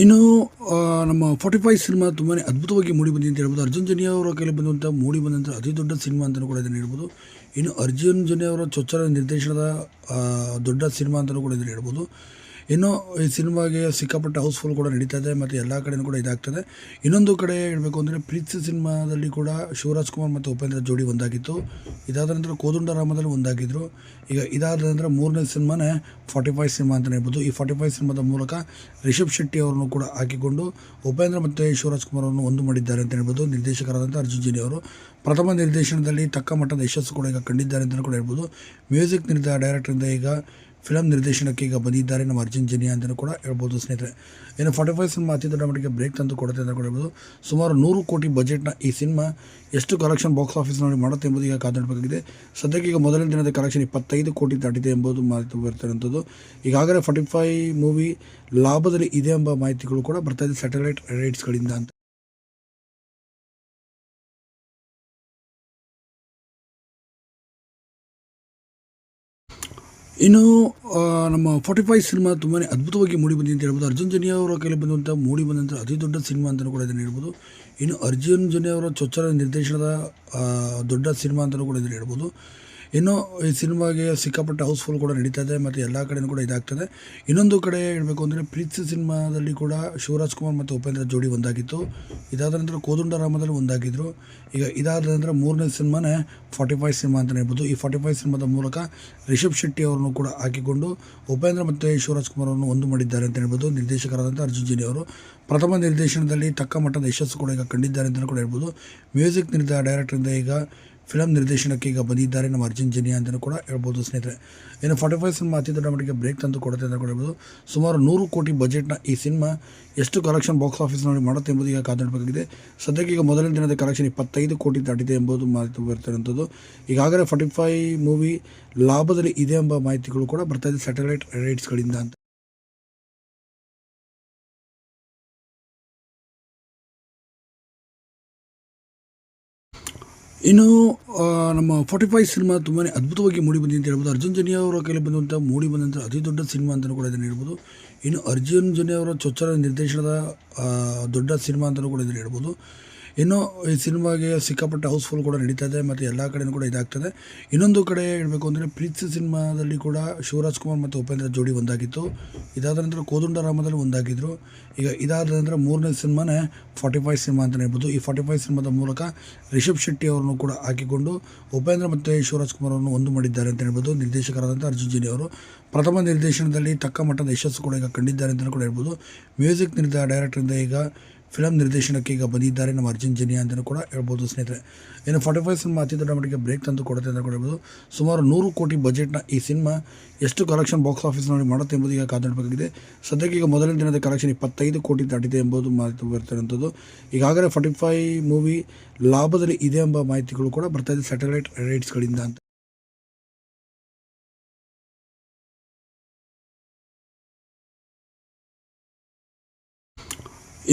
ಇನ್ನು ನಮ್ಮ 45 ಸಿನಿಮಾ ತುಂಬಾ ಅದ್ಭುತವಾಗಿ ಮೂಡಿಬಂದಿದೆ ಅಂತ ಹೇಳ್ಬೋದು. ಅರ್ಜುನ್ ಜನ್ಯ ಅವರ ಕೈಲಿ ಬಂದಂಥ ಮೂಡಿಬಂದಂಥ ಅತಿ ದೊಡ್ಡ ಸಿನಿಮಾ ಅಂತಲೂ ಕೂಡ ಇದನ್ನು ಹೇಳ್ಬೋದು. ಇನ್ನು ಅರ್ಜುನ್ ಜನ್ಯ ಅವರ ಚೊಚ್ಚಲ ನಿರ್ದೇಶನದ ದೊಡ್ಡ ಸಿನಿಮಾ ಅಂತಲೂ ಕೂಡ ಇದನ್ನು ಹೇಳ್ಬೋದು. ಇನ್ನು ಈ ಸಿನಿಮಾಗೆ ಸಿಕ್ಕಾಪಟ್ಟೆ ಹೌಸ್ಫುಲ್ ಕೂಡ ನಡೀತಾ ಇದೆ ಮತ್ತು ಎಲ್ಲ ಕಡೆಯೂ ಕೂಡ ಇದಾಗ್ತದೆ. ಇನ್ನೊಂದು ಕಡೆ ಹೇಳಬೇಕು ಅಂದರೆ ಪ್ರೀತಿ ಸಿನಿಮಾದಲ್ಲಿ ಕೂಡ ಶಿವರಾಜ್ ಕುಮಾರ್ ಮತ್ತು ಉಪೇಂದ್ರ ಜೋಡಿ ಒಂದಾಗಿತ್ತು. ಇದಾದ ನಂತರ ಕೋದಂಡರಾಮದಲ್ಲಿ ಒಂದಾಗಿದ್ದರು. ಈಗ ಇದಾದ ನಂತರ ಮೂರನೇ ಸಿನಿಮಾನೇ 45 ಸಿನಿಮಾ ಅಂತಲೇ ಹೇಳ್ಬೋದು. ಈ 45 ಸಿನಿಮಾದ ಮೂಲಕ ರಿಷಬ್ ಶೆಟ್ಟಿ ಅವರನ್ನು ಕೂಡ ಹಾಕಿಕೊಂಡು ಉಪೇಂದ್ರ ಮತ್ತು ಶಿವರಾಜ್ ಕುಮಾರ್ ಅವರನ್ನು ಒಂದು ಮಾಡಿದ್ದಾರೆ ಅಂತ ಹೇಳ್ಬೋದು. ನಿರ್ದೇಶಕರಾದಂಥ ಅರ್ಜುನ್ ಜನ್ಯ ಅವರು ಪ್ರಥಮ ನಿರ್ದೇಶನದಲ್ಲಿ ತಕ್ಕ ಮಟ್ಟದ ಯಶಸ್ಸು ಕೂಡ ಈಗ ಕಂಡಿದ್ದಾರೆ ಅಂತಲೂ ಕೂಡ ಹೇಳ್ಬೋದು. ಮ್ಯೂಸಿಕ್ ಡೈರೆಕ್ಟರಿಂದ ಈಗ ಫಿಲಮ್ ನಿರ್ದೇಶನಕ್ಕೆ ಈಗ ಬಂದಿದ್ದಾರೆ ನಮ್ಮ ಅರ್ಜುನ್ ಜನ್ಯ ಅಂತಲೂ ಕೂಡ ಹೇಳ್ಬೋದು ಸ್ನೇಹಿತರೆ. ಇನ್ನು 45 ಸಿನಿಮಾ ಅತಿ ದೊಡ್ಡ ಮಟ್ಟಿಗೆ ಬ್ರೇಕ್ ತಂದು ಕೊಡುತ್ತೆ ಅಂತ ಕೂಡ ಹೇಳ್ಬೋದು. ಸುಮಾರು 100 ಕೋಟಿ ಬಜೆಟ್ನ ಈ ಸಿನಿಮಾ ಎಷ್ಟು ಕಲೆಕ್ಷನ್ ಬಾಕ್ಸ್ ಆಫೀಸ್ನಲ್ಲಿ ಮಾಡುತ್ತೆ ಎಂಬುದು ಈಗ ಕಾದಾಡಬೇಕಾಗಿದೆ. ಸದ್ಯಕ್ಕೆ ಈಗ ಮೊದಲನೇ ದಿನದ ಕಲೆಕ್ಷನ್ 25 ಕೋಟಿ ದಾಟಿದೆ ಎಂಬುದು ಮಾಹಿತಿ ಬರ್ತಿರುವಂಥದ್ದು. ಈಗಾಗಲೇ 45 ಮೂವಿ ಲಾಭದಲ್ಲಿ ಇದೆ ಎಂಬ ಮಾಹಿತಿಗಳು ಕೂಡ ಬರ್ತಾ ಇದೆ ಸ್ಯಾಟಲೈಟ್ ರೈಟ್ಸ್ಗಳಿಂದ ಅಂತ. ಇನ್ನು ನಮ್ಮ 45 ಸಿನಿಮಾ ತುಂಬಾ ಅದ್ಭುತವಾಗಿ ಮೂಡಿಬಂದಿದೆ ಅಂತ ಹೇಳ್ಬೋದು. ಅರ್ಜುನ್ ಜನ್ಯ ಅವರ ಕೈಲಿ ಮೂಡಿಬಂದಂಥ ಅತಿ ದೊಡ್ಡ ಸಿನಿಮಾ ಅಂತಲೂ ಕೂಡ ಇದನ್ನು ಹೇಳ್ಬೋದು. ಇನ್ನು ಅರ್ಜುನ್ ಜನ್ಯ ಅವರ ಚೊಚ್ಚಲ ನಿರ್ದೇಶನದ ದೊಡ್ಡ ಸಿನಿಮಾ ಅಂತಲೂ ಕೂಡ ಇದನ್ನು ಹೇಳ್ಬೋದು. ಇನ್ನು ಈ ಸಿನಿಮಾಗೆ ಸಿಕ್ಕಾಪಟ್ಟೆ ಹೌಸ್ಫುಲ್ ಕೂಡ ನಡೀತಾ ಇದೆ ಮತ್ತು ಎಲ್ಲ ಕಡೆಯೂ ಕೂಡ ಇದಾಗ್ತದೆ. ಇನ್ನೊಂದು ಕಡೆ ಹೇಳಬೇಕು ಅಂದರೆ ಪ್ರೀತಿ ಸಿನಿಮಾದಲ್ಲಿ ಕೂಡ ಶಿವರಾಜ್ ಕುಮಾರ್ ಮತ್ತು ಉಪೇಂದ್ರ ಜೋಡಿ ಒಂದಾಗಿತ್ತು. ಇದಾದ ನಂತರ ಕೋದಂಡರಾಮದಲ್ಲಿ ಒಂದಾಗಿದ್ದರು. ಈಗ ಇದಾದ ನಂತರ ಮೂರನೇ ಸಿನಿಮಾನೇ 45 ಸಿನಿಮಾ ಅಂತಲೇ ಹೇಳ್ಬೋದು. ಈ 45 ಸಿನಿಮಾದ ಮೂಲಕ ರಿಷಬ್ ಶೆಟ್ಟಿ ಅವರನ್ನು ಕೂಡ ಹಾಕಿಕೊಂಡು ಉಪೇಂದ್ರ ಮತ್ತು ಶಿವರಾಜ್ ಕುಮಾರ್ ಅವರನ್ನು ಒಂದು ಮಾಡಿದ್ದಾರೆ ಅಂತ ಹೇಳ್ಬೋದು. ನಿರ್ದೇಶಕರಾದಂಥ ಅರ್ಜುನ್ ಜನ್ಯ ಅವರು ಪ್ರಥಮ ನಿರ್ದೇಶನದಲ್ಲಿ ತಕ್ಕ ಮಟ್ಟದ ಯಶಸ್ಸು ಕೂಡ ಈಗ ಕಂಡಿದ್ದಾರೆ ಅಂತಲೂ ಕೂಡ ಹೇಳ್ಬೋದು. ಮ್ಯೂಸಿಕ್ ಡೈರೆಕ್ಟರಿಂದ ಈಗ ಫಿಲಮ್ ನಿರ್ದೇಶನಕ್ಕೆ ಈಗ ಬಂದಿದ್ದಾರೆ ನಮ್ಮ ಅರ್ಜುನ್ ಜನ್ಯ ಅಂತಲೂ ಕೂಡ ಹೇಳ್ಬೋದು ಸ್ನೇಹಿತರೆ. ಇನ್ನು 45 ಸಿನಿಮಾ ಅತಿ ದೊಡ್ಡ ಮಟ್ಟಿಗೆ ಬ್ರೇಕ್ ತಂದು ಕೊಡುತ್ತೆ ಅಂತ ಕೂಡ ಹೇಳ್ಬೋದು. ಸುಮಾರು 100 ಕೋಟಿ ಬಜೆಟ್ನ ಈ ಸಿನಿಮಾ ಎಷ್ಟು ಕಲೆಕ್ಷನ್ ಬಾಕ್ಸ್ ಆಫೀಸ್ನಲ್ಲಿ ಮಾಡುತ್ತೆ ಎಂಬುದು ಈಗ ಕಾದಾಡಬೇಕಾಗಿದೆ. ಸದ್ಯಕ್ಕೆ ಈಗ ಮೊದಲನೇ ದಿನದ ಕಲೆಕ್ಷನ್ 25 ಕೋಟಿ ದಾಟಿದೆ ಎಂಬುದು ಮಾಹಿತಿ ಬರ್ತಿರುವಂಥದ್ದು. ಈಗಾಗಲೇ 45 ಮೂವಿ ಲಾಭದಲ್ಲಿ ಇದೆ ಎಂಬ ಮಾಹಿತಿಗಳು ಕೂಡ ಬರ್ತಾ ಇದೆ ಸ್ಯಾಟಲೈಟ್ ರೈಟ್ಸ್ಗಳಿಂದ ಅಂತ. ಇನ್ನು ನಮ್ಮ 45 ಸಿನಿಮಾ ತುಂಬಾ ಅದ್ಭುತವಾಗಿ ಮೂಡಿಬಂದಿದೆ ಅಂತ ಹೇಳ್ಬೋದು. ಅರ್ಜುನ್ ಜನ್ಯ ಅವರ ಕೈಲಿ ಮೂಡಿಬಂದಂಥ ಅತಿ ದೊಡ್ಡ ಸಿನಿಮಾ ಅಂತಲೂ ಕೂಡ ಇದನ್ನು ಹೇಳ್ಬೋದು. ಇನ್ನು ಅರ್ಜುನ್ ಜನ್ಯ ಅವರ ಚೊಚ್ಚಲ ನಿರ್ದೇಶನದ ದೊಡ್ಡ ಸಿನಿಮಾ ಅಂತಲೂ ಕೂಡ ಇದನ್ನು ಹೇಳ್ಬೋದು. ಇನ್ನು ಈ ಸಿನಿಮಾಗೆ ಸಿಕ್ಕಾಪಟ್ಟೆ ಹೌಸ್ಫುಲ್ ಕೂಡ ನಡೀತಾ ಇದೆ ಮತ್ತು ಎಲ್ಲ ಕಡೆಯೂ ಕೂಡ ಇದಾಗ್ತದೆ. ಇನ್ನೊಂದು ಕಡೆ ಹೇಳಬೇಕು ಅಂದರೆ ಪ್ರೀತಿ ಸಿನಿಮಾದಲ್ಲಿ ಕೂಡ ಶಿವರಾಜ್ ಕುಮಾರ್ ಮತ್ತು ಉಪೇಂದ್ರ ಜೋಡಿ ಒಂದಾಗಿತ್ತು. ಇದಾದ ನಂತರ ಕೋದಂಡರಾಮದಲ್ಲಿ ಒಂದಾಗಿದ್ದರು. ಈಗ ಇದಾದ ನಂತರ ಮೂರನೇ ಸಿನಿಮಾನೇ 45 ಸಿನಿಮಾ ಅಂತಲೇ ಹೇಳ್ಬೋದು. ಈ 45 ಸಿನಿಮಾದ ಮೂಲಕ ರಿಷಬ್ ಶೆಟ್ಟಿ ಅವರನ್ನು ಕೂಡ ಹಾಕಿಕೊಂಡು ಉಪೇಂದ್ರ ಮತ್ತು ಶಿವರಾಜ್ ಕುಮಾರ್ ಅವರನ್ನು ಒಂದು ಮಾಡಿದ್ದಾರೆ ಅಂತ ಹೇಳ್ಬೋದು. ನಿರ್ದೇಶಕರಾದಂಥ ಅರ್ಜುನ್ ಜನ್ಯ ಅವರು ಪ್ರಥಮ ನಿರ್ದೇಶನದಲ್ಲಿ ತಕ್ಕ ಮಟ್ಟದ ಯಶಸ್ಸು ಕೂಡ ಈಗ ಕಂಡಿದ್ದಾರೆ ಅಂತಲೂ ಕೂಡ ಹೇಳ್ಬೋದು. ಮ್ಯೂಸಿಕ್ ಡೈರೆಕ್ಟರಿಂದ ಈಗ ಫಿಲಮ್ ನಿರ್ದೇಶನಕ್ಕೆ ಈಗ ಬಂದಿದ್ದಾರೆ ನಮ್ಮ ಅರ್ಜುನ್ ಜನ್ಯ ಅಂತಲೂ ಕೂಡ ಹೇಳ್ಬೋದು ಸ್ನೇಹಿತರೆ. ಇನ್ನು 45 ಸಿನಿಮಾ ಅತಿ ದೊಡ್ಡ ಮಟ್ಟಿಗೆ ಬ್ರೇಕ್ ತಂದು ಕೊಡುತ್ತೆ ಅಂತ ಕೂಡ ಹೇಳ್ಬೋದು. ಸುಮಾರು 100 ಕೋಟಿ ಬಜೆಟ್ನ ಈ ಸಿನಿಮಾ ಎಷ್ಟು ಕಲೆಕ್ಷನ್ ಬಾಕ್ಸ್ ಆಫೀಸ್ನಲ್ಲಿ ಮಾಡುತ್ತೆ ಎಂಬುದು ಈಗ ಕಾದಾಡಬೇಕಾಗಿದೆ. ಸದ್ಯಕ್ಕೆ ಈಗ ಮೊದಲನೇ ದಿನದ ಕಲೆಕ್ಷನ್ 25 ಕೋಟಿ ದಾಟಿದೆ ಎಂಬುದು ಮಾಹಿತಿ ಬರ್ತಿರುವಂಥದ್ದು. ಈಗಾಗಲೇ 45 ಮೂವಿ ಲಾಭದಲ್ಲಿ ಇದೆ ಎಂಬ ಮಾಹಿತಿಗಳು ಕೂಡ ಬರ್ತಾ ಇದೆ ಸ್ಯಾಟಲೈಟ್ ರೈಟ್ಸ್ಗಳಿಂದ ಅಂತ.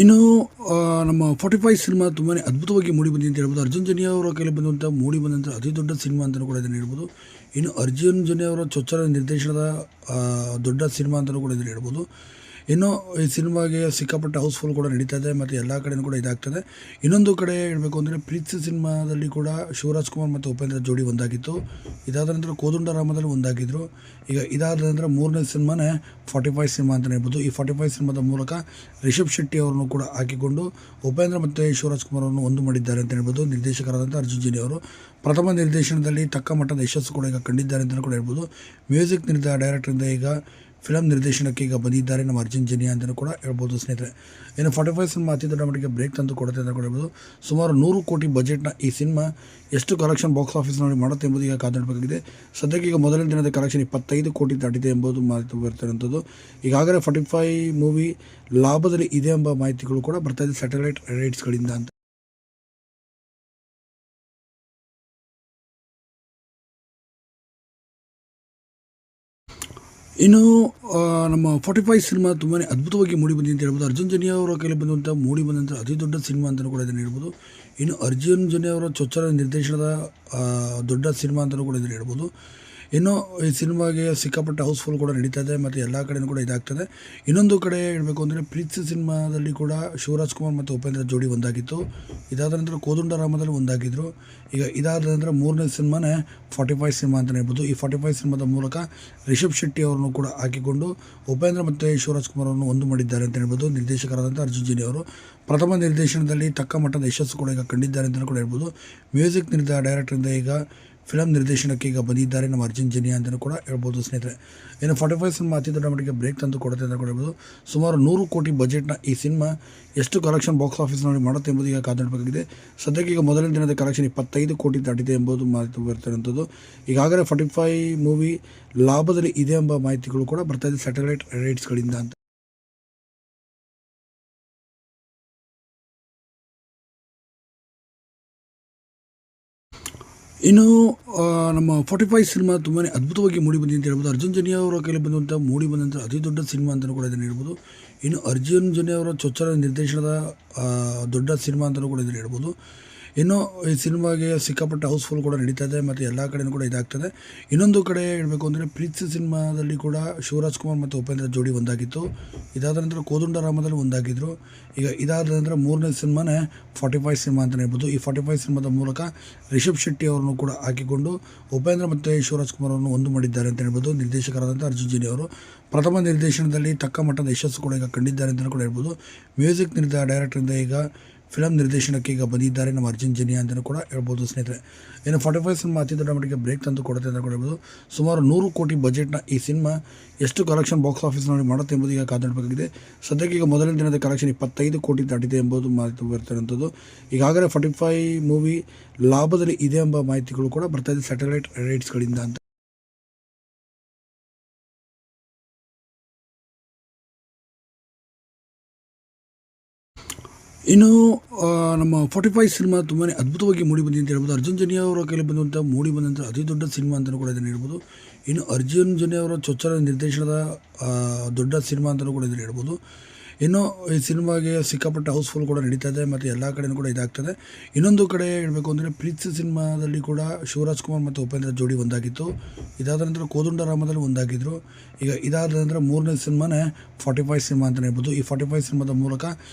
ಇನ್ನು ನಮ್ಮ 45 ಸಿನಿಮಾ ತುಂಬಾ ಅದ್ಭುತವಾಗಿ ಮೂಡಿಬಂದಿದೆ ಅಂತ ಹೇಳ್ಬೋದು. ಅರ್ಜುನ್ ಜನ್ಯ ಅವರ ಕೈಲಿ ಮೂಡಿಬಂದಂಥ ಅತಿ ದೊಡ್ಡ ಸಿನಿಮಾ ಅಂತಲೂ ಕೂಡ ಇದನ್ನು ಹೇಳ್ಬೋದು. ಇನ್ನು ಅರ್ಜುನ್ ಜನ್ಯ ಅವರ ಚೊಚ್ಚಲ ನಿರ್ದೇಶನದ ದೊಡ್ಡ ಸಿನಿಮಾ ಅಂತಲೂ ಕೂಡ ಇದನ್ನು ಹೇಳ್ಬೋದು. ಇನ್ನು ಈ ಸಿನಿಮಾಗೆ ಸಿಕ್ಕಾಪಟ್ಟೆ ಹೌಸ್ಫುಲ್ ಕೂಡ ನಡೀತಾ ಇದೆ ಮತ್ತು ಎಲ್ಲ ಕಡೆಯೂ ಕೂಡ ಇದಾಗ್ತದೆ. ಇನ್ನೊಂದು ಕಡೆ ಹೇಳಬೇಕು ಅಂದರೆ ಪ್ರೀತಿ ಸಿನಿಮಾದಲ್ಲಿ ಕೂಡ ಶಿವರಾಜ್ ಕುಮಾರ್ ಮತ್ತು ಉಪೇಂದ್ರ ಜೋಡಿ ಒಂದಾಗಿತ್ತು. ಇದಾದ ನಂತರ ಕೋದಂಡರಾಮದಲ್ಲಿ ಒಂದಾಗಿದ್ದರು. ಈಗ ಇದಾದ ನಂತರ ಮೂರನೇ ಸಿನಿಮಾನೇ 45 ಸಿನಿಮಾ ಅಂತಲೇ ಹೇಳ್ಬೋದು. ಈ 45 ಸಿನಿಮಾದ ಮೂಲಕ ರಿಷಬ್ ಶೆಟ್ಟಿ ಅವರನ್ನು ಕೂಡ ಹಾಕಿಕೊಂಡು ಉಪೇಂದ್ರ ಮತ್ತು ಶಿವರಾಜ್ ಕುಮಾರ್ ಅವರನ್ನು ಒಂದು ಮಾಡಿದ್ದಾರೆ ಅಂತ ಹೇಳ್ಬೋದು. ನಿರ್ದೇಶಕರಾದಂಥ ಅರ್ಜುನ್ ಜನ್ಯ ಅವರು ಪ್ರಥಮ ನಿರ್ದೇಶನದಲ್ಲಿ ತಕ್ಕ ಮಟ್ಟದ ಯಶಸ್ಸು ಕೂಡ ಈಗ ಕಂಡಿದ್ದಾರೆ ಅಂತಲೂ ಕೂಡ ಹೇಳ್ಬೋದು. ಮ್ಯೂಸಿಕ್ ಡೈರೆಕ್ಟರಿಂದ ಈಗ ಫಿಲಮ್ ನಿರ್ದೇಶನಕ್ಕೆ ಈಗ ಬಂದಿದ್ದಾರೆ ನಮ್ಮ ಅರ್ಜುನ್ ಜನ್ಯ ಅಂತಲೂ ಕೂಡ ಹೇಳ್ಬೋದು ಸ್ನೇಹಿತರೆ. ಇನ್ನು 45 ಸಿನಿಮಾ ಅತಿ ದೊಡ್ಡ ಮಟ್ಟಿಗೆ ಬ್ರೇಕ್ ತಂದು ಕೊಡುತ್ತೆ ಅಂತ ಕೂಡ ಹೇಳ್ಬೋದು. ಸುಮಾರು 100 ಕೋಟಿ ಬಜೆಟ್ನ ಈ ಸಿನಿಮಾ ಎಷ್ಟು ಕಲೆಕ್ಷನ್ ಬಾಕ್ಸ್ ಆಫೀಸ್ನಲ್ಲಿ ಮಾಡುತ್ತೆ ಎಂಬುದು ಈಗ ಕಾದಾಡಬೇಕಾಗಿದೆ. ಸದ್ಯಕ್ಕೆ ಈಗ ಮೊದಲನೇ ದಿನದ ಕಲೆಕ್ಷನ್ 25 ಕೋಟಿ ದಾಟಿದೆ ಎಂಬುದು ಮಾಹಿತಿ ಬರ್ತಿರುವಂಥದ್ದು. ಈಗಾಗಲೇ 45 ಮೂವಿ ಲಾಭದಲ್ಲಿ ಇದೆ ಎಂಬ ಮಾಹಿತಿಗಳು ಕೂಡ ಬರ್ತಾ ಇದೆ ಸ್ಯಾಟಲೈಟ್ ರೈಟ್ಸ್ಗಳಿಂದ ಅಂತ. ಇನ್ನು ನಮ್ಮ 45 ಸಿನಿಮಾ ತುಂಬಾ ಅದ್ಭುತವಾಗಿ ಮೂಡಿಬಂದಿದೆ ಅಂತ ಹೇಳ್ಬೋದು. ಅರ್ಜುನ್ ಜನ್ಯ ಅವರ ಕೈಲಿ ಮೂಡಿಬಂದಂಥ ಅತಿ ದೊಡ್ಡ ಸಿನಿಮಾ ಅಂತಲೂ ಕೂಡ ಇದನ್ನು ಹೇಳ್ಬೋದು. ಇನ್ನು ಅರ್ಜುನ್ ಜನ್ಯ ಅವರ ಚೊಚ್ಚಲ ನಿರ್ದೇಶನದ ದೊಡ್ಡ ಸಿನಿಮಾ ಅಂತಲೂ ಕೂಡ ಇದನ್ನು ಹೇಳ್ಬೋದು. ಇನ್ನು ಈ ಸಿನಿಮಾಗೆ ಸಿಕ್ಕಾಪಟ್ಟೆ ಹೌಸ್ಫುಲ್ ಕೂಡ ನಡೀತಾ ಇದೆ ಮತ್ತು ಎಲ್ಲ ಕಡೆಯೂ ಕೂಡ ಇದಾಗ್ತದೆ. ಇನ್ನೊಂದು ಕಡೆ ಹೇಳಬೇಕು ಅಂದರೆ ಪ್ರೀತಿ ಸಿನಿಮಾದಲ್ಲಿ ಕೂಡ ಶಿವರಾಜ್ ಕುಮಾರ್ ಮತ್ತು ಉಪೇಂದ್ರ ಜೋಡಿ ಒಂದಾಗಿತ್ತು. ಇದಾದ ನಂತರ ಕೋದಂಡರಾಮದಲ್ಲಿ ಒಂದಾಗಿದ್ದರು. ಈಗ ಇದಾದ ನಂತರ ಮೂರನೇ ಸಿನಿಮಾನೇ 45 ಸಿನಿಮಾ ಅಂತಲೇ ಹೇಳ್ಬೋದು. ಈ 45 ಸಿನಿಮಾದ ಮೂಲಕ ರಿಷಬ್ ಶೆಟ್ಟಿ ಅವರನ್ನು ಕೂಡ ಹಾಕಿಕೊಂಡು ಉಪೇಂದ್ರ ಮತ್ತು ಶಿವರಾಜ್ ಕುಮಾರ್ ಅವರನ್ನು ಒಂದು ಮಾಡಿದ್ದಾರೆ ಅಂತ ಹೇಳ್ಬೋದು. ನಿರ್ದೇಶಕರಾದಂಥ ಅರ್ಜುನ್ ಜನ್ಯ ಅವರು ಪ್ರಥಮ ನಿರ್ದೇಶನದಲ್ಲಿ ತಕ್ಕ ಮಟ್ಟದ ಯಶಸ್ಸು ಕೂಡ ಈಗ ಕಂಡಿದ್ದಾರೆ ಅಂತಲೂ ಕೂಡ ಹೇಳ್ಬೋದು. ಮ್ಯೂಸಿಕ್ ಡೈರೆಕ್ಟರಿಂದ ಈಗ ಫಿಲಮ್ ನಿರ್ದೇಶನಕ್ಕೆ ಈಗ ಬಂದಿದ್ದಾರೆ ನಮ್ಮ ಅರ್ಜುನ್ ಜನ್ಯ ಅಂತಲೂ ಕೂಡ ಹೇಳ್ಬೋದು ಸ್ನೇಹಿತರೆ. ಇನ್ನು 45 ಸಿನಿಮಾ ಅತಿ ದೊಡ್ಡ ಮಟ್ಟಿಗೆ ಬ್ರೇಕ್ ತಂದು ಕೊಡುತ್ತೆ ಅಂತ ಕೂಡ ಹೇಳ್ಬೋದು. ಸುಮಾರು 100 ಕೋಟಿ ಬಜೆಟ್ನ ಈ ಸಿನಿಮಾ ಎಷ್ಟು ಕಲೆಕ್ಷನ್ ಬಾಕ್ಸ್ ಆಫೀಸ್ನಲ್ಲಿ ಮಾಡುತ್ತೆ ಎಂಬುದು ಈಗ ಕಾದಾಡಬೇಕಾಗಿದೆ. ಸದ್ಯಕ್ಕೆ ಈಗ ಮೊದಲನೇ ದಿನದ ಕಲೆಕ್ಷನ್ 25 ಕೋಟಿ ದಾಟಿದೆ ಎಂಬುದು ಮಾಹಿತಿ ಬರ್ತಿರುವಂಥದ್ದು. ಈಗಾಗಲೇ 45 ಮೂವಿ ಲಾಭದಲ್ಲಿ ಇದೆ ಎಂಬ ಮಾಹಿತಿಗಳು ಕೂಡ ಬರ್ತಾ ಇದೆ ಸ್ಯಾಟಲೈಟ್ ರೈಟ್ಸ್ಗಳಿಂದ ಅಂತ. ಇನ್ನು ನಮ್ಮ 45 ಸಿನಿಮಾ ತುಂಬಾ ಅದ್ಭುತವಾಗಿ ಮೂಡಿ ಬಂದಿದೆ ಅಂತ ಹೇಳ್ಬೋದು. ಅರ್ಜುನ್ ಜನ್ಯ ಅವರ ಕೈಲಿ ಬಂದಂಥ ಮೂಡಿ ಬಂದಂಥ ಅತಿ ದೊಡ್ಡ ಸಿನಿಮಾ ಅಂತಲೂ ಕೂಡ ಇದನ್ನು ಹೇಳ್ಬೋದು. ಇನ್ನು ಅರ್ಜುನ್ ಜನ್ಯ ಅವರ ಚೊಚ್ಚಲ ನಿರ್ದೇಶನದ ದೊಡ್ಡ ಸಿನಿಮಾ ಅಂತಲೂ ಕೂಡ ಇದನ್ನು ಹೇಳ್ಬೋದು. ಇನ್ನು ಈ ಸಿನಿಮಾಗೆ ಸಿಕ್ಕಾಪಟ್ಟೆ ಹೌಸ್ಫುಲ್ ಕೂಡ ನಡೀತಾ ಇದೆ ಮತ್ತು ಎಲ್ಲ ಕಡೆಯೂ ಕೂಡ ಇದಾಗ್ತದೆ. ಇನ್ನೊಂದು ಕಡೆ ಹೇಳಬೇಕು ಅಂದರೆ ಪ್ರೀತಿ ಸಿನಿಮಾದಲ್ಲಿ ಕೂಡ ಶಿವರಾಜ್ ಕುಮಾರ್ ಮತ್ತು ಉಪೇಂದ್ರ ಜೋಡಿ ಒಂದಾಗಿತ್ತು. ಇದಾದ ನಂತರ ಕೋದಂಡರಾಮದಲ್ಲಿ ಒಂದಾಗಿದ್ದರು. ಈಗ ಇದಾದ ನಂತರ ಮೂರನೇ ಸಿನಿಮಾನೇ 45 ಸಿನಿಮಾ ಅಂತಲೇ ಹೇಳ್ಬೋದು. ಈ 45 ಸಿನಿಮಾದ ಮೂಲಕ ರಿಷಬ್ ಶೆಟ್ಟಿ ಅವರನ್ನು ಕೂಡ ಹಾಕಿಕೊಂಡು ಉಪೇಂದ್ರ ಮತ್ತು ಶಿವರಾಜ್ ಕುಮಾರ್ ಅವರನ್ನು ಒಂದು ಮಾಡಿದ್ದಾರೆ ಅಂತ ಹೇಳ್ಬೋದು. ನಿರ್ದೇಶಕರಾದಂಥ ಅರ್ಜುನ್ ಜನ್ಯ ಅವರು ಪ್ರಥಮ ನಿರ್ದೇಶನದಲ್ಲಿ ತಕ್ಕ ಮಟ್ಟದ ಯಶಸ್ಸು ಕೂಡ ಈಗ ಕಂಡಿದ್ದಾರೆ ಅಂತಲೂ ಕೂಡ ಹೇಳ್ಬೋದು. ಮ್ಯೂಸಿಕ್ ಡೈರೆಕ್ಟರಿಂದ ಈಗ ಫಿಲಮ್ ನಿರ್ದೇಶನಕ್ಕೆ ಈಗ ಬಂದಿದ್ದಾರೆ ನಮ್ಮ ಅರ್ಜುನ್ ಜನ್ಯ ಅಂತಲೂ ಕೂಡ ಹೇಳ್ಬೋದು ಸ್ನೇಹಿತರೆ. ಇನ್ನು 45 ಸಿನಿಮಾ ಅತಿ ದೊಡ್ಡ ಮಟ್ಟಿಗೆ ಬ್ರೇಕ್ ತಂದು ಕೊಡುತ್ತೆ ಅಂತ ಕೂಡ ಹೇಳ್ಬೋದು. ಸುಮಾರು 100 ಕೋಟಿ ಬಜೆಟ್ನ ಈ ಸಿನಿಮಾ ಎಷ್ಟು ಕಲೆಕ್ಷನ್ ಬಾಕ್ಸ್ ಆಫೀಸ್ನಲ್ಲಿ ಮಾಡುತ್ತೆ ಎಂಬುದು ಈಗ ಕಾದಾಡಬೇಕಾಗಿದೆ. ಸದ್ಯಕ್ಕೆ ಈಗ ಮೊದಲನೇ ದಿನದ ಕಲೆಕ್ಷನ್ 25 ಕೋಟಿ ದಾಟಿದೆ ಎಂಬುದು ಮಾಹಿತಿ ಬರ್ತಿರುವಂಥದ್ದು. ಈಗಾಗಲೇ 45 ಮೂವಿ ಲಾಭದಲ್ಲಿ ಇದೆ ಎಂಬ ಮಾಹಿತಿಗಳು ಕೂಡ ಬರ್ತಾ ಇದೆ ಸ್ಯಾಟಲೈಟ್ ರೈಟ್ಸ್ಗಳಿಂದ ಅಂತ. ಇನ್ನು ನಮ್ಮ 45 ಸಿನಿಮಾ ತುಂಬಾ ಅದ್ಭುತವಾಗಿ ಮೂಡಿ ಬಂದಿದೆ ಅಂತ ಹೇಳ್ಬೋದು. ಅರ್ಜುನ್ ಜನ್ಯ ಅವರ ಕೈಲಿ ಬಂದಂಥ ಮೂಡಿ ಬಂದಂಥ ಅತಿ ದೊಡ್ಡ ಸಿನಿಮಾ ಅಂತಲೂ ಕೂಡ ಇದನ್ನು ಹೇಳ್ಬೋದು. ಇನ್ನು ಅರ್ಜುನ್ ಜನ್ಯ ಅವರ ಚೊಚ್ಚಲ ನಿರ್ದೇಶನದ ದೊಡ್ಡ ಸಿನಿಮಾ ಅಂತಲೂ ಕೂಡ ಇದನ್ನು ಹೇಳ್ಬೋದು. ಇನ್ನು ಈ ಸಿನಿಮಾಗೆ ಸಿಕ್ಕಾಪಟ್ಟೆ ಹೌಸ್ಫುಲ್ ಕೂಡ ನಡೀತಾ ಇದೆ ಮತ್ತು ಎಲ್ಲ ಕಡೆಯೂ ಕೂಡ ಇದಾಗ್ತದೆ. ಇನ್ನೊಂದು ಕಡೆ ಹೇಳಬೇಕು ಅಂದರೆ ಪ್ರೀತಿ ಸಿನಿಮಾದಲ್ಲಿ ಕೂಡ ಶಿವರಾಜ್ ಕುಮಾರ್ ಮತ್ತು ಉಪೇಂದ್ರ ಜೋಡಿ ಒಂದಾಗಿತ್ತು. ಇದಾದ ನಂತರ ಕೋದಂಡರಾಮದಲ್ಲಿ ಒಂದಾಗಿದ್ದರು. ಈಗ ಇದಾದ ನಂತರ ಮೂರನೇ ಸಿನಿಮಾನೇ 45 ಸಿನಿಮಾ ಅಂತಲೇ ಹೇಳ್ಬೋದು. ಈ 45 ಸಿನಿಮಾದ ಮೂಲಕ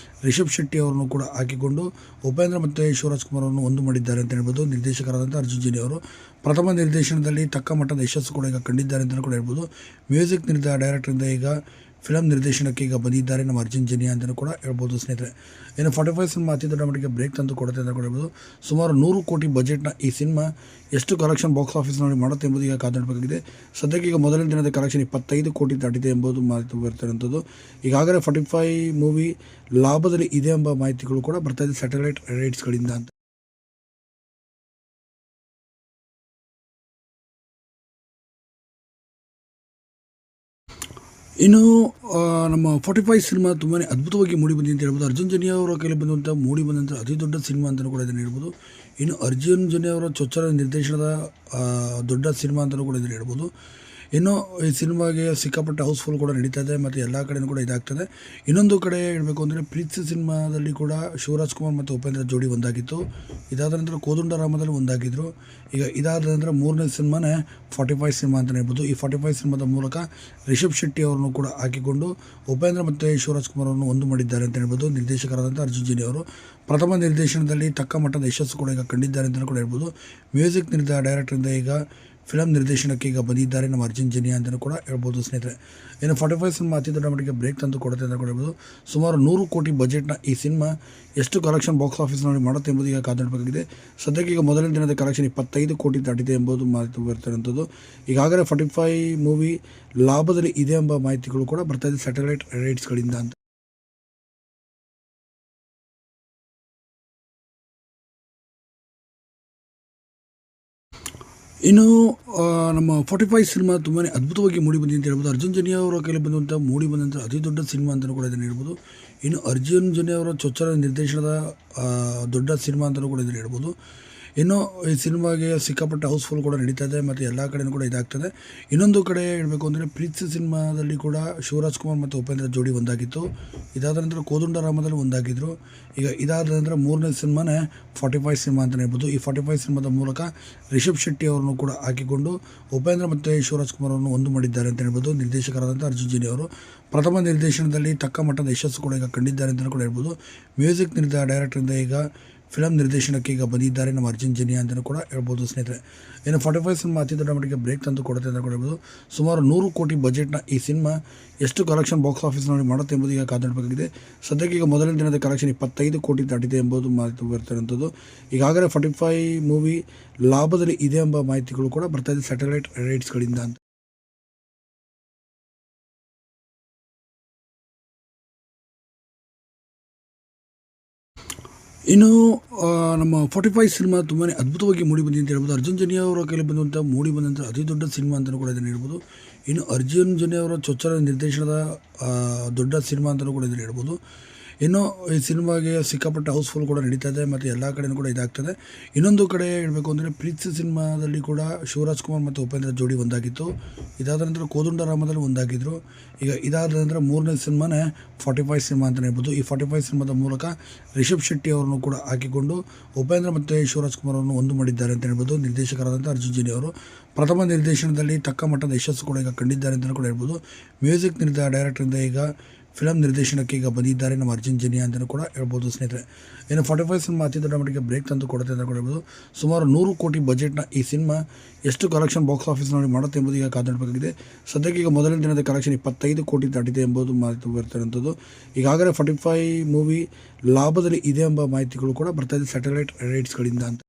ರಿಷಬ್ ಶೆಟ್ಟಿ ಅವರನ್ನು ಕೂಡ ಹಾಕಿಕೊಂಡು ಉಪೇಂದ್ರ ಮತ್ತು ಶಿವರಾಜ್ ಕುಮಾರ್ ಅವರನ್ನು ಒಂದು ಮಾಡಿದ್ದಾರೆ ಅಂತ ಹೇಳ್ಬೋದು. ನಿರ್ದೇಶಕರಾದಂಥ ಅರ್ಜುನ್ ಜನ್ಯ ಅವರು ಪ್ರಥಮ ನಿರ್ದೇಶನದಲ್ಲಿ ತಕ್ಕ ಮಟ್ಟದ ಯಶಸ್ಸು ಕೂಡ ಈಗ ಕಂಡಿದ್ದಾರೆ ಅಂತಲೂ ಕೂಡ ಹೇಳ್ಬೋದು. ಮ್ಯೂಸಿಕ್ ಡೈರೆಕ್ಟರಿಂದ ಈಗ ಫಿಲಮ್ ನಿರ್ದೇಶನಕ್ಕೆ ಈಗ ಬಂದಿದ್ದಾರೆ ನಮ್ಮ ಅರ್ಜುನ್ ಜನ್ಯ ಅಂತಲೂ ಕೂಡ ಹೇಳ್ಬೋದು ಸ್ನೇಹಿತರೆ. ಇನ್ನು 45 ಸಿನಿಮಾ ಅತಿ ದೊಡ್ಡ ಮಟ್ಟಿಗೆ ಬ್ರೇಕ್ ತಂದು ಕೊಡುತ್ತೆ ಅಂತ ಕೂಡ ಹೇಳ್ಬೋದು. ಸುಮಾರು 100 ಕೋಟಿ ಬಜೆಟ್ನ ಈ ಸಿನಿಮಾ ಎಷ್ಟು ಕಲೆಕ್ಷನ್ ಬಾಕ್ಸ್ ಆಫೀಸ್ನಲ್ಲಿ ಮಾಡುತ್ತೆ ಎಂಬುದು ಈಗ ಕಾದಾಡಬೇಕಾಗಿದೆ. ಸದ್ಯಕ್ಕೆ ಈಗ ಮೊದಲನೇ ದಿನದ ಕಲೆಕ್ಷನ್ 25 ಕೋಟಿ ದಾಟಿದೆ ಎಂಬುದು ಮಾಹಿತಿ ಬರ್ತಿರುವಂಥದ್ದು. ಈಗಾಗಲೇ 45 ಮೂವಿ ಲಾಭದಲ್ಲಿ ಇದೆ ಎಂಬ ಮಾಹಿತಿಗಳು ಕೂಡ ಬರ್ತಾ ಇದೆ ಸ್ಯಾಟಲೈಟ್ ರೈಟ್ಸ್ಗಳಿಂದ ಅಂತ. ಇನ್ನು ನಮ್ಮ 45 ಸಿನಿಮಾ ತುಂಬಾ ಅದ್ಭುತವಾಗಿ ಮೂಡಿ ಬಂದಿದೆ ಅಂತ ಹೇಳ್ಬೋದು. ಅರ್ಜುನ್ ಜನ್ಯ ಅವರ ಕೈಲಿ ಬಂದಂಥ ಮೂಡಿ ಬಂದಂಥ ಅತಿ ದೊಡ್ಡ ಸಿನಿಮಾ ಅಂತಲೂ ಕೂಡ ಇದನ್ನು ಹೇಳ್ಬೋದು. ಇನ್ನು ಅರ್ಜುನ್ ಜನ್ಯ ಅವರ ಚೊಚ್ಚಲ ನಿರ್ದೇಶನದ ದೊಡ್ಡ ಸಿನಿಮಾ ಅಂತಲೂ ಕೂಡ ಇದನ್ನು ಹೇಳ್ಬೋದು. ಇನ್ನು ಈ ಸಿನಿಮಾಗೆ ಸಿಕ್ಕಾಪಟ್ಟೆ ಹೌಸ್ಫುಲ್ ಕೂಡ ನಡೀತಾ ಇದೆ ಮತ್ತು ಎಲ್ಲ ಕಡೆಯೂ ಕೂಡ ಇದಾಗ್ತದೆ. ಇನ್ನೊಂದು ಕಡೆ ಹೇಳಬೇಕು ಅಂದರೆ ಪ್ರೀತಿ ಸಿನಿಮಾದಲ್ಲಿ ಕೂಡ ಶಿವರಾಜ್ ಕುಮಾರ್ ಮತ್ತು ಉಪೇಂದ್ರ ಜೋಡಿ ಒಂದಾಗಿತ್ತು. ಇದಾದ ನಂತರ ಕೋದಂಡರಾಮದಲ್ಲಿ ಒಂದಾಗಿದ್ದರು. ಈಗ ಇದಾದ ನಂತರ ಮೂರನೇ ಸಿನಿಮಾನೇ 45 ಸಿನಿಮಾ ಅಂತಲೇ ಹೇಳ್ಬೋದು. ಈ 45 ಸಿನಿಮಾದ ಮೂಲಕ ರಿಷಬ್ ಶೆಟ್ಟಿ ಅವರನ್ನು ಕೂಡ ಹಾಕಿಕೊಂಡು ಉಪೇಂದ್ರ ಮತ್ತು ಶಿವರಾಜ್ ಕುಮಾರ್ ಅವರನ್ನು ಒಂದು ಮಾಡಿದ್ದಾರೆ ಅಂತ ಹೇಳ್ಬೋದು. ನಿರ್ದೇಶಕರಾದಂಥ ಅರ್ಜುನ್ ಜನ್ಯ ಅವರು ಪ್ರಥಮ ನಿರ್ದೇಶನದಲ್ಲಿ ತಕ್ಕ ಮಟ್ಟದ ಯಶಸ್ಸು ಕೂಡ ಈಗ ಕಂಡಿದ್ದಾರೆ ಅಂತಲೂ ಕೂಡ ಹೇಳ್ಬೋದು. ಮ್ಯೂಸಿಕ್ ಡೈರೆಕ್ಟರಿಂದ ಈಗ ಫಿಲಮ್ ನಿರ್ದೇಶನಕ್ಕೆ ಈಗ ಬಂದಿದ್ದಾರೆ ನಮ್ಮ ಅರ್ಜುನ್ ಜನ್ಯ ಅಂತಲೂ ಕೂಡ ಹೇಳ್ಬೋದು ಸ್ನೇಹಿತರೆ. ಇನ್ನು 45 ಸಿನಿಮಾ ಅತಿ ದೊಡ್ಡ ಮಟ್ಟಿಗೆ ಬ್ರೇಕ್ ತಂದು ಕೊಡುತ್ತೆ ಅಂತ ಕೂಡ ಹೇಳ್ಬೋದು. ಸುಮಾರು 100 ಕೋಟಿ ಬಜೆಟ್ನ ಈ ಸಿನಿಮಾ ಎಷ್ಟು ಕಲೆಕ್ಷನ್ ಬಾಕ್ಸ್ ಆಫೀಸ್ನಲ್ಲಿ ಮಾಡುತ್ತೆ ಎಂಬುದು ಈಗ ಕಾದಾಡಬೇಕಾಗಿದೆ. ಸದ್ಯಕ್ಕೆ ಈಗ ಮೊದಲನೇ ದಿನದ ಕಲೆಕ್ಷನ್ 25 ಕೋಟಿ ದಾಟಿದೆ ಎಂಬುದು ಮಾಹಿತಿ ಬರ್ತಿರುವಂಥದ್ದು. ಈಗಾಗಲೇ 45 ಮೂವಿ ಲಾಭದಲ್ಲಿ ಇದೆ ಎಂಬ ಮಾಹಿತಿಗಳು ಕೂಡ ಬರ್ತಾ ಇದೆ ಸ್ಯಾಟಲೈಟ್ ರೈಟ್ಸ್ಗಳಿಂದ ಅಂತ. ಇನ್ನು ನಮ್ಮ 45 ಸಿನಿಮಾ ತುಂಬಾ ಅದ್ಭುತವಾಗಿ ಮೂಡಿ ಬಂದಿದೆ ಅಂತ ಹೇಳ್ಬೋದು. ಅರ್ಜುನ್ ಜನ್ಯ ಅವರ ಕೈಲಿ ಬಂದಂಥ ಮೂಡಿ ಬಂದಂಥ ಅತಿ ದೊಡ್ಡ ಸಿನಿಮಾ ಅಂತಲೂ ಕೂಡ ಇದನ್ನು ಹೇಳ್ಬೋದು. ಇನ್ನು ಅರ್ಜುನ್ ಜನ್ಯ ಅವರ ಚೊಚ್ಚಲ ನಿರ್ದೇಶನದ ದೊಡ್ಡ ಸಿನಿಮಾ ಅಂತಲೂ ಕೂಡ ಇದನ್ನು ಹೇಳ್ಬೋದು. ಇನ್ನು ಈ ಸಿನಿಮಾಗೆ ಸಿಕ್ಕಾಪಟ್ಟೆ ಹೌಸ್ಫುಲ್ ಕೂಡ ನಡೀತಾ ಇದೆ ಮತ್ತು ಎಲ್ಲ ಕಡೆಯೂ ಕೂಡ ಇದಾಗ್ತದೆ. ಇನ್ನೊಂದು ಕಡೆ ಹೇಳಬೇಕು ಅಂದರೆ ಪ್ರೀತಿ ಸಿನಿಮಾದಲ್ಲಿ ಕೂಡ ಶಿವರಾಜ್ ಕುಮಾರ್ ಮತ್ತು ಉಪೇಂದ್ರ ಜೋಡಿ ಒಂದಾಗಿತ್ತು. ಇದಾದ ನಂತರ ಕೋದಂಡರಾಮದಲ್ಲಿ ಒಂದಾಗಿದ್ದರು. ಈಗ ಇದಾದ ನಂತರ ಮೂರನೇ ಸಿನಿಮಾನೇ 45 ಸಿನಿಮಾ ಅಂತಲೇ ಹೇಳ್ಬೋದು. ಈ 45 ಸಿನಿಮಾದ ಮೂಲಕ ರಿಷಬ್ ಶೆಟ್ಟಿ ಅವರನ್ನು ಕೂಡ ಹಾಕಿಕೊಂಡು ಉಪೇಂದ್ರ ಮತ್ತು ಶಿವರಾಜ್ ಕುಮಾರ್ ಅವರನ್ನು ಒಂದು ಮಾಡಿದ್ದಾರೆ ಅಂತ ಹೇಳ್ಬೋದು. ನಿರ್ದೇಶಕರಾದಂಥ ಅರ್ಜುನ್ ಜನ್ಯ ಅವರು ಪ್ರಥಮ ನಿರ್ದೇಶನದಲ್ಲಿ ತಕ್ಕ ಮಟ್ಟದ ಯಶಸ್ಸು ಕೂಡ ಈಗ ಕಂಡಿದ್ದಾರೆ ಅಂತಲೂ ಕೂಡ ಹೇಳ್ಬೋದು. ಮ್ಯೂಸಿಕ್ ಡೈರೆಕ್ಟರಿಂದ ಈಗ ಫಿಲಮ್ ನಿರ್ದೇಶನಕ್ಕೆ ಈಗ ಬಂದಿದ್ದಾರೆ ನಮ್ಮ ಅರ್ಜುನ್ ಜನ್ಯ ಅಂತಲೂ ಕೂಡ ಹೇಳ್ಬೋದು ಸ್ನೇಹಿತರೆ. ಇನ್ನು 45 ಸಿನಿಮಾ ಅತಿ ದೊಡ್ಡ ಮಟ್ಟಿಗೆ ಬ್ರೇಕ್ ತಂದು ಕೊಡುತ್ತೆ ಅಂತ ಕೂಡ ಹೇಳ್ಬೋದು. ಸುಮಾರು 100 ಕೋಟಿ ಬಜೆಟ್ನ ಈ ಸಿನಿಮಾ ಎಷ್ಟು ಕಲೆಕ್ಷನ್ ಬಾಕ್ಸ್ ಆಫೀಸ್ನಲ್ಲಿ ಮಾಡುತ್ತೆ ಎಂಬುದು ಈಗ ಕಾದಾಡಬೇಕಾಗಿದೆ. ಸದ್ಯಕ್ಕೆ ಈಗ ಮೊದಲನೇ ದಿನದ ಕಲೆಕ್ಷನ್ 25 ಕೋಟಿ ದಾಟಿದೆ ಎಂಬುದು ಮಾಹಿತಿ ಬರ್ತಿರುವಂಥದ್ದು. ಈಗಾಗಲೇ 45 ಮೂವಿ ಲಾಭದಲ್ಲಿ ಇದೆ ಎಂಬ ಮಾಹಿತಿಗಳು ಕೂಡ ಬರ್ತಾ ಇದೆ ಸ್ಯಾಟಲೈಟ್ ರೈಟ್ಸ್ಗಳಿಂದ ಅಂತ. ಇನ್ನು ನಮ್ಮ 45 ಸಿನಿಮಾ ತುಂಬಾ ಅದ್ಭುತವಾಗಿ ಮೂಡಿ ಬಂದಿದೆ ಅಂತ ಹೇಳ್ಬೋದು. ಅರ್ಜುನ್ ಜನ್ಯ ಅವರ ಕೈಲಿ ಬಂದಂಥ ಮೂಡಿ ಬಂದಂಥ ಅತಿ ದೊಡ್ಡ ಸಿನಿಮಾ ಅಂತಲೂ ಕೂಡ ಇದನ್ನು ಹೇಳ್ಬೋದು. ಇನ್ನು ಅರ್ಜುನ್ ಜನ್ಯ ಅವರ ಚೊಚ್ಚಲ ನಿರ್ದೇಶನದ ದೊಡ್ಡ ಸಿನಿಮಾ ಅಂತಲೂ ಕೂಡ ಇದನ್ನು ಹೇಳ್ಬೋದು. ಇನ್ನು ಈ ಸಿನಿಮಾಗೆ ಸಿಕ್ಕಾಪಟ್ಟೆ ಹೌಸ್ಫುಲ್ ಕೂಡ ನಡೀತಾ ಇದೆ ಮತ್ತು ಎಲ್ಲ ಕಡೆಯೂ ಕೂಡ ಇದಾಗ್ತದೆ. ಇನ್ನೊಂದು ಕಡೆ ಹೇಳಬೇಕು ಅಂದರೆ ಪ್ರೀತಿ ಸಿನಿಮಾದಲ್ಲಿ ಕೂಡ ಶಿವರಾಜ್ ಕುಮಾರ್ ಮತ್ತು ಉಪೇಂದ್ರ ಜೋಡಿ ಒಂದಾಗಿತ್ತು. ಇದಾದ ನಂತರ ಕೋದಂಡರಾಮದಲ್ಲಿ ಒಂದಾಗಿದ್ದರು. ಈಗ ಇದಾದ ನಂತರ ಮೂರನೇ ಸಿನಿಮಾನೇ 45 ಸಿನಿಮಾ ಅಂತಲೇ ಹೇಳ್ಬೋದು. ಈ 45 ಸಿನಿಮಾದ ಮೂಲಕ ರಿಷಬ್ ಶೆಟ್ಟಿ ಅವರನ್ನು ಕೂಡ ಹಾಕಿಕೊಂಡು ಉಪೇಂದ್ರ ಮತ್ತು ಶಿವರಾಜ್ ಕುಮಾರ್ ಅವರನ್ನು ಒಂದು ಮಾಡಿದ್ದಾರೆ ಅಂತ ಹೇಳ್ಬೋದು. ನಿರ್ದೇಶಕರಾದಂಥ ಅರ್ಜುನ್ ಜನ್ಯ ಅವರು ಪ್ರಥಮ ನಿರ್ದೇಶನದಲ್ಲಿ ತಕ್ಕ ಮಟ್ಟದ ಯಶಸ್ಸು ಕೂಡ ಈಗ ಕಂಡಿದ್ದಾರೆ ಅಂತಲೂ ಕೂಡ ಹೇಳ್ಬೋದು. ಮ್ಯೂಸಿಕ್ ಡೈರೆಕ್ಟರಿಂದ ಈಗ ಫಿಲಮ್ ನಿರ್ದೇಶನಕ್ಕೆ ಈಗ ಬಂದಿದ್ದಾರೆ ನಮ್ಮ ಅರ್ಜುನ್ ಜನ್ಯ ಅಂತಲೂ ಕೂಡ ಹೇಳ್ಬೋದು ಸ್ನೇಹಿತರೆ. ಇನ್ನು 45 ಸಿನಿಮಾ ಅತಿ ದೊಡ್ಡ ಮಟ್ಟಿಗೆ ಬ್ರೇಕ್ ತಂದು ಕೊಡುತ್ತೆ ಅಂತ ಕೂಡ ಹೇಳ್ಬೋದು. ಸುಮಾರು 100 ಕೋಟಿ ಬಜೆಟ್ನ ಈ ಸಿನಿಮಾ ಎಷ್ಟು ಕಲೆಕ್ಷನ್ ಬಾಕ್ಸ್ ಆಫೀಸ್ನಲ್ಲಿ ಮಾಡುತ್ತೆ ಎಂಬುದು ಈಗ ಕಾದಾಡಬೇಕಾಗಿದೆ. ಸದ್ಯಕ್ಕೆ ಈಗ ಮೊದಲನೇ ದಿನದ ಕಲೆಕ್ಷನ್ 25 ಕೋಟಿ ದಾಟಿದೆ ಎಂಬುದು ಮಾಹಿತಿ ಬರ್ತಿರುವಂಥದ್ದು. ಈಗಾಗಲೇ 45 ಮೂವಿ ಲಾಭದಲ್ಲಿ ಇದೆ ಎಂಬ ಮಾಹಿತಿಗಳು ಕೂಡ ಬರ್ತಾ ಇದೆ ಸ್ಯಾಟಲೈಟ್ ರೈಟ್ಸ್ಗಳಿಂದ ಅಂತ.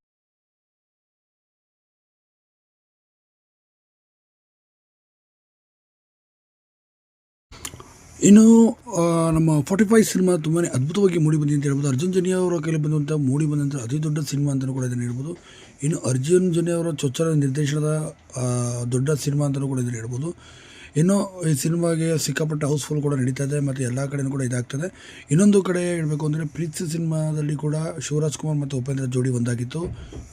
ಇನ್ನು ನಮ್ಮ 45 ಸಿನಿಮಾ ತುಂಬಾ ಅದ್ಭುತವಾಗಿ ಮೂಡಿ ಬಂದಿದೆ ಅಂತ ಹೇಳ್ಬೋದು. ಅರ್ಜುನ್ ಜನ್ಯ ಅವರ ಕೈಲಿ ಬಂದಂಥ ಮೂಡಿ ಬಂದಂಥ ಅತಿ ದೊಡ್ಡ ಸಿನಿಮಾ ಅಂತಲೂ ಕೂಡ ಇದನ್ನು ಹೇಳ್ಬೋದು. ಇನ್ನು ಅರ್ಜುನ್ ಜನ್ಯ ಅವರ ಚೊಚ್ಚಲ ನಿರ್ದೇಶನದ ದೊಡ್ಡ ಸಿನಿಮಾ ಅಂತಲೂ ಕೂಡ ಇದನ್ನು ಹೇಳ್ಬೋದು. ಇನ್ನು ಈ ಸಿನಿಮಾಗೆ ಸಿಕ್ಕಾಪಟ್ಟೆ ಹೌಸ್ಫುಲ್ ಕೂಡ ನಡೀತಾ ಇದೆ ಮತ್ತು ಎಲ್ಲ ಕಡೆಯೂ ಕೂಡ ಇದಾಗ್ತದೆ. ಇನ್ನೊಂದು ಕಡೆ ಹೇಳಬೇಕು ಅಂದರೆ ಪ್ರೀತಿ ಸಿನಿಮಾದಲ್ಲಿ ಕೂಡ ಶಿವರಾಜ್ ಕುಮಾರ್ ಮತ್ತು ಉಪೇಂದ್ರ ಜೋಡಿ ಒಂದಾಗಿತ್ತು.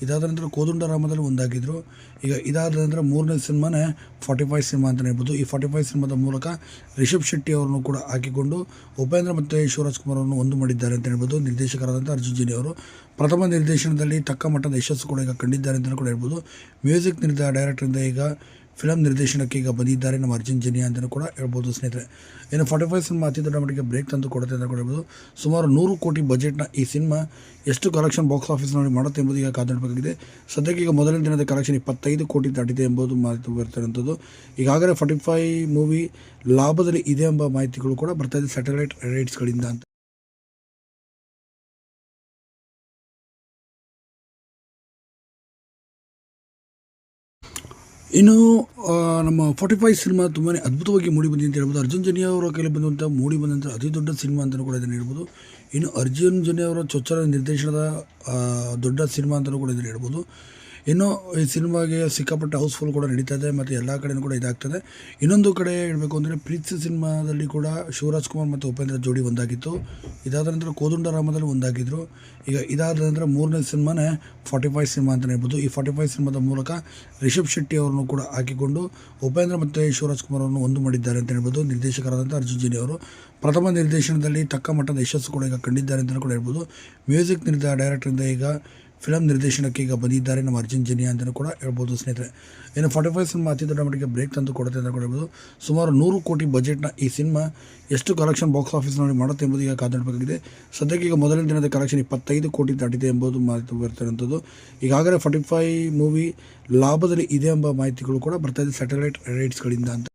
ಇದಾದ ನಂತರ ಕೋದಂಡರಾಮದಲ್ಲಿ ಒಂದಾಗಿದ್ದರು. ಈಗ ಇದಾದ ನಂತರ ಮೂರನೇ ಸಿನಿಮಾನೇ 45 ಸಿನಿಮಾ ಅಂತಲೇ ಹೇಳ್ಬೋದು. ಈ 45 ಸಿನಿಮಾದ ಮೂಲಕ ರಿಷಬ್ ಶೆಟ್ಟಿ ಅವರನ್ನು ಕೂಡ ಹಾಕಿಕೊಂಡು ಉಪೇಂದ್ರ ಮತ್ತು ಶಿವರಾಜ್ ಕುಮಾರ್ ಅವರನ್ನು ಒಂದು ಮಾಡಿದ್ದಾರೆ ಅಂತ ಹೇಳ್ಬೋದು. ನಿರ್ದೇಶಕರಾದಂಥ ಅರ್ಜುನ್ ಜನ್ಯ ಅವರು ಪ್ರಥಮ ನಿರ್ದೇಶನದಲ್ಲಿ ತಕ್ಕ ಮಟ್ಟದ ಯಶಸ್ಸು ಕೂಡ ಈಗ ಕಂಡಿದ್ದಾರೆ ಅಂತಲೂ ಕೂಡ ಹೇಳ್ಬೋದು. ಮ್ಯೂಸಿಕ್ ಡೈರೆಕ್ಟರಿಂದ ಈಗ ಫಿಲಮ್ ನಿರ್ದೇಶನಕ್ಕೆ ಈಗ ಬಂದಿದ್ದಾರೆ ನಮ್ಮ ಅರ್ಜುನ್ ಜನ್ಯ ಅಂತಲೂ ಕೂಡ ಹೇಳ್ಬೋದು ಸ್ನೇಹಿತರೆ. ಇನ್ನು 45 ಸಿನಿಮಾ ಅತಿ ದೊಡ್ಡ ಮಟ್ಟಿಗೆ ಬ್ರೇಕ್ ತಂದು ಕೊಡುತ್ತೆ ಅಂತ ಕೂಡ ಹೇಳ್ಬೋದು. ಸುಮಾರು 100 ಕೋಟಿ ಬಜೆಟ್ನ ಈ ಸಿನಿಮಾ ಎಷ್ಟು ಕಲೆಕ್ಷನ್ ಬಾಕ್ಸ್ ಆಫೀಸ್ನಲ್ಲಿ ಮಾಡುತ್ತೆ ಎಂಬುದು ಈಗ ಕಾದಾಡಬೇಕಾಗಿದೆ. ಸದ್ಯಕ್ಕೆ ಈಗ ಮೊದಲನೇ ದಿನದ ಕಲೆಕ್ಷನ್ 25 ಕೋಟಿ ದಾಟಿದೆ ಎಂಬುದು ಮಾಹಿತಿ ಬರ್ತಿರುವಂಥದ್ದು. ಈಗಾಗಲೇ 45 ಮೂವಿ ಲಾಭದಲ್ಲಿ ಇದೆ ಎಂಬ ಮಾಹಿತಿಗಳು ಕೂಡ ಬರ್ತಾ ಇದೆ ಸ್ಯಾಟಲೈಟ್ ರೈಟ್ಸ್ಗಳಿಂದ ಅಂತ. ಇನ್ನು ನಮ್ಮ 45 ಸಿನಿಮಾ ತುಂಬಾ ಅದ್ಭುತವಾಗಿ ಮೂಡಿ ಬಂದಿದೆ ಅಂತ ಹೇಳ್ಬೋದು. ಅರ್ಜುನ್ ಜನ್ಯ ಅವರ ಕೈಲಿ ಬಂದಂಥ ಮೂಡಿ ಬಂದಂಥ ಅತಿ ದೊಡ್ಡ ಸಿನಿಮಾ ಅಂತಲೂ ಕೂಡ ಇದನ್ನು ಹೇಳ್ಬೋದು. ಇನ್ನು ಅರ್ಜುನ್ ಜನ್ಯ ಅವರ ಚೊಚ್ಚಲ ನಿರ್ದೇಶನದ ದೊಡ್ಡ ಸಿನಿಮಾ ಅಂತಲೂ ಕೂಡ ಇದನ್ನು ಹೇಳ್ಬೋದು. ಇನ್ನು ಈ ಸಿನಿಮಾಗೆ ಸಿಕ್ಕಾಪಟ್ಟೆ ಹೌಸ್ಫುಲ್ ಕೂಡ ನಡೀತಾ ಇದೆ ಮತ್ತು ಎಲ್ಲ ಕಡೆಯೂ ಕೂಡ ಇದಾಗ್ತದೆ. ಇನ್ನೊಂದು ಕಡೆ ಹೇಳಬೇಕು ಅಂದರೆ ಪ್ರೀತಿ ಸಿನಿಮಾದಲ್ಲಿ ಕೂಡ ಶಿವರಾಜ್ ಕುಮಾರ್ ಮತ್ತು ಉಪೇಂದ್ರ ಜೋಡಿ ಒಂದಾಗಿತ್ತು. ಇದಾದ ನಂತರ ಕೋದಂಡರಾಮದಲ್ಲಿ ಒಂದಾಗಿದ್ದರು. ಈಗ ಇದಾದ ನಂತರ ಮೂರನೇ ಸಿನಿಮಾನೇ 45 ಸಿನಿಮಾ ಅಂತಲೇ ಹೇಳ್ಬೋದು. ಈ 45 ಸಿನಿಮಾದ ಮೂಲಕ ರಿಷಬ್ ಶೆಟ್ಟಿ ಅವರನ್ನು ಕೂಡ ಹಾಕಿಕೊಂಡು ಉಪೇಂದ್ರ ಮತ್ತು ಶಿವರಾಜ್ ಕುಮಾರ್ ಅವರನ್ನು ಒಂದು ಮಾಡಿದ್ದಾರೆ ಅಂತ ಹೇಳ್ಬೋದು. ನಿರ್ದೇಶಕರಾದಂಥ ಅರ್ಜುನ್ ಜನ್ಯ ಅವರು ಪ್ರಥಮ ನಿರ್ದೇಶನದಲ್ಲಿ ತಕ್ಕ ಮಟ್ಟದ ಯಶಸ್ಸು ಕೂಡ ಈಗ ಕಂಡಿದ್ದಾರೆ ಅಂತಲೂ ಕೂಡ ಹೇಳ್ಬೋದು. ಮ್ಯೂಸಿಕ್ ಡೈರೆಕ್ಟರಿಂದ ಈಗ ಫಿಲಮ್ ನಿರ್ದೇಶನಕ್ಕೆ ಈಗ ಬಂದಿದ್ದಾರೆ ನಮ್ಮ ಅರ್ಜುನ್ ಜನ್ಯ ಅಂತಲೂ ಕೂಡ ಹೇಳ್ಬೋದು ಸ್ನೇಹಿತರೆ. ಇನ್ನು 45 ಸಿನಿಮಾ ಅತಿ ದೊಡ್ಡ ಮಟ್ಟಿಗೆ ಬ್ರೇಕ್ ತಂದು ಕೊಡುತ್ತೆ ಅಂತ ಕೂಡ ಹೇಳ್ಬೋದು. ಸುಮಾರು 100 ಕೋಟಿ ಬಜೆಟ್ನ ಈ ಸಿನಿಮಾ ಎಷ್ಟು ಕಲೆಕ್ಷನ್ ಬಾಕ್ಸ್ ಆಫೀಸ್ನಲ್ಲಿ ಮಾಡುತ್ತೆ ಎಂಬುದು ಈಗ ಕಾದಾಡಬೇಕಾಗಿದೆ. ಸದ್ಯಕ್ಕೆ ಈಗ ಮೊದಲನೇ ದಿನದ ಕಲೆಕ್ಷನ್ 25 ಕೋಟಿ ದಾಟಿದೆ ಎಂಬುದು ಮಾಹಿತಿ ಬರ್ತಿರುವಂಥದ್ದು. ಈಗಾಗಲೇ 45 ಮೂವಿ ಲಾಭದಲ್ಲಿ ಇದೆ ಎಂಬ ಮಾಹಿತಿಗಳು ಕೂಡ ಬರ್ತಾ ಇದೆ ಸ್ಯಾಟಲೈಟ್ ರೈಟ್ಸ್ಗಳಿಂದ ಅಂತ.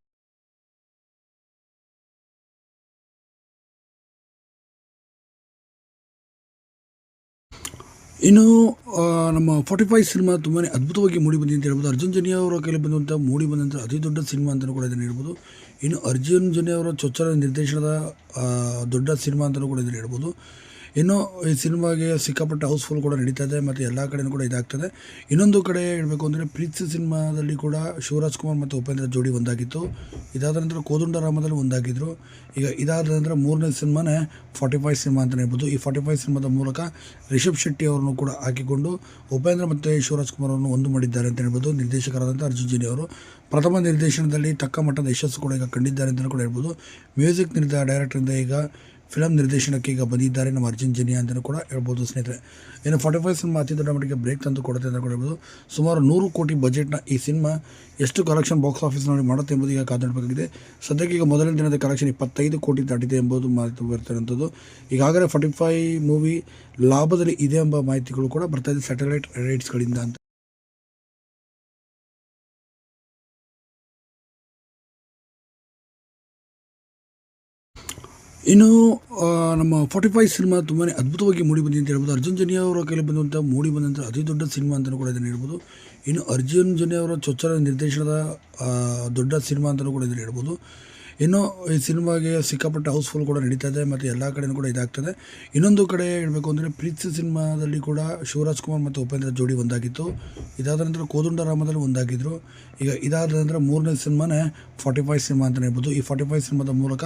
ಇನ್ನು ನಮ್ಮ 45 ಸಿನಿಮಾ ತುಂಬಾ ಅದ್ಭುತವಾಗಿ ಮೂಡಿ ಬಂದಿದೆ ಅಂತ ಹೇಳ್ಬೋದು. ಅರ್ಜುನ್ ಜನ್ಯ ಅವರ ಕೈಲಿ ಬಂದಂಥ ಮೂಡಿ ಬಂದಂಥ ಅತಿ ದೊಡ್ಡ ಸಿನಿಮಾ ಅಂತಲೂ ಕೂಡ ಇದನ್ನು ಹೇಳ್ಬೋದು. ಇನ್ನು ಅರ್ಜುನ್ ಜನ್ಯ ಅವರ ಚೊಚ್ಚಲ ನಿರ್ದೇಶನದ ದೊಡ್ಡ ಸಿನಿಮಾ ಅಂತಲೂ ಕೂಡ ಇದನ್ನು ಹೇಳ್ಬೋದು. ಇನ್ನು ಈ ಸಿನಿಮಾಗೆ ಸಿಕ್ಕಾಪಟ್ಟೆ ಹೌಸ್ಫುಲ್ ಕೂಡ ನಡೀತಾ ಇದೆ ಮತ್ತು ಎಲ್ಲ ಕಡೆಯೂ ಕೂಡ ಇದಾಗ್ತದೆ. ಇನ್ನೊಂದು ಕಡೆ ಹೇಳಬೇಕು ಅಂದರೆ ಪ್ರೀತಿ ಸಿನಿಮಾದಲ್ಲಿ ಕೂಡ ಶಿವರಾಜ್ ಕುಮಾರ್ ಮತ್ತು ಉಪೇಂದ್ರ ಜೋಡಿ ಒಂದಾಗಿತ್ತು. ಇದಾದ ನಂತರ ಕೋದಂಡರಾಮದಲ್ಲಿ ಒಂದಾಗಿದ್ದರು. ಈಗ ಇದಾದ ನಂತರ ಮೂರನೇ ಸಿನಿಮಾನೇ 45 ಸಿನಿಮಾ ಅಂತಲೇ ಹೇಳ್ಬೋದು. ಈ 45 ಸಿನಿಮಾದ ಮೂಲಕ ರಿಷಬ್ ಶೆಟ್ಟಿ ಅವರನ್ನು ಕೂಡ ಹಾಕಿಕೊಂಡು ಉಪೇಂದ್ರ ಮತ್ತು ಶಿವರಾಜ್ ಕುಮಾರ್ ಅವರನ್ನು ಒಂದು ಮಾಡಿದ್ದಾರೆ ಅಂತ ಹೇಳ್ಬೋದು. ನಿರ್ದೇಶಕರಾದಂಥ ಅರ್ಜುನ್ ಜನ್ಯ ಅವರು ಪ್ರಥಮ ನಿರ್ದೇಶನದಲ್ಲಿ ತಕ್ಕ ಮಟ್ಟದ ಯಶಸ್ಸು ಕೂಡ ಈಗ ಕಂಡಿದ್ದಾರೆ ಅಂತಲೂ ಕೂಡ ಹೇಳ್ಬೋದು. ಮ್ಯೂಸಿಕ್ ಡೈರೆಕ್ಟರಿಂದ ಈಗ ಫಿಲಮ್ ನಿರ್ದೇಶನಕ್ಕೆ ಈಗ ಬಂದಿದ್ದಾರೆ ನಮ್ಮ ಅರ್ಜುನ್ ಜನ್ಯ ಅಂತಲೂ ಕೂಡ ಹೇಳ್ಬೋದು ಸ್ನೇಹಿತರೆ. ಇನ್ನು 45 ಸಿನಿಮಾ ಅತಿ ದೊಡ್ಡ ಮಟ್ಟಿಗೆ ಬ್ರೇಕ್ ತಂದು ಕೊಡುತ್ತೆ ಅಂತ ಕೂಡ ಹೇಳ್ಬೋದು. ಸುಮಾರು 100 ಕೋಟಿ ಬಜೆಟ್ನ ಈ ಸಿನಿಮಾ ಎಷ್ಟು ಕಲೆಕ್ಷನ್ ಬಾಕ್ಸ್ ಆಫೀಸ್ನಲ್ಲಿ ಮಾಡುತ್ತೆ ಎಂಬುದು ಈಗ ಕಾದಾಡಬೇಕಾಗಿದೆ. ಸದ್ಯಕ್ಕೆ ಈಗ ಮೊದಲನೇ ದಿನದ ಕಲೆಕ್ಷನ್ 25 ಕೋಟಿ ದಾಟಿದೆ ಎಂಬುದು ಮಾಹಿತಿ ಬರ್ತಿರುವಂಥದ್ದು. ಈಗಾಗಲೇ 45 ಮೂವಿ ಲಾಭದಲ್ಲಿ ಇದೆ ಎಂಬ ಮಾಹಿತಿಗಳು ಕೂಡ ಬರ್ತಾ ಇದೆ ಸ್ಯಾಟಲೈಟ್ ರೈಟ್ಸ್ಗಳಿಂದ ಅಂತ. ಇನ್ನು ನಮ್ಮ 45 ಸಿನಿಮಾ ತುಂಬಾ ಅದ್ಭುತವಾಗಿ ಮೂಡಿ ಬಂದಿದೆ ಅಂತ ಹೇಳ್ಬೋದು. ಅರ್ಜುನ್ ಜನ್ಯ ಅವರ ಕೈಲಿ ಬಂದಂಥ ಮೂಡಿ ಬಂದಂಥ ಅತಿ ದೊಡ್ಡ ಸಿನಿಮಾ ಅಂತಲೂ ಕೂಡ ಇದನ್ನು ಹೇಳ್ಬೋದು. ಇನ್ನು ಅರ್ಜುನ್ ಜನ್ಯ ಅವರ ಚೊಚ್ಚಲ ನಿರ್ದೇಶನದ ದೊಡ್ಡ ಸಿನಿಮಾ ಅಂತಲೂ ಕೂಡ ಇದನ್ನು ಹೇಳ್ಬೋದು. ಇನ್ನು ಈ ಸಿನಿಮಾಗೆ ಸಿಕ್ಕಾಪಟ್ಟೆ ಹೌಸ್ಫುಲ್ ಕೂಡ ನಡೀತಾ ಇದೆ ಮತ್ತು ಎಲ್ಲ ಕಡೆಯೂ ಕೂಡ ಇದಾಗ್ತದೆ. ಇನ್ನೊಂದು ಕಡೆ ಹೇಳಬೇಕು ಅಂದರೆ ಪ್ರೀತಿ ಸಿನಿಮಾದಲ್ಲಿ ಕೂಡ ಶಿವರಾಜ್ ಕುಮಾರ್ ಮತ್ತು ಉಪೇಂದ್ರ ಜೋಡಿ ಒಂದಾಗಿತ್ತು. ಇದಾದ ನಂತರ ಕೋದಂಡರಾಮದಲ್ಲಿ ಒಂದಾಗಿದ್ದರು. ಈಗ ಇದಾದ ನಂತರ ಮೂರನೇ ಸಿನಿಮಾನೇ 45 ಸಿನಿಮಾ ಅಂತಲೇ ಹೇಳ್ಬೋದು. ಈ 45 ಸಿನಿಮಾದ ಮೂಲಕ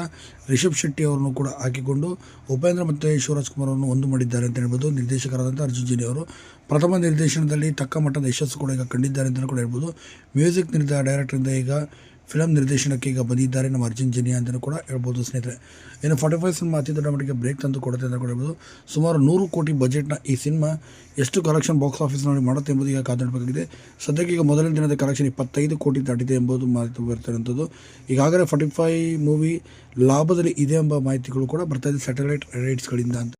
ರಿಷಬ್ ಶೆಟ್ಟಿ ಅವರನ್ನು ಕೂಡ ಹಾಕಿಕೊಂಡು ಉಪೇಂದ್ರ ಮತ್ತು ಶಿವರಾಜ್ ಕುಮಾರ್ ಅವರನ್ನು ಒಂದು ಮಾಡಿದ್ದಾರೆ ಅಂತ ಹೇಳ್ಬೋದು. ನಿರ್ದೇಶಕರಾದಂಥ ಅರ್ಜುನ್ ಜನ್ಯ ಅವರು ಪ್ರಥಮ ನಿರ್ದೇಶನದಲ್ಲಿ ತಕ್ಕ ಮಟ್ಟದ ಯಶಸ್ಸು ಕೂಡ ಈಗ ಕಂಡಿದ್ದಾರೆ ಅಂತಲೂ ಕೂಡ ಹೇಳ್ಬೋದು. ಮ್ಯೂಸಿಕ್ ಡೈರೆಕ್ಟರಿಂದ ಈಗ ಫಿಲಮ್ ನಿರ್ದೇಶನಕ್ಕೆ ಈಗ ಬಂದಿದ್ದಾರೆ ನಮ್ಮ ಅರ್ಜುನ್ ಜನ್ಯ ಅಂತಲೂ ಕೂಡ ಹೇಳ್ಬೋದು ಸ್ನೇಹಿತರೆ. ಇನ್ನು 45 ಸಿನಿಮಾ ಅತಿ ದೊಡ್ಡ ಮಟ್ಟಿಗೆ ಬ್ರೇಕ್ ತಂದು ಕೊಡುತ್ತೆ ಅಂತ ಕೂಡ ಹೇಳ್ಬೋದು. ಸುಮಾರು 100 ಕೋಟಿ ಬಜೆಟ್ನ ಈ ಸಿನಿಮಾ ಎಷ್ಟು ಕಲೆಕ್ಷನ್ ಬಾಕ್ಸ್ ಆಫೀಸ್ನಲ್ಲಿ ಮಾಡುತ್ತೆ ಎಂಬುದು ಈಗ ಕಾದಾಡಬೇಕಾಗಿದೆ. ಸದ್ಯಕ್ಕೆ ಈಗ ಮೊದಲನೇ ದಿನದ ಕಲೆಕ್ಷನ್ 25 ಕೋಟಿ ದಾಟಿದೆ ಎಂಬುದು ಮಾಹಿತಿ ಬರ್ತಿರುವಂಥದ್ದು. ಈಗಾಗಲೇ 45 ಮೂವಿ ಲಾಭದಲ್ಲಿ ಇದೆ ಎಂಬ ಮಾಹಿತಿಗಳು ಕೂಡ ಬರ್ತಾ ಇದೆ ಸ್ಯಾಟಲೈಟ್ ರೈಟ್ಸ್ಗಳಿಂದ ಅಂತ.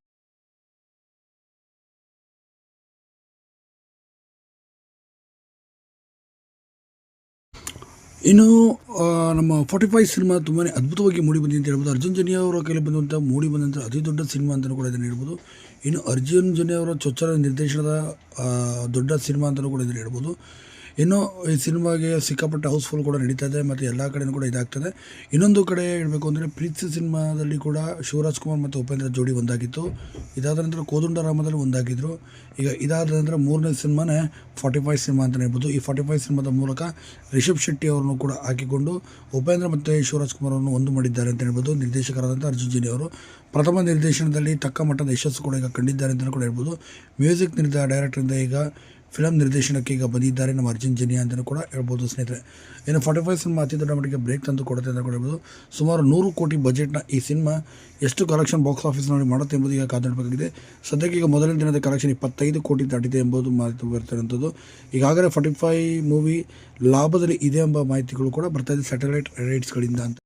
ಇನ್ನು ನಮ್ಮ 45 ಸಿನಿಮಾ ತುಂಬಾ ಅದ್ಭುತವಾಗಿ ಮೂಡಿ ಬಂದಿದೆ ಅಂತ ಹೇಳ್ಬೋದು. ಅರ್ಜುನ್ ಜನ್ಯ ಅವರ ಕೈಲಿ ಮೂಡಿ ಬಂದಂಥ ಅತಿ ದೊಡ್ಡ ಸಿನಿಮಾ ಅಂತಲೂ ಕೂಡ ಇದನ್ನು ಹೇಳ್ಬೋದು. ಇನ್ನು ಅರ್ಜುನ್ ಜನ್ಯ ಅವರ ಚೊಚ್ಚಲ ನಿರ್ದೇಶನದ ದೊಡ್ಡ ಸಿನಿಮಾ ಅಂತಲೂ ಕೂಡ ಇದನ್ನು ಹೇಳ್ಬೋದು. ಇನ್ನು ಈ ಸಿನಿಮಾಗೆ ಸಿಕ್ಕಾಪಟ್ಟೆ ಹೌಸ್ಫುಲ್ ಕೂಡ ನಡೀತಾ ಇದೆ ಮತ್ತು ಎಲ್ಲ ಕಡೆಯೂ ಕೂಡ ಇದಾಗ್ತದೆ. ಇನ್ನೊಂದು ಕಡೆ ಹೇಳಬೇಕು ಅಂದರೆ ಪ್ರೀತಿ ಸಿನಿಮಾದಲ್ಲಿ ಕೂಡ ಶಿವರಾಜ್ ಕುಮಾರ್ ಮತ್ತು ಉಪೇಂದ್ರ ಜೋಡಿ ಒಂದಾಗಿತ್ತು. ಇದಾದ ನಂತರ ಕೋದಂಡರಾಮದಲ್ಲಿ ಒಂದಾಗಿದ್ದರು. ಈಗ ಇದಾದ ನಂತರ ಮೂರನೇ ಸಿನಿಮಾನೇ 45 ಸಿನಿಮಾ ಅಂತಲೇ ಹೇಳ್ಬೋದು. ಈ 45 ಸಿನಿಮಾದ ಮೂಲಕ ರಿಷಬ್ ಶೆಟ್ಟಿ ಅವರನ್ನು ಕೂಡ ಹಾಕಿಕೊಂಡು ಉಪೇಂದ್ರ ಮತ್ತು ಶಿವರಾಜ್ ಕುಮಾರ್ ಅವರನ್ನು ಒಂದು ಮಾಡಿದ್ದಾರೆ ಅಂತ ಹೇಳ್ಬೋದು. ನಿರ್ದೇಶಕರಾದಂಥ ಅರ್ಜುನ್ ಜನ್ಯ ಅವರು ಪ್ರಥಮ ನಿರ್ದೇಶನದಲ್ಲಿ ತಕ್ಕ ಮಟ್ಟದ ಯಶಸ್ಸು ಕೂಡ ಈಗ ಕಂಡಿದ್ದಾರೆ ಅಂತಲೂ ಕೂಡ ಹೇಳ್ಬೋದು. ಮ್ಯೂಸಿಕ್ ಡೈರೆಕ್ಟರಿಂದ ಈಗ ಫಿಲಮ್ ನಿರ್ದೇಶನಕ್ಕೆ ಈಗ ಬಂದಿದ್ದಾರೆ ನಮ್ಮ ಅರ್ಜುನ್ ಜನ್ಯ ಅಂತಲೂ ಕೂಡ ಹೇಳ್ಬೋದು ಸ್ನೇಹಿತರೆ. ಇನ್ನು 45 ಸಿನಿಮಾ ಅತಿ ದೊಡ್ಡ ಮಟ್ಟಿಗೆ ಬ್ರೇಕ್ ತಂದು ಕೊಡುತ್ತೆ ಅಂತ ಕೂಡ ಹೇಳ್ಬೋದು. ಸುಮಾರು 100 ಕೋಟಿ ಬಜೆಟ್ನ ಈ ಸಿನಿಮಾ ಎಷ್ಟು ಕಲೆಕ್ಷನ್ ಬಾಕ್ಸ್ ಆಫೀಸ್ನಲ್ಲಿ ಮಾಡುತ್ತೆ ಎಂಬುದು ಈಗ ಕಾದಾಡಬೇಕಾಗಿದೆ. ಸದ್ಯಕ್ಕೆ ಈಗ ಮೊದಲನೇ ದಿನದ ಕಲೆಕ್ಷನ್ 25 ಕೋಟಿ ದಾಟಿದೆ ಎಂಬುದು ಮಾಹಿತಿ ಬರ್ತಿರುವಂಥದ್ದು. ಈಗಾಗಲೇ 45 ಮೂವಿ ಲಾಭದಲ್ಲಿ ಇದೆ ಎಂಬ ಮಾಹಿತಿಗಳು ಕೂಡ ಬರ್ತಾ ಇದೆ ಸ್ಯಾಟಲೈಟ್ ರೈಟ್ಸ್ಗಳಿಂದ ಅಂತ.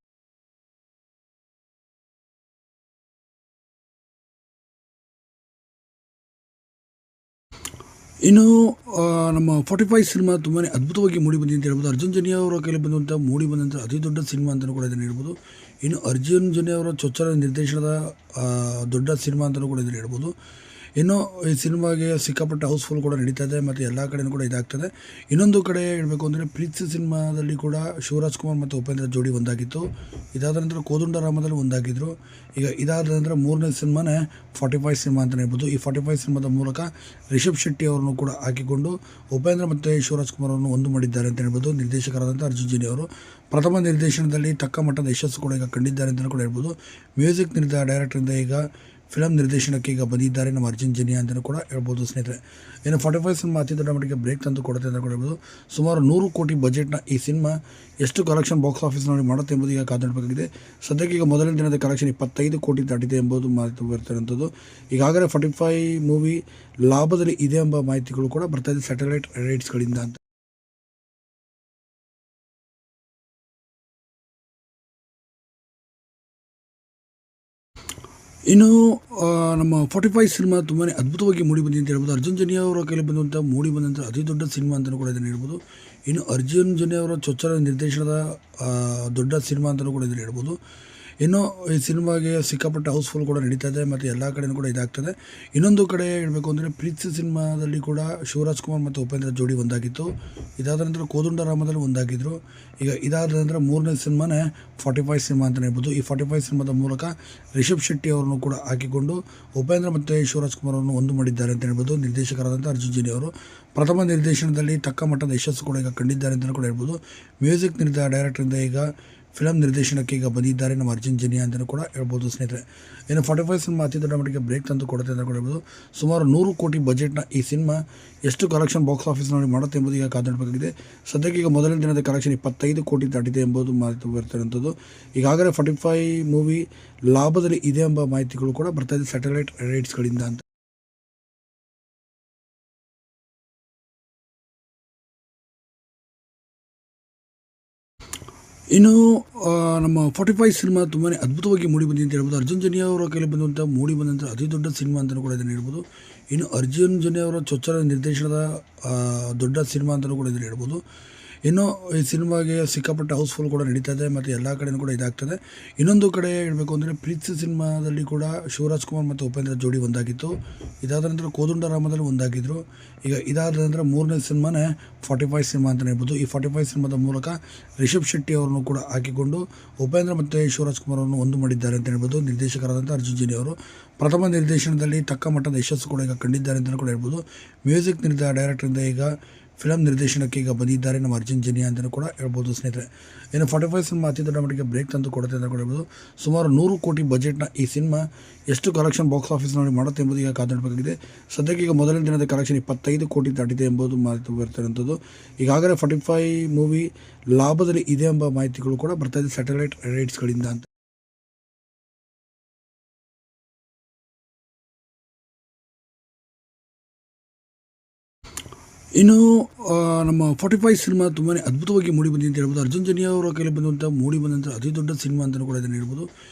ಇನ್ನು ನಮ್ಮ 45 ಸಿನಿಮಾ ತುಂಬಾ ಅದ್ಭುತವಾಗಿ ಮೂಡಿ ಬಂದಿದೆ ಅಂತ ಹೇಳ್ಬೋದು. ಅರ್ಜುನ್ ಜನ್ಯ ಅವರ ಕೈಲಿ ಮೂಡಿ ಬಂದಂಥ ಅತಿ ದೊಡ್ಡ ಸಿನಿಮಾ ಅಂತಲೂ ಕೂಡ ಇದನ್ನು ಹೇಳ್ಬೋದು. ಇನ್ನು ಅರ್ಜುನ್ ಜನ್ಯ ಅವರ ಚೊಚ್ಚಲ ನಿರ್ದೇಶನದ ದೊಡ್ಡ ಸಿನಿಮಾ ಅಂತಲೂ ಕೂಡ ಇದನ್ನು ಹೇಳ್ಬೋದು. ಇನ್ನು ಈ ಸಿನಿಮಾಗೆ ಸಿಕ್ಕಾಪಟ್ಟೆ ಹೌಸ್ಫುಲ್ ಕೂಡ ನಡೀತಾ ಇದೆ ಮತ್ತು ಎಲ್ಲ ಕಡೆಯೂ ಕೂಡ ಇದಾಗ್ತದೆ. ಇನ್ನೊಂದು ಕಡೆ ಹೇಳಬೇಕು ಅಂದರೆ ಪ್ರೀತಿ ಸಿನಿಮಾದಲ್ಲಿ ಕೂಡ ಶಿವರಾಜ್ ಕುಮಾರ್ ಮತ್ತು ಉಪೇಂದ್ರ ಜೋಡಿ ಒಂದಾಗಿತ್ತು. ಇದಾದ ನಂತರ ಕೋದಂಡರಾಮದಲ್ಲಿ ಒಂದಾಗಿದ್ದರು. ಈಗ ಇದಾದ ನಂತರ ಮೂರನೇ ಸಿನಿಮಾನೇ 45 ಸಿನಿಮಾ ಅಂತಲೇ ಹೇಳ್ಬೋದು. ಈ 45 ಸಿನಿಮಾದ ಮೂಲಕ ರಿಷಬ್ ಶೆಟ್ಟಿ ಅವರನ್ನು ಕೂಡ ಹಾಕಿಕೊಂಡು ಉಪೇಂದ್ರ ಮತ್ತು ಶಿವರಾಜ್ ಕುಮಾರ್ ಅವರನ್ನು ಒಂದು ಮಾಡಿದ್ದಾರೆ ಅಂತ ಹೇಳ್ಬೋದು. ನಿರ್ದೇಶಕರಾದಂಥ ಅರ್ಜುನ್ ಜನ್ಯ ಅವರು ಪ್ರಥಮ ನಿರ್ದೇಶನದಲ್ಲಿ ತಕ್ಕ ಮಟ್ಟದ ಯಶಸ್ಸು ಕೂಡ ಈಗ ಕಂಡಿದ್ದಾರೆ ಅಂತಲೂ ಕೂಡ ಹೇಳ್ಬೋದು. ಮ್ಯೂಸಿಕ್ ಡೈರೆಕ್ಟರಿಂದ ಈಗ ಫಿಲಮ್ ನಿರ್ದೇಶನಕ್ಕೆ ಈಗ ಬಂದಿದ್ದಾರೆ ನಮ್ಮ ಅರ್ಜುನ್ ಜನ್ಯ ಅಂತಲೂ ಕೂಡ ಹೇಳ್ಬೋದು ಸ್ನೇಹಿತರೆ. ಇನ್ನು 45 ಸಿನಿಮಾ ಅತಿ ದೊಡ್ಡ ಮಟ್ಟಿಗೆ ಬ್ರೇಕ್ ತಂದು ಕೊಡುತ್ತೆ ಅಂತ ಕೂಡ ಹೇಳ್ಬೋದು. ಸುಮಾರು 100 ಕೋಟಿ ಬಜೆಟ್ನ ಈ ಸಿನಿಮಾ ಎಷ್ಟು ಕಲೆಕ್ಷನ್ ಬಾಕ್ಸ್ ಆಫೀಸ್ನಲ್ಲಿ ಮಾಡುತ್ತೆ ಎಂಬುದು ಈಗ ಕಾದಾಡಬೇಕಾಗಿದೆ. ಸದ್ಯಕ್ಕೆ ಈಗ ಮೊದಲನೇ ದಿನದ ಕಲೆಕ್ಷನ್ 25 ಕೋಟಿ ದಾಟಿದೆ ಎಂಬುದು ಮಾಹಿತಿ ಬರ್ತಿರುವಂಥದ್ದು. ಈಗಾಗಲೇ 45 ಮೂವಿ ಲಾಭದಲ್ಲಿ ಇದೆ ಎಂಬ ಮಾಹಿತಿಗಳು ಕೂಡ ಬರ್ತಾ ಇದೆ ಸ್ಯಾಟಲೈಟ್ ರೈಟ್ಸ್ಗಳಿಂದ ಅಂತ. ಇನ್ನು ನಮ್ಮ 45 ಸಿನಿಮಾ ತುಂಬಾ ಅದ್ಭುತವಾಗಿ ಮೂಡಿ ಬಂದಿದೆ ಅಂತ ಹೇಳ್ಬೋದು. ಅರ್ಜುನ್ ಜನ್ಯ ಅವರ ಕೈಲಿ ಮೂಡಿ ಬಂದಂಥ ಅತಿ ದೊಡ್ಡ ಸಿನಿಮಾ ಅಂತಲೂ ಕೂಡ ಇದನ್ನು ಹೇಳ್ಬೋದು. ಇನ್ನು ಅರ್ಜುನ್ ಜನ್ಯ ಅವರ ಚೊಚ್ಚಲ ನಿರ್ದೇಶನದ ದೊಡ್ಡ ಸಿನಿಮಾ ಅಂತಲೂ ಕೂಡ ಇದನ್ನು ಹೇಳ್ಬೋದು. ಇನ್ನು ಈ ಸಿನಿಮಾಗೆ ಸಿಕ್ಕಾಪಟ್ಟೆ ಹೌಸ್ಫುಲ್ ಕೂಡ ನಡೀತಾ ಇದೆ ಮತ್ತು ಎಲ್ಲ ಕಡೆಯೂ ಕೂಡ ಇದಾಗ್ತದೆ. ಇನ್ನೊಂದು ಕಡೆ ಹೇಳಬೇಕು ಅಂದರೆ ಪ್ರೀತಿ ಸಿನಿಮಾದಲ್ಲಿ ಕೂಡ ಶಿವರಾಜ್ ಕುಮಾರ್ ಮತ್ತು ಉಪೇಂದ್ರ ಜೋಡಿ ಒಂದಾಗಿತ್ತು. ಇದಾದ ನಂತರ ಕೋದಂಡರಾಮದಲ್ಲಿ ಒಂದಾಗಿದ್ದರು. ಈಗ ಇದಾದ ನಂತರ ಮೂರನೇ ಸಿನಿಮಾನೇ 45 ಸಿನಿಮಾ ಅಂತಲೇ ಹೇಳ್ಬೋದು. ಈ 45 ಸಿನಿಮಾದ ಮೂಲಕ ರಿಷಬ್ ಶೆಟ್ಟಿ ಅವರನ್ನು ಕೂಡ ಹಾಕಿಕೊಂಡು ಉಪೇಂದ್ರ ಮತ್ತು ಶಿವರಾಜ್ ಕುಮಾರ್ ಅವರನ್ನು ಒಂದು ಮಾಡಿದ್ದಾರೆ ಅಂತ ಹೇಳ್ಬೋದು. ನಿರ್ದೇಶಕರಾದಂಥ ಅರ್ಜುನ್ ಜನ್ಯ ಅವರು ಪ್ರಥಮ ನಿರ್ದೇಶನದಲ್ಲಿ ತಕ್ಕ ಮಟ್ಟದ ಯಶಸ್ಸು ಕೂಡ ಈಗ ಕಂಡಿದ್ದಾರೆ ಅಂತಲೂ ಕೂಡ ಹೇಳ್ಬೋದು. ಮ್ಯೂಸಿಕ್ ಡೈರೆಕ್ಟರಿಂದ ಈಗ ಫಿಲಮ್ ನಿರ್ದೇಶನಕ್ಕೆ ಈಗ ಬಂದಿದ್ದಾರೆ ನಮ್ಮ ಅರ್ಜುನ್ ಜನ್ಯ ಅಂತಲೂ ಕೂಡ ಹೇಳ್ಬೋದು ಸ್ನೇಹಿತರೆ. ಇನ್ನು 45 ಸಿನಿಮಾ ಅತಿ ದೊಡ್ಡ ಮಟ್ಟಿಗೆ ಬ್ರೇಕ್ ತಂದು ಕೊಡುತ್ತೆ ಅಂತ ಕೂಡ ಹೇಳ್ಬೋದು. ಸುಮಾರು 100 ಕೋಟಿ ಬಜೆಟ್ನ ಈ ಸಿನಿಮಾ ಎಷ್ಟು ಕಲೆಕ್ಷನ್ ಬಾಕ್ಸ್ ಆಫೀಸ್ನಲ್ಲಿ ಮಾಡುತ್ತೆ ಎಂಬುದು ಈಗ ಕಾದಾಡಬೇಕಾಗಿದೆ. ಸದ್ಯಕ್ಕೆ ಈಗ ಮೊದಲನೇ ದಿನದ ಕಲೆಕ್ಷನ್ 25 ಕೋಟಿ ದಾಟಿದೆ ಎಂಬುದು ಮಾಹಿತಿ ಬರ್ತಿರುವಂಥದ್ದು. ಈಗಾಗಲೇ 45 ಮೂವಿ ಲಾಭದಲ್ಲಿ ಇದೆ ಎಂಬ ಮಾಹಿತಿಗಳು ಕೂಡ ಬರ್ತಾ ಇದೆ ಸ್ಯಾಟಲೈಟ್ ರೈಟ್ಸ್ಗಳಿಂದ ಅಂತ. ಇನ್ನು ನಮ್ಮ 45 ಸಿನಿಮಾ ತುಂಬಾ ಅದ್ಭುತವಾಗಿ ಮೂಡಿ ಬಂದಿದೆ ಅಂತ ಹೇಳ್ಬೋದು. ಅರ್ಜುನ್ ಜನ್ಯ ಅವರ ಕೈಲಿ ಬಂದಂಥ ಮೂಡಿ ಬಂದಂಥ ಅತಿ ದೊಡ್ಡ ಸಿನಿಮಾ ಅಂತಲೂ ಕೂಡ ಇದನ್ನು ಹೇಳ್ಬೋದು. ಇನ್ನು ಅರ್ಜುನ್ ಜನ್ಯ ಅವರ ಚೊಚ್ಚಲ ನಿರ್ದೇಶನದ ದೊಡ್ಡ ಸಿನಿಮಾ ಅಂತಲೂ ಕೂಡ ಇದನ್ನು ಹೇಳ್ಬೋದು. ಇನ್ನು ಈ ಸಿನಿಮಾಗೆ ಸಿಕ್ಕಾಪಟ್ಟೆ ಹೌಸ್ಫುಲ್ ಕೂಡ ನಡೀತಾ ಇದೆ ಮತ್ತು ಎಲ್ಲ ಕಡೆಯೂ ಕೂಡ ಇದಾಗ್ತದೆ. ಇನ್ನೊಂದು ಕಡೆ ಹೇಳಬೇಕು ಅಂದರೆ ಪ್ರೀತಿ ಸಿನಿಮಾದಲ್ಲಿ ಕೂಡ ಶಿವರಾಜ್ ಕುಮಾರ್ ಮತ್ತು ಉಪೇಂದ್ರ ಜೋಡಿ ಒಂದಾಗಿತ್ತು. ಇದಾದ ನಂತರ ಕೋದಂಡರಾಮದಲ್ಲಿ ಒಂದಾಗಿದ್ದರು. ಈಗ ಇದಾದ ನಂತರ ಮೂರನೇ ಸಿನಿಮಾನೇ 45 ಸಿನಿಮಾ ಅಂತಲೇ ಹೇಳ್ಬೋದು. ಈ 45 ಸಿನಿಮಾದ ಮೂಲಕ ರಿಷಬ್ ಶೆಟ್ಟಿ ಅವರನ್ನು ಕೂಡ ಹಾಕಿಕೊಂಡು ಉಪೇಂದ್ರ ಮತ್ತು ಶಿವರಾಜ್ ಕುಮಾರ್ ಅವರನ್ನು ಒಂದು ಮಾಡಿದ್ದಾರೆ ಅಂತ ಹೇಳ್ಬೋದು. ನಿರ್ದೇಶಕರಾದಂಥ ಅರ್ಜುನ್ ಜನ್ಯ ಅವರು ಪ್ರಥಮ ನಿರ್ದೇಶನದಲ್ಲಿ ತಕ್ಕ ಮಟ್ಟದ ಯಶಸ್ಸು ಕೂಡ ಈಗ ಕಂಡಿದ್ದಾರೆ ಅಂತಲೂ ಕೂಡ ಹೇಳ್ಬೋದು. ಮ್ಯೂಸಿಕ್ ಡೈರೆಕ್ಟರಿಂದ ಈಗ ಫಿಲಮ್ ನಿರ್ದೇಶನಕ್ಕೆ ಈಗ ಬಂದಿದ್ದಾರೆ ನಮ್ಮ ಅರ್ಜುನ್ ಜನ್ಯ ಅಂತಲೂ ಕೂಡ ಹೇಳ್ಬೋದು ಸ್ನೇಹಿತರೆ. ಇನ್ನು 45 ಸಿನಿಮಾ ಅತಿ ದೊಡ್ಡ ಮಟ್ಟಿಗೆ ಬ್ರೇಕ್ ತಂದು ಕೊಡುತ್ತೆ ಅಂತ ಕೂಡ ಹೇಳ್ಬೋದು. ಸುಮಾರು 100 ಕೋಟಿ ಬಜೆಟ್ನ ಈ ಸಿನಿಮಾ ಎಷ್ಟು ಕಲೆಕ್ಷನ್ ಬಾಕ್ಸ್ ಆಫೀಸ್ನಲ್ಲಿ ಮಾಡುತ್ತೆ ಎಂಬುದು ಈಗ ಕಾದಾಡಬೇಕಾಗಿದೆ. ಸದ್ಯಕ್ಕೆ ಈಗ ಮೊದಲನೇ ದಿನದ ಕಲೆಕ್ಷನ್ 25 ಕೋಟಿ ದಾಟಿದೆ ಎಂಬುದು ಮಾಹಿತಿ ಬರ್ತಿರುವಂಥದ್ದು. ಈಗಾಗಲೇ 45 ಮೂವಿ ಲಾಭದಲ್ಲಿ ಇದೆ ಎಂಬ ಮಾಹಿತಿಗಳು ಕೂಡ ಬರ್ತಾ ಇದೆ ಸ್ಯಾಟಲೈಟ್ ರೈಟ್ಸ್ಗಳಿಂದ ಅಂತ. ಇನ್ನು ನಮ್ಮ 45 ಸಿನಿಮಾ ತುಂಬಾ ಅದ್ಭುತವಾಗಿ ಮೂಡಿ ಬಂದಿದೆ ಅಂತ ಹೇಳ್ಬೋದು. ಅರ್ಜುನ್ ಜನ್ಯ ಅವರ ಕೈಲಿ ಬಂದಂಥ ಮೂಡಿ ಬಂದಂಥ ಅತಿ ದೊಡ್ಡ ಸಿನಿಮಾ ಅಂತಲೂ ಕೂಡ ಇದನ್ನು ಹೇಳ್ಬೋದು.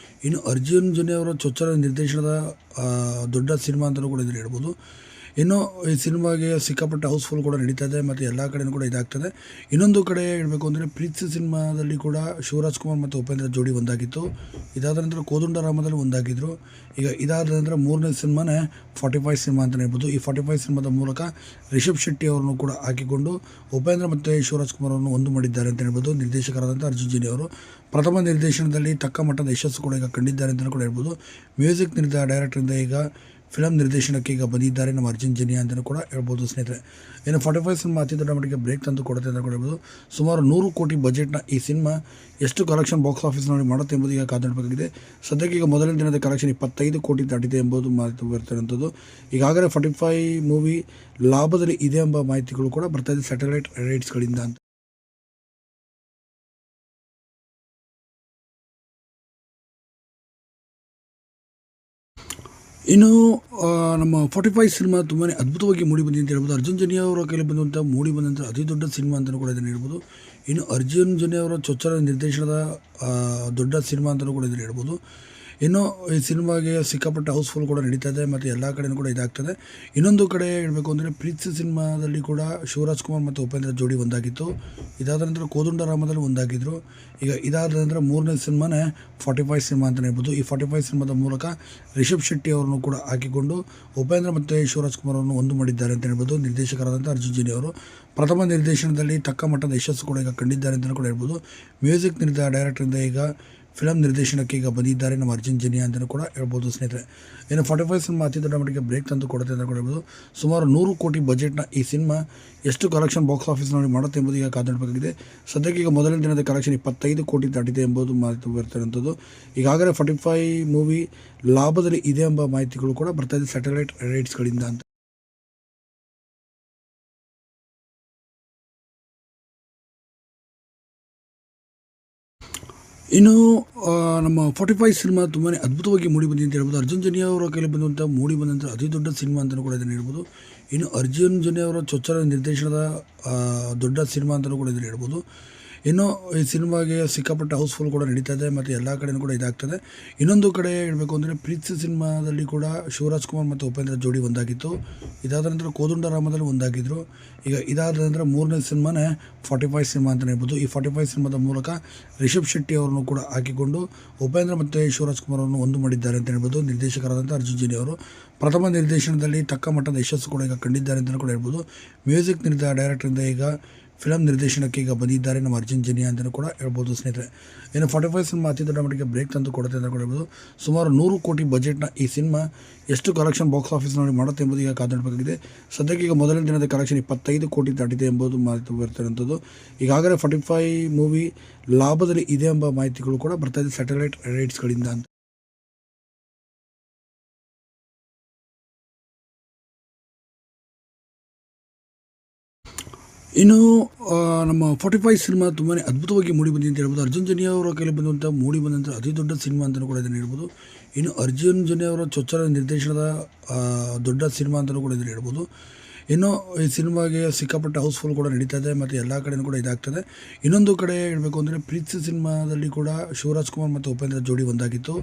ಇನ್ನು ಅರ್ಜುನ್ ಜನ್ಯ ಅವರ ಚೊಚ್ಚಲ ನಿರ್ದೇಶನದ ದೊಡ್ಡ ಸಿನಿಮಾ ಅಂತಲೂ ಕೂಡ ಇದನ್ನು ಹೇಳ್ಬೋದು. ಇನ್ನು ಈ ಸಿನಿಮಾಗೆ ಸಿಕ್ಕಾಪಟ್ಟೆ ಹೌಸ್ಫುಲ್ ಕೂಡ ನಡೀತಾ ಇದೆ ಮತ್ತು ಎಲ್ಲ ಕಡೆಯೂ ಕೂಡ ಇದಾಗ್ತದೆ. ಇನ್ನೊಂದು ಕಡೆ ಹೇಳಬೇಕು ಅಂದರೆ ಪ್ರೀತಿ ಸಿನಿಮಾದಲ್ಲಿ ಕೂಡ ಶಿವರಾಜ್ ಕುಮಾರ್ ಮತ್ತು ಉಪೇಂದ್ರ ಜೋಡಿ ಒಂದಾಗಿತ್ತು. ಇದಾದ ನಂತರ ಕೋದಂಡರಾಮದಲ್ಲಿ ಒಂದಾಗಿದ್ದರು. ಈಗ ಇದಾದ ನಂತರ ಮೂರನೇ ಸಿನಿಮಾನೇ 45 ಸಿನಿಮಾ ಅಂತಲೇ ಹೇಳ್ಬೋದು. ಈ 45 ಸಿನಿಮಾದ ಮೂಲಕ ರಿಷಬ್ ಶೆಟ್ಟಿ ಅವರನ್ನು ಕೂಡ ಹಾಕಿಕೊಂಡು ಉಪೇಂದ್ರ ಮತ್ತು ಶಿವರಾಜ್ ಕುಮಾರ್ ಅವರನ್ನು ಒಂದು ಮಾಡಿದ್ದಾರೆ ಅಂತ ಹೇಳ್ಬೋದು. ನಿರ್ದೇಶಕರಾದಂಥ ಅರ್ಜುನ್ ಜನ್ಯ ಅವರು ಪ್ರಥಮ ನಿರ್ದೇಶನದಲ್ಲಿ ತಕ್ಕ ಮಟ್ಟದ ಯಶಸ್ಸು ಕೂಡ ಈಗ ಕಂಡಿದ್ದಾರೆ ಅಂತಲೂ ಕೂಡ ಹೇಳ್ಬೋದು. ಮ್ಯೂಸಿಕ್ ಡೈರೆಕ್ಟರಿಂದ ಈಗ ಫಿಲಮ್ ನಿರ್ದೇಶನಕ್ಕೆ ಈಗ ಬಂದಿದ್ದಾರೆ ನಮ್ಮ ಅರ್ಜುನ್ ಜನ್ಯ ಅಂತಲೂ ಕೂಡ ಹೇಳ್ಬೋದು ಸ್ನೇಹಿತರೆ. ಇನ್ನು 45 ಸಿನಿಮಾ ಅತಿ ದೊಡ್ಡ ಮಟ್ಟಿಗೆ ಬ್ರೇಕ್ ತಂದು ಕೊಡುತ್ತೆ ಅಂತ ಕೂಡ ಹೇಳ್ಬೋದು. ಸುಮಾರು 100 ಕೋಟಿ ಬಜೆಟ್ನ ಈ ಸಿನಿಮಾ ಎಷ್ಟು ಕಲೆಕ್ಷನ್ ಬಾಕ್ಸ್ ಆಫೀಸ್ನಲ್ಲಿ ಮಾಡುತ್ತೆ ಎಂಬುದು ಈಗ ಕಾದಾಡಬೇಕಾಗಿದೆ. ಸದ್ಯಕ್ಕೆ ಈಗ ಮೊದಲನೇ ದಿನದ ಕಲೆಕ್ಷನ್ 25 ಕೋಟಿ ದಾಟಿದೆ ಎಂಬುದು ಮಾಹಿತಿ ಬರ್ತಿರುವಂಥದ್ದು. ಈಗಾಗಲೇ 45 ಮೂವಿ ಲಾಭದಲ್ಲಿ ಇದೆ ಎಂಬ ಮಾಹಿತಿಗಳು ಕೂಡ ಬರ್ತಾ ಇದೆ ಸ್ಯಾಟಲೈಟ್ ರೈಟ್ಸ್ಗಳಿಂದ ಅಂತ. ಇನ್ನು ನಮ್ಮ 45 ಸಿನಿಮಾ ತುಂಬಾ ಅದ್ಭುತವಾಗಿ ಮೂಡಿ ಬಂದಿದೆ ಅಂತ ಹೇಳ್ಬೋದು. ಅರ್ಜುನ್ ಜನ್ಯ ಅವರ ಕೈಲಿ ಬಂದಂಥ ಮೂಡಿ ಬಂದಂಥ ಅತಿ ದೊಡ್ಡ ಸಿನಿಮಾ ಅಂತಲೂ ಕೂಡ ಇದನ್ನು ಹೇಳ್ಬೋದು. ಇನ್ನು ಅರ್ಜುನ್ ಜನ್ಯ ಅವರ ಚೊಚ್ಚಲ ನಿರ್ದೇಶನದ ದೊಡ್ಡ ಸಿನಿಮಾ ಅಂತಲೂ ಕೂಡ ಇದನ್ನು ಹೇಳ್ಬೋದು. ಇನ್ನು ಈ ಸಿನಿಮಾಗೆ ಸಿಕ್ಕಾಪಟ್ಟೆ ಹೌಸ್ಫುಲ್ ಕೂಡ ನಡೀತಾ ಇದೆ ಮತ್ತು ಎಲ್ಲ ಕಡೆಯೂ ಕೂಡ ಇದಾಗ್ತದೆ. ಇನ್ನೊಂದು ಕಡೆ ಹೇಳಬೇಕು ಅಂದರೆ ಪ್ರೀತಿ ಸಿನಿಮಾದಲ್ಲಿ ಕೂಡ ಶಿವರಾಜ್ ಕುಮಾರ್ ಮತ್ತು ಉಪೇಂದ್ರ ಜೋಡಿ ಒಂದಾಗಿತ್ತು. ಇದಾದ ನಂತರ ಕೋದಂಡರಾಮದಲ್ಲಿ ಒಂದಾಗಿದ್ದರು. ಈಗ ಇದಾದ ನಂತರ ಮೂರನೇ ಸಿನಿಮಾನೇ 45 ಸಿನಿಮಾ ಅಂತಲೇ ಹೇಳ್ಬೋದು. ಈ 45 ಸಿನಿಮಾದ ಮೂಲಕ ರಿಷಬ್ ಶೆಟ್ಟಿ ಅವರನ್ನು ಕೂಡ ಹಾಕಿಕೊಂಡು ಉಪೇಂದ್ರ ಮತ್ತು ಶಿವರಾಜ್ ಕುಮಾರ್ ಅವರನ್ನು ಒಂದು ಮಾಡಿದ್ದಾರೆ ಅಂತ ಹೇಳ್ಬೋದು. ನಿರ್ದೇಶಕರಾದಂಥ ಅರ್ಜುನ್ ಜನ್ಯ ಅವರು ಪ್ರಥಮ ನಿರ್ದೇಶನದಲ್ಲಿ ತಕ್ಕ ಮಟ್ಟದ ಯಶಸ್ಸು ಕೂಡ ಈಗ ಕಂಡಿದ್ದಾರೆ ಅಂತಲೂ ಕೂಡ ಹೇಳ್ಬೋದು. ಮ್ಯೂಸಿಕ್ ಡೈರೆಕ್ಟರಿಂದ ಈಗ ಫಿಲಮ್ ನಿರ್ದೇಶನಕ್ಕೆ ಈಗ ಬಂದಿದ್ದಾರೆ ನಮ್ಮ ಅರ್ಜುನ್ ಜನ್ಯ ಅಂತಲೂ ಕೂಡ ಹೇಳ್ಬೋದು ಸ್ನೇಹಿತರೆ. ಇನ್ನು 45 ಸಿನಿಮಾ ಅತಿ ದೊಡ್ಡ ಮಟ್ಟಿಗೆ ಬ್ರೇಕ್ ತಂದು ಕೊಡುತ್ತೆ ಅಂತ ಕೂಡ ಹೇಳ್ಬೋದು. ಸುಮಾರು 100 ಕೋಟಿ ಬಜೆಟ್ನ ಈ ಸಿನಿಮಾ ಎಷ್ಟು ಕಲೆಕ್ಷನ್ ಬಾಕ್ಸ್ ಆಫೀಸ್ನಲ್ಲಿ ಮಾಡುತ್ತೆ ಎಂಬುದು ಈಗ ಕಾದಾಡಬೇಕಾಗಿದೆ. ಸದ್ಯಕ್ಕೆ ಈಗ ಮೊದಲನೇ ದಿನದ ಕಲೆಕ್ಷನ್ 25 ಕೋಟಿ ದಾಟಿದೆ ಎಂಬುದು ಮಾಹಿತಿ ಬರ್ತಿರುವಂಥದ್ದು. ಈಗಾಗಲೇ 45 ಮೂವಿ ಲಾಭದಲ್ಲಿ ಇದೆ ಎಂಬ ಮಾಹಿತಿಗಳು ಕೂಡ ಬರ್ತಾ ಇದೆ ಸ್ಯಾಟಲೈಟ್ ರೈಟ್ಸ್ಗಳಿಂದ ಅಂತ. ಇನ್ನು ನಮ್ಮ 45 ಸಿನಿಮಾ ತುಂಬಾ ಅದ್ಭುತವಾಗಿ ಮೂಡಿ ಬಂದಿದೆ ಅಂತ ಹೇಳ್ಬೋದು. ಅರ್ಜುನ್ ಜನ್ಯ ಅವರ ಕೈಲಿ ಬಂದಂಥ ಮೂಡಿ ಬಂದಂಥ ಅತಿ ದೊಡ್ಡ ಸಿನಿಮಾ ಅಂತಲೂ ಕೂಡ ಇದನ್ನು ಹೇಳ್ಬೋದು. ಇನ್ನು ಅರ್ಜುನ್ ಜನ್ಯ ಅವರ ಚೊಚ್ಚಲ ನಿರ್ದೇಶನದ ದೊಡ್ಡ ಸಿನಿಮಾ ಅಂತಲೂ ಕೂಡ ಇದನ್ನು ಹೇಳ್ಬೋದು. ಇನ್ನು ಈ ಸಿನಿಮಾಗೆ ಸಿಕ್ಕಾಪಟ್ಟೆ ಹೌಸ್ಫುಲ್ ಕೂಡ ನಡೀತಾ ಇದೆ ಮತ್ತು ಎಲ್ಲ ಕಡೆಯೂ ಕೂಡ ಇದಾಗ್ತದೆ. ಇನ್ನೊಂದು ಕಡೆ ಹೇಳಬೇಕು ಅಂದರೆ ಪ್ರೀತಿ ಸಿನಿಮಾದಲ್ಲಿ ಕೂಡ ಶಿವರಾಜ್ ಕುಮಾರ್ ಮತ್ತು ಉಪೇಂದ್ರ ಜೋಡಿ ಒಂದಾಗಿತ್ತು. ಇದಾದ ನಂತರ ಕೋದಂಡರಾಮದಲ್ಲಿ ಒಂದಾಗಿದ್ದರು. ಈಗ ಇದಾದ ನಂತರ ಮೂರನೇ ಸಿನಿಮಾನೇ 45 ಸಿನಿಮಾ ಅಂತಲೇ ಹೇಳ್ಬೋದು. ಈ 45 ಸಿನಿಮಾದ ಮೂಲಕ ರಿಷಬ್ ಶೆಟ್ಟಿ ಅವರನ್ನು ಕೂಡ ಹಾಕಿಕೊಂಡು ಉಪೇಂದ್ರ ಮತ್ತು ಶಿವರಾಜ್ ಕುಮಾರ್ ಅವರನ್ನು ಒಂದು ಮಾಡಿದ್ದಾರೆ ಅಂತ ಹೇಳ್ಬೋದು. ನಿರ್ದೇಶಕರಾದಂಥ ಅರ್ಜುನ್ ಜನ್ಯ ಅವರು ಪ್ರಥಮ ನಿರ್ದೇಶನದಲ್ಲಿ ತಕ್ಕ ಮಟ್ಟದ ಯಶಸ್ಸು ಕೂಡ ಈಗ ಕಂಡಿದ್ದಾರೆ ಅಂತಲೂ ಕೂಡ ಹೇಳ್ಬೋದು. ಮ್ಯೂಸಿಕ್ ಡೈರೆಕ್ಟರಿಂದ ಈಗ ಫಿಲಮ್ ನಿರ್ದೇಶನಕ್ಕೆ ಈಗ ಬಂದಿದ್ದಾರೆ ನಮ್ಮ ಅರ್ಜುನ್ ಜನ್ಯ ಅಂತಲೂ ಕೂಡ ಹೇಳ್ಬೋದು ಸ್ನೇಹಿತರೆ. ಇನ್ನು 45 ಸಿನಿಮಾ ಅತಿ ದೊಡ್ಡ ಮಟ್ಟಿಗೆ ಬ್ರೇಕ್ ತಂದು ಕೊಡುತ್ತೆ ಅಂತ ಕೂಡ ಹೇಳ್ಬೋದು. ಸುಮಾರು 100 ಕೋಟಿ ಬಜೆಟ್ನ ಈ ಸಿನಿಮಾ ಎಷ್ಟು ಕಲೆಕ್ಷನ್ ಬಾಕ್ಸ್ ಆಫೀಸ್ನಲ್ಲಿ ಮಾಡುತ್ತೆ ಎಂಬುದು ಈಗ ಕಾದಾಡಬೇಕಾಗಿದೆ. ಸದ್ಯಕ್ಕೆ ಈಗ ಮೊದಲನೇ ದಿನದ ಕಲೆಕ್ಷನ್ 25 ಕೋಟಿ ದಾಟಿದೆ ಎಂಬುದು ಮಾಹಿತಿ ಬರ್ತಿರುವಂಥದ್ದು. ಈಗಾಗಲೇ 45 ಮೂವಿ ಲಾಭದಲ್ಲಿ ಇದೆ ಎಂಬ ಮಾಹಿತಿಗಳು ಕೂಡ ಬರ್ತಾ ಇದೆ ಸ್ಯಾಟಲೈಟ್ ರೈಟ್ಸ್ಗಳಿಂದ ಅಂತ. ಇನ್ನು ನಮ್ಮ 45 ಸಿನಿಮಾ ತುಂಬಾ ಅದ್ಭುತವಾಗಿ ಮೂಡಿ ಬಂದಿದೆ ಅಂತ ಹೇಳ್ಬೋದು. ಅರ್ಜುನ್ ಜನ್ಯ ಅವರ ಕೈಲಿ ಬಂದಂಥ ಮೂಡಿ ಬಂದಂಥ ಅತಿ ದೊಡ್ಡ ಸಿನಿಮಾ ಅಂತಲೂ ಕೂಡ ಇದನ್ನು ಹೇಳ್ಬೋದು. ಇನ್ನು ಅರ್ಜುನ್ ಜನ್ಯ ಅವರ ಚೊಚ್ಚಲ ನಿರ್ದೇಶನದ ದೊಡ್ಡ ಸಿನಿಮಾ ಅಂತಲೂ ಕೂಡ ಇದನ್ನು ಹೇಳ್ಬೋದು. ಇನ್ನು ಈ ಸಿನಿಮಾಗೆ ಸಿಕ್ಕಾಪಟ್ಟೆ ಹೌಸ್ಫುಲ್ ಕೂಡ ನಡೀತಾ ಇದೆ ಮತ್ತು ಎಲ್ಲ ಕಡೆಯೂ ಕೂಡ ಇದಾಗ್ತದೆ. ಇನ್ನೊಂದು ಕಡೆ ಹೇಳಬೇಕು ಅಂದರೆ ಪ್ರೀತಿ ಸಿನಿಮಾದಲ್ಲಿ ಕೂಡ ಶಿವರಾಜ್ ಕುಮಾರ್ ಮತ್ತು ಉಪೇಂದ್ರ ಜೋಡಿ ಒಂದಾಗಿತ್ತು.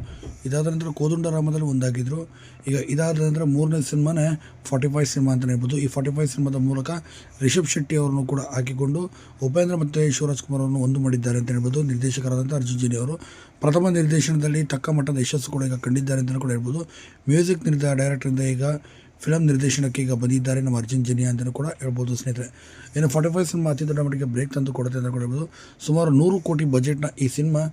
ಇದಾದ ನಂತರ ಕೋದಂಡರಾಮದಲ್ಲಿ ಒಂದಾಗಿದ್ದರು. ಈಗ ಇದಾದ ನಂತರ ಮೂರನೇ ಸಿನಿಮಾನೇ 45 ಸಿನಿಮಾ ಅಂತಲೇ ಹೇಳ್ಬೋದು. ಈ 45 ಸಿನಿಮಾದ ಮೂಲಕ ರಿಷಬ್ ಶೆಟ್ಟಿ ಅವರನ್ನು ಕೂಡ ಹಾಕಿಕೊಂಡು ಉಪೇಂದ್ರ ಮತ್ತು ಶಿವರಾಜ್ ಕುಮಾರ್ ಅವರನ್ನು ಒಂದು ಮಾಡಿದ್ದಾರೆ ಅಂತ ಹೇಳ್ಬೋದು. ನಿರ್ದೇಶಕರಾದಂಥ ಅರ್ಜುನ್ ಜನ್ಯ ಅವರು ಪ್ರಥಮ ನಿರ್ದೇಶನದಲ್ಲಿ ತಕ್ಕ ಮಟ್ಟದ ಯಶಸ್ಸು ಕೂಡ ಈಗ ಕಂಡಿದ್ದಾರೆ ಅಂತಲೂ ಕೂಡ ಹೇಳ್ಬೋದು. ಮ್ಯೂಸಿಕ್ ಡೈರೆಕ್ಟರಿಂದ ಈಗ ಫಿಲಮ್ ನಿರ್ದೇಶನಕ್ಕೆ ಈಗ ಬಂದಿದ್ದಾರೆ ನಮ್ಮ ಅರ್ಜುನ್ ಜನ್ಯ ಅಂತಲೂ ಕೂಡ ಹೇಳ್ಬೋದು ಸ್ನೇಹಿತರೆ. ಇನ್ನು 45 ಸಿನಿಮಾ ಅತಿ ದೊಡ್ಡ ಮಟ್ಟಿಗೆ ಬ್ರೇಕ್ ತಂದು ಕೊಡುತ್ತೆ ಅಂತ ಕೂಡ ಹೇಳ್ಬೋದು. ಸುಮಾರು 100 ಕೋಟಿ ಬಜೆಟ್ನ ಈ ಸಿನಿಮಾ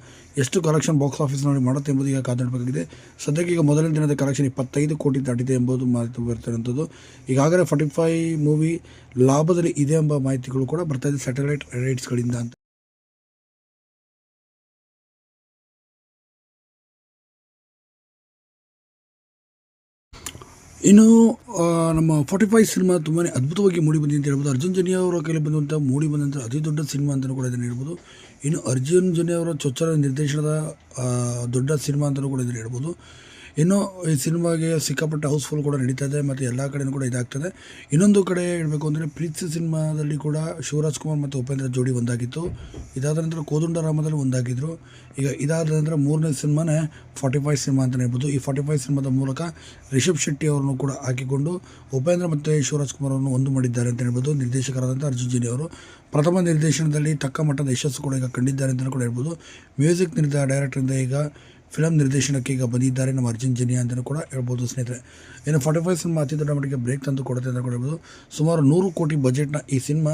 ಎಷ್ಟು ಕಲೆಕ್ಷನ್ ಬಾಕ್ಸ್ ಆಫೀಸ್ನಲ್ಲಿ ಮಾಡುತ್ತೆ ಎಂಬುದು ಈಗ ಕಾದಾಡಬೇಕಾಗಿದೆ. ಸದ್ಯಕ್ಕೆ ಈಗ ಮೊದಲನೇ ದಿನದ ಕಲೆಕ್ಷನ್ 25 ಕೋಟಿ ದಾಟಿದೆ ಎಂಬುದು ಮಾಹಿತಿ ಬರ್ತಿರುವಂಥದ್ದು. ಈಗಾಗಲೇ 45 ಮೂವಿ ಲಾಭದಲ್ಲಿ ಇದೆ ಎಂಬ ಮಾಹಿತಿಗಳು ಕೂಡ ಬರ್ತಾ ಇದೆ ಸ್ಯಾಟಲೈಟ್ ರೈಟ್ಸ್ಗಳಿಂದ ಅಂತ. ಇನ್ನು ನಮ್ಮ 45 ಸಿನಿಮಾ ತುಂಬಾ ಅದ್ಭುತವಾಗಿ ಮೂಡಿ ಬಂದಿದೆ ಅಂತ ಹೇಳ್ಬೋದು. ಅರ್ಜುನ್ ಜನ್ಯ ಅವರ ಕೈಲಿ ಬಂದಂಥ ಮೂಡಿ ಬಂದಂಥ ಅತಿ ದೊಡ್ಡ ಸಿನಿಮಾ ಅಂತಲೂ ಕೂಡ ಇದನ್ನು ಹೇಳ್ಬೋದು. ಇನ್ನು ಅರ್ಜುನ್ ಜನ್ಯ ಅವರ ಚೊಚ್ಚಲ ನಿರ್ದೇಶನದ ದೊಡ್ಡ ಸಿನಿಮಾ ಅಂತಲೂ ಕೂಡ ಇದನ್ನು ಹೇಳ್ಬೋದು. ಇನ್ನು ಈ ಸಿನಿಮಾಗೆ ಸಿಕ್ಕಾಪಟ್ಟೆ ಹೌಸ್ಫುಲ್ ಕೂಡ ನಡೀತಾ ಇದೆ ಮತ್ತು ಎಲ್ಲ ಕಡೆಯೂ ಕೂಡ ಇದಾಗ್ತದೆ. ಇನ್ನೊಂದು ಕಡೆ ಹೇಳಬೇಕು ಅಂದರೆ ಪ್ರೀತಿ ಸಿನಿಮಾದಲ್ಲಿ ಕೂಡ ಶಿವರಾಜ್ ಕುಮಾರ್ ಮತ್ತು ಉಪೇಂದ್ರ ಜೋಡಿ ಒಂದಾಗಿತ್ತು. ಇದಾದ ನಂತರ ಕೋದಂಡರಾಮದಲ್ಲಿ ಒಂದಾಗಿದ್ದರು. ಈಗ ಇದಾದ ನಂತರ ಮೂರನೇ ಸಿನಿಮಾನೇ 45 ಸಿನಿಮಾ ಅಂತಲೇ ಹೇಳ್ಬೋದು. ಈ 45 ಸಿನಿಮಾದ ಮೂಲಕ ರಿಷಬ್ ಶೆಟ್ಟಿ ಅವರನ್ನು ಕೂಡ ಹಾಕಿಕೊಂಡು ಉಪೇಂದ್ರ ಮತ್ತು ಶಿವರಾಜ್ ಕುಮಾರ್ ಅವರನ್ನು ಒಂದು ಮಾಡಿದ್ದಾರೆ ಅಂತ ಹೇಳ್ಬೋದು. ನಿರ್ದೇಶಕರಾದಂಥ ಅರ್ಜುನ್ ಜನ್ಯ ಅವರು ಪ್ರಥಮ ನಿರ್ದೇಶನದಲ್ಲಿ ತಕ್ಕ ಮಟ್ಟದ ಯಶಸ್ಸು ಕೂಡ ಈಗ ಕಂಡಿದ್ದಾರೆ ಅಂತಲೂ ಕೂಡ ಹೇಳ್ಬೋದು. ಮ್ಯೂಸಿಕ್ ಡೈರೆಕ್ಟರಿಂದ ಈಗ ಫಿಲಮ್ ನಿರ್ದೇಶನಕ್ಕೆ ಈಗ ಬಂದಿದ್ದಾರೆ ನಮ್ಮ ಅರ್ಜುನ್ ಜನ್ಯ ಅಂತಲೂ ಕೂಡ ಹೇಳ್ಬೋದು ಸ್ನೇಹಿತರೆ. ಇನ್ನು 45 ಸಿನಿಮಾ ಅತಿ ದೊಡ್ಡ ಮಟ್ಟಿಗೆ ಬ್ರೇಕ್ ತಂದು ಕೊಡುತ್ತೆ ಅಂತ ಕೂಡ ಹೇಳ್ಬೋದು. ಸುಮಾರು 100 ಕೋಟಿ ಬಜೆಟ್ನ ಈ ಸಿನಿಮಾ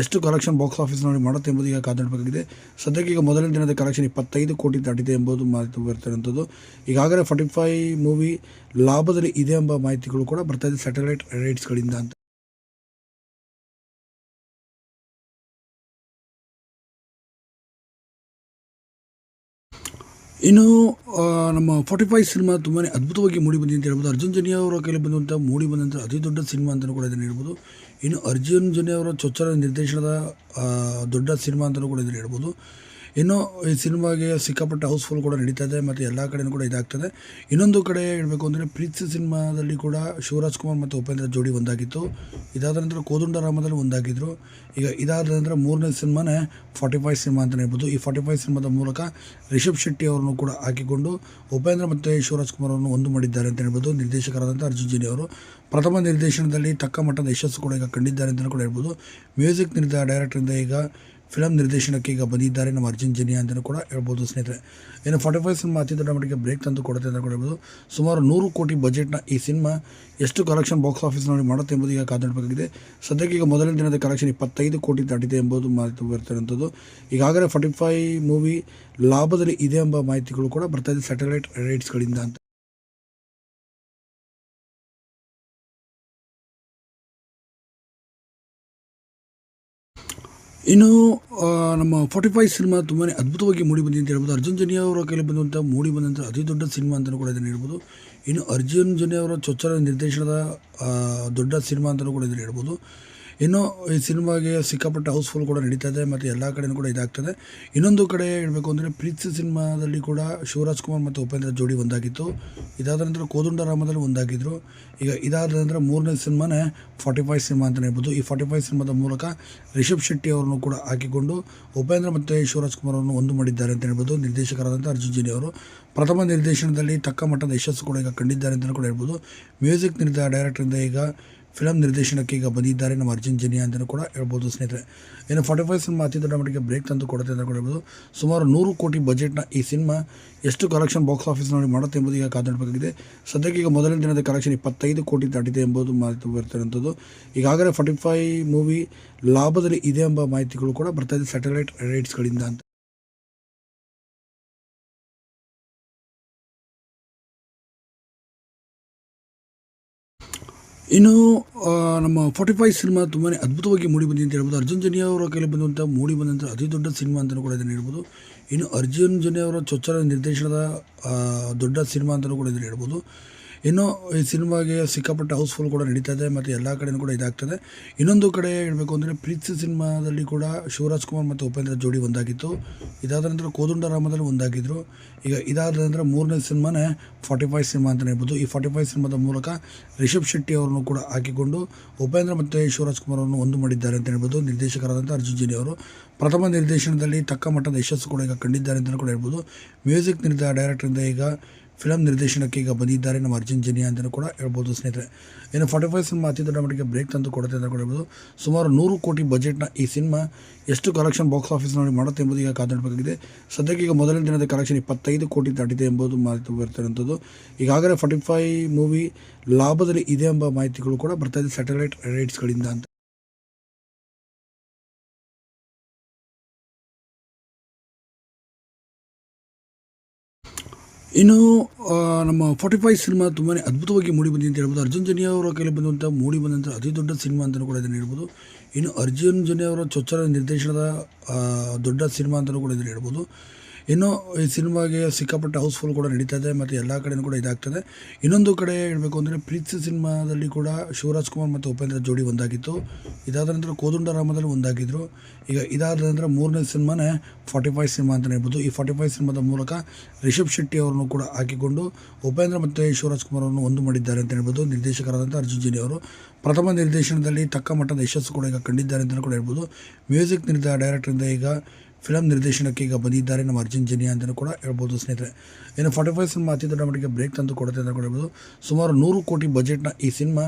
ಎಷ್ಟು ಕಲೆಕ್ಷನ್ ಬಾಕ್ಸ್ ಆಫೀಸ್ನಲ್ಲಿ ಮಾಡುತ್ತೆ ಎಂಬುದು ಈಗ ಕಾದಾಡಬೇಕಾಗಿದೆ. ಸದ್ಯಕ್ಕೆ ಈಗ ಮೊದಲನೇ ದಿನದ ಕಲೆಕ್ಷನ್ 25 ಕೋಟಿ ದಾಟಿದೆ ಎಂಬುದು ಮಾಹಿತಿ ಬರ್ತಿರುವಂಥದ್ದು. ಈಗಾಗಲೇ 45 ಮೂವಿ ಲಾಭದಲ್ಲಿ ಇದೆ ಎಂಬ ಮಾಹಿತಿಗಳು ಕೂಡ ಬರ್ತಾ ಇದೆ ಸ್ಯಾಟಲೈಟ್ ರೈಟ್ಸ್ಗಳಿಂದ ಅಂತ. ಇನ್ನು ನಮ್ಮ 45 ಸಿನಿಮಾ ತುಂಬಾ ಅದ್ಭುತವಾಗಿ ಮೂಡಿ ಬಂದಿದೆ ಅಂತ ಹೇಳ್ಬೋದು. ಅರ್ಜುನ್ ಜನ್ಯ ಅವರ ಕೈಲಿ ಬಂದಂಥ ಮೂಡಿ ಬಂದಂಥ ಅತಿ ದೊಡ್ಡ ಸಿನಿಮಾ ಅಂತಲೂ ಕೂಡ ಇದನ್ನು ಹೇಳ್ಬೋದು. ಇನ್ನು ಅರ್ಜುನ್ ಜನ್ಯ ಅವರ ಚೊಚ್ಚಲ ನಿರ್ದೇಶನದ ದೊಡ್ಡ ಸಿನಿಮಾ ಅಂತಲೂ ಕೂಡ ಇದನ್ನು ಹೇಳ್ಬೋದು. ಇನ್ನು ಈ ಸಿನಿಮಾಗೆ ಸಿಕ್ಕಾಪಟ್ಟೆ ಹೌಸ್ಫುಲ್ ಕೂಡ ನಡೀತಾ ಇದೆ ಮತ್ತು ಎಲ್ಲ ಕಡೆಯೂ ಕೂಡ ಇದಾಗ್ತದೆ. ಇನ್ನೊಂದು ಕಡೆ ಹೇಳಬೇಕು ಅಂದರೆ ಪ್ರೀತಿ ಸಿನಿಮಾದಲ್ಲಿ ಕೂಡ ಶಿವರಾಜ್ ಕುಮಾರ್ ಮತ್ತು ಉಪೇಂದ್ರ ಜೋಡಿ ಒಂದಾಗಿತ್ತು. ಇದಾದ ನಂತರ ಕೋದಂಡರಾಮದಲ್ಲಿ ಒಂದಾಗಿದ್ದರು. ಈಗ ಇದಾದ ನಂತರ ಮೂರನೇ ಸಿನಿಮಾನೇ 45 ಸಿನಿಮಾ ಅಂತಲೇ ಹೇಳ್ಬೋದು. ಈ 45 ಸಿನಿಮಾದ ಮೂಲಕ ರಿಷಬ್ ಶೆಟ್ಟಿ ಅವರನ್ನು ಕೂಡ ಹಾಕಿಕೊಂಡು ಉಪೇಂದ್ರ ಮತ್ತು ಶಿವರಾಜ್ ಕುಮಾರ್ ಅವರನ್ನು ಒಂದು ಮಾಡಿದ್ದಾರೆ ಅಂತ ಹೇಳ್ಬೋದು. ನಿರ್ದೇಶಕರಾದಂಥ ಅರ್ಜುನ್ ಜನ್ಯ ಅವರು ಪ್ರಥಮ ನಿರ್ದೇಶನದಲ್ಲಿ ತಕ್ಕ ಮಟ್ಟದ ಯಶಸ್ಸು ಕೂಡ ಈಗ ಕಂಡಿದ್ದಾರೆ ಅಂತಲೂ ಕೂಡ ಹೇಳ್ಬೋದು. ಮ್ಯೂಸಿಕ್ ಡೈರೆಕ್ಟರಿಂದ ಈಗ ಫಿಲಮ್ ನಿರ್ದೇಶನಕ್ಕೆ ಈಗ ಬಂದಿದ್ದಾರೆ ನಮ್ಮ ಅರ್ಜುನ್ ಜನ್ಯ ಅಂತಲೂ ಕೂಡ ಹೇಳ್ಬೋದು ಸ್ನೇಹಿತರೆ. ಇನ್ನು 45 ಸಿನಿಮಾ ಅತಿ ದೊಡ್ಡ ಮಟ್ಟಿಗೆ ಬ್ರೇಕ್ ತಂದು ಕೊಡುತ್ತೆ ಅಂತ ಕೂಡ ಹೇಳ್ಬೋದು. ಸುಮಾರು 100 ಕೋಟಿ ಬಜೆಟ್ನ ಈ ಸಿನಿಮಾ ಎಷ್ಟು ಕಲೆಕ್ಷನ್ ಬಾಕ್ಸ್ ಆಫೀಸ್ನಲ್ಲಿ ಮಾಡುತ್ತೆ ಎಂಬುದು ಈಗ ಕಾದಾಡಬೇಕಾಗಿದೆ. ಸದ್ಯಕ್ಕೆ ಈಗ ಮೊದಲನೇ ದಿನದ ಕಲೆಕ್ಷನ್ 25 ಕೋಟಿ ದಾಟಿದೆ ಎಂಬುದು ಮಾಹಿತಿ ಬರ್ತಿರುವಂಥದ್ದು. ಈಗಾಗಲೇ 45 ಮೂವಿ ಲಾಭದಲ್ಲಿ ಇದೆ ಎಂಬ ಮಾಹಿತಿಗಳು ಕೂಡ ಬರ್ತಾ ಇದೆ ಸ್ಯಾಟಲೈಟ್ ರೈಟ್ಸ್ಗಳಿಂದ ಅಂತ. ಇನ್ನು ನಮ್ಮ 45 ಸಿನಿಮಾ ತುಂಬಾ ಅದ್ಭುತವಾಗಿ ಮೂಡಿ ಬಂದಿದೆ ಅಂತ ಹೇಳ್ಬೋದು. ಅರ್ಜುನ್ ಜನ್ಯ ಅವರ ಕೈಲಿ ಬಂದಂಥ ಮೂಡಿ ಬಂದಂಥ ಅತಿ ದೊಡ್ಡ ಸಿನಿಮಾ ಅಂತಲೂ ಕೂಡ ಇದನ್ನು ಹೇಳ್ಬೋದು. ಇನ್ನು ಅರ್ಜುನ್ ಜನ್ಯ ಅವರ ಚೊಚ್ಚಲ ನಿರ್ದೇಶನದ ದೊಡ್ಡ ಸಿನಿಮಾ ಅಂತಲೂ ಕೂಡ ಇದನ್ನು ಹೇಳ್ಬೋದು. ಇನ್ನು ಈ ಸಿನಿಮಾಗೆ ಸಿಕ್ಕಾಪಟ್ಟೆ ಹೌಸ್ಫುಲ್ ಕೂಡ ನಡೀತಾ ಇದೆ ಮತ್ತು ಎಲ್ಲ ಕಡೆಯೂ ಕೂಡ ಇದಾಗ್ತದೆ. ಇನ್ನೊಂದು ಕಡೆ ಹೇಳಬೇಕು ಅಂದರೆ ಪ್ರೀತಿ ಸಿನಿಮಾದಲ್ಲಿ ಕೂಡ ಶಿವರಾಜ್ ಕುಮಾರ್ ಮತ್ತು ಉಪೇಂದ್ರ ಜೋಡಿ ಒಂದಾಗಿತ್ತು. ಇದಾದ ನಂತರ ಕೋದಂಡರಾಮದಲ್ಲಿ ಒಂದಾಗಿದ್ದರು. ಈಗ ಇದಾದ ನಂತರ ಮೂರನೇ ಸಿನಿಮಾನೇ 45 ಸಿನಿಮಾ ಅಂತಲೇ ಹೇಳ್ಬೋದು. ಈ 45 ಸಿನಿಮಾದ ಮೂಲಕ ರಿಷಬ್ ಶೆಟ್ಟಿ ಅವರನ್ನು ಕೂಡ ಹಾಕಿಕೊಂಡು ಉಪೇಂದ್ರ ಮತ್ತು ಶಿವರಾಜ್ ಕುಮಾರ್ ಅವರನ್ನು ಒಂದು ಮಾಡಿದ್ದಾರೆ ಅಂತ ಹೇಳ್ಬೋದು. ನಿರ್ದೇಶಕರಾದಂಥ ಅರ್ಜುನ್ ಜನ್ಯ ಅವರು ಪ್ರಥಮ ನಿರ್ದೇಶನದಲ್ಲಿ ತಕ್ಕ ಮಟ್ಟದ ಯಶಸ್ಸು ಕೂಡ ಈಗ ಕಂಡಿದ್ದಾರೆ ಅಂತಲೂ ಕೂಡ ಹೇಳ್ಬೋದು. ಮ್ಯೂಸಿಕ್ ಡೈರೆಕ್ಟರಿಂದ ಈಗ ಫಿಲಮ್ ನಿರ್ದೇಶನಕ್ಕೆ ಈಗ ಬಂದಿದ್ದಾರೆ ನಮ್ಮ ಅರ್ಜುನ್ ಜನ್ಯ ಅಂತಲೂ ಕೂಡ ಹೇಳ್ಬೋದು ಸ್ನೇಹಿತರೆ. ಇನ್ನು 45 ಸಿನಿಮಾ ಅತಿ ದೊಡ್ಡ ಮಟ್ಟಿಗೆ ಬ್ರೇಕ್ ತಂದು ಕೊಡುತ್ತೆ ಅಂತ ಕೂಡ ಹೇಳ್ಬೋದು. ಸುಮಾರು 100 ಕೋಟಿ ಬಜೆಟ್ನ ಈ ಸಿನಿಮಾ ಎಷ್ಟು ಕಲೆಕ್ಷನ್ ಬಾಕ್ಸ್ ಆಫೀಸ್ನಲ್ಲಿ ಮಾಡುತ್ತೆ ಎಂಬುದು ಈಗ ಕಾದಾಡಬೇಕಾಗಿದೆ. ಸದ್ಯಕ್ಕೆ ಈಗ ಮೊದಲನೇ ದಿನದ ಕಲೆಕ್ಷನ್ 25 ಕೋಟಿ ದಾಟಿದೆ ಎಂಬುದು ಮಾಹಿತಿ ಬರ್ತಿರುವಂಥದ್ದು. ಈಗಾಗಲೇ 45 ಮೂವಿ ಲಾಭದಲ್ಲಿ ಇದೆ ಎಂಬ ಮಾಹಿತಿಗಳು ಕೂಡ ಬರ್ತಾ ಇದೆ ಸ್ಯಾಟಲೈಟ್ ರೈಟ್ಸ್ಗಳಿಂದ ಅಂತ. ಇನ್ನು ನಮ್ಮ 45 ಸಿನಿಮಾ ತುಂಬಾ ಅದ್ಭುತವಾಗಿ ಮೂಡಿ ಬಂದಿದೆ ಅಂತ ಹೇಳ್ಬೋದು. ಅರ್ಜುನ್ ಜನ್ಯ ಅವರ ಕೈಲಿ ಬಂದಂಥ ಮೂಡಿ ಬಂದಂಥ ಅತಿ ದೊಡ್ಡ ಸಿನಿಮಾ ಅಂತಲೂ ಕೂಡ ಇದನ್ನು ಹೇಳ್ಬೋದು. ಇನ್ನು ಅರ್ಜುನ್ ಜನ್ಯ ಅವರ ಚೊಚ್ಚಲ ನಿರ್ದೇಶನದ ದೊಡ್ಡ ಸಿನಿಮಾ ಅಂತಲೂ ಕೂಡ ಇದನ್ನು ಹೇಳ್ಬೋದು. ಇನ್ನು ಈ ಸಿನಿಮಾಗೆ ಸಿಕ್ಕಾಪಟ್ಟೆ ಹೌಸ್ಫುಲ್ ಕೂಡ ನಡೀತಾ ಇದೆ ಮತ್ತು ಎಲ್ಲ ಕಡೆಯೂ ಕೂಡ ಇದಾಗ್ತದೆ. ಇನ್ನೊಂದು ಕಡೆ ಹೇಳಬೇಕು ಅಂದರೆ ಪ್ರೀತಿ ಸಿನಿಮಾದಲ್ಲಿ ಕೂಡ ಶಿವರಾಜ್ ಕುಮಾರ್ ಮತ್ತು ಉಪೇಂದ್ರ ಜೋಡಿ ಒಂದಾಗಿತ್ತು. ಇದಾದ ನಂತರ ಕೋದಂಡರಾಮದಲ್ಲಿ ಒಂದಾಗಿದ್ದರು. ಈಗ ಇದಾದ ನಂತರ ಮೂರನೇ ಸಿನಿಮಾನೇ 45 ಸಿನಿಮಾ ಅಂತಲೇ ಹೇಳ್ಬೋದು. ಈ 45 ಸಿನಿಮಾದ ಮೂಲಕ ರಿಷಬ್ ಶೆಟ್ಟಿ ಅವರನ್ನು ಕೂಡ ಹಾಕಿಕೊಂಡು ಉಪೇಂದ್ರ ಮತ್ತು ಶಿವರಾಜ್ ಕುಮಾರ್ ಅವರನ್ನು ಒಂದು ಮಾಡಿದ್ದಾರೆ ಅಂತ ಹೇಳ್ಬೋದು. ನಿರ್ದೇಶಕರಾದಂಥ ಅರ್ಜುನ್ ಜನ್ಯ ಅವರು ಪ್ರಥಮ ನಿರ್ದೇಶನದಲ್ಲಿ ತಕ್ಕ ಮಟ್ಟದ ಯಶಸ್ಸು ಕೂಡ ಈಗ ಕಂಡಿದ್ದಾರೆ ಅಂತಲೂ ಕೂಡ ಹೇಳ್ಬೋದು. ಮ್ಯೂಸಿಕ್ ಡೈರೆಕ್ಟರಿಂದ ಈಗ ಫಿಲಮ್ ನಿರ್ದೇಶನಕ್ಕೆ ಈಗ ಬಂದಿದ್ದಾರೆ ನಮ್ಮ ಅರ್ಜುನ್ ಜನ್ಯ ಅಂತಲೂ ಕೂಡ ಹೇಳ್ಬೋದು ಸ್ನೇಹಿತರೆ. ಇನ್ನು 45 ಸಿನಿಮಾ ಅತಿ ದೊಡ್ಡ ಮಟ್ಟಿಗೆ ಬ್ರೇಕ್ ತಂದು ಕೊಡುತ್ತೆ ಅಂತ ಕೂಡ ಹೇಳ್ಬೋದು. ಸುಮಾರು 100 ಕೋಟಿ ಬಜೆಟ್ನ ಈ ಸಿನಿಮಾ ಎಷ್ಟು ಕಲೆಕ್ಷನ್ ಬಾಕ್ಸ್ ಆಫೀಸ್ನಲ್ಲಿ ಮಾಡುತ್ತೆ ಎಂಬುದು ಈಗ ಕಾದಾಡಬೇಕಾಗಿದೆ. ಸದ್ಯಕ್ಕೆ ಈಗ ಮೊದಲನೇ ದಿನದ ಕಲೆಕ್ಷನ್ 25 ಕೋಟಿ ದಾಟಿದೆ ಎಂಬುದು ಮಾಹಿತಿ ಬರ್ತಿರುವಂಥದ್ದು. ಈಗಾಗಲೇ 45 ಮೂವಿ ಲಾಭದಲ್ಲಿ ಇದೆ ಎಂಬ ಮಾಹಿತಿಗಳು ಕೂಡ ಬರ್ತಾ ಇದೆ ಸ್ಯಾಟಲೈಟ್ ರೈಟ್ಸ್ಗಳಿಂದ ಅಂತ. ಇನ್ನು ನಮ್ಮ 45 ಸಿನಿಮಾ ತುಂಬಾ ಅದ್ಭುತವಾಗಿ ಮೂಡಿ ಬಂದಿದೆ ಅಂತ ಹೇಳ್ಬೋದು. ಅರ್ಜುನ್ ಜನ್ಯ ಅವರ ಕೈಲಿ ಬಂದಂಥ ಮೂಡಿ ಬಂದಂಥ ಅತಿ ದೊಡ್ಡ ಸಿನಿಮಾ ಅಂತಲೂ ಕೂಡ ಇದನ್ನು ಹೇಳ್ಬೋದು. ಇನ್ನು ಅರ್ಜುನ್ ಜನ್ಯ ಅವರ ಚೊಚ್ಚಲ ನಿರ್ದೇಶನದ ದೊಡ್ಡ ಸಿನಿಮಾ ಅಂತಲೂ ಕೂಡ ಇದನ್ನು ಹೇಳ್ಬೋದು. ಇನ್ನು ಈ ಸಿನಿಮಾಗೆ ಸಿಕ್ಕಾಪಟ್ಟೆ ಹೌಸ್ಫುಲ್ ಕೂಡ ನಡೀತಾ ಇದೆ ಮತ್ತು ಎಲ್ಲ ಕಡೆಯೂ ಕೂಡ ಇದಾಗ್ತದೆ. ಇನ್ನೊಂದು ಕಡೆ ಹೇಳಬೇಕು ಅಂದರೆ ಪ್ರೀತಿ ಸಿನಿಮಾದಲ್ಲಿ ಕೂಡ ಶಿವರಾಜ್ ಕುಮಾರ್ ಮತ್ತು ಉಪೇಂದ್ರ ಜೋಡಿ ಒಂದಾಗಿತ್ತು. ಇದಾದ ನಂತರ ಕೋದಂಡರಾಮದಲ್ಲಿ ಒಂದಾಗಿದ್ದರು. ಈಗ ಇದಾದ ನಂತರ ಮೂರನೇ ಸಿನಿಮಾನೇ 45 ಸಿನಿಮಾ ಅಂತಲೇ ಹೇಳ್ಬೋದು. ಈ 45 ಸಿನಿಮಾದ ಮೂಲಕ ರಿಷಬ್ ಶೆಟ್ಟಿ ಅವರನ್ನು ಕೂಡ ಹಾಕಿಕೊಂಡು ಉಪೇಂದ್ರ ಮತ್ತು ಶಿವರಾಜ್ ಕುಮಾರ್ ಅವರನ್ನು ಒಂದು ಮಾಡಿದ್ದಾರೆ ಅಂತ ಹೇಳ್ಬೋದು. ನಿರ್ದೇಶಕರಾದಂಥ ಅರ್ಜುನ್ ಜನ್ಯ ಅವರು ಪ್ರಥಮ ನಿರ್ದೇಶನದಲ್ಲಿ ತಕ್ಕ ಮಟ್ಟದ ಯಶಸ್ಸು ಕೂಡ ಈಗ ಕಂಡಿದ್ದಾರೆ ಅಂತಲೂ ಕೂಡ ಹೇಳ್ಬೋದು. ಮ್ಯೂಸಿಕ್ ಡೈರೆಕ್ಟರಿಂದ ಈಗ ಫಿಲಮ್ ನಿರ್ದೇಶನಕ್ಕೆ ಈಗ ಬಂದಿದ್ದಾರೆ ನಮ್ಮ ಅರ್ಜುನ್ ಜನ್ಯ ಅಂತಲೂ ಕೂಡ ಹೇಳ್ಬೋದು ಸ್ನೇಹಿತರೆ. ಇನ್ನು 45 ಸಿನಿಮಾ ಅತಿ ದೊಡ್ಡ ಮಟ್ಟಿಗೆ ಬ್ರೇಕ್ ತಂದು ಕೊಡುತ್ತೆ ಅಂತ ಕೂಡ ಹೇಳ್ಬೋದು. ಸುಮಾರು 100 ಕೋಟಿ ಬಜೆಟ್ನ ಈ ಸಿನಿಮಾ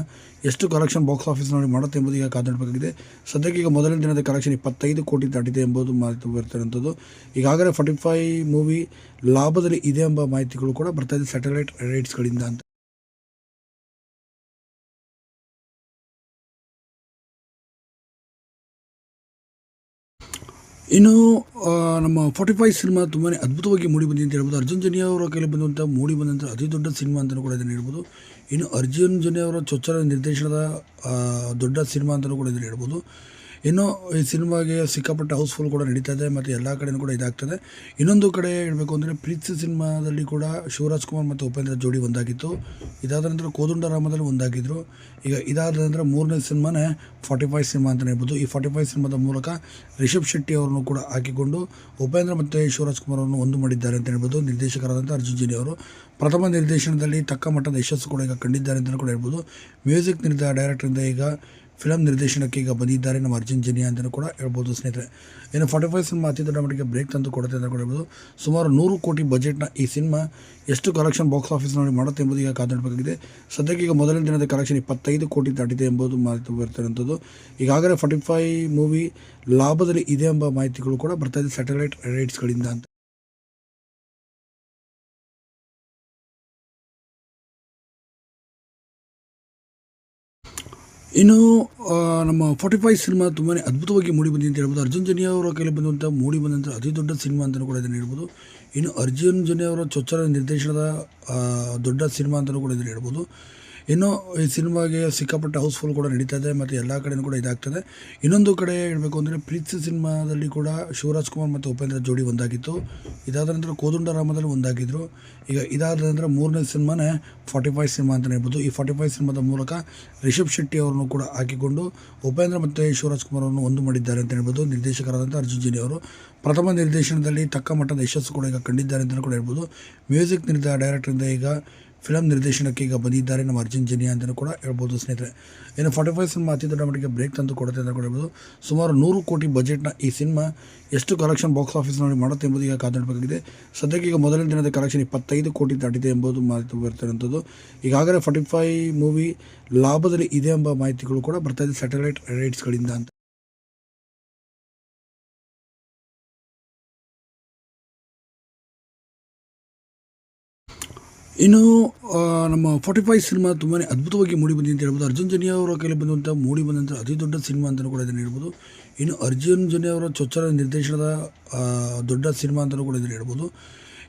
ಎಷ್ಟು ಕಲೆಕ್ಷನ್ ಬಾಕ್ಸ್ ಆಫೀಸ್ನಲ್ಲಿ ಮಾಡುತ್ತೆ ಎಂಬುದು ಈಗ ಕಾದಾಡಬೇಕಾಗಿದೆ. ಸದ್ಯಕ್ಕೆ ಈಗ ಮೊದಲನೇ ದಿನದ ಕಲೆಕ್ಷನ್ 25 ಕೋಟಿ ದಾಟಿದೆ ಎಂಬುದು ಮಾಹಿತಿ ಬರ್ತಿರುವಂಥದ್ದು. ಈಗಾಗಲೇ 45 ಮೂವಿ ಲಾಭದಲ್ಲಿ ಇದೆ ಎಂಬ ಮಾಹಿತಿಗಳು ಕೂಡ ಬರ್ತಾ ಇದೆ ಸ್ಯಾಟಲೈಟ್ ರೈಟ್ಸ್ಗಳಿಂದ ಅಂತ. ಇನ್ನು ನಮ್ಮ 45 ಸಿನಿಮಾ ತುಂಬಾ ಅದ್ಭುತವಾಗಿ ಮೂಡಿ ಬಂದಿದೆ ಅಂತ ಹೇಳ್ಬೋದು. ಅರ್ಜುನ್ ಜನ್ಯ ಅವರ ಕೈಲಿ ಬಂದಂಥ ಮೂಡಿ ಬಂದಂಥ ಅತಿ ದೊಡ್ಡ ಸಿನಿಮಾ ಅಂತಲೂ ಕೂಡ ಇದನ್ನು ಹೇಳ್ಬೋದು. ಇನ್ನು ಅರ್ಜುನ್ ಜನ್ಯ ಅವರ ಚೊಚ್ಚಲ ನಿರ್ದೇಶನದ ದೊಡ್ಡ ಸಿನಿಮಾ ಅಂತಲೂ ಕೂಡ ಇದನ್ನು ಹೇಳ್ಬೋದು. ಇನ್ನು ಈ ಸಿನಿಮಾಗೆ ಸಿಕ್ಕಾಪಟ್ಟೆ ಹೌಸ್ಫುಲ್ ಕೂಡ ನಡೀತಾ ಇದೆ ಮತ್ತು ಎಲ್ಲ ಕಡೆಯೂ ಕೂಡ ಇದಾಗ್ತದೆ. ಇನ್ನೊಂದು ಕಡೆ ಹೇಳಬೇಕು ಅಂದರೆ ಪ್ರೀತಿ ಸಿನಿಮಾದಲ್ಲಿ ಕೂಡ ಶಿವರಾಜ್ ಕುಮಾರ್ ಮತ್ತು ಉಪೇಂದ್ರ ಜೋಡಿ ಒಂದಾಗಿತ್ತು. ಇದಾದ ನಂತರ ಕೋದಂಡರಾಮದಲ್ಲಿ ಒಂದಾಗಿದ್ದರು. ಈಗ ಇದಾದ ನಂತರ ಮೂರನೇ ಸಿನಿಮಾನೇ 45 ಸಿನಿಮಾ ಅಂತಲೇ ಹೇಳ್ಬೋದು. ಈ 45 ಸಿನಿಮಾದ ಮೂಲಕ ರಿಷಬ್ ಶೆಟ್ಟಿ ಅವರನ್ನು ಕೂಡ ಹಾಕಿಕೊಂಡು ಉಪೇಂದ್ರ ಮತ್ತು ಶಿವರಾಜ್ ಕುಮಾರ್ ಅವರನ್ನು ಒಂದು ಮಾಡಿದ್ದಾರೆ ಅಂತ ಹೇಳ್ಬೋದು. ನಿರ್ದೇಶಕರಾದಂಥ ಅರ್ಜುನ್ ಜನ್ಯ ಅವರು ಪ್ರಥಮ ನಿರ್ದೇಶನದಲ್ಲಿ ತಕ್ಕ ಮಟ್ಟದ ಯಶಸ್ಸು ಕೂಡ ಈಗ ಕಂಡಿದ್ದಾರೆ ಅಂತಲೂ ಕೂಡ ಹೇಳ್ಬೋದು. ಮ್ಯೂಸಿಕ್ ಡೈರೆಕ್ಟರಿಂದ ಈಗ ಫಿಲಮ್ ನಿರ್ದೇಶನಕ್ಕೆ ಈಗ ಬಂದಿದ್ದಾರೆ ನಮ್ಮ ಅರ್ಜುನ್ ಜನ್ಯ ಅಂತಲೂ ಕೂಡ ಹೇಳ್ಬೋದು ಸ್ನೇಹಿತರೆ. ಇನ್ನು 45 ಸಿನಿಮಾ ಅತಿ ದೊಡ್ಡ ಮಟ್ಟಿಗೆ ಬ್ರೇಕ್ ತಂದು ಕೊಡುತ್ತೆ ಅಂತ ಕೂಡ ಹೇಳ್ಬೋದು. ಸುಮಾರು 100 ಕೋಟಿ ಬಜೆಟ್ನ ಈ ಸಿನಿಮಾ ಎಷ್ಟು ಕಲೆಕ್ಷನ್ ಬಾಕ್ಸ್ ಆಫೀಸ್ನಲ್ಲಿ ಮಾಡುತ್ತೆ ಎಂಬುದು ಈಗ ಕಾದಾಡಬೇಕಾಗಿದೆ. ಸದ್ಯಕ್ಕೆ ಈಗ ಮೊದಲನೇ ದಿನದ ಕಲೆಕ್ಷನ್ 25 ಕೋಟಿ ದಾಟಿದೆ ಎಂಬುದು ಮಾಹಿತಿ ಬರ್ತಿರುವಂಥದ್ದು. ಈಗಾಗಲೇ 45 ಮೂವಿ ಲಾಭದಲ್ಲಿ ಇದೆ ಎಂಬ ಮಾಹಿತಿಗಳು ಕೂಡ ಬರ್ತಾ ಇದೆ ಸ್ಯಾಟಲೈಟ್ ರೈಟ್ಸ್ಗಳಿಂದ ಅಂತ. ಇನ್ನು ನಮ್ಮ 45 ಸಿನಿಮಾ ತುಂಬಾ ಅದ್ಭುತವಾಗಿ ಮೂಡಿ ಬಂದಿದೆ ಅಂತ ಹೇಳ್ಬೋದು. ಅರ್ಜುನ್ ಜನ್ಯ ಅವರ ಕೈಲಿ ಬಂದಂಥ ಮೂಡಿ ಬಂದಂಥ ಅತಿ ದೊಡ್ಡ ಸಿನಿಮಾ ಅಂತಲೂ ಕೂಡ ಇದನ್ನು ಹೇಳ್ಬೋದು. ಇನ್ನು ಅರ್ಜುನ್ ಜನ್ಯ ಅವರ ಚೊಚ್ಚಲ ನಿರ್ದೇಶನದ ದೊಡ್ಡ ಸಿನಿಮಾ ಅಂತಲೂ ಕೂಡ ಇದನ್ನು ಹೇಳ್ಬೋದು. ಇನ್ನು ಈ ಸಿನಿಮಾಗೆ ಸಿಕ್ಕಾಪಟ್ಟೆ ಹೌಸ್ಫುಲ್ ಕೂಡ ನಡೀತಾ ಇದೆ ಮತ್ತು ಎಲ್ಲ ಕಡೆಯೂ ಕೂಡ ಇದಾಗ್ತದೆ. ಇನ್ನೊಂದು ಕಡೆ ಹೇಳಬೇಕು ಅಂದರೆ ಪ್ರೀತಿ ಸಿನಿಮಾದಲ್ಲಿ ಕೂಡ ಶಿವರಾಜ್ ಕುಮಾರ್ ಮತ್ತು ಉಪೇಂದ್ರ ಜೋಡಿ ಒಂದಾಗಿತ್ತು. ಇದಾದ ನಂತರ ಕೋದಂಡರಾಮದಲ್ಲಿ ಒಂದಾಗಿದ್ದರು. ಈಗ ಇದಾದ ನಂತರ ಮೂರನೇ ಸಿನಿಮಾನೇ 45 ಸಿನಿಮಾ ಅಂತಲೇ ಹೇಳ್ಬೋದು. ಈ 45 ಸಿನಿಮಾದ ಮೂಲಕ ರಿಷಬ್ ಶೆಟ್ಟಿ ಅವರನ್ನು ಕೂಡ ಹಾಕಿಕೊಂಡು ಉಪೇಂದ್ರ ಮತ್ತು ಶಿವರಾಜ್ ಕುಮಾರ್ ಅವರನ್ನು ಒಂದು ಮಾಡಿದ್ದಾರೆ ಅಂತ ಹೇಳ್ಬೋದು. ನಿರ್ದೇಶಕರಾದಂಥ ಅರ್ಜುನ್ ಜನ್ಯ ಅವರು ಪ್ರಥಮ ನಿರ್ದೇಶನದಲ್ಲಿ ತಕ್ಕ ಮಟ್ಟದ ಯಶಸ್ಸು ಕೂಡ ಈಗ ಕಂಡಿದ್ದಾರೆ ಅಂತಲೂ ಕೂಡ ಹೇಳ್ಬೋದು. ಮ್ಯೂಸಿಕ್ ಡೈರೆಕ್ಟರಿಂದ ಈಗ ಫಿಲಮ್ ನಿರ್ದೇಶನಕ್ಕೆ ಈಗ ಬಂದಿದ್ದಾರೆ ನಮ್ಮ ಅರ್ಜುನ್ ಜನ್ಯ ಅಂತಲೂ ಕೂಡ ಹೇಳ್ಬೋದು ಸ್ನೇಹಿತರೆ. ಇನ್ನು 45 ಸಿನಿಮಾ ಅತಿ ದೊಡ್ಡ ಮಟ್ಟಿಗೆ ಬ್ರೇಕ್ ತಂದು ಕೊಡುತ್ತೆ ಅಂತ ಕೂಡ ಹೇಳ್ಬೋದು. ಸುಮಾರು 100 ಕೋಟಿ ಬಜೆಟ್ನ ಈ ಸಿನಿಮಾ ಎಷ್ಟು ಕಲೆಕ್ಷನ್ ಬಾಕ್ಸ್ ಆಫೀಸ್ನಲ್ಲಿ ಮಾಡುತ್ತೆ ಎಂಬುದು ಈಗ ಕಾದಾಡಬೇಕಾಗಿದೆ. ಸದ್ಯಕ್ಕೆ ಈಗ ಮೊದಲನೇ ದಿನದ ಕಲೆಕ್ಷನ್ 25 ಕೋಟಿ ದಾಟಿದೆ ಎಂಬುದು ಮಾಹಿತಿ ಬರ್ತಿರುವಂಥದ್ದು. ಈಗಾಗಲೇ 45 ಮೂವಿ ಲಾಭದಲ್ಲಿ ಇದೆ ಎಂಬ ಮಾಹಿತಿಗಳು ಕೂಡ ಬರ್ತಾಯಿದೆ ಸ್ಯಾಟಲೈಟ್ ರೈಟ್ಸ್ಗಳಿಂದ ಅಂತ. ಇನ್ನು ನಮ್ಮ 45 ಸಿನಿಮಾ ತುಂಬಾ ಅದ್ಭುತವಾಗಿ ಮೂಡಿ ಬಂದಿದೆ ಅಂತ ಹೇಳ್ಬೋದು. ಅರ್ಜುನ್ ಜನ್ಯ ಅವರ ಕೈಲಿ ಬಂದಂಥ ಮೂಡಿ ಬಂದಂಥ ಅತಿ ದೊಡ್ಡ ಸಿನಿಮಾ ಅಂತಲೂ ಕೂಡ ಇದನ್ನು ಹೇಳ್ಬೋದು. ಇನ್ನು ಅರ್ಜುನ್ ಜನ್ಯ ಅವರ ಚೊಚ್ಚಲ ನಿರ್ದೇಶನದ ದೊಡ್ಡ ಸಿನಿಮಾ ಅಂತಲೂ ಕೂಡ ಇದನ್ನು ಹೇಳ್ಬೋದು.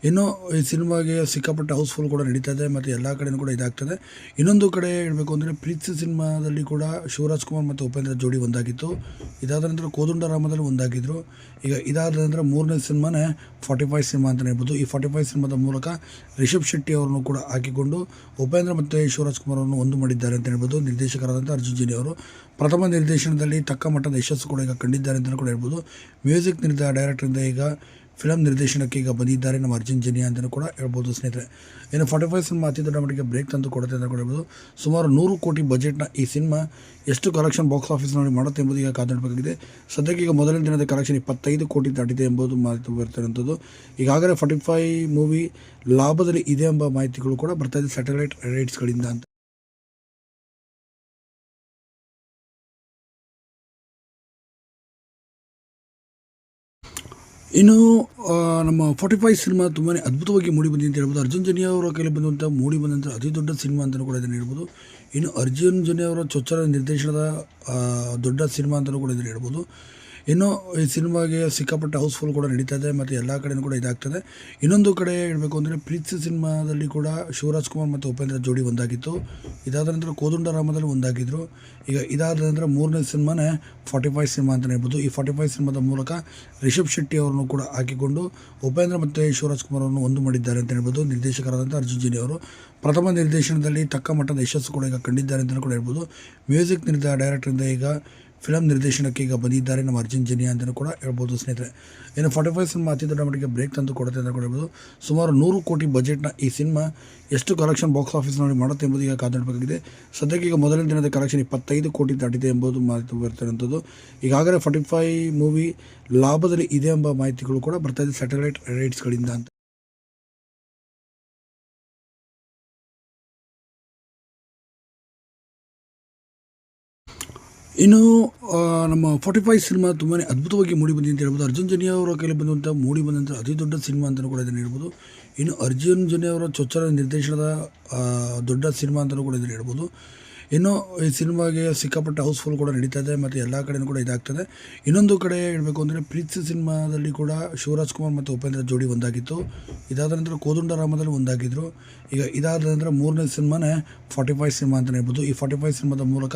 ಇನ್ನು ಈ ಸಿನಿಮಾಗೆ ಸಿಕ್ಕಾಪಟ್ಟೆ ಹೌಸ್ಫುಲ್ ಕೂಡ ನಡೀತಾ ಇದೆ ಮತ್ತು ಎಲ್ಲ ಕಡೆಯೂ ಕೂಡ ಇದಾಗ್ತದೆ. ಇನ್ನೊಂದು ಕಡೆ ಹೇಳಬೇಕು ಅಂದರೆ ಪ್ರೀತಿ ಸಿನಿಮಾದಲ್ಲಿ ಕೂಡ ಶಿವರಾಜ್ ಕುಮಾರ್ ಮತ್ತು ಉಪೇಂದ್ರ ಜೋಡಿ ಒಂದಾಗಿತ್ತು. ಇದಾದ ನಂತರ ಕೋದಂಡರಾಮದಲ್ಲಿ ಒಂದಾಗಿದ್ದರು. ಈಗ ಇದಾದ ನಂತರ ಮೂರನೇ ಸಿನಿಮಾನೇ 45 ಸಿನಿಮಾ ಅಂತಲೇ ಹೇಳ್ಬೋದು. ಈ 45 ಸಿನಿಮಾದ ಮೂಲಕ ರಿಷಬ್ ಶೆಟ್ಟಿ ಅವರನ್ನು ಕೂಡ ಹಾಕಿಕೊಂಡು ಉಪೇಂದ್ರ ಮತ್ತು ಶಿವರಾಜ್ ಕುಮಾರ್ ಅವರನ್ನು ಒಂದು ಮಾಡಿದ್ದಾರೆ ಅಂತ ಹೇಳ್ಬೋದು. ನಿರ್ದೇಶಕರಾದಂಥ ಅರ್ಜುನ್ ಜನ್ಯ ಅವರು ಪ್ರಥಮ ನಿರ್ದೇಶನದಲ್ಲಿ ತಕ್ಕ ಮಟ್ಟದ ಯಶಸ್ಸು ಕೂಡ ಈಗ ಕಂಡಿದ್ದಾರೆ ಅಂತಲೂ ಕೂಡ ಹೇಳ್ಬೋದು. ಮ್ಯೂಸಿಕ್ ಡೈರೆಕ್ಟರಿಂದ ಈಗ ಫಿಲಮ್ ನಿರ್ದೇಶನಕ್ಕೆ ಈಗ ಬಂದಿದ್ದಾರೆ ನಮ್ಮ ಅರ್ಜುನ್ ಜನ್ಯ ಅಂತಲೂ ಕೂಡ ಹೇಳ್ಬೋದು ಸ್ನೇಹಿತರೆ. ಇನ್ನು 45 ಸಿನಿಮಾ ಅತಿ ದೊಡ್ಡ ಮಟ್ಟಿಗೆ ಬ್ರೇಕ್ ತಂದು ಕೊಡುತ್ತೆ ಅಂತ ಕೂಡ ಹೇಳ್ಬೋದು. ಸುಮಾರು 100 ಕೋಟಿ ಬಜೆಟ್ನ ಈ ಸಿನಿಮಾ ಎಷ್ಟು ಕಲೆಕ್ಷನ್ ಬಾಕ್ಸ್ ಆಫೀಸ್ನಲ್ಲಿ ಮಾಡುತ್ತೆ ಎಂಬುದು ಈಗ ಕಾದಾಡಬೇಕಾಗಿದೆ. ಸದ್ಯಕ್ಕೆ ಈಗ ಮೊದಲನೇ ದಿನದ ಕಲೆಕ್ಷನ್ 25 ಕೋಟಿ ದಾಟಿದೆ ಎಂಬುದು ಮಾಹಿತಿ ಬರ್ತಿರುವಂಥದ್ದು. ಈಗಾಗಲೇ 45 ಮೂವಿ ಲಾಭದಲ್ಲಿ ಇದೆ ಎಂಬ ಮಾಹಿತಿಗಳು ಕೂಡ ಬರ್ತಾಯಿದೆ ಸ್ಯಾಟಲೈಟ್ ರೈಟ್ಸ್ಗಳಿಂದ ಅಂತ. ಇನ್ನು ನಮ್ಮ 45 ಸಿನಿಮಾ ತುಂಬಾ ಅದ್ಭುತವಾಗಿ ಮೂಡಿ ಬಂದಿದೆ ಅಂತ ಹೇಳ್ಬೋದು. ಅರ್ಜುನ್ ಜನ್ಯ ಅವರ ಕೈಲಿ ಬಂದಂಥ ಮೂಡಿ ಬಂದಂಥ ಅತಿ ದೊಡ್ಡ ಸಿನಿಮಾ ಅಂತಲೂ ಕೂಡ ಇದನ್ನು ಹೇಳ್ಬೋದು. ಇನ್ನು ಅರ್ಜುನ್ ಜನ್ಯ ಅವರ ಚೊಚ್ಚಲ ನಿರ್ದೇಶನದ ದೊಡ್ಡ ಸಿನಿಮಾ ಅಂತಲೂ ಕೂಡ ಇದನ್ನು ಹೇಳ್ಬೋದು. ಇನ್ನು ಈ ಸಿನಿಮಾಗೆ ಸಿಕ್ಕಾಪಟ್ಟೆ ಹೌಸ್ಫುಲ್ ಕೂಡ ನಡೀತಾ ಇದೆ ಮತ್ತು ಎಲ್ಲ ಕಡೆಯೂ ಕೂಡ ಇದಾಗ್ತದೆ. ಇನ್ನೊಂದು ಕಡೆ ಹೇಳಬೇಕು ಅಂದರೆ ಪ್ರೀತಿ ಸಿನಿಮಾದಲ್ಲಿ ಕೂಡ ಶಿವರಾಜ್ ಕುಮಾರ್ ಮತ್ತು ಉಪೇಂದ್ರ ಜೋಡಿ ಒಂದಾಗಿತ್ತು. ಇದಾದ ನಂತರ ಕೋದಂಡರಾಮದಲ್ಲಿ ಒಂದಾಗಿದ್ದರು. ಈಗ ಇದಾದ ನಂತರ ಮೂರನೇ ಸಿನಿಮಾನೇ 45 ಸಿನಿಮಾ ಅಂತಲೇ ಹೇಳ್ಬೋದು. ಈ 45 ಸಿನಿಮಾದ ಮೂಲಕ ರಿಷಬ್ ಶೆಟ್ಟಿ ಅವರನ್ನು ಕೂಡ ಹಾಕಿಕೊಂಡು ಉಪೇಂದ್ರ ಮತ್ತು ಶಿವರಾಜ್ ಕುಮಾರ್ ಅವರನ್ನು ಒಂದು ಮಾಡಿದ್ದಾರೆ ಅಂತ ಹೇಳ್ಬೋದು. ನಿರ್ದೇಶಕರಾದಂಥ ಅರ್ಜುನ್ ಜನ್ಯ ಅವರು ಪ್ರಥಮ ನಿರ್ದೇಶನದಲ್ಲಿ ತಕ್ಕ ಮಟ್ಟದ ಯಶಸ್ಸು ಕೂಡ ಈಗ ಕಂಡಿದ್ದಾರೆ ಅಂತಲೂ ಕೂಡ ಹೇಳ್ಬೋದು. ಮ್ಯೂಸಿಕ್ ಡೈರೆಕ್ಟರಿಂದ ಈಗ ಫಿಲಮ್ ನಿರ್ದೇಶನಕ್ಕೆ ಈಗ ಬಂದಿದ್ದಾರೆ ನಮ್ಮ ಅರ್ಜುನ್ ಜನ್ಯ ಅಂತಲೂ ಕೂಡ ಹೇಳ್ಬೋದು ಸ್ನೇಹಿತರೆ. ಇನ್ನು 45 ಸಿನಿಮಾ ಅತಿ ದೊಡ್ಡ ಮಟ್ಟಿಗೆ ಬ್ರೇಕ್ ತಂದು ಕೊಡುತ್ತೆ ಅಂತ ಕೂಡ ಹೇಳ್ಬೋದು. ಸುಮಾರು 100 ಕೋಟಿ ಬಜೆಟ್ನ ಈ ಸಿನಿಮಾ ಎಷ್ಟು ಕಲೆಕ್ಷನ್ ಬಾಕ್ಸ್ ಆಫೀಸ್ನಲ್ಲಿ ಮಾಡುತ್ತೆ ಎಂಬುದು ಈಗ ಕಾದಾಡಬೇಕಾಗಿದೆ. ಸದ್ಯಕ್ಕೆ ಈಗ ಮೊದಲನೇ ದಿನದ ಕಲೆಕ್ಷನ್ 25 ಕೋಟಿ ದಾಟಿದೆ ಎಂಬುದು ಮಾಹಿತಿ ಬರ್ತಿರುವಂಥದ್ದು. ಈಗಾಗಲೇ 45 ಮೂವಿ ಲಾಭದಲ್ಲಿ ಇದೆ ಎಂಬ ಮಾಹಿತಿಗಳು ಕೂಡ ಬರ್ತಾಯಿದೆ ಸ್ಯಾಟಲೈಟ್ ರೈಟ್ಸ್ಗಳಿಂದ ಅಂತ. ಇನ್ನು ನಮ್ಮ 45 ಸಿನಿಮಾ ತುಂಬಾ ಅದ್ಭುತವಾಗಿ ಮೂಡಿ ಬಂದಿದೆ ಅಂತ ಹೇಳ್ಬೋದು. ಅರ್ಜುನ್ ಜನ್ಯ ಅವರ ಕೈಲಿ ಬಂದಂಥ ಮೂಡಿ ಬಂದಂಥ ಅತಿ ದೊಡ್ಡ ಸಿನಿಮಾ ಅಂತಲೂ ಕೂಡ ಇದನ್ನು ಹೇಳ್ಬೋದು. ಇನ್ನು ಅರ್ಜುನ್ ಜನ್ಯ ಅವರ ಚೊಚ್ಚಲ ನಿರ್ದೇಶನದ ದೊಡ್ಡ ಸಿನಿಮಾ ಅಂತಲೂ ಕೂಡ ಇದನ್ನು ಹೇಳ್ಬೋದು. ಇನ್ನು ಈ ಸಿನಿಮಾಗೆ ಸಿಕ್ಕಾಪಟ್ಟೆ ಹೌಸ್ಫುಲ್ ಕೂಡ ನಡೀತಾ ಇದೆ ಮತ್ತು ಎಲ್ಲ ಕಡೆಯೂ ಕೂಡ ಇದಾಗ್ತದೆ. ಇನ್ನೊಂದು ಕಡೆ ಹೇಳಬೇಕು ಅಂದರೆ ಪ್ರೀತಿ ಸಿನಿಮಾದಲ್ಲಿ ಕೂಡ ಶಿವರಾಜ್ ಕುಮಾರ್ ಮತ್ತು ಉಪೇಂದ್ರ ಜೋಡಿ ಒಂದಾಗಿತ್ತು. ಇದಾದ ನಂತರ ಕೋದಂಡರಾಮದಲ್ಲಿ ಒಂದಾಗಿದ್ದರು. ಈಗ ಇದಾದ ನಂತರ ಮೂರನೇ ಸಿನಿಮಾನೇ 45 ಸಿನಿಮಾ ಅಂತಲೇ ಹೇಳ್ಬೋದು. ಈ 45 ಸಿನಿಮಾದ ಮೂಲಕ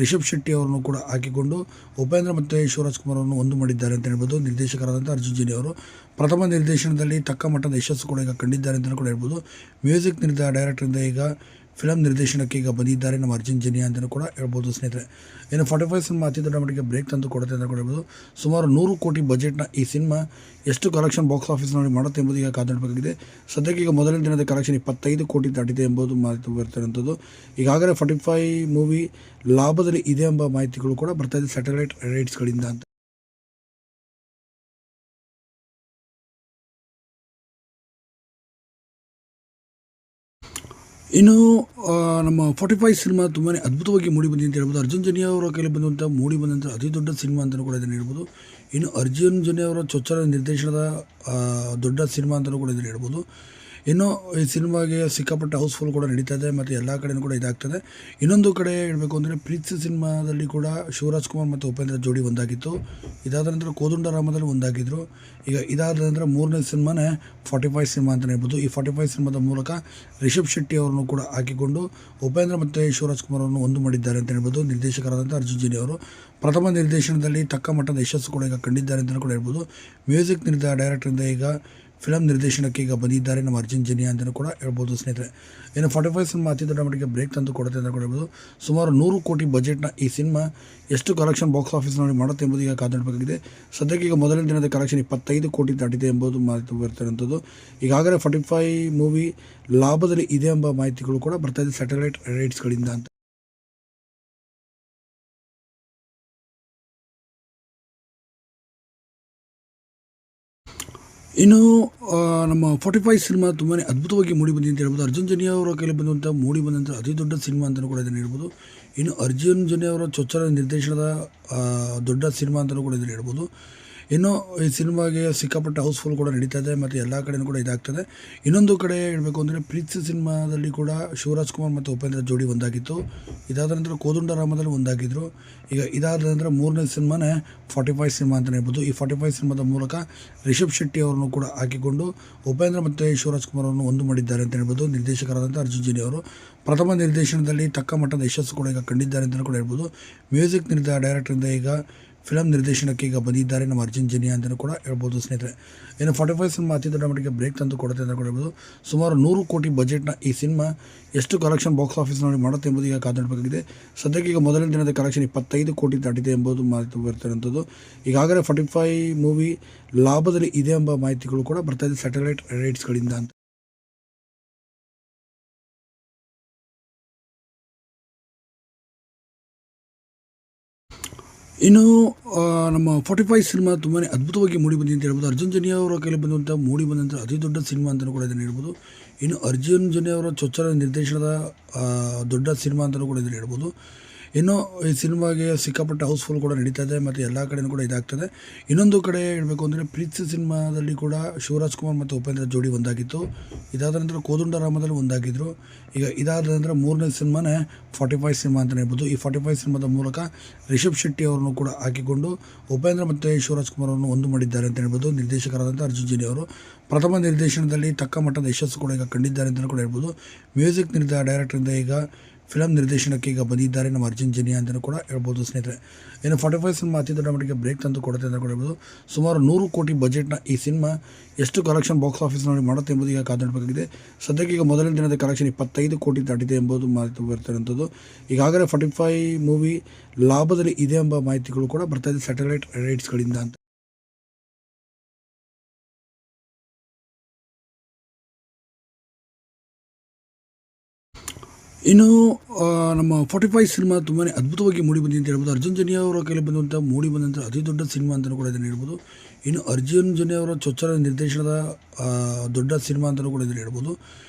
ರಿಷಬ್ ಶೆಟ್ಟಿ ಅವರನ್ನು ಕೂಡ ಹಾಕಿಕೊಂಡು ಉಪೇಂದ್ರ ಮತ್ತು ಶಿವರಾಜ್ ಕುಮಾರ್ ಅವರನ್ನು ಒಂದು ಮಾಡಿದ್ದಾರೆ ಅಂತ ಹೇಳ್ಬೋದು. ನಿರ್ದೇಶಕರಾದಂಥ ಅರ್ಜುನ್ ಜನ್ಯ ಅವರು ಪ್ರಥಮ ನಿರ್ದೇಶನದಲ್ಲಿ ತಕ್ಕ ಮಟ್ಟದ ಯಶಸ್ಸು ಕೂಡ ಈಗ ಕಂಡಿದ್ದಾರೆ ಅಂತಲೂ ಕೂಡ ಹೇಳ್ಬೋದು. ಮ್ಯೂಸಿಕ್ ಡೈರೆಕ್ಟರಿಂದ ಈಗ ಫಿಲಮ್ ನಿರ್ದೇಶನಕ್ಕೆ ಈಗ ಬಂದಿದ್ದಾರೆ ನಮ್ಮ ಅರ್ಜುನ್ ಜನ್ಯ ಅಂತಲೂ ಕೂಡ ಹೇಳ್ಬೋದು ಸ್ನೇಹಿತರೆ. ಇನ್ನು 45 ಸಿನಿಮಾ ಅತಿ ದೊಡ್ಡ ಮಟ್ಟಿಗೆ ಬ್ರೇಕ್ ತಂದು ಕೊಡುತ್ತೆ ಅಂತ ಕೂಡ ಹೇಳ್ಬೋದು. ಸುಮಾರು 100 ಕೋಟಿ ಬಜೆಟ್ನ ಈ ಸಿನಿಮಾ ಎಷ್ಟು ಕಲೆಕ್ಷನ್ ಬಾಕ್ಸ್ ಆಫೀಸ್ನಲ್ಲಿ ಮಾಡುತ್ತೆ ಎಂಬುದು ಈಗ ಕಾದಾಡಬೇಕಾಗಿದೆ. ಸದ್ಯಕ್ಕೆ ಈಗ ಮೊದಲನೇ ದಿನದ ಕಲೆಕ್ಷನ್ 25 ಕೋಟಿ ದಾಟಿದೆ ಎಂಬುದು ಮಾಹಿತಿ ಬರ್ತಿರುವಂಥದ್ದು. ಈಗಾಗಲೇ 45 ಮೂವಿ ಲಾಭದಲ್ಲಿ ಇದೆ ಎಂಬ ಮಾಹಿತಿಗಳು ಕೂಡ ಬರ್ತಾಯಿದೆ ಸ್ಯಾಟಲೈಟ್ ರೈಟ್ಸ್ಗಳಿಂದ ಅಂತ. ಇನ್ನು ನಮ್ಮ 45 ಸಿನಿಮಾ ತುಂಬಾ ಅದ್ಭುತವಾಗಿ ಮೂಡಿ ಬಂದಿದೆ ಅಂತ ಹೇಳ್ಬೋದು. ಅರ್ಜುನ್ ಜನ್ಯ ಅವರ ಕೈಲಿ ಬಂದಂಥ ಮೂಡಿ ಬಂದಂಥ ಅತಿ ದೊಡ್ಡ ಸಿನಿಮಾ ಅಂತಲೂ ಕೂಡ ಇದನ್ನು ಹೇಳ್ಬೋದು. ಇನ್ನು ಅರ್ಜುನ್ ಜನ್ಯ ಅವರ ಚೊಚ್ಚಲ ನಿರ್ದೇಶನದ ದೊಡ್ಡ ಸಿನಿಮಾ ಅಂತಲೂ ಕೂಡ ಇದನ್ನು ಹೇಳ್ಬೋದು. ಇನ್ನು ಈ ಸಿನಿಮಾಗೆ ಸಿಕ್ಕಾಪಟ್ಟೆ ಹೌಸ್ಫುಲ್ ಕೂಡ ನಡೀತಾ ಇದೆ ಮತ್ತು ಎಲ್ಲ ಕಡೆಯೂ ಕೂಡ ಇದಾಗ್ತದೆ. ಇನ್ನೊಂದು ಕಡೆ ಹೇಳಬೇಕು ಅಂದರೆ ಪ್ರೀತಿ ಸಿನಿಮಾದಲ್ಲಿ ಕೂಡ ಶಿವರಾಜ್ ಕುಮಾರ್ ಮತ್ತು ಉಪೇಂದ್ರ ಜೋಡಿ ಒಂದಾಗಿತ್ತು. ಇದಾದ ನಂತರ ಕೋದಂಡರಾಮದಲ್ಲಿ ಒಂದಾಗಿದ್ದರು. ಈಗ ಇದಾದ ನಂತರ ಮೂರನೇ ಸಿನಿಮಾನೇ 45 ಸಿನಿಮಾ ಅಂತಲೇ ಹೇಳ್ಬೋದು. ಈ 45 ಸಿನಿಮಾದ ಮೂಲಕ ರಿಷಬ್ ಶೆಟ್ಟಿ ಅವರನ್ನು ಕೂಡ ಹಾಕಿಕೊಂಡು ಉಪೇಂದ್ರ ಮತ್ತು ಶಿವರಾಜ್ ಕುಮಾರ್ ಅವರನ್ನು ಒಂದು ಮಾಡಿದ್ದಾರೆ ಅಂತ ಹೇಳ್ಬೋದು. ನಿರ್ದೇಶಕರಾದಂಥ ಅರ್ಜುನ್ ಜನ್ಯ ಅವರು ಪ್ರಥಮ ನಿರ್ದೇಶನದಲ್ಲಿ ತಕ್ಕ ಮಟ್ಟದ ಯಶಸ್ಸು ಕೂಡ ಈಗ ಕಂಡಿದ್ದಾರೆ ಅಂತಲೂ ಕೂಡ ಹೇಳ್ಬೋದು. ಮ್ಯೂಸಿಕ್ ಡೈರೆಕ್ಟರಿಂದ ಈಗ ಫಿಲಮ್ ನಿರ್ದೇಶನಕ್ಕೆ ಈಗ ಬಂದಿದ್ದಾರೆ ನಮ್ಮ ಅರ್ಜುನ್ ಜನ್ಯ ಅಂತಲೂ ಕೂಡ ಹೇಳ್ಬೋದು ಸ್ನೇಹಿತರೆ. ಇನ್ನು 45 ಸಿನಿಮಾ ಅತಿ ದೊಡ್ಡ ಮಟ್ಟಿಗೆ ಬ್ರೇಕ್ ತಂದು ಕೊಡುತ್ತೆ ಅಂತ ಕೂಡ ಹೇಳ್ಬೋದು. ಸುಮಾರು 100 ಕೋಟಿ ಬಜೆಟ್ನ ಈ ಸಿನಿಮಾ ಎಷ್ಟು ಕಲೆಕ್ಷನ್ ಬಾಕ್ಸ್ ಆಫೀಸ್ನಲ್ಲಿ ಮಾಡುತ್ತೆ ಎಂಬುದು ಈಗ ಕಾದಾಡಬೇಕಾಗಿದೆ. ಸದ್ಯಕ್ಕೆ ಈಗ ಮೊದಲನೇ ದಿನದ ಕಲೆಕ್ಷನ್ 25 ಕೋಟಿ ದಾಟಿದೆ ಎಂಬುದು ಮಾಹಿತಿ ಬರ್ತಿರುವಂಥದ್ದು. ಈಗಾಗಲೇ 45 ಮೂವಿ ಲಾಭದಲ್ಲಿ ಇದೆ ಎಂಬ ಮಾಹಿತಿಗಳು ಕೂಡ ಬರ್ತಾ ಇದೆ ಸ್ಯಾಟಲೈಟ್ ರೈಟ್ಸ್ಗಳಿಂದ ಅಂತ. ಇನ್ನು ನಮ್ಮ 45 ಸಿನಿಮಾ ತುಂಬಾ ಅದ್ಭುತವಾಗಿ ಮೂಡಿ ಬಂದಿದೆ ಅಂತ ಹೇಳ್ಬೋದು. ಅರ್ಜುನ್ ಜನ್ಯ ಅವರ ಕೈಲಿ ಬಂದಂಥ ಮೂಡಿ ಬಂದಂಥ ಅತಿ ದೊಡ್ಡ ಸಿನಿಮಾ ಅಂತಲೂ ಕೂಡ ಇದನ್ನು ಹೇಳ್ಬೋದು. ಇನ್ನು ಅರ್ಜುನ್ ಜನ್ಯ ಅವರ ಚೊಚ್ಚಲ ನಿರ್ದೇಶನದ ದೊಡ್ಡ ಸಿನಿಮಾ ಅಂತಲೂ ಕೂಡ ಇದನ್ನು ಹೇಳ್ಬೋದು. ಇನ್ನು ಈ ಸಿನಿಮಾಗೆ ಸಿಕ್ಕಾಪಟ್ಟೆ ಹೌಸ್ಫುಲ್ ಕೂಡ ನಡೀತಾ ಇದೆ ಮತ್ತು ಎಲ್ಲ ಕಡೆಯೂ ಕೂಡ ಇದಾಗ್ತದೆ. ಇನ್ನೊಂದು ಕಡೆ ಹೇಳಬೇಕು ಅಂದರೆ ಪ್ರೀತಿ ಸಿನಿಮಾದಲ್ಲಿ ಕೂಡ ಶಿವರಾಜ್ ಕುಮಾರ್ ಮತ್ತು ಉಪೇಂದ್ರ ಜೋಡಿ ಒಂದಾಗಿತ್ತು. ಇದಾದ ನಂತರ ಕೋದಂಡರಾಮದಲ್ಲಿ ಒಂದಾಗಿದ್ದರು. ಈಗ ಇದಾದ ನಂತರ ಮೂರನೇ ಸಿನಿಮಾನೇ 45 ಸಿನಿಮಾ ಅಂತಲೇ ಹೇಳ್ಬೋದು. ಈ 45 ಸಿನಿಮಾದ ಮೂಲಕ ರಿಷಬ್ ಶೆಟ್ಟಿ ಅವರನ್ನು ಕೂಡ ಹಾಕಿಕೊಂಡು ಉಪೇಂದ್ರ ಮತ್ತು ಶಿವರಾಜ್ ಕುಮಾರ್ ಅವರನ್ನು ಒಂದು ಮಾಡಿದ್ದಾರೆ ಅಂತ ಹೇಳ್ಬೋದು. ನಿರ್ದೇಶಕರಾದಂಥ ಅರ್ಜುನ್ ಜನ್ಯ ಅವರು ಪ್ರಥಮ ನಿರ್ದೇಶನದಲ್ಲಿ ತಕ್ಕ ಮಟ್ಟದ ಯಶಸ್ಸು ಕೂಡ ಈಗ ಕಂಡಿದ್ದಾರೆ ಅಂತಲೂ ಕೂಡ ಹೇಳ್ಬೋದು. ಮ್ಯೂಸಿಕ್ ಡೈರೆಕ್ಟರಿಂದ ಈಗ ಫಿಲಮ್ ನಿರ್ದೇಶನಕ್ಕೆ ಈಗ ಬಂದಿದ್ದಾರೆ ನಮ್ಮ ಅರ್ಜುನ್ ಜನ್ಯ ಅಂತಲೂ ಕೂಡ ಹೇಳ್ಬೋದು ಸ್ನೇಹಿತರೆ. ಇನ್ನು 45 ಸಿನಿಮಾ ಅತಿ ದೊಡ್ಡ ಮಟ್ಟಿಗೆ ಬ್ರೇಕ್ ತಂದು ಕೊಡುತ್ತೆ ಅಂತ ಕೂಡ ಹೇಳ್ಬೋದು. ಸುಮಾರು 100 ಕೋಟಿ ಬಜೆಟ್ನ ಈ ಸಿನಿಮಾ ಎಷ್ಟು ಕಲೆಕ್ಷನ್ ಬಾಕ್ಸ್ ಆಫೀಸ್ನಲ್ಲಿ ಮಾಡುತ್ತೆ ಎಂಬುದು ಈಗ ಕಾದಾಡಬೇಕಾಗಿದೆ. ಸದ್ಯಕ್ಕೆ ಈಗ ಮೊದಲನೇ ದಿನದ ಕಲೆಕ್ಷನ್ 25 ಕೋಟಿ ದಾಟಿದೆ ಎಂಬುದು ಮಾಹಿತಿ ಬರ್ತಿರುವಂಥದ್ದು. ಈಗಾಗಲೇ 45 ಮೂವಿ ಲಾಭದಲ್ಲಿ ಇದೆ ಎಂಬ ಮಾಹಿತಿಗಳು ಕೂಡ ಬರ್ತಾ ಇದೆ ಸ್ಯಾಟಲೈಟ್ ರೈಟ್ಸ್ಗಳಿಂದ ಅಂತ. ಇನ್ನು ನಮ್ಮ 45 ಸಿನಿಮಾ ತುಂಬಾ ಅದ್ಭುತವಾಗಿ ಮೂಡಿ ಬಂದಿದೆ ಅಂತ ಹೇಳ್ಬೋದು. ಅರ್ಜುನ್ ಜನ್ಯ ಅವರ ಕೈಲಿ ಬಂದಂಥ ಮೂಡಿ ಬಂದಂಥ ಅತಿ ದೊಡ್ಡ ಸಿನಿಮಾ ಅಂತಲೂ ಕೂಡ ಇದನ್ನು ಹೇಳ್ಬೋದು. ಇನ್ನು ಅರ್ಜುನ್ ಜನ್ಯ ಅವರ ಚೊಚ್ಚಲ ನಿರ್ದೇಶನದ ದೊಡ್ಡ ಸಿನಿಮಾ ಅಂತಲೂ ಕೂಡ ಇದನ್ನು ಹೇಳ್ಬೋದು. ಇನ್ನು ಈ ಸಿನಿಮಾಗೆ ಸಿಕ್ಕಾಪಟ್ಟೆ ಹೌಸ್ಫುಲ್ ಕೂಡ ನಡೀತಾ ಇದೆ ಮತ್ತು ಎಲ್ಲ ಕಡೆಯೂ ಕೂಡ ಇದಾಗ್ತದೆ. ಇನ್ನೊಂದು ಕಡೆ ಹೇಳಬೇಕು ಅಂದರೆ ಪ್ರೀತಿ ಸಿನಿಮಾದಲ್ಲಿ ಕೂಡ ಶಿವರಾಜ್ ಕುಮಾರ್ ಮತ್ತು ಉಪೇಂದ್ರ ಜೋಡಿ ಒಂದಾಗಿತ್ತು. ಇದಾದ ನಂತರ ಕೋದಂಡರಾಮದಲ್ಲಿ ಒಂದಾಗಿದ್ದರು. ಈಗ ಇದಾದ ನಂತರ ಮೂರನೇ ಸಿನಿಮಾನೇ 45 ಸಿನಿಮಾ ಅಂತಲೇ ಹೇಳ್ಬೋದು. ಈ 45 ಸಿನಿಮಾದ ಮೂಲಕ ರಿಷಬ್ ಶೆಟ್ಟಿ ಅವರನ್ನು ಕೂಡ ಹಾಕಿಕೊಂಡು ಉಪೇಂದ್ರ ಮತ್ತು ಶಿವರಾಜ್ ಕುಮಾರ್ ಅವರನ್ನು ಒಂದು ಮಾಡಿದ್ದಾರೆ ಅಂತ ಹೇಳ್ಬೋದು. ನಿರ್ದೇಶಕರಾದಂಥ ಅರ್ಜುನ್ ಜನ್ಯ ಅವರು ಪ್ರಥಮ ನಿರ್ದೇಶನದಲ್ಲಿ ತಕ್ಕ ಮಟ್ಟದ ಯಶಸ್ಸು ಕೂಡ ಈಗ ಕಂಡಿದ್ದಾರೆ ಅಂತಲೂ ಕೂಡ ಹೇಳ್ಬೋದು. ಮ್ಯೂಸಿಕ್ ಡೈರೆಕ್ಟರಿಂದ ಈಗ ಫಿಲಮ್ ನಿರ್ದೇಶನಕ್ಕೆ ಈಗ ಬಂದಿದ್ದಾರೆ ನಮ್ಮ ಅರ್ಜುನ್ ಜನ್ಯ ಅಂತಲೂ ಕೂಡ ಹೇಳ್ಬೋದು ಸ್ನೇಹಿತರೆ. ಇನ್ನು 45 ಸಿನಿಮಾ ಅತಿ ದೊಡ್ಡ ಮಟ್ಟಿಗೆ ಬ್ರೇಕ್ ತಂದು ಕೊಡುತ್ತೆ ಅಂತ ಕೂಡ ಹೇಳ್ಬೋದು. ಸುಮಾರು 100 ಕೋಟಿ ಬಜೆಟ್ನ ಈ ಸಿನಿಮಾ ಎಷ್ಟು ಕಲೆಕ್ಷನ್ ಬಾಕ್ಸ್ ಆಫೀಸ್ನಲ್ಲಿ ಮಾಡುತ್ತೆ ಎಂಬುದು ಈಗ ಕಾದಾಡಬೇಕಾಗಿದೆ. ಸದ್ಯಕ್ಕೆ ಈಗ ಮೊದಲನೇ ದಿನದ ಕಲೆಕ್ಷನ್ 25 ಕೋಟಿ ದಾಟಿದೆ ಎಂಬುದು ಮಾಹಿತಿ ಬರ್ತಿರುವಂಥದ್ದು. ಈಗಾಗಲೇ 45 ಮೂವಿ ಲಾಭದಲ್ಲಿ ಇದೆ ಎಂಬ ಮಾಹಿತಿಗಳು ಕೂಡ ಬರ್ತಾ ಇದೆ ಸ್ಯಾಟಲೈಟ್ ರೈಟ್ಸ್ಗಳಿಂದ ಅಂತ. ಇನ್ನು ನಮ್ಮ 45 ಸಿನಿಮಾ ತುಂಬಾ ಅದ್ಭುತವಾಗಿ ಮೂಡಿ ಬಂದಿದೆ ಅಂತ ಹೇಳ್ಬೋದು. ಅರ್ಜುನ್ ಜನ್ಯ ಅವರ ಕೈಲಿ ಬಂದಂಥ ಮೂಡಿ ಬಂದಂಥ ಅತಿ ದೊಡ್ಡ ಸಿನಿಮಾ ಅಂತಲೂ ಕೂಡ ಇದನ್ನು ಹೇಳ್ಬೋದು. ಇನ್ನು ಅರ್ಜುನ್ ಜನ್ಯ ಅವರ ಚೊಚ್ಚಲ ನಿರ್ದೇಶನದ ದೊಡ್ಡ ಸಿನಿಮಾ ಅಂತಲೂ ಕೂಡ ಇದನ್ನು ಹೇಳ್ಬೋದು.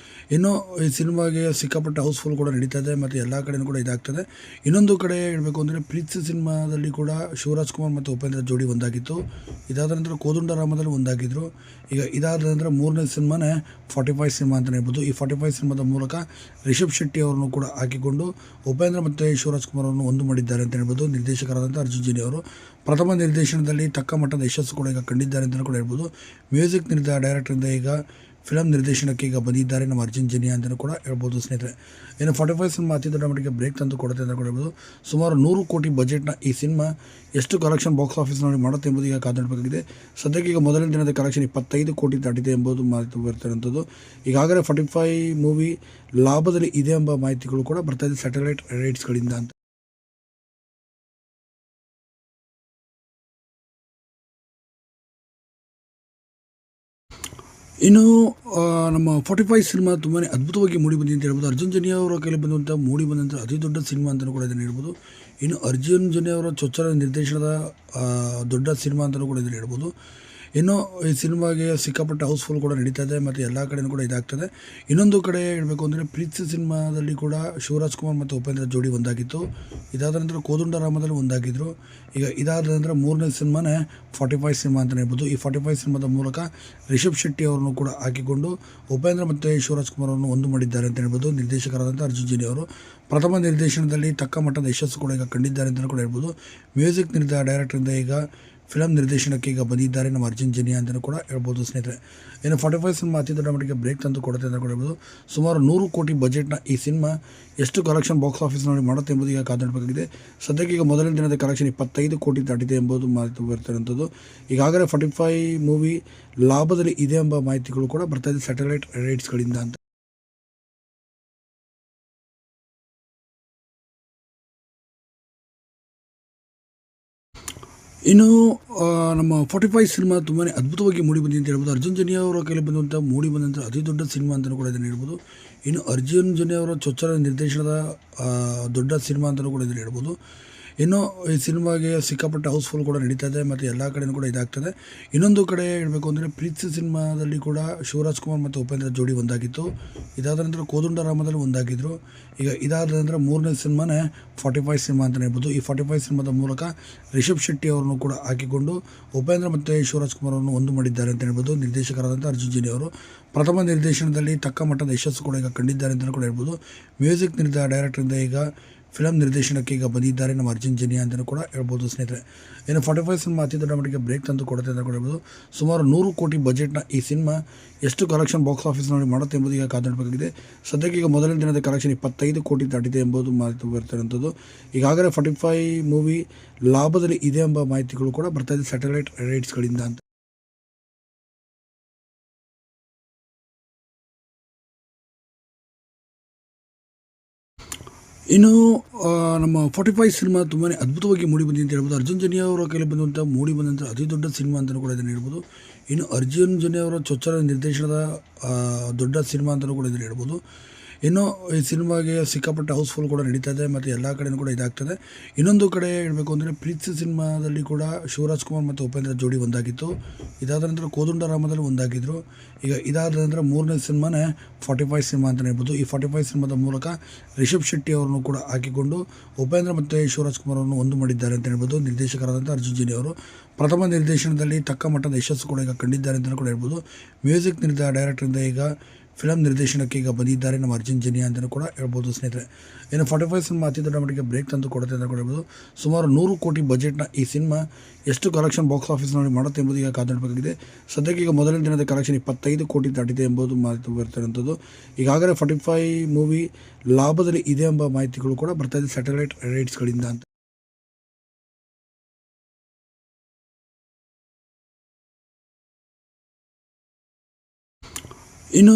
ಇನ್ನು ಈ ಸಿನಿಮಾಗೆ ಸಿಕ್ಕಾಪಟ್ಟೆ ಹೌಸ್ಫುಲ್ ಕೂಡ ನಡೀತಾ ಇದೆ ಮತ್ತು ಎಲ್ಲ ಕಡೆಯೂ ಕೂಡ ಇದಾಗ್ತದೆ. ಇನ್ನೊಂದು ಕಡೆ ಹೇಳಬೇಕು ಅಂದರೆ ಪ್ರೀತಿ ಸಿನಿಮಾದಲ್ಲಿ ಕೂಡ ಶಿವರಾಜ್ ಕುಮಾರ್ ಮತ್ತು ಉಪೇಂದ್ರ ಜೋಡಿ ಒಂದಾಗಿತ್ತು. ಇದಾದ ನಂತರ ಕೋದಂಡರಾಮದಲ್ಲಿ ಒಂದಾಗಿದ್ದರು. ಈಗ ಇದಾದ ನಂತರ ಮೂರನೇ ಸಿನಿಮಾನೇ 45 ಸಿನಿಮಾ ಅಂತಲೇ ಹೇಳ್ಬೋದು. ಈ 45 ಸಿನಿಮಾದ ಮೂಲಕ ರಿಷಬ್ ಶೆಟ್ಟಿ ಅವರನ್ನು ಕೂಡ ಹಾಕಿಕೊಂಡು ಉಪೇಂದ್ರ ಮತ್ತು ಶಿವರಾಜ್ ಕುಮಾರ್ ಅವರನ್ನು ಒಂದು ಮಾಡಿದ್ದಾರೆ ಅಂತ ಹೇಳ್ಬೋದು. ನಿರ್ದೇಶಕರಾದಂಥ ಅರ್ಜುನ್ ಜನ್ಯ ಅವರು ಪ್ರಥಮ ನಿರ್ದೇಶನದಲ್ಲಿ ತಕ್ಕ ಮಟ್ಟದ ಯಶಸ್ಸು ಕೂಡ ಈಗ ಕಂಡಿದ್ದಾರೆ ಅಂತಲೂ ಕೂಡ ಹೇಳ್ಬೋದು. ಮ್ಯೂಸಿಕ್ ಡೈರೆಕ್ಟರಿಂದ ಈಗ ಫಿಲಮ್ ನಿರ್ದೇಶನಕ್ಕೆ ಈಗ ಬಂದಿದ್ದಾರೆ ನಮ್ಮ ಅರ್ಜುನ್ ಜನ್ಯ ಅಂತಲೂ ಕೂಡ ಹೇಳ್ಬೋದು ಸ್ನೇಹಿತರೆ. ಇನ್ನು 45 ಸಿನಿಮಾ ಅತಿ ದೊಡ್ಡ ಮಟ್ಟಿಗೆ ಬ್ರೇಕ್ ತಂದು ಕೊಡುತ್ತೆ ಅಂತ ಕೂಡ ಹೇಳ್ಬೋದು. ಸುಮಾರು 100 ಕೋಟಿ ಬಜೆಟ್ನ ಈ ಸಿನಿಮಾ ಎಷ್ಟು ಕಲೆಕ್ಷನ್ ಬಾಕ್ಸ್ ಆಫೀಸ್ನಲ್ಲಿ ಮಾಡುತ್ತೆ ಎಂಬುದು ಈಗ ಕಾದಾಡಬೇಕಾಗಿದೆ. ಸದ್ಯಕ್ಕೆ ಈಗ ಮೊದಲನೇ ದಿನದ ಕಲೆಕ್ಷನ್ 25 ಕೋಟಿ ದಾಟಿದೆ ಎಂಬುದು ಮಾಹಿತಿ ಬರ್ತಿರುವಂಥದ್ದು. ಈಗಾಗಲೇ 45 ಮೂವಿ ಲಾಭದಲ್ಲಿ ಇದೆ ಎಂಬ ಮಾಹಿತಿಗಳು ಕೂಡ ಬರ್ತಾ ಇದೆ ಸ್ಯಾಟಲೈಟ್ ರೈಟ್ಸ್ಗಳಿಂದ ಅಂತ. ಇನ್ನು ನಮ್ಮ 45 ಸಿನಿಮಾ ತುಂಬಾ ಅದ್ಭುತವಾಗಿ ಮೂಡಿ ಬಂದಿದೆ ಅಂತ ಹೇಳ್ಬೋದು. ಅರ್ಜುನ್ ಜನ್ಯ ಅವರ ಕೈಲಿ ಬಂದಂಥ ಮೂಡಿ ಬಂದಂಥ ಅತಿ ದೊಡ್ಡ ಸಿನಿಮಾ ಅಂತಲೂ ಕೂಡ ಇದನ್ನು ಹೇಳ್ಬೋದು. ಇನ್ನು ಅರ್ಜುನ್ ಜನ್ಯ ಅವರ ಚೊಚ್ಚಲ ನಿರ್ದೇಶನದ ದೊಡ್ಡ ಸಿನಿಮಾ ಅಂತಲೂ ಕೂಡ ಇದನ್ನು ಹೇಳ್ಬೋದು. ಇನ್ನು ಈ ಸಿನಿಮಾಗೆ ಸಿಕ್ಕಾಪಟ್ಟೆ ಹೌಸ್ಫುಲ್ ಕೂಡ ನಡೀತಾ ಇದೆ ಮತ್ತು ಎಲ್ಲ ಕಡೆಯೂ ಕೂಡ ಇದಾಗ್ತದೆ. ಇನ್ನೊಂದು ಕಡೆ ಹೇಳಬೇಕು ಅಂದರೆ ಪ್ರೀತಿ ಸಿನಿಮಾದಲ್ಲಿ ಕೂಡ ಶಿವರಾಜ್ ಕುಮಾರ್ ಮತ್ತು ಉಪೇಂದ್ರ ಜೋಡಿ ಒಂದಾಗಿತ್ತು. ಇದಾದ ನಂತರ ಕೋದಂಡರಾಮದಲ್ಲಿ ಒಂದಾಗಿದ್ದರು. ಈಗ ಇದಾದ ನಂತರ ಮೂರನೇ ಸಿನಿಮಾನೇ 45 ಸಿನಿಮಾ ಅಂತಲೇ ಹೇಳ್ಬೋದು. ಈ 45 ಸಿನಿಮಾದ ಮೂಲಕ ರಿಷಬ್ ಶೆಟ್ಟಿ ಅವರನ್ನು ಕೂಡ ಹಾಕಿಕೊಂಡು ಉಪೇಂದ್ರ ಮತ್ತು ಶಿವರಾಜ್ ಕುಮಾರ್ ಅವರನ್ನು ಒಂದು ಮಾಡಿದ್ದಾರೆ ಅಂತ ಹೇಳ್ಬೋದು. ನಿರ್ದೇಶಕರಾದಂಥ ಅರ್ಜುನ್ ಜನ್ಯ ಅವರು ಪ್ರಥಮ ನಿರ್ದೇಶನದಲ್ಲಿ ತಕ್ಕ ಮಟ್ಟದ ಯಶಸ್ಸು ಕೂಡ ಈಗ ಕಂಡಿದ್ದಾರೆ ಅಂತಲೂ ಕೂಡ ಹೇಳ್ಬೋದು. ಮ್ಯೂಸಿಕ್ ಡೈರೆಕ್ಟರಿಂದ ಈಗ ಫಿಲಮ್ ನಿರ್ದೇಶನಕ್ಕೆ ಈಗ ಬಂದಿದ್ದಾರೆ ನಮ್ಮ ಅರ್ಜುನ್ ಜನ್ಯ ಅಂತಲೂ ಕೂಡ ಹೇಳ್ಬೋದು ಸ್ನೇಹಿತರೆ. ಇನ್ನು 45 ಸಿನಿಮಾ ಅತಿ ದೊಡ್ಡ ಮಟ್ಟಿಗೆ ಬ್ರೇಕ್ ತಂದು ಕೊಡುತ್ತೆ ಅಂತ ಕೂಡ ಹೇಳ್ಬೋದು. ಸುಮಾರು 100 ಕೋಟಿ ಬಜೆಟ್ನ ಈ ಸಿನಿಮಾ ಎಷ್ಟು ಕಲೆಕ್ಷನ್ ಬಾಕ್ಸ್ ಆಫೀಸ್ನಲ್ಲಿ ಮಾಡುತ್ತೆ ಎಂಬುದು ಈಗ ಕಾದಾಡಬೇಕಾಗಿದೆ. ಸದ್ಯಕ್ಕೆ ಈಗ ಮೊದಲನೇ ದಿನದ ಕಲೆಕ್ಷನ್ 25 ಕೋಟಿ ದಾಟಿದೆ ಎಂಬುದು ಮಾಹಿತಿ ಬರ್ತಿರುವಂಥದ್ದು. ಈಗಾಗಲೇ 45 ಮೂವಿ ಲಾಭದಲ್ಲಿ ಇದೆ ಎಂಬ ಮಾಹಿತಿಗಳು ಕೂಡ ಬರ್ತಾ ಇದೆ ಸ್ಯಾಟಲೈಟ್ ರೈಟ್ಸ್ಗಳಿಂದ ಅಂತ. ಇನ್ನು ನಮ್ಮ 45 ಸಿನಿಮಾ ತುಂಬಾ ಅದ್ಭುತವಾಗಿ ಮೂಡಿ ಬಂದಿದೆ ಅಂತ ಹೇಳ್ಬೋದು. ಅರ್ಜುನ್ ಜನ್ಯ ಅವರ ಕೈಲಿ ಬಂದಂಥ ಮೂಡಿ ಬಂದಂಥ ಅತಿ ದೊಡ್ಡ ಸಿನಿಮಾ ಅಂತಲೂ ಕೂಡ ಇದನ್ನು ಹೇಳ್ಬೋದು. ಇನ್ನು ಅರ್ಜುನ್ ಜನ್ಯ ಅವರ ಚೊಚ್ಚಲ ನಿರ್ದೇಶನದ ದೊಡ್ಡ ಸಿನಿಮಾ ಅಂತಲೂ ಕೂಡ ಇದನ್ನು ಹೇಳ್ಬೋದು. ಇನ್ನು ಈ ಸಿನಿಮಾಗೆ ಸಿಕ್ಕಾಪಟ್ಟೆ ಹೌಸ್ಫುಲ್ ಕೂಡ ನಡೀತಾ ಇದೆ ಮತ್ತು ಎಲ್ಲ ಕಡೆಯೂ ಕೂಡ ಇದಾಗ್ತದೆ. ಇನ್ನೊಂದು ಕಡೆ ಹೇಳಬೇಕು ಅಂದರೆ ಪ್ರೀತಿ ಸಿನಿಮಾದಲ್ಲಿ ಕೂಡ ಶಿವರಾಜ್ ಕುಮಾರ್ ಮತ್ತು ಉಪೇಂದ್ರ ಜೋಡಿ ಒಂದಾಗಿತ್ತು. ಇದಾದ ನಂತರ ಕೋದಂಡರಾಮದಲ್ಲಿ ಒಂದಾಗಿದ್ದರು. ಈಗ ಇದಾದ ನಂತರ ಮೂರನೇ ಸಿನಿಮಾನೇ 45 ಸಿನಿಮಾ ಅಂತಲೇ ಹೇಳ್ಬೋದು. ಈ 45 ಸಿನಿಮಾದ ಮೂಲಕ ರಿಷಬ್ ಶೆಟ್ಟಿ ಅವರನ್ನು ಕೂಡ ಹಾಕಿಕೊಂಡು ಉಪೇಂದ್ರ ಮತ್ತು ಶಿವರಾಜ್ ಕುಮಾರ್ ಅವರನ್ನು ಒಂದು ಮಾಡಿದ್ದಾರೆ ಅಂತ ಹೇಳ್ಬೋದು. ನಿರ್ದೇಶಕರಾದಂಥ ಅರ್ಜುನ್ ಜನ್ಯ ಅವರು ಪ್ರಥಮ ನಿರ್ದೇಶನದಲ್ಲಿ ತಕ್ಕ ಮಟ್ಟದ ಯಶಸ್ಸು ಕೂಡ ಈಗ ಕಂಡಿದ್ದಾರೆ ಅಂತಲೂ ಕೂಡ ಹೇಳ್ಬೋದು. ಮ್ಯೂಸಿಕ್ ಡೈರೆಕ್ಟರಿಂದ ಈಗ ಫಿಲಮ್ ನಿರ್ದೇಶನಕ್ಕೆ ಈಗ ಬಂದಿದ್ದಾರೆ ನಮ್ಮ ಅರ್ಜುನ್ ಜನ್ಯ ಅಂತಲೂ ಕೂಡ ಹೇಳ್ಬೋದು ಸ್ನೇಹಿತರೆ. ಇನ್ನು 45 ಸಿನಿಮಾ ಅತಿ ದೊಡ್ಡ ಮಟ್ಟಿಗೆ ಬ್ರೇಕ್ ತಂದು ಕೊಡುತ್ತೆ ಅಂತ ಕೂಡ ಹೇಳ್ಬೋದು. ಸುಮಾರು 100 ಕೋಟಿ ಬಜೆಟ್ನ ಈ ಸಿನಿಮಾ ಎಷ್ಟು ಕಲೆಕ್ಷನ್ ಬಾಕ್ಸ್ ಆಫೀಸ್ನಲ್ಲಿ ಮಾಡುತ್ತೆ ಎಂಬುದು ಈಗ ಕಾದಾಡಬೇಕಾಗಿದೆ. ಸದ್ಯಕ್ಕೆ ಈಗ ಮೊದಲನೇ ದಿನದ ಕಲೆಕ್ಷನ್ 25 ಕೋಟಿ ದಾಟಿದೆ ಎಂಬುದು ಮಾಹಿತಿ ಬರ್ತಿರುವಂಥದ್ದು. ಈಗಾಗಲೇ 45 ಮೂವಿ ಲಾಭದಲ್ಲಿ ಇದೆ ಎಂಬ ಮಾಹಿತಿಗಳು ಕೂಡ ಬರ್ತಾ ಇದೆ ಸ್ಯಾಟಲೈಟ್ ರೈಟ್ಸ್ಗಳಿಂದ ಅಂತ. ಇನ್ನು ನಮ್ಮ 45 ಸಿನಿಮಾ ತುಂಬಾ ಅದ್ಭುತವಾಗಿ ಮೂಡಿ ಬಂದಿದೆ ಅಂತ ಹೇಳ್ಬೋದು. ಅರ್ಜುನ್ ಜನ್ಯ ಅವರ ಕೈಲಿ ಮೂಡಿ ಬಂದಂಥ ಅತಿ ದೊಡ್ಡ ಸಿನಿಮಾ ಅಂತಲೂ ಕೂಡ ಇದನ್ನು ಹೇಳ್ಬೋದು. ಇನ್ನು ಅರ್ಜುನ್ ಜನ್ಯ ಅವರ ಚೊಚ್ಚಲ ನಿರ್ದೇಶನದ ದೊಡ್ಡ ಸಿನಿಮಾ ಅಂತಲೂ ಕೂಡ ಇದನ್ನು ಹೇಳ್ಬೋದು. ಇನ್ನು ಈ ಸಿನಿಮಾಗೆ ಸಿಕ್ಕಾಪಟ್ಟೆ ಹೌಸ್ಫುಲ್ ಕೂಡ ನಡೀತಾ ಇದೆ ಮತ್ತು ಎಲ್ಲ ಕಡೆಯೂ ಕೂಡ ಇದಾಗ್ತದೆ. ಇನ್ನೊಂದು ಕಡೆ ಹೇಳಬೇಕು ಅಂದರೆ ಪ್ರೀತಿ ಸಿನಿಮಾದಲ್ಲಿ ಕೂಡ ಶಿವರಾಜ್ ಕುಮಾರ್ ಮತ್ತು ಉಪೇಂದ್ರ ಜೋಡಿ ಒಂದಾಗಿತ್ತು. ಇದಾದ ನಂತರ ಕೋದಂಡರಾಮದಲ್ಲಿ ಒಂದಾಗಿದ್ದರು. ಈಗ ಇದಾದ ನಂತರ ಮೂರನೇ ಸಿನಿಮಾನೇ 45 ಸಿನಿಮಾ ಅಂತಲೇ ಹೇಳ್ಬೋದು. ಈ 45 ಸಿನಿಮಾದ ಮೂಲಕ ರಿಷಬ್ ಶೆಟ್ಟಿ ಅವರನ್ನು ಕೂಡ ಹಾಕಿಕೊಂಡು ಉಪೇಂದ್ರ ಮತ್ತು ಶಿವರಾಜ್ ಕುಮಾರ್ ಅವರನ್ನು ಒಂದು ಮಾಡಿದ್ದಾರೆ ಅಂತ ಹೇಳ್ಬೋದು. ನಿರ್ದೇಶಕರಾದಂಥ ಅರ್ಜುನ್ ಜನ್ಯ ಅವರು ಪ್ರಥಮ ನಿರ್ದೇಶನದಲ್ಲಿ ತಕ್ಕ ಮಟ್ಟದ ಯಶಸ್ಸು ಕೂಡ ಈಗ ಕಂಡಿದ್ದಾರೆ ಅಂತಲೂ ಕೂಡ ಹೇಳ್ಬೋದು. ಮ್ಯೂಸಿಕ್ ಡೈರೆಕ್ಟರಿಂದ ಈಗ ಫಿಲಮ್ ನಿರ್ದೇಶನಕ್ಕೆ ಈಗ ಬಂದಿದ್ದಾರೆ ನಮ್ಮ ಅರ್ಜುನ್ ಜನ್ಯ ಅಂತಲೂ ಕೂಡ ಹೇಳ್ಬೋದು ಸ್ನೇಹಿತರೆ. ಇನ್ನು 45 ಸಿನಿಮಾ ಅತಿ ದೊಡ್ಡ ಮಟ್ಟಿಗೆ ಬ್ರೇಕ್ ತಂದು ಕೊಡುತ್ತೆ ಅಂತ ಕೂಡ ಹೇಳ್ಬೋದು. ಸುಮಾರು 100 ಕೋಟಿ ಬಜೆಟ್ನ ಈ ಸಿನಿಮಾ ಎಷ್ಟು ಕಲೆಕ್ಷನ್ ಬಾಕ್ಸ್ ಆಫೀಸ್ನಲ್ಲಿ ಮಾಡುತ್ತೆ ಎಂಬುದು ಈಗ ಕಾದಾಡಬೇಕಾಗಿದೆ. ಸದ್ಯಕ್ಕೆ ಈಗ ಮೊದಲನೇ ದಿನದ ಕಲೆಕ್ಷನ್ 25 ಕೋಟಿ ದಾಟಿದೆ ಎಂಬುದು ಮಾಹಿತಿ ಬರ್ತಿರುವಂಥದ್ದು. ಈಗಾಗಲೇ 45 ಮೂವಿ ಲಾಭದಲ್ಲಿ ಇದೆ ಎಂಬ ಮಾಹಿತಿಗಳು ಕೂಡ ಬರ್ತಾ ಇದೆ ಸ್ಯಾಟಲೈಟ್ ರೈಟ್ಸ್ಗಳಿಂದ ಅಂತ. ಇನ್ನು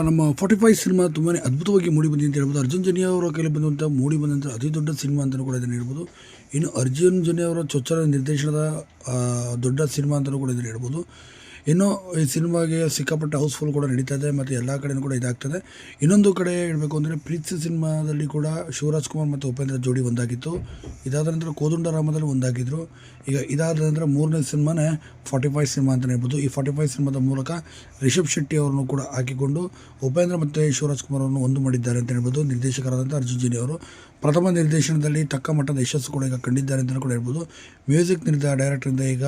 ನಮ್ಮ 45 ಸಿನಿಮಾ ತುಂಬಾ ಅದ್ಭುತವಾಗಿ ಮೂಡಿ ಬಂದಿದೆ ಅಂತ ಹೇಳ್ಬೋದು. ಅರ್ಜುನ್ ಜನ್ಯ ಅವರ ಕೈಲಿ ಮೂಡಿ ಬಂದಂಥ ಅತಿ ದೊಡ್ಡ ಸಿನಿಮಾ ಅಂತಲೂ ಕೂಡ ಇದನ್ನು ಹೇಳ್ಬೋದು. ಇನ್ನು ಅರ್ಜುನ್ ಜನ್ಯ ಅವರ ಚೊಚ್ಚಲ ನಿರ್ದೇಶನದ ದೊಡ್ಡ ಸಿನಿಮಾ ಅಂತಲೂ ಕೂಡ ಇದನ್ನು ಹೇಳ್ಬೋದು. ಇನ್ನು ಈ ಸಿನಿಮಾಗೆ ಸಿಕ್ಕಾಪಟ್ಟೆ ಹೌಸ್ಫುಲ್ ಕೂಡ ನಡೀತಾ ಇದೆ ಮತ್ತು ಎಲ್ಲ ಕಡೆಯೂ ಕೂಡ ಇದಾಗ್ತದೆ. ಇನ್ನೊಂದು ಕಡೆ ಹೇಳಬೇಕು ಅಂದರೆ ಪ್ರೀತಿ ಸಿನಿಮಾದಲ್ಲಿ ಕೂಡ ಶಿವರಾಜ್ ಕುಮಾರ್ ಮತ್ತು ಉಪೇಂದ್ರ ಜೋಡಿ ಒಂದಾಗಿತ್ತು. ಇದಾದ ನಂತರ ಕೋದಂಡರಾಮದಲ್ಲಿ ಒಂದಾಗಿದ್ದರು. ಈಗ ಇದಾದ ನಂತರ ಮೂರನೇ ಸಿನಿಮಾನೇ 45 ಸಿನಿಮಾ ಅಂತಲೇ ಹೇಳ್ಬೋದು. ಈ 45 ಸಿನಿಮಾದ ಮೂಲಕ ರಿಷಬ್ ಶೆಟ್ಟಿ ಅವರನ್ನು ಕೂಡ ಹಾಕಿಕೊಂಡು ಉಪೇಂದ್ರ ಮತ್ತು ಶಿವರಾಜ್ ಕುಮಾರ್ ಅವರನ್ನು ಒಂದು ಮಾಡಿದ್ದಾರೆ ಅಂತ ಹೇಳ್ಬೋದು. ನಿರ್ದೇಶಕರಾದಂಥ ಅರ್ಜುನ್ ಜನ್ಯ ಅವರು ಪ್ರಥಮ ನಿರ್ದೇಶನದಲ್ಲಿ ತಕ್ಕ ಮಟ್ಟದ ಯಶಸ್ಸು ಕೂಡ ಈಗ ಕಂಡಿದ್ದಾರೆ ಅಂತಲೂ ಕೂಡ ಹೇಳ್ಬೋದು. ಮ್ಯೂಸಿಕ್ ಡೈರೆಕ್ಟರಿಂದ ಈಗ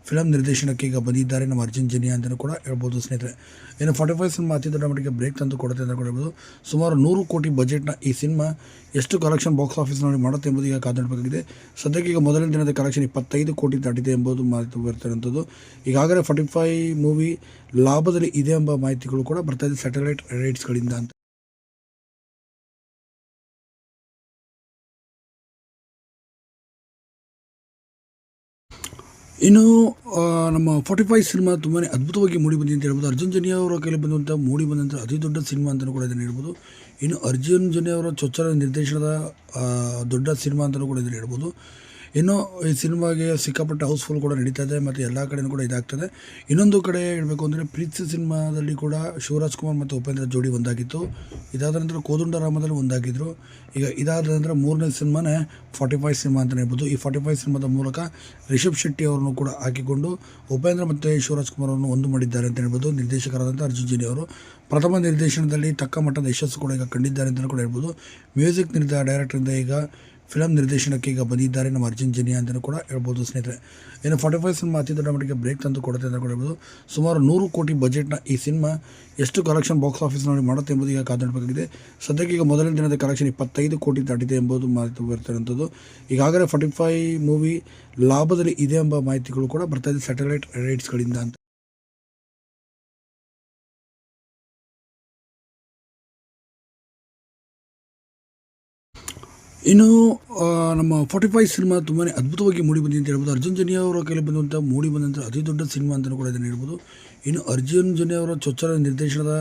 ಫಿಲಮ್ ನಿರ್ದೇಶನಕ್ಕೆ ಈಗ ಬಂದಿದ್ದಾರೆ ನಮ್ಮ ಅರ್ಜುನ್ ಜನ್ಯ ಅಂತಲೂ ಕೂಡ ಹೇಳ್ಬೋದು ಸ್ನೇಹಿತರೆ. ಇನ್ನು 45 ಸಿನಿಮಾ ಅತಿ ದೊಡ್ಡ ಮಟ್ಟಿಗೆ ಬ್ರೇಕ್ ತಂದು ಕೊಡುತ್ತೆ ಅಂತ ಕೂಡ ಹೇಳ್ಬೋದು. ಸುಮಾರು 100 ಕೋಟಿ ಬಜೆಟ್ನ ಈ ಸಿನಿಮಾ ಎಷ್ಟು ಕಲೆಕ್ಷನ್ ಬಾಕ್ಸ್ ಆಫೀಸ್ನಲ್ಲಿ ಮಾಡುತ್ತೆ ಎಂಬುದು ಈಗ ಕಾದಾಡಬೇಕಾಗಿದೆ. ಸದ್ಯಕ್ಕೆ ಈಗ ಮೊದಲನೇ ದಿನದ ಕಲೆಕ್ಷನ್ 25 ಕೋಟಿ ದಾಟಿದೆ ಎಂಬುದು ಮಾಹಿತಿ ಬರ್ತಿರುವಂಥದ್ದು. ಈಗಾಗಲೇ 45 ಮೂವಿ ಲಾಭದಲ್ಲಿ ಇದೆ ಎಂಬ ಮಾಹಿತಿಗಳು ಕೂಡ ಬರ್ತಾ ಇದೆ ಸ್ಯಾಟಲೈಟ್ ರೈಟ್ಸ್ಗಳಿಂದ ಅಂತ. ಇನ್ನು ನಮ್ಮ 45 ಸಿನಿಮಾ ತುಂಬಾ ಅದ್ಭುತವಾಗಿ ಮೂಡಿ ಬಂದಿದೆ ಅಂತ ಹೇಳ್ಬೋದು. ಅರ್ಜುನ್ ಜನ್ಯ ಅವರ ಕೈಲಿ ಮೂಡಿ ಬಂದಂಥ ಅತಿ ದೊಡ್ಡ ಸಿನಿಮಾ ಅಂತಲೂ ಕೂಡ ಇದನ್ನು ಹೇಳ್ಬೋದು. ಇನ್ನು ಅರ್ಜುನ್ ಜನ್ಯ ಅವರ ಚೊಚ್ಚಲ ನಿರ್ದೇಶನದ ದೊಡ್ಡ ಸಿನಿಮಾ ಅಂತಲೂ ಕೂಡ ಇದನ್ನು ಹೇಳ್ಬೋದು. ಇನ್ನು ಈ ಸಿನಿಮಾಗೆ ಸಿಕ್ಕಾಪಟ್ಟೆ ಹೌಸ್ಫುಲ್ ಕೂಡ ನಡೀತಾ ಇದೆ ಮತ್ತು ಎಲ್ಲ ಕಡೆಯೂ ಕೂಡ ಇದಾಗ್ತದೆ. ಇನ್ನೊಂದು ಕಡೆ ಹೇಳಬೇಕು ಅಂದರೆ ಪ್ರೀತಿ ಸಿನಿಮಾದಲ್ಲಿ ಕೂಡ ಶಿವರಾಜ್ ಕುಮಾರ್ ಮತ್ತು ಉಪೇಂದ್ರ ಜೋಡಿ ಒಂದಾಗಿತ್ತು. ಇದಾದ ನಂತರ ಕೋದಂಡರಾಮದಲ್ಲಿ ಒಂದಾಗಿದ್ದರು. ಈಗ ಇದಾದ ನಂತರ ಮೂರನೇ ಸಿನಿಮಾನೇ 45 ಸಿನಿಮಾ ಅಂತಲೇ ಹೇಳ್ಬೋದು. ಈ 45 ಸಿನಿಮಾದ ಮೂಲಕ ರಿಷಬ್ ಶೆಟ್ಟಿ ಅವರನ್ನು ಕೂಡ ಹಾಕಿಕೊಂಡು ಉಪೇಂದ್ರ ಮತ್ತು ಶಿವರಾಜ್ ಕುಮಾರ್ ಅವರನ್ನು ಒಂದು ಮಾಡಿದ್ದಾರೆ ಅಂತ ಹೇಳ್ಬೋದು. ನಿರ್ದೇಶಕರಾದಂಥ ಅರ್ಜುನ್ ಜನ್ಯ ಅವರು ಪ್ರಥಮ ನಿರ್ದೇಶನದಲ್ಲಿ ತಕ್ಕ ಮಟ್ಟದ ಯಶಸ್ಸು ಕೂಡ ಈಗ ಕಂಡಿದ್ದಾರೆ ಅಂತಲೂ ಕೂಡ ಹೇಳ್ಬೋದು. ಮ್ಯೂಸಿಕ್ ಡೈರೆಕ್ಟರಿಂದ ಈಗ ಫಿಲಮ್ ನಿರ್ದೇಶನಕ್ಕೆ ಈಗ ಬಂದಿದ್ದಾರೆ ನಮ್ಮ ಅರ್ಜುನ್ ಜನ್ಯ ಅಂತಲೂ ಕೂಡ ಹೇಳ್ಬೋದು ಸ್ನೇಹಿತರೆ. ಇನ್ನು 45 ಸಿನಿಮಾ ಅತಿ ದೊಡ್ಡ ಮಟ್ಟಿಗೆ ಬ್ರೇಕ್ ತಂದು ಕೊಡುತ್ತೆ ಅಂತ ಕೂಡ ಹೇಳ್ಬೋದು. ಸುಮಾರು 100 ಕೋಟಿ ಬಜೆಟ್ನ ಈ ಸಿನಿಮಾ ಎಷ್ಟು ಕಲೆಕ್ಷನ್ ಬಾಕ್ಸ್ ಆಫೀಸ್ನಲ್ಲಿ ಮಾಡುತ್ತೆ ಎಂಬುದು ಈಗ ಕಾದಾಡಬೇಕಾಗಿದೆ. ಸದ್ಯಕ್ಕೆ ಈಗ ಮೊದಲನೇ ದಿನದ ಕಲೆಕ್ಷನ್ 25 ಕೋಟಿ ದಾಟಿದೆ ಎಂಬುದು ಮಾಹಿತಿ ಬರ್ತಿರುವಂಥದ್ದು. ಈಗಾಗಲೇ 45 ಮೂವಿ ಲಾಭದಲ್ಲಿ ಇದೆ ಎಂಬ ಮಾಹಿತಿಗಳು ಕೂಡ ಬರ್ತಾ ಇದೆ ಸ್ಯಾಟಲೈಟ್ ರೈಟ್ಸ್ಗಳಿಂದ ಅಂತ. ಇನ್ನು ನಮ್ಮ 45 ಸಿನಿಮಾ ತುಂಬಾ ಅದ್ಭುತವಾಗಿ ಮೂಡಿ ಬಂದಿದೆ ಅಂತ ಹೇಳ್ಬೋದು. ಅರ್ಜುನ್ ಜನ್ಯ ಅವರ ಕೈಲಿ ಮೂಡಿ ಬಂದಂಥ ಅತಿ ದೊಡ್ಡ ಸಿನಿಮಾ ಅಂತಲೂ ಕೂಡ ಇದನ್ನು ಹೇಳ್ಬೋದು. ಇನ್ನು ಅರ್ಜುನ್ ಜನ್ಯ ಅವರ ಚೊಚ್ಚಲ ನಿರ್ದೇಶನದ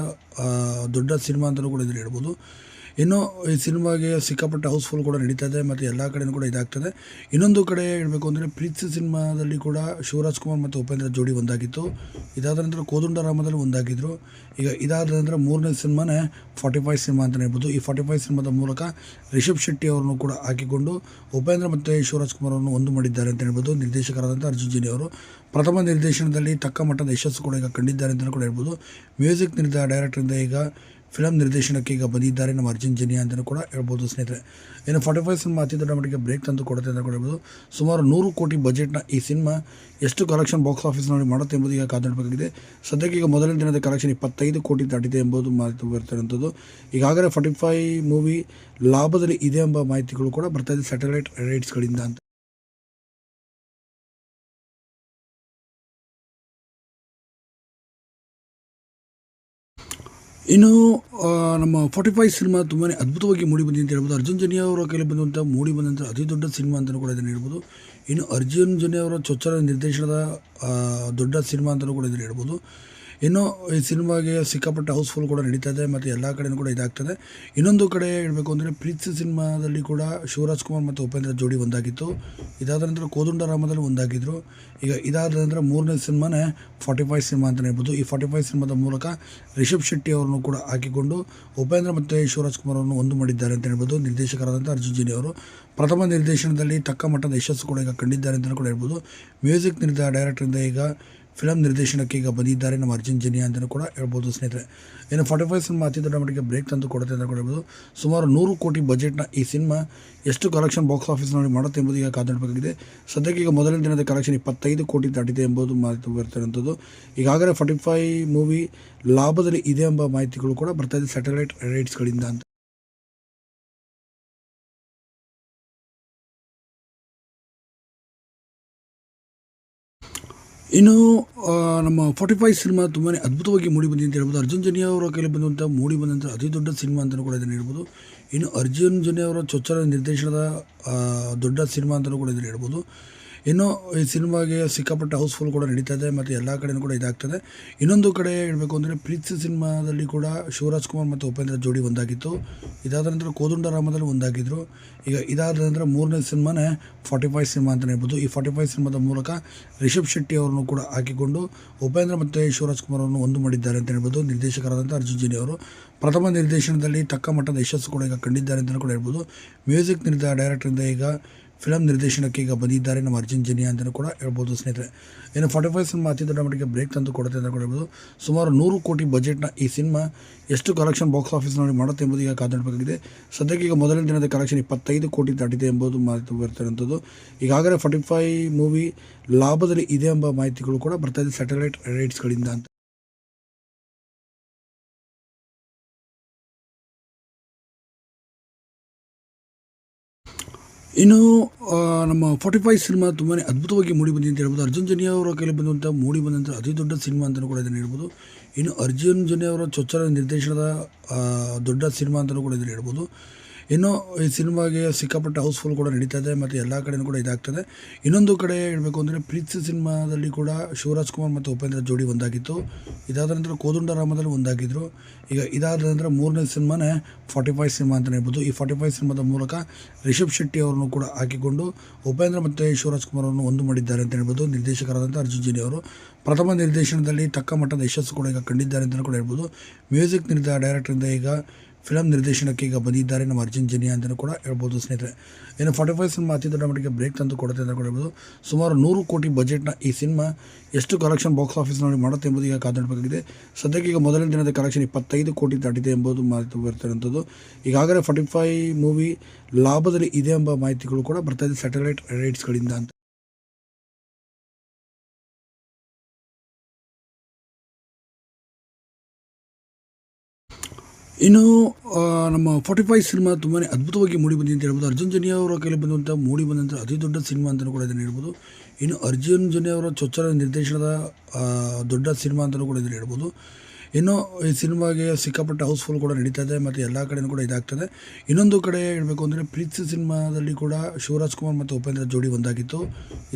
ದೊಡ್ಡ ಸಿನಿಮಾ ಅಂತಲೂ ಕೂಡ ಇದನ್ನು ಹೇಳ್ಬೋದು. ಇನ್ನು ಈ ಸಿನಿಮಾಗೆ ಸಿಕ್ಕಾಪಟ್ಟೆ ಹೌಸ್ಫುಲ್ ಕೂಡ ನಡೀತಾ ಇದೆ ಮತ್ತು ಎಲ್ಲ ಕಡೆಯೂ ಕೂಡ ಇದಾಗ್ತದೆ. ಇನ್ನೊಂದು ಕಡೆ ಹೇಳಬೇಕು ಅಂದರೆ ಪ್ರೀತಿ ಸಿನಿಮಾದಲ್ಲಿ ಕೂಡ ಶಿವರಾಜ್ ಕುಮಾರ್ ಮತ್ತು ಉಪೇಂದ್ರ ಜೋಡಿ ಒಂದಾಗಿತ್ತು. ಇದಾದ ನಂತರ ಕೋದಂಡರಾಮದಲ್ಲಿ ಒಂದಾಗಿದ್ದರು. ಈಗ ಇದಾದ ನಂತರ ಮೂರನೇ ಸಿನಿಮಾನೇ 45 ಸಿನಿಮಾ ಅಂತಲೇ ಹೇಳ್ಬೋದು. ಈ 45 ಸಿನಿಮಾದ ಮೂಲಕ ರಿಷಬ್ ಶೆಟ್ಟಿ ಅವರನ್ನು ಕೂಡ ಹಾಕಿಕೊಂಡು ಉಪೇಂದ್ರ ಮತ್ತು ಶಿವರಾಜ್ ಕುಮಾರ್ ಅವರನ್ನು ಒಂದು ಮಾಡಿದ್ದಾರೆ ಅಂತ ಹೇಳ್ಬೋದು. ನಿರ್ದೇಶಕರಾದಂಥ ಅರ್ಜುನ್ ಜನ್ಯ ಅವರು ಪ್ರಥಮ ನಿರ್ದೇಶನದಲ್ಲಿ ತಕ್ಕ ಮಟ್ಟದ ಯಶಸ್ಸು ಕೂಡ ಈಗ ಕಂಡಿದ್ದಾರೆ ಅಂತಲೂ ಕೂಡ ಹೇಳ್ಬೋದು. ಮ್ಯೂಸಿಕ್ ಡೈರೆಕ್ಟರಿಂದ ಈಗ ಫಿಲಮ್ ನಿರ್ದೇಶನಕ್ಕೆ ಈಗ ಬಂದಿದ್ದಾರೆ ನಮ್ಮ ಅರ್ಜುನ್ ಜನ್ಯ ಅಂತಲೂ ಕೂಡ ಹೇಳ್ಬೋದು ಸ್ನೇಹಿತರೆ. ಇನ್ನು 45 ಸಿನಿಮಾ ಅತಿ ದೊಡ್ಡ ಮಟ್ಟಿಗೆ ಬ್ರೇಕ್ ತಂದು ಕೊಡುತ್ತೆ ಅಂತ ಕೂಡ ಹೇಳ್ಬೋದು. ಸುಮಾರು 100 ಕೋಟಿ ಬಜೆಟ್ನ ಈ ಸಿನಿಮಾ ಎಷ್ಟು ಕಲೆಕ್ಷನ್ ಬಾಕ್ಸ್ ಆಫೀಸ್ನಲ್ಲಿ ಮಾಡುತ್ತೆ ಎಂಬುದು ಈಗ ಕಾದಾಡಬೇಕಾಗಿದೆ. ಸದ್ಯಕ್ಕೆ ಈಗ ಮೊದಲನೇ ದಿನದ ಕಲೆಕ್ಷನ್ 25 ಕೋಟಿ ದಾಟಿದೆ ಎಂಬುದು ಮಾಹಿತಿ ಬರ್ತಿರುವಂಥದ್ದು. ಈಗಾಗಲೇ 45 ಮೂವಿ ಲಾಭದಲ್ಲಿ ಇದೆ ಎಂಬ ಮಾಹಿತಿಗಳು ಕೂಡ ಬರ್ತಾ ಇದೆ ಸ್ಯಾಟಲೈಟ್ ರೈಟ್ಸ್ಗಳಿಂದ ಅಂತ. ಇನ್ನು ನಮ್ಮ 45 ಸಿನಿಮಾ ತುಂಬಾ ಅದ್ಭುತವಾಗಿ ಮೂಡಿ ಬಂದಿದೆ ಅಂತ ಹೇಳ್ಬೋದು. ಅರ್ಜುನ್ ಜನ್ಯ ಅವರ ಕೈಲಿ ಮೂಡಿ ಬಂದಂಥ ಅತಿ ದೊಡ್ಡ ಸಿನಿಮಾ ಅಂತಲೂ ಕೂಡ ಇದನ್ನು ಹೇಳ್ಬೋದು. ಇನ್ನು ಅರ್ಜುನ್ ಜನ್ಯ ಅವರ ಚೊಚ್ಚಲ ನಿರ್ದೇಶನದ ದೊಡ್ಡ ಸಿನಿಮಾ ಅಂತಲೂ ಕೂಡ ಇದನ್ನು ಹೇಳ್ಬೋದು. ಇನ್ನು ಈ ಸಿನಿಮಾಗೆ ಸಿಕ್ಕಾಪಟ್ಟೆ ಹೌಸ್ಫುಲ್ ಕೂಡ ನಡೀತಾ ಇದೆ ಮತ್ತು ಎಲ್ಲ ಕಡೆಯೂ ಕೂಡ ಇದಾಗ್ತದೆ. ಇನ್ನೊಂದು ಕಡೆ ಹೇಳಬೇಕು ಅಂದರೆ ಪ್ರೀತಿ ಸಿನಿಮಾದಲ್ಲಿ ಕೂಡ ಶಿವರಾಜ್ ಕುಮಾರ್ ಮತ್ತು ಉಪೇಂದ್ರ ಜೋಡಿ ಒಂದಾಗಿತ್ತು. ಇದಾದ ನಂತರ ಕೋದಂಡರಾಮದಲ್ಲಿ ಒಂದಾಗಿದ್ದರು. ಈಗ ಇದಾದ ನಂತರ ಮೂರನೇ ಸಿನಿಮಾನೇ 45 ಸಿನಿಮಾ ಅಂತಲೇ ಹೇಳ್ಬೋದು. ಈ 45 ಸಿನಿಮಾದ ಮೂಲಕ ರಿಷಬ್ ಶೆಟ್ಟಿ ಅವರನ್ನು ಕೂಡ ಹಾಕಿಕೊಂಡು ಉಪೇಂದ್ರ ಮತ್ತು ಶಿವರಾಜ್ ಕುಮಾರ್ ಅವರನ್ನು ಒಂದು ಮಾಡಿದ್ದಾರೆ ಅಂತ ಹೇಳ್ಬೋದು. ನಿರ್ದೇಶಕರಾದಂಥ ಅರ್ಜುನ್ ಜನ್ಯ ಅವರು ಪ್ರಥಮ ನಿರ್ದೇಶನದಲ್ಲಿ ತಕ್ಕ ಮಟ್ಟದ ಯಶಸ್ಸು ಕೂಡ ಈಗ ಕಂಡಿದ್ದಾರೆ ಅಂತಲೂ ಕೂಡ ಹೇಳ್ಬೋದು. ಮ್ಯೂಸಿಕ್ ಡೈರೆಕ್ಟರಿಂದ ಈಗ ಫಿಲಮ್ ನಿರ್ದೇಶನಕ್ಕೆ ಈಗ ಬಂದಿದ್ದಾರೆ ನಮ್ಮ ಅರ್ಜುನ್ ಜನ್ಯ ಅಂತಲೂ ಕೂಡ ಹೇಳ್ಬೋದು ಸ್ನೇಹಿತರೆ. ಇನ್ನು 45 ಸಿನಿಮಾ ಅತಿ ದೊಡ್ಡ ಮಟ್ಟಿಗೆ ಬ್ರೇಕ್ ತಂದು ಕೊಡುತ್ತೆ ಅಂತ ಕೂಡ ಹೇಳ್ಬೋದು. ಸುಮಾರು 100 ಕೋಟಿ ಬಜೆಟ್ನ ಈ ಸಿನಿಮಾ ಎಷ್ಟು ಕಲೆಕ್ಷನ್ ಬಾಕ್ಸ್ ಆಫೀಸ್ನಲ್ಲಿ ಮಾಡುತ್ತೆ ಎಂಬುದು ಈಗ ಕಾದಾಡಬೇಕಾಗಿದೆ. ಸದ್ಯಕ್ಕೆ ಈಗ ಮೊದಲನೇ ದಿನದ ಕಲೆಕ್ಷನ್ 25 ಕೋಟಿ ದಾಟಿದೆ ಎಂಬುದು ಮಾಹಿತಿ ಬರ್ತಿರುವಂಥದ್ದು. ಈಗಾಗಲೇ 45 ಮೂವಿ ಲಾಭದಲ್ಲಿ ಇದೆ ಎಂಬ ಮಾಹಿತಿಗಳು ಕೂಡ ಬರ್ತಾ ಇದೆ ಸ್ಯಾಟಲೈಟ್ ರೈಟ್ಸ್ಗಳಿಂದ ಅಂತ. ಇನ್ನು ನಮ್ಮ 45 ಸಿನಿಮಾ ತುಂಬಾ ಅದ್ಭುತವಾಗಿ ಮೂಡಿ ಬಂದಿದೆ ಅಂತ ಹೇಳ್ಬೋದು. ಅರ್ಜುನ್ ಜನ್ಯ ಅವರ ಕೈಲಿ ಮೂಡಿ ಬಂದಂಥ ಅತಿ ದೊಡ್ಡ ಸಿನಿಮಾ ಅಂತಲೂ ಕೂಡ ಇದನ್ನು ಹೇಳ್ಬೋದು. ಇನ್ನು ಅರ್ಜುನ್ ಜನ್ಯ ಅವರ ಚೊಚ್ಚಲ ನಿರ್ದೇಶನದ ದೊಡ್ಡ ಸಿನಿಮಾ ಅಂತಲೂ ಕೂಡ ಇದನ್ನು ಹೇಳ್ಬೋದು. ಇನ್ನು ಈ ಸಿನಿಮಾಗೆ ಸಿಕ್ಕಾಪಟ್ಟೆ ಹೌಸ್ಫುಲ್ ಕೂಡ ನಡೀತಾ ಇದೆ ಮತ್ತು ಎಲ್ಲ ಕಡೆಯೂ ಕೂಡ ಇದಾಗ್ತದೆ. ಇನ್ನೊಂದು ಕಡೆ ಹೇಳಬೇಕು ಅಂದರೆ ಪ್ರೀತಿ ಸಿನಿಮಾದಲ್ಲಿ ಕೂಡ ಶಿವರಾಜ್ ಕುಮಾರ್ ಮತ್ತು ಉಪೇಂದ್ರ ಜೋಡಿ ಒಂದಾಗಿತ್ತು. ಇದಾದ ನಂತರ ಕೋದಂಡರಾಮದಲ್ಲಿ ಒಂದಾಗಿದ್ದರು. ಈಗ ಇದಾದ ನಂತರ ಮೂರನೇ ಸಿನಿಮಾನೇ 45 ಸಿನಿಮಾ ಅಂತಲೇ ಹೇಳ್ಬೋದು. ಈ 45 ಸಿನಿಮಾದ ಮೂಲಕ ರಿಷಬ್ ಶೆಟ್ಟಿ ಅವರನ್ನು ಕೂಡ ಹಾಕಿಕೊಂಡು ಉಪೇಂದ್ರ ಮತ್ತು ಶಿವರಾಜ್ ಕುಮಾರ್ ಅವರನ್ನು ಒಂದು ಮಾಡಿದ್ದಾರೆ ಅಂತ ಹೇಳ್ಬೋದು. ನಿರ್ದೇಶಕರಾದಂಥ ಅರ್ಜುನ್ ಜನ್ಯ ಅವರು ಪ್ರಥಮ ನಿರ್ದೇಶನದಲ್ಲಿ ತಕ್ಕ ಮಟ್ಟದ ಯಶಸ್ಸು ಕೂಡ ಈಗ ಕಂಡಿದ್ದಾರೆ ಅಂತಲೂ ಕೂಡ ಹೇಳ್ಬೋದು. ಮ್ಯೂಸಿಕ್ ಡೈರೆಕ್ಟರಿಂದ ಈಗ ಫಿಲಮ್ ನಿರ್ದೇಶನಕ್ಕೆ ಈಗ ಬಂದಿದ್ದಾರೆ ನಮ್ಮ ಅರ್ಜುನ್ ಜನ್ಯ ಅಂತಲೂ ಕೂಡ ಹೇಳ್ಬೋದು ಸ್ನೇಹಿತರೆ. ಇನ್ನು 45 ಸಿನಿಮಾ ಅತಿ ದೊಡ್ಡ ಮಟ್ಟಿಗೆ ಬ್ರೇಕ್ ತಂದು ಕೊಡುತ್ತೆ ಅಂತ ಕೂಡ ಹೇಳ್ಬೋದು. ಸುಮಾರು 100 ಕೋಟಿ ಬಜೆಟ್ನ ಈ ಸಿನಿಮಾ ಎಷ್ಟು ಕಲೆಕ್ಷನ್ ಬಾಕ್ಸ್ ಆಫೀಸ್ನಲ್ಲಿ ಮಾಡುತ್ತೆ ಎಂಬುದು ಈಗ ಕಾದಾಡಬೇಕಾಗಿದೆ. ಸದ್ಯಕ್ಕೆ ಈಗ ಮೊದಲನೇ ದಿನದ ಕಲೆಕ್ಷನ್ 25 ಕೋಟಿ ದಾಟಿದೆ ಎಂಬುದು ಮಾಹಿತಿ ಬರ್ತಿರುವಂಥದ್ದು. ಈಗಾಗಲೇ 45 ಮೂವಿ ಲಾಭದಲ್ಲಿ ಇದೆ ಎಂಬ ಮಾಹಿತಿಗಳು ಕೂಡ ಬರ್ತಾ ಇದೆ ಸ್ಯಾಟಲೈಟ್ ರೈಟ್ಸ್ಗಳಿಂದ ಅಂತ. ಇನ್ನು ನಮ್ಮ 45 ಸಿನಿಮಾ ತುಂಬಾ ಅದ್ಭುತವಾಗಿ ಮೂಡಿ ಬಂದಿದೆ ಅಂತ ಹೇಳ್ಬೋದು. ಅರ್ಜುನ್ ಜನ್ಯ ಅವರ ಕೈಲಿ ಮೂಡಿ ಬಂದಂಥ ಅತಿ ದೊಡ್ಡ ಸಿನಿಮಾ ಅಂತಲೂ ಕೂಡ ಇದನ್ನು ಹೇಳ್ಬೋದು. ಇನ್ನು ಅರ್ಜುನ್ ಜನ್ಯ ಅವರ ಚೊಚ್ಚಲ ನಿರ್ದೇಶನದ ದೊಡ್ಡ ಸಿನಿಮಾ ಅಂತಲೂ ಕೂಡ ಇದನ್ನು ಹೇಳ್ಬೋದು. ಇನ್ನು ಈ ಸಿನಿಮಾಗೆ ಸಿಕ್ಕಾಪಟ್ಟೆ ಹೌಸ್ಫುಲ್ ಕೂಡ ನಡೀತಾ ಇದೆ ಮತ್ತು ಎಲ್ಲ ಕಡೆಯೂ ಕೂಡ ಇದಾಗ್ತದೆ. ಇನ್ನೊಂದು ಕಡೆ ಹೇಳಬೇಕು ಅಂದರೆ ಪ್ರೀತಿ ಸಿನಿಮಾದಲ್ಲಿ ಕೂಡ ಶಿವರಾಜ್ ಕುಮಾರ್ ಮತ್ತು ಉಪೇಂದ್ರ ಜೋಡಿ ಒಂದಾಗಿತ್ತು. ಇದಾದ ನಂತರ ಕೋದಂಡರಾಮದಲ್ಲಿ ಒಂದಾಗಿದ್ದರು. ಈಗ ಇದಾದ ನಂತರ ಮೂರನೇ ಸಿನಿಮಾನೇ 45 ಸಿನಿಮಾ ಅಂತಲೇ ಹೇಳ್ಬೋದು. ಈ 45 ಸಿನಿಮಾದ ಮೂಲಕ ರಿಷಬ್ ಶೆಟ್ಟಿ ಅವರನ್ನು ಕೂಡ ಹಾಕಿಕೊಂಡು ಉಪೇಂದ್ರ ಮತ್ತು ಶಿವರಾಜ್ ಕುಮಾರ್ ಅವರನ್ನು ಒಂದು ಮಾಡಿದ್ದಾರೆ ಅಂತ ಹೇಳ್ಬೋದು. ನಿರ್ದೇಶಕರಾದಂಥ ಅರ್ಜುನ್ ಜನ್ಯ ಅವರು ಪ್ರಥಮ ನಿರ್ದೇಶನದಲ್ಲಿ ತಕ್ಕ ಮಟ್ಟದ ಯಶಸ್ಸು ಕೂಡ ಈಗ ಕಂಡಿದ್ದಾರೆ ಅಂತಲೂ ಕೂಡ ಹೇಳ್ಬೋದು. ಮ್ಯೂಸಿಕ್ ಡೈರೆಕ್ಟರಿಂದ ಈಗ ಫಿಲಮ್ ನಿರ್ದೇಶನಕ್ಕೆ ಈಗ ಬಂದಿದ್ದಾರೆ ನಮ್ಮ ಅರ್ಜುನ್ ಜನ್ಯ ಅಂತಲೂ ಕೂಡ ಹೇಳ್ಬೋದು ಸ್ನೇಹಿತರೆ. ಇನ್ನು 45 ಸಿನಿಮಾ ಅತಿ ದೊಡ್ಡ ಮಟ್ಟಿಗೆ ಬ್ರೇಕ್ ತಂದು ಕೊಡುತ್ತೆ ಅಂತ ಕೂಡ ಹೇಳ್ಬೋದು. ಸುಮಾರು 100 ಕೋಟಿ ಬಜೆಟ್ನ ಈ ಸಿನಿಮಾ ಎಷ್ಟು ಕಲೆಕ್ಷನ್ ಬಾಕ್ಸ್ ಆಫೀಸ್ನಲ್ಲಿ ಮಾಡುತ್ತೆ ಎಂಬುದು ಈಗ ಕಾದಾಡಬೇಕಾಗಿದೆ. ಸದ್ಯಕ್ಕೆ ಈಗ ಮೊದಲನೇ ದಿನದ ಕಲೆಕ್ಷನ್ 25 ಕೋಟಿ ದಾಟಿದೆ ಎಂಬುದು ಮಾಹಿತಿ ಬರ್ತಿರುವಂಥದ್ದು. ಈಗಾಗಲೇ 45 ಮೂವಿ ಲಾಭದಲ್ಲಿ ಇದೆ ಎಂಬ ಮಾಹಿತಿಗಳು ಕೂಡ ಬರ್ತಾ ಇದೆ ಸ್ಯಾಟಲೈಟ್ ರೈಟ್ಸ್ಗಳಿಂದ ಅಂತ. ಇನ್ನು ನಮ್ಮ 45 ಸಿನಿಮಾ ತುಂಬಾ ಅದ್ಭುತವಾಗಿ ಮೂಡಿ ಬಂದಿದೆ ಅಂತ ಹೇಳ್ಬೋದು. ಅರ್ಜುನ್ ಜನ್ಯ ಅವರ ಕೈಲಿ ಬಂದಂಥ ಮೂಡಿ ಬಂದಂಥ ಅತಿ ದೊಡ್ಡ ಸಿನಿಮಾ ಅಂತಲೂ ಕೂಡ ಇದನ್ನು ಹೇಳ್ಬೋದು. ಇನ್ನು ಅರ್ಜುನ್ ಜನ್ಯ ಅವರ ಚೊಚ್ಚಲ ನಿರ್ದೇಶನದ ದೊಡ್ಡ ಸಿನಿಮಾ ಅಂತಲೂ ಕೂಡ ಇದನ್ನು ಹೇಳ್ಬೋದು. ಇನ್ನು ಈ ಸಿನಿಮಾಗೆ ಸಿಕ್ಕಾಪಟ್ಟೆ ಹೌಸ್ಫುಲ್ ಕೂಡ ನಡೀತಾ ಇದೆ ಮತ್ತು ಎಲ್ಲ ಕಡೆಯೂ ಕೂಡ ಇದಾಗ್ತದೆ. ಇನ್ನೊಂದು ಕಡೆ ಹೇಳಬೇಕು ಅಂದರೆ ಪ್ರೀತಿ ಸಿನಿಮಾದಲ್ಲಿ ಕೂಡ ಶಿವರಾಜ್ ಕುಮಾರ್ ಮತ್ತು ಉಪೇಂದ್ರ ಜೋಡಿ ಒಂದಾಗಿತ್ತು.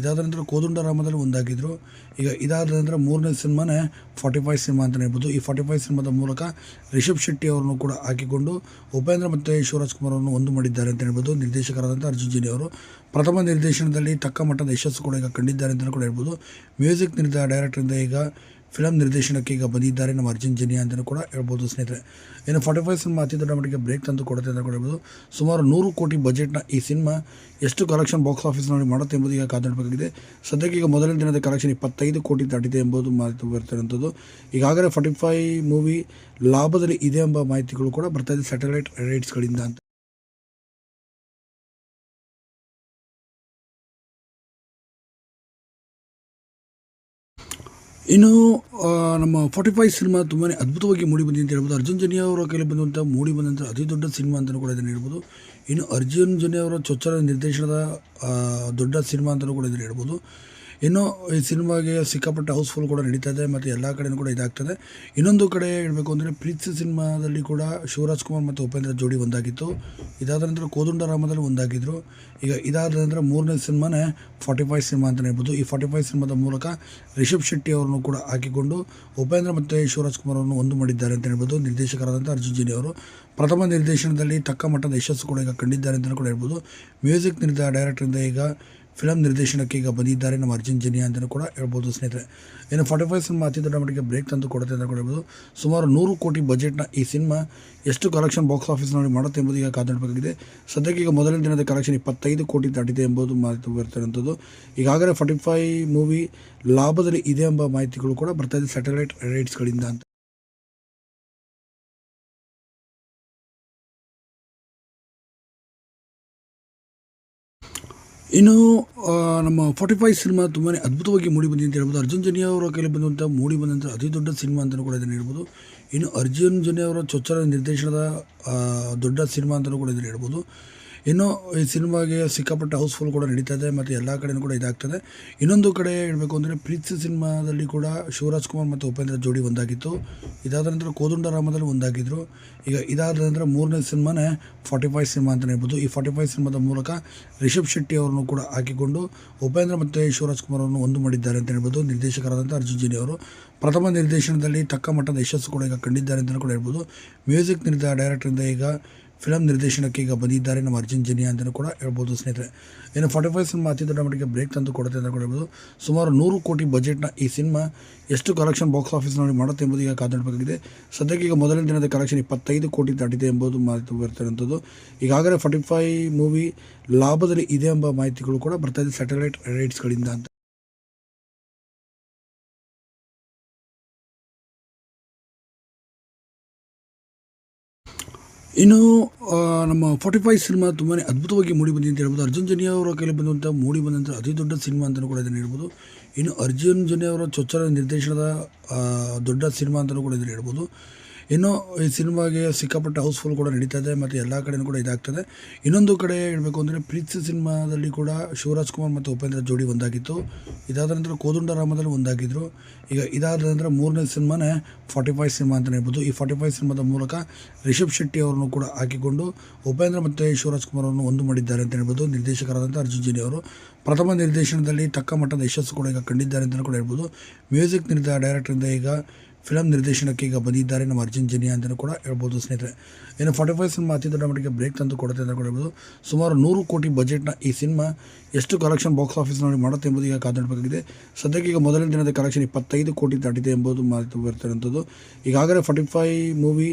ಇದಾದ ನಂತರ ಕೋದಂಡರಾಮದಲ್ಲಿ ಒಂದಾಗಿದ್ದರು. ಈಗ ಇದಾದ ನಂತರ ಮೂರನೇ ಸಿನಿಮಾನೇ 45 ಸಿನಿಮಾ ಅಂತಲೇ ಹೇಳ್ಬೋದು. ಈ 45 ಸಿನಿಮಾದ ಮೂಲಕ ರಿಷಬ್ ಶೆಟ್ಟಿ ಅವರನ್ನು ಕೂಡ ಹಾಕಿಕೊಂಡು ಉಪೇಂದ್ರ ಮತ್ತು ಶಿವರಾಜ್ ಕುಮಾರ್ ಅವರನ್ನು ಒಂದು ಮಾಡಿದ್ದಾರೆ ಅಂತ ಹೇಳ್ಬೋದು. ನಿರ್ದೇಶಕರಾದಂಥ ಅರ್ಜುನ್ ಜನ್ಯ ಅವರು ಪ್ರಥಮ ನಿರ್ದೇಶನದಲ್ಲಿ ತಕ್ಕ ಮಟ್ಟದ ಯಶಸ್ಸು ಕೂಡ ಈಗ ಕಂಡಿದ್ದಾರೆ ಅಂತಲೂ ಕೂಡ ಹೇಳ್ಬೋದು. ಮ್ಯೂಸಿಕ್ ಡೈರೆಕ್ಟರಿಂದ ಈಗ ಫಿಲಮ್ ನಿರ್ದೇಶನಕ್ಕೆ ಈಗ ಬಂದಿದ್ದಾರೆ ನಮ್ಮ ಅರ್ಜುನ್ ಜನ್ಯ ಅಂತಲೂ ಕೂಡ ಹೇಳ್ಬೋದು ಸ್ನೇಹಿತರೆ. ಇನ್ನು 45 ಸಿನಿಮಾ ಅತಿ ದೊಡ್ಡ ಮಟ್ಟಿಗೆ ಬ್ರೇಕ್ ತಂದು ಕೊಡುತ್ತೆ ಅಂತ ಕೂಡ ಹೇಳ್ಬೋದು. ಸುಮಾರು 100 ಕೋಟಿ ಬಜೆಟ್ನ ಈ ಸಿನಿಮಾ ಎಷ್ಟು ಕಲೆಕ್ಷನ್ ಬಾಕ್ಸ್ ಆಫೀಸ್ನಲ್ಲಿ ಮಾಡುತ್ತೆ ಎಂಬುದು ಈಗ ಕಾದಾಡಬೇಕಾಗಿದೆ. ಸದ್ಯಕ್ಕೆ ಈಗ ಮೊದಲನೇ ದಿನದ ಕಲೆಕ್ಷನ್ 25 ಕೋಟಿ ದಾಟಿದೆ ಎಂಬುದು ಮಾಹಿತಿ ಬರ್ತಿರುವಂಥದ್ದು. ಈಗಾಗಲೇ 45 ಮೂವಿ ಲಾಭದಲ್ಲಿ ಇದೆ ಎಂಬ ಮಾಹಿತಿಗಳು ಕೂಡ ಬರ್ತಾ ಇದೆ ಸ್ಯಾಟಲೈಟ್ ರೈಟ್ಸ್ಗಳಿಂದ ಅಂತ. ಇನ್ನು ನಮ್ಮ 45 ಸಿನಿಮಾ ತುಂಬಾ ಅದ್ಭುತವಾಗಿ ಮೂಡಿ ಬಂದಿದೆ ಅಂತ ಹೇಳ್ಬೋದು. ಅರ್ಜುನ್ ಜನ್ಯ ಅವರ ಕೈಲಿ ಬಂದಂಥ ಮೂಡಿ ಬಂದಂಥ ಅತಿ ದೊಡ್ಡ ಸಿನಿಮಾ ಅಂತಲೂ ಕೂಡ ಇದನ್ನು ಹೇಳ್ಬೋದು. ಇನ್ನು ಅರ್ಜುನ್ ಜನ್ಯ ಅವರ ಚೊಚ್ಚಲ ನಿರ್ದೇಶನದ ದೊಡ್ಡ ಸಿನಿಮಾ ಅಂತಲೂ ಕೂಡ ಇದನ್ನು ಹೇಳ್ಬೋದು. ಇನ್ನು ಈ ಸಿನಿಮಾಗೆ ಸಿಕ್ಕಾಪಟ್ಟೆ ಹೌಸ್ಫುಲ್ ಕೂಡ ನಡೀತಾ ಇದೆ ಮತ್ತು ಎಲ್ಲ ಕಡೆಯೂ ಕೂಡ ಇದಾಗ್ತದೆ. ಇನ್ನೊಂದು ಕಡೆ ಹೇಳಬೇಕು ಅಂದರೆ ಪ್ರೀತಿ ಸಿನಿಮಾದಲ್ಲಿ ಕೂಡ ಶಿವರಾಜ್ ಕುಮಾರ್ ಮತ್ತು ಉಪೇಂದ್ರ ಜೋಡಿ ಒಂದಾಗಿತ್ತು. ಇದಾದ ನಂತರ ಕೋದಂಡರಾಮದಲ್ಲಿ ಒಂದಾಗಿದ್ದರು. ಈಗ ಇದಾದ ನಂತರ ಮೂರನೇ ಸಿನಿಮಾನೇ 45 ಸಿನಿಮಾ ಅಂತಲೇ ಹೇಳ್ಬೋದು. ಈ 45 ಸಿನಿಮಾದ ಮೂಲಕ ರಿಷಬ್ ಶೆಟ್ಟಿ ಅವರನ್ನು ಕೂಡ ಹಾಕಿಕೊಂಡು ಉಪೇಂದ್ರ ಮತ್ತು ಶಿವರಾಜ್ ಕುಮಾರ್ ಅವರನ್ನು ಒಂದು ಮಾಡಿದ್ದಾರೆ ಅಂತ ಹೇಳ್ಬೋದು. ನಿರ್ದೇಶಕರಾದಂಥ ಅರ್ಜುನ್ ಜನ್ಯ ಅವರು ಪ್ರಥಮ ನಿರ್ದೇಶನದಲ್ಲಿ ತಕ್ಕ ಮಟ್ಟದ ಯಶಸ್ಸು ಕೂಡ ಈಗ ಕಂಡಿದ್ದಾರೆ ಅಂತಲೂ ಕೂಡ ಹೇಳ್ಬೋದು. ಮ್ಯೂಸಿಕ್ ಡೈರೆಕ್ಟರಿಂದ ಈಗ ಫಿಲಮ್ ನಿರ್ದೇಶನಕ್ಕೆ ಈಗ ಬಂದಿದ್ದಾರೆ ನಮ್ಮ ಅರ್ಜುನ್ ಜನ್ಯ ಅಂತಲೂ ಕೂಡ ಹೇಳ್ಬೋದು ಸ್ನೇಹಿತರೆ. ಇನ್ನು 45 ಸಿನಿಮಾ ಅತಿ ದೊಡ್ಡ ಮಟ್ಟಿಗೆ ಬ್ರೇಕ್ ತಂದು ಕೊಡುತ್ತೆ ಅಂತ ಕೂಡ ಹೇಳ್ಬೋದು. ಸುಮಾರು 100 ಕೋಟಿ ಬಜೆಟ್ನ ಈ ಸಿನಿಮಾ ಎಷ್ಟು ಕಲೆಕ್ಷನ್ ಬಾಕ್ಸ್ ಆಫೀಸ್ನಲ್ಲಿ ಮಾಡುತ್ತೆ ಎಂಬುದು ಈಗ ಕಾದಾಡಬೇಕಾಗಿದೆ. ಸದ್ಯಕ್ಕೆ ಈಗ ಮೊದಲನೇ ದಿನದ ಕಲೆಕ್ಷನ್ 25 ಕೋಟಿ ದಾಟಿದೆ ಎಂಬುದು ಮಾಹಿತಿ ಬರ್ತಿರುವಂಥದ್ದು. ಈಗಾಗಲೇ 45 ಮೂವಿ ಲಾಭದಲ್ಲಿ ಇದೆ ಎಂಬ ಮಾಹಿತಿಗಳು ಕೂಡ ಬರ್ತಾ ಇದೆ ಸ್ಯಾಟಲೈಟ್ ರೈಟ್ಸ್ಗಳಿಂದ ಅಂತ. ಇನ್ನು ನಮ್ಮ 45 ಸಿನಿಮಾ ತುಂಬಾ ಅದ್ಭುತವಾಗಿ ಮೂಡಿ ಬಂದಿದೆ ಅಂತ ಹೇಳ್ಬೋದು. ಅರ್ಜುನ್ ಜನ್ಯ ಅವರ ಕೈಲಿ ಬಂದಂಥ ಮೂಡಿ ಬಂದಂಥ ಅತಿ ದೊಡ್ಡ ಸಿನಿಮಾ ಅಂತಲೂ ಕೂಡ ಇದನ್ನು ಹೇಳ್ಬೋದು. ಇನ್ನು ಅರ್ಜುನ್ ಜನ್ಯ ಅವರ ಚೊಚ್ಚಲ ನಿರ್ದೇಶನದ ದೊಡ್ಡ ಸಿನಿಮಾ ಅಂತಲೂ ಕೂಡ ಇದನ್ನು ಹೇಳ್ಬೋದು. ಇನ್ನು ಈ ಸಿನಿಮಾಗೆ ಸಿಕ್ಕಾಪಟ್ಟೆ ಹೌಸ್ಫುಲ್ ಕೂಡ ನಡೀತಾ ಇದೆ ಮತ್ತು ಎಲ್ಲ ಕಡೆಯೂ ಕೂಡ ಇದಾಗ್ತದೆ. ಇನ್ನೊಂದು ಕಡೆ ಹೇಳಬೇಕು ಅಂದರೆ ಪ್ರೀತಿ ಸಿನಿಮಾದಲ್ಲಿ ಕೂಡ ಶಿವರಾಜ್ ಕುಮಾರ್ ಮತ್ತು ಉಪೇಂದ್ರ ಜೋಡಿ ಒಂದಾಗಿತ್ತು. ಇದಾದ ನಂತರ ಕೋದಂಡರಾಮದಲ್ಲಿ ಒಂದಾಗಿದ್ದರು. ಈಗ ಇದಾದ ನಂತರ ಮೂರನೇ ಸಿನಿಮಾನೇ 45 ಸಿನಿಮಾ ಅಂತಲೇ ಹೇಳ್ಬೋದು. ಈ 45 ಸಿನಿಮಾದ ಮೂಲಕ ರಿಷಬ್ ಶೆಟ್ಟಿ ಅವರನ್ನು ಕೂಡ ಹಾಕಿಕೊಂಡು ಉಪೇಂದ್ರ ಮತ್ತು ಶಿವರಾಜ್ ಕುಮಾರ್ ಅವರನ್ನು ಒಂದು ಮಾಡಿದ್ದಾರೆ ಅಂತ ಹೇಳ್ಬೋದು. ನಿರ್ದೇಶಕರಾದಂಥ ಅರ್ಜುನ್ ಜನ್ಯ ಅವರು ಪ್ರಥಮ ನಿರ್ದೇಶನದಲ್ಲಿ ತಕ್ಕ ಮಟ್ಟದ ಯಶಸ್ಸು ಕೂಡ ಈಗ ಕಂಡಿದ್ದಾರೆ ಅಂತಲೂ ಕೂಡ ಹೇಳ್ಬೋದು. ಮ್ಯೂಸಿಕ್ ಡೈರೆಕ್ಟರಿಂದ ಈಗ ಫಿಲಮ್ ನಿರ್ದೇಶನಕ್ಕೆ ಈಗ ಬಂದಿದ್ದಾರೆ ನಮ್ಮ ಅರ್ಜುನ್ ಜನ್ಯ ಅಂತಲೂ ಕೂಡ ಹೇಳ್ಬೋದು ಸ್ನೇಹಿತರೆ. ಇನ್ನು 45 ಸಿನಿಮಾ ಅತಿ ದೊಡ್ಡ ಮಟ್ಟಿಗೆ ಬ್ರೇಕ್ ತಂದು ಕೊಡುತ್ತೆ ಅಂತ ಕೂಡ ಹೇಳ್ಬೋದು. ಸುಮಾರು 100 ಕೋಟಿ ಬಜೆಟ್ನ ಈ ಸಿನಿಮಾ ಎಷ್ಟು ಕಲೆಕ್ಷನ್ ಬಾಕ್ಸ್ ಆಫೀಸ್ನಲ್ಲಿ ಮಾಡುತ್ತೆ ಎಂಬುದು ಈಗ ಕಾದಾಡಬೇಕಾಗಿದೆ. ಸದ್ಯಕ್ಕೆ ಈಗ ಮೊದಲನೇ ದಿನದ ಕಲೆಕ್ಷನ್ 25 ಕೋಟಿ ದಾಟಿದೆ ಎಂಬುದು ಮಾಹಿತಿ ಬರ್ತಿರುವಂಥದ್ದು. ಈಗಾಗಲೇ 45 ಮೂವಿ ಲಾಭದಲ್ಲಿ ಇದೆ ಎಂಬ ಮಾಹಿತಿಗಳು ಕೂಡ ಬರ್ತಾ ಇದೆ ಸ್ಯಾಟಲೈಟ್ ರೈಟ್ಸ್ಗಳಿಂದ ಅಂತ. ಇನ್ನು ನಮ್ಮ 45 ಸಿನಿಮಾ ತುಂಬಾ ಅದ್ಭುತವಾಗಿ ಮೂಡಿ ಬಂದಿದೆ ಅಂತ ಹೇಳ್ಬೋದು. ಅರ್ಜುನ್ ಜನ್ಯ ಅವರ ಕೈಲಿ ಬಂದಂಥ ಮೂಡಿ ಬಂದಂಥ ಅತಿ ದೊಡ್ಡ ಸಿನಿಮಾ ಅಂತಲೂ ಕೂಡ ಇದನ್ನು ಹೇಳ್ಬೋದು. ಇನ್ನು ಅರ್ಜುನ್ ಜನ್ಯ ಅವರ ಚೊಚ್ಚಲ ನಿರ್ದೇಶನದ ದೊಡ್ಡ ಸಿನಿಮಾ ಅಂತಲೂ ಕೂಡ ಇದನ್ನು ಹೇಳ್ಬೋದು. ಇನ್ನು ಈ ಸಿನಿಮಾಗೆ ಸಿಕ್ಕಾಪಟ್ಟೆ ಹೌಸ್ಫುಲ್ ಕೂಡ ನಡೀತಾ ಇದೆ ಮತ್ತು ಎಲ್ಲ ಕಡೆಯೂ ಕೂಡ ಇದಾಗ್ತದೆ. ಇನ್ನೊಂದು ಕಡೆ ಹೇಳಬೇಕು ಅಂದರೆ ಪ್ರೀತಿ ಸಿನಿಮಾದಲ್ಲಿ ಕೂಡ ಶಿವರಾಜ್ ಕುಮಾರ್ ಮತ್ತು ಉಪೇಂದ್ರ ಜೋಡಿ ಒಂದಾಗಿತ್ತು. ಇದಾದ ನಂತರ ಕೋದಂಡರಾಮದಲ್ಲಿ ಒಂದಾಗಿದ್ದರು. ಈಗ ಇದಾದ ನಂತರ ಮೂರನೇ ಸಿನಿಮಾನೇ 45 ಸಿನಿಮಾ ಅಂತಲೇ ಹೇಳ್ಬೋದು. ಈ 45 ಸಿನಿಮಾದ ಮೂಲಕ ರಿಷಬ್ ಶೆಟ್ಟಿ ಅವರನ್ನು ಕೂಡ ಹಾಕಿಕೊಂಡು ಉಪೇಂದ್ರ ಮತ್ತು ಶಿವರಾಜ್ ಕುಮಾರ್ ಅವರನ್ನು ಒಂದು ಮಾಡಿದ್ದಾರೆ ಅಂತ ಹೇಳ್ಬೋದು. ನಿರ್ದೇಶಕರಾದಂಥ ಅರ್ಜುನ್ ಜನ್ಯ ಅವರು ಪ್ರಥಮ ನಿರ್ದೇಶನದಲ್ಲಿ ತಕ್ಕ ಮಟ್ಟದ ಯಶಸ್ಸು ಕೂಡ ಈಗ ಕಂಡಿದ್ದಾರೆ ಅಂತಲೂ ಕೂಡ ಹೇಳ್ಬೋದು. ಮ್ಯೂಸಿಕ್ ಡೈರೆಕ್ಟರಿಂದ ಈಗ ಫಿಲಮ್ ನಿರ್ದೇಶನಕ್ಕೆ ಈಗ ಬಂದಿದ್ದಾರೆ ನಮ್ಮ ಅರ್ಜುನ್ ಜನ್ಯ ಅಂತಲೂ ಕೂಡ ಹೇಳ್ಬೋದು ಸ್ನೇಹಿತರೆ. ಇನ್ನು 45 ಸಿನಿಮಾ ಅತಿ ದೊಡ್ಡ ಮಟ್ಟಿಗೆ ಬ್ರೇಕ್ ತಂದು ಕೊಡುತ್ತೆ ಅಂತ ಕೂಡ ಹೇಳ್ಬೋದು. ಸುಮಾರು 100 ಕೋಟಿ ಬಜೆಟ್ನ ಈ ಸಿನಿಮಾ ಎಷ್ಟು ಕಲೆಕ್ಷನ್ ಬಾಕ್ಸ್ ಆಫೀಸ್ನಲ್ಲಿ ಮಾಡುತ್ತೆ ಎಂಬುದು ಈಗ ಕಾದಾಡಬೇಕಾಗಿದೆ. ಸದ್ಯಕ್ಕೆ ಈಗ ಮೊದಲನೇ ದಿನದ ಕಲೆಕ್ಷನ್ 25 ಕೋಟಿ ದಾಟಿದೆ ಎಂಬುದು ಮಾಹಿತಿ ಬರ್ತಿರುವಂಥದ್ದು. ಈಗಾಗಲೇ 45 ಮೂವಿ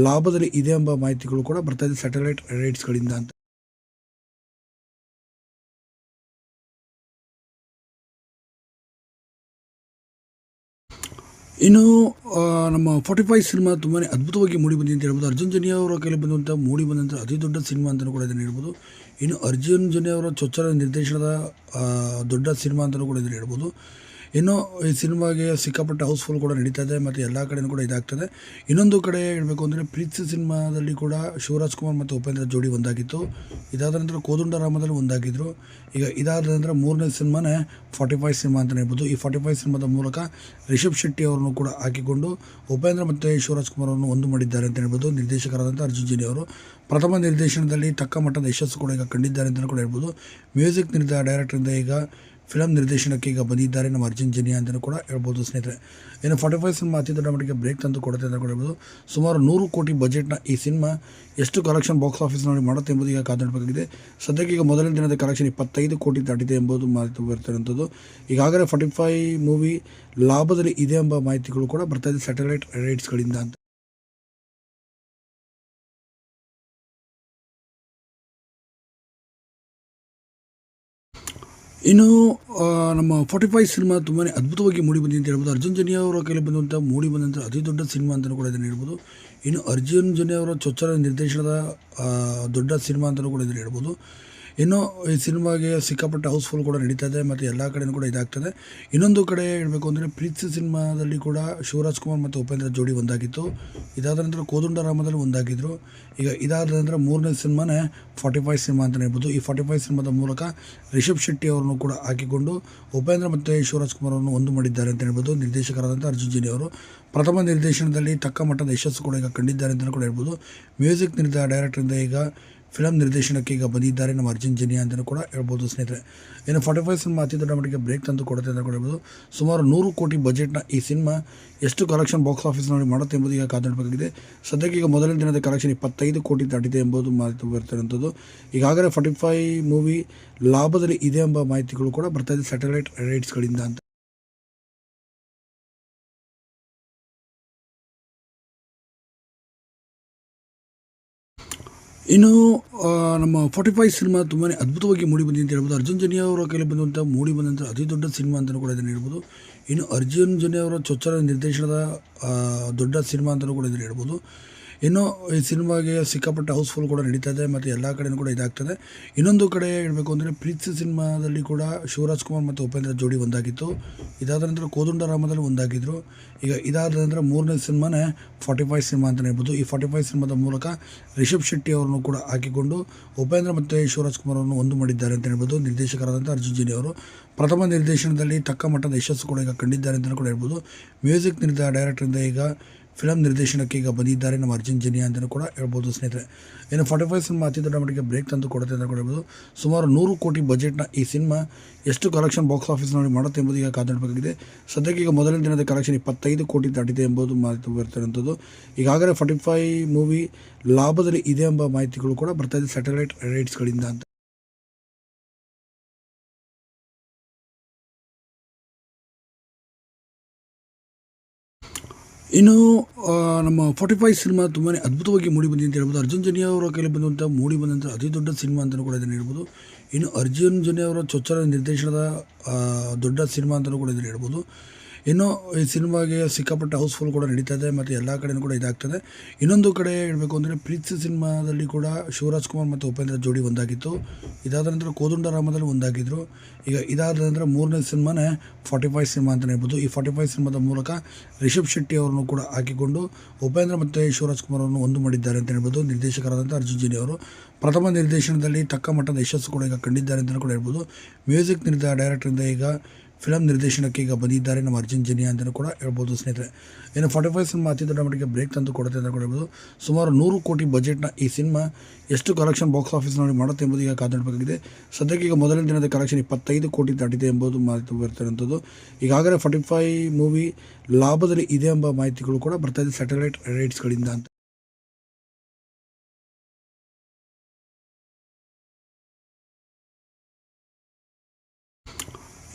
ಲಾಭದಲ್ಲಿ ಇದೆ ಎಂಬ ಮಾಹಿತಿಗಳು ಕೂಡ ಬರ್ತಾ ಇದೆ ಸ್ಯಾಟಲೈಟ್ ರೈಟ್ಸ್ಗಳಿಂದ ಅಂತ. ಇನ್ನು ನಮ್ಮ 45 ಸಿನಿಮಾ ತುಂಬಾ ಅದ್ಭುತವಾಗಿ ಮೂಡಿ ಬಂದಿದೆ ಅಂತ ಹೇಳ್ಬೋದು. ಅರ್ಜುನ್ ಜನ್ಯ ಅವರ ಕೈಲಿ ಬಂದಂಥ ಮೂಡಿ ಬಂದಂಥ ಅತಿ ದೊಡ್ಡ ಸಿನಿಮಾ ಅಂತಲೂ ಕೂಡ ಇದನ್ನು ಹೇಳ್ಬೋದು. ಇನ್ನು ಅರ್ಜುನ್ ಜನ್ಯ ಅವರ ಚೊಚ್ಚಲ ನಿರ್ದೇಶನದ ದೊಡ್ಡ ಸಿನಿಮಾ ಅಂತಲೂ ಕೂಡ ಇದನ್ನು ಹೇಳ್ಬೋದು. ಇನ್ನು ಈ ಸಿನಿಮಾಗೆ ಸಿಕ್ಕಾಪಟ್ಟೆ ಹೌಸ್ಫುಲ್ ಕೂಡ ನಡೀತಾ ಇದೆ ಮತ್ತು ಎಲ್ಲ ಕಡೆಯೂ ಕೂಡ ಇದಾಗ್ತದೆ. ಇನ್ನೊಂದು ಕಡೆ ಹೇಳಬೇಕು ಅಂದರೆ ಪ್ರೀತಿ ಸಿನಿಮಾದಲ್ಲಿ ಕೂಡ ಶಿವರಾಜ್ ಕುಮಾರ್ ಮತ್ತು ಉಪೇಂದ್ರ ಜೋಡಿ ಒಂದಾಗಿತ್ತು. ಇದಾದ ನಂತರ ಕೋದಂಡರಾಮದಲ್ಲಿ ಒಂದಾಗಿದ್ದರು. ಈಗ ಇದಾದ ನಂತರ ಮೂರನೇ ಸಿನಿಮಾನೇ 45 ಸಿನಿಮಾ ಅಂತಲೇ ಹೇಳ್ಬೋದು. ಈ 45 ಸಿನಿಮಾದ ಮೂಲಕ ರಿಷಬ್ ಶೆಟ್ಟಿ ಅವರನ್ನು ಕೂಡ ಹಾಕಿಕೊಂಡು ಉಪೇಂದ್ರ ಮತ್ತು ಶಿವರಾಜ್ ಕುಮಾರ್ ಅವರನ್ನು ಒಂದು ಮಾಡಿದ್ದಾರೆ ಅಂತ ಹೇಳ್ಬೋದು. ನಿರ್ದೇಶಕರಾದಂಥ ಅರ್ಜುನ್ ಜನ್ಯ ಅವರು ಪ್ರಥಮ ನಿರ್ದೇಶನದಲ್ಲಿ ತಕ್ಕ ಮಟ್ಟದ ಯಶಸ್ಸು ಕೂಡ ಈಗ ಕಂಡಿದ್ದಾರೆ ಅಂತಲೂ ಕೂಡ ಹೇಳ್ಬೋದು. ಮ್ಯೂಸಿಕ್ ಡೈರೆಕ್ಟರಿಂದ ಈಗ ಫಿಲಮ್ ನಿರ್ದೇಶನಕ್ಕೆ ಈಗ ಬಂದಿದ್ದಾರೆ ನಮ್ಮ ಅರ್ಜುನ್ ಜನ್ಯ ಅಂತಲೂ ಕೂಡ ಹೇಳ್ಬೋದು ಸ್ನೇಹಿತರೆ. ಇನ್ನು 45 ಸಿನಿಮಾ ಅತಿ ದೊಡ್ಡ ಮಟ್ಟಿಗೆ ಬ್ರೇಕ್ ತಂದು ಕೊಡುತ್ತೆ ಅಂತ ಕೂಡ ಹೇಳ್ಬೋದು. ಸುಮಾರು 100 ಕೋಟಿ ಬಜೆಟ್ನ ಈ ಸಿನಿಮಾ ಎಷ್ಟು ಕಲೆಕ್ಷನ್ ಬಾಕ್ಸ್ ಆಫೀಸ್ನಲ್ಲಿ ಮಾಡುತ್ತೆ ಎಂಬುದು ಈಗ ಕಾದಾಡಬೇಕಾಗಿದೆ. ಸದ್ಯಕ್ಕೆ ಈಗ ಮೊದಲನೇ ದಿನದ ಕಲೆಕ್ಷನ್ 25 ಕೋಟಿ ದಾಟಿದೆ ಎಂಬುದು ಮಾಹಿತಿ ಬರ್ತಿರುವಂಥದ್ದು. ಈಗಾಗಲೇ 45 ಮೂವಿ ಲಾಭದಲ್ಲಿ ಇದೆ ಎಂಬ ಮಾಹಿತಿಗಳು ಕೂಡ ಬರ್ತಾ ಇದೆ ಸ್ಯಾಟಲೈಟ್ ರೈಟ್ಸ್ಗಳಿಂದ ಅಂತ. ಇನ್ನು ನಮ್ಮ 45 ಸಿನಿಮಾ ತುಂಬಾ ಅದ್ಭುತವಾಗಿ ಮೂಡಿ ಬಂದಿದೆ ಅಂತ ಹೇಳ್ಬೋದು. ಅರ್ಜುನ್ ಜನ್ಯ ಅವರ ಕೈಲಿ ಬಂದಂಥ ಮೂಡಿ ಬಂದಂಥ ಅತಿ ದೊಡ್ಡ ಸಿನಿಮಾ ಅಂತಲೂ ಕೂಡ ಇದನ್ನು ಹೇಳ್ಬೋದು. ಇನ್ನು ಅರ್ಜುನ್ ಜನ್ಯ ಅವರ ಚೊಚ್ಚಲ ನಿರ್ದೇಶನದ ದೊಡ್ಡ ಸಿನಿಮಾ ಅಂತಲೂ ಕೂಡ ಇದನ್ನು ಹೇಳ್ಬೋದು. ಇನ್ನು ಈ ಸಿನಿಮಾಗೆ ಸಿಕ್ಕಾಪಟ್ಟೆ ಹೌಸ್ಫುಲ್ ಕೂಡ ನಡೀತಾ ಇದೆ ಮತ್ತು ಎಲ್ಲ ಕಡೆಯೂ ಕೂಡ ಇದಾಗ್ತದೆ. ಇನ್ನೊಂದು ಕಡೆ ಹೇಳಬೇಕು ಅಂದರೆ ಪ್ರೀತಿ ಸಿನಿಮಾದಲ್ಲಿ ಕೂಡ ಶಿವರಾಜ್ ಕುಮಾರ್ ಮತ್ತು ಉಪೇಂದ್ರ ಜೋಡಿ ಒಂದಾಗಿತ್ತು. ಇದಾದ ನಂತರ ಕೋದಂಡರಾಮದಲ್ಲಿ ಒಂದಾಗಿದ್ದರು. ಈಗ ಇದಾದ ನಂತರ ಮೂರನೇ ಸಿನಿಮಾನೇ 45 ಸಿನಿಮಾ ಅಂತಲೇ ಹೇಳ್ಬೋದು. ಈ 45 ಸಿನಿಮಾದ ಮೂಲಕ ರಿಷಬ್ ಶೆಟ್ಟಿ ಅವರನ್ನು ಕೂಡ ಹಾಕಿಕೊಂಡು ಉಪೇಂದ್ರ ಮತ್ತು ಶಿವರಾಜ್ ಕುಮಾರ್ ಅವರನ್ನು ಒಂದು ಮಾಡಿದ್ದಾರೆ ಅಂತ ಹೇಳ್ಬೋದು. ನಿರ್ದೇಶಕರಾದಂಥ ಅರ್ಜುನ್ ಜನ್ಯ ಅವರು ಪ್ರಥಮ ನಿರ್ದೇಶನದಲ್ಲಿ ತಕ್ಕ ಮಟ್ಟದ ಯಶಸ್ಸು ಕೂಡ ಈಗ ಕಂಡಿದ್ದಾರೆ ಅಂತಲೂ ಕೂಡ ಹೇಳ್ಬೋದು. ಮ್ಯೂಸಿಕ್ ಡೈರೆಕ್ಟರಿಂದ ಈಗ ಫಿಲಮ್ ನಿರ್ದೇಶನಕ್ಕೆ ಈಗ ಬಂದಿದ್ದಾರೆ ನಮ್ಮ ಅರ್ಜುನ್ ಜನ್ಯ ಅಂತಲೂ ಕೂಡ ಹೇಳ್ಬೋದು ಸ್ನೇಹಿತರೆ. ಇನ್ನು 45 ಸಿನಿಮಾ ಅತಿ ದೊಡ್ಡ ಮಟ್ಟಿಗೆ ಬ್ರೇಕ್ ತಂದು ಕೊಡುತ್ತೆ ಅಂತ ಕೂಡ ಹೇಳ್ಬೋದು. ಸುಮಾರು 100 ಕೋಟಿ ಬಜೆಟ್ನ ಈ ಸಿನಿಮಾ ಎಷ್ಟು ಕಲೆಕ್ಷನ್ ಬಾಕ್ಸ್ ಆಫೀಸ್ನಲ್ಲಿ ಮಾಡುತ್ತೆ ಎಂಬುದು ಈಗ ಕಾದಾಡಬೇಕಾಗಿದೆ. ಸದ್ಯಕ್ಕೆ ಈಗ ಮೊದಲನೇ ದಿನದ ಕಲೆಕ್ಷನ್ 25 ಕೋಟಿ ದಾಟಿದೆ ಎಂಬುದು ಮಾಹಿತಿ ಬರ್ತಿರುವಂಥದ್ದು. ಈಗಾಗಲೇ 45 ಮೂವಿ ಲಾಭದಲ್ಲಿ ಇದೆ ಎಂಬ ಮಾಹಿತಿಗಳು ಕೂಡ ಬರ್ತಾ ಇದೆ ಸ್ಯಾಟಲೈಟ್ ರೈಟ್ಸ್ಗಳಿಂದ ಅಂತ. ಇನ್ನು ನಮ್ಮ 45 ಸಿನಿಮಾ ತುಂಬಾ ಅದ್ಭುತವಾಗಿ ಮೂಡಿ ಬಂದಿದೆ ಅಂತ ಹೇಳ್ಬೋದು. ಅರ್ಜುನ್ ಜನ್ಯ ಅವರ ಕೈಲಿ ಬಂದಂಥ ಮೂಡಿ ಬಂದಂಥ ಅತಿ ದೊಡ್ಡ ಸಿನಿಮಾ ಅಂತಲೂ ಕೂಡ ಇದನ್ನು ಹೇಳ್ಬೋದು. ಇನ್ನು ಅರ್ಜುನ್ ಜನ್ಯ ಅವರ ಚೊಚ್ಚಲ ನಿರ್ದೇಶನದ ದೊಡ್ಡ ಸಿನಿಮಾ ಅಂತಲೂ ಕೂಡ ಇದನ್ನು ಹೇಳ್ಬೋದು. ಇನ್ನು ಈ ಸಿನಿಮಾಗೆ ಸಿಕ್ಕಾಪಟ್ಟೆ ಹೌಸ್ಫುಲ್ ಕೂಡ ನಡೀತಾ ಇದೆ ಮತ್ತು ಎಲ್ಲ ಕಡೆಯೂ ಕೂಡ ಇದಾಗ್ತದೆ. ಇನ್ನೊಂದು ಕಡೆ ಹೇಳಬೇಕು ಅಂದರೆ ಪ್ರೀತಿ ಸಿನಿಮಾದಲ್ಲಿ ಕೂಡ ಶಿವರಾಜ್ ಕುಮಾರ್ ಮತ್ತು ಉಪೇಂದ್ರ ಜೋಡಿ ಒಂದಾಗಿತ್ತು. ಇದಾದ ನಂತರ ಕೋದಂಡರಾಮದಲ್ಲಿ ಒಂದಾಗಿದ್ದರು. ಈಗ ಇದಾದ ನಂತರ ಮೂರನೇ ಸಿನಿಮಾನೇ 45 ಸಿನಿಮಾ ಅಂತಲೇ ಹೇಳ್ಬೋದು. ಈ 45 ಸಿನಿಮಾದ ಮೂಲಕ ರಿಷಬ್ ಶೆಟ್ಟಿ ಅವರನ್ನು ಕೂಡ ಹಾಕಿಕೊಂಡು ಉಪೇಂದ್ರ ಮತ್ತು ಶಿವರಾಜ್ ಕುಮಾರ್ ಅವರನ್ನು ಒಂದು ಮಾಡಿದ್ದಾರೆ ಅಂತ ಹೇಳ್ಬೋದು. ನಿರ್ದೇಶಕರಾದಂಥ ಅರ್ಜುನ್ ಜನ್ಯ ಅವರು ಪ್ರಥಮ ನಿರ್ದೇಶನದಲ್ಲಿ ತಕ್ಕ ಮಟ್ಟದ ಯಶಸ್ಸು ಕೂಡ ಈಗ ಕಂಡಿದ್ದಾರೆ ಅಂತಲೂ ಕೂಡ ಹೇಳ್ಬೋದು. ಮ್ಯೂಸಿಕ್ ಡೈರೆಕ್ಟರಿಂದ ಈಗ ಫಿಲಮ್ ನಿರ್ದೇಶನಕ್ಕೆ ಈಗ ಬಂದಿದ್ದಾರೆ ನಮ್ಮ ಅರ್ಜುನ್ ಜನ್ಯ ಅಂತಲೂ ಕೂಡ ಹೇಳ್ಬೋದು ಸ್ನೇಹಿತರೆ. ಇನ್ನು 45 ಸಿನಿಮಾ ಅತಿ ದೊಡ್ಡ ಮಟ್ಟಿಗೆ ಬ್ರೇಕ್ ತಂದು ಕೊಡುತ್ತೆ ಅಂತ ಕೂಡ ಹೇಳ್ಬೋದು. ಸುಮಾರು 100 ಕೋಟಿ ಬಜೆಟ್ನ ಈ ಸಿನಿಮಾ ಎಷ್ಟು ಕಲೆಕ್ಷನ್ ಬಾಕ್ಸ್ ಆಫೀಸ್ನಲ್ಲಿ ಮಾಡುತ್ತೆ ಎಂಬುದು ಈಗ ಕಾದಾಡಬೇಕಾಗಿದೆ. ಸದ್ಯಕ್ಕೆ ಈಗ ಮೊದಲನೇ ದಿನದ ಕಲೆಕ್ಷನ್ 25 ಕೋಟಿ ದಾಟಿದೆ ಎಂಬುದು ಮಾಹಿತಿ ಬರ್ತಿರುವಂಥದ್ದು. ಈಗಾಗಲೇ 45 ಮೂವಿ ಲಾಭದಲ್ಲಿ ಇದೆ ಎಂಬ ಮಾಹಿತಿಗಳು ಕೂಡ ಬರ್ತಾ ಇದೆ ಸ್ಯಾಟಲೈಟ್ ರೈಟ್ಸ್ಗಳಿಂದ ಅಂತ. ಇನ್ನು ನಮ್ಮ 45 ಸಿನಿಮಾ ತುಂಬಾ ಅದ್ಭುತವಾಗಿ ಮೂಡಿ ಬಂದಿದೆ ಅಂತ ಹೇಳ್ಬೋದು. ಅರ್ಜುನ್ ಜನ್ಯ ಅವರ ಕೈಲಿ ಬಂದಂಥ ಮೂಡಿ ಬಂದಂಥ ಅತಿ ದೊಡ್ಡ ಸಿನಿಮಾ ಅಂತಲೂ ಕೂಡ ಇದನ್ನು ಹೇಳ್ಬೋದು. ಇನ್ನು ಅರ್ಜುನ್ ಜನ್ಯ ಅವರ ಚೊಚ್ಚಲ ನಿರ್ದೇಶನದ ದೊಡ್ಡ ಸಿನಿಮಾ ಅಂತಲೂ ಕೂಡ ಇದನ್ನು ಹೇಳ್ಬೋದು. ಇನ್ನು ಈ ಸಿನಿಮಾಗೆ ಸಿಕ್ಕಾಪಟ್ಟೆ ಹೌಸ್ಫುಲ್ ಕೂಡ ನಡೀತಾ ಇದೆ ಮತ್ತು ಎಲ್ಲ ಕಡೆಯೂ ಕೂಡ ಇದಾಗ್ತದೆ. ಇನ್ನೊಂದು ಕಡೆ ಹೇಳಬೇಕು ಅಂದರೆ ಪ್ರೀತಿ ಸಿನಿಮಾದಲ್ಲಿ ಕೂಡ ಶಿವರಾಜ್ ಕುಮಾರ್ ಮತ್ತು ಉಪೇಂದ್ರ ಜೋಡಿ ಒಂದಾಗಿತ್ತು. ಇದಾದ ನಂತರ ಕೋದಂಡರಾಮದಲ್ಲಿ ಒಂದಾಗಿದ್ದರು. ಈಗ ಇದಾದ ನಂತರ ಮೂರನೇ ಸಿನಿಮಾನೇ 45 ಸಿನಿಮಾ ಅಂತಲೇ ಹೇಳ್ಬೋದು. ಈ 45 ಸಿನಿಮಾದ ಮೂಲಕ ರಿಷಬ್ ಶೆಟ್ಟಿ ಅವರನ್ನು ಕೂಡ ಹಾಕಿಕೊಂಡು ಉಪೇಂದ್ರ ಮತ್ತು ಶಿವರಾಜ್ ಕುಮಾರ್ ಅವರನ್ನು ಒಂದು ಮಾಡಿದ್ದಾರೆ ಅಂತ ಹೇಳ್ಬೋದು. ನಿರ್ದೇಶಕರಾದಂಥ ಅರ್ಜುನ್ ಜನ್ಯ ಅವರು ಪ್ರಥಮ ನಿರ್ದೇಶನದಲ್ಲಿ ತಕ್ಕ ಮಟ್ಟದ ಯಶಸ್ಸು ಕೂಡ ಈಗ ಕಂಡಿದ್ದಾರೆ ಅಂತಲೂ ಕೂಡ ಹೇಳ್ಬೋದು. ಮ್ಯೂಸಿಕ್ ಡೈರೆಕ್ಟರಿಂದ ಈಗ ಫಿಲಮ್ ನಿರ್ದೇಶನಕ್ಕೆ ಈಗ ಬಂದಿದ್ದಾರೆ ನಮ್ಮ ಅರ್ಜುನ್ ಜನ್ಯ ಅಂತಲೂ ಕೂಡ ಹೇಳ್ಬೋದು ಸ್ನೇಹಿತರೆ. ಇನ್ನು 45 ಸಿನಿಮಾ ಅತಿ ದೊಡ್ಡ ಮಟ್ಟಿಗೆ ಬ್ರೇಕ್ ತಂದು ಕೊಡುತ್ತೆ ಅಂತ ಕೂಡ ಹೇಳ್ಬೋದು. ಸುಮಾರು 100 ಕೋಟಿ ಬಜೆಟ್ನ ಈ ಸಿನಿಮಾ ಎಷ್ಟು ಕಲೆಕ್ಷನ್ ಬಾಕ್ಸ್ ಆಫೀಸ್ನಲ್ಲಿ ಮಾಡುತ್ತೆ ಎಂಬುದು ಈಗ ಕಾದಾಡಬೇಕಾಗಿದೆ. ಸದ್ಯಕ್ಕೆ ಈಗ ಮೊದಲನೇ ದಿನದ ಕಲೆಕ್ಷನ್ 25 ಕೋಟಿ ದಾಟಿದೆ ಎಂಬುದು ಮಾಹಿತಿ ಬರ್ತಿರುವಂಥದ್ದು. ಈಗಾಗಲೇ 45 ಮೂವಿ ಲಾಭದಲ್ಲಿ ಇದೆ ಎಂಬ ಮಾಹಿತಿಗಳು ಕೂಡ ಬರ್ತಾ ಇದೆ ಸ್ಯಾಟಲೈಟ್ ರೈಟ್ಸ್ಗಳಿಂದ ಅಂತ.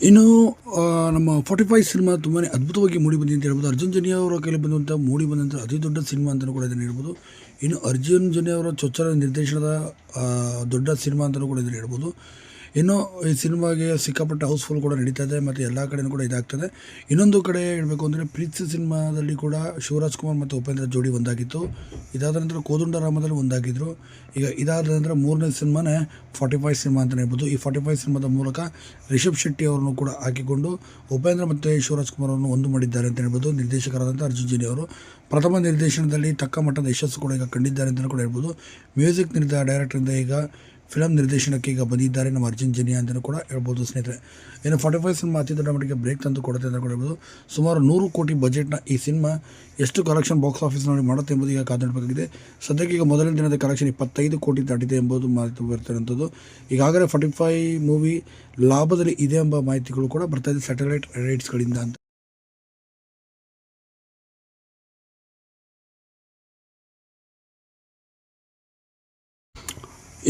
ಇನ್ನು ನಮ್ಮ 45 ಸಿನಿಮಾ ತುಂಬಾ ಅದ್ಭುತವಾಗಿ ಮೂಡಿ ಬಂದಿದೆ ಅಂತ ಹೇಳ್ಬೋದು. ಅರ್ಜುನ್ ಜನ್ಯ ಅವರ ಕೈಲಿ ಬಂದಂಥ ಮೂಡಿ ಬಂದಂಥ ಅತಿ ದೊಡ್ಡ ಸಿನಿಮಾ ಅಂತಲೂ ಕೂಡ ಇದನ್ನು ಹೇಳ್ಬೋದು. ಇನ್ನು ಅರ್ಜುನ್ ಜನ್ಯ ಅವರ ಚೊಚ್ಚಲ ನಿರ್ದೇಶನದ ದೊಡ್ಡ ಸಿನಿಮಾ ಅಂತಲೂ ಕೂಡ ಇದನ್ನು ಹೇಳ್ಬೋದು. ಇನ್ನು ಈ ಸಿನಿಮಾಗೆ ಸಿಕ್ಕಾಪಟ್ಟೆ ಹೌಸ್ಫುಲ್ ಕೂಡ ನಡೀತಾ ಇದೆ ಮತ್ತು ಎಲ್ಲ ಕಡೆಯೂ ಕೂಡ ಇದಾಗ್ತದೆ. ಇನ್ನೊಂದು ಕಡೆ ಹೇಳಬೇಕು ಅಂದರೆ ಪ್ರೀತಿ ಸಿನಿಮಾದಲ್ಲಿ ಕೂಡ ಶಿವರಾಜ್ ಕುಮಾರ್ ಮತ್ತು ಉಪೇಂದ್ರ ಜೋಡಿ ಒಂದಾಗಿತ್ತು. ಇದಾದ ನಂತರ ಕೋದಂಡರಾಮದಲ್ಲಿ ಒಂದಾಗಿದ್ದರು. ಈಗ ಇದಾದ ನಂತರ ಮೂರನೇ ಸಿನಿಮಾನೇ 45 ಸಿನಿಮಾ ಅಂತಲೇ ಹೇಳ್ಬೋದು. ಈ 45 ಸಿನಿಮಾದ ಮೂಲಕ ರಿಷಬ್ ಶೆಟ್ಟಿ ಅವರನ್ನು ಕೂಡ ಹಾಕಿಕೊಂಡು ಉಪೇಂದ್ರ ಮತ್ತು ಶಿವರಾಜ್ ಕುಮಾರ್ ಅವರನ್ನು ಒಂದು ಮಾಡಿದ್ದಾರೆ ಅಂತ ಹೇಳ್ಬೋದು. ನಿರ್ದೇಶಕರಾದಂಥ ಅರ್ಜುನ್ ಜನ್ಯ ಅವರು ಪ್ರಥಮ ನಿರ್ದೇಶನದಲ್ಲಿ ತಕ್ಕ ಮಟ್ಟದ ಯಶಸ್ಸು ಕೂಡ ಈಗ ಕಂಡಿದ್ದಾರೆ ಅಂತಲೂ ಕೂಡ ಹೇಳ್ಬೋದು. ಮ್ಯೂಸಿಕ್ ಡೈರೆಕ್ಟರಿಂದ ಈಗ ಫಿಲಮ್ ನಿರ್ದೇಶನಕ್ಕೆ ಈಗ ಬಂದಿದ್ದಾರೆ ನಮ್ಮ ಅರ್ಜುನ್ ಜನ್ಯ ಅಂತಲೂ ಕೂಡ ಹೇಳ್ಬೋದು ಸ್ನೇಹಿತರೆ. ಇನ್ನು 45 ಸಿನಿಮಾ ಅತಿ ದೊಡ್ಡ ಮಟ್ಟಿಗೆ ಬ್ರೇಕ್ ತಂದು ಕೊಡುತ್ತೆ ಅಂತ ಕೂಡ ಹೇಳ್ಬೋದು. ಸುಮಾರು 100 ಕೋಟಿ ಬಜೆಟ್ನ ಈ ಸಿನಿಮಾ ಎಷ್ಟು ಕಲೆಕ್ಷನ್ ಬಾಕ್ಸ್ ಆಫೀಸ್ನಲ್ಲಿ ಮಾಡುತ್ತೆ ಎಂಬುದು ಈಗ ಕಾದಾಡಬೇಕಾಗಿದೆ. ಸದ್ಯಕ್ಕೆ ಈಗ ಮೊದಲನೇ ದಿನದ ಕಲೆಕ್ಷನ್ 25 ಕೋಟಿ ದಾಟಿದೆ ಎಂಬುದು ಮಾಹಿತಿ ಬರ್ತಿರುವಂಥದ್ದು. ಈಗಾಗಲೇ 45 ಮೂವಿ ಲಾಭದಲ್ಲಿ ಇದೆ ಎಂಬ ಮಾಹಿತಿಗಳು ಕೂಡ ಬರ್ತಾ ಇದೆ ಸ್ಯಾಟಲೈಟ್ ರೈಟ್ಸ್ಗಳಿಂದ ಅಂತ.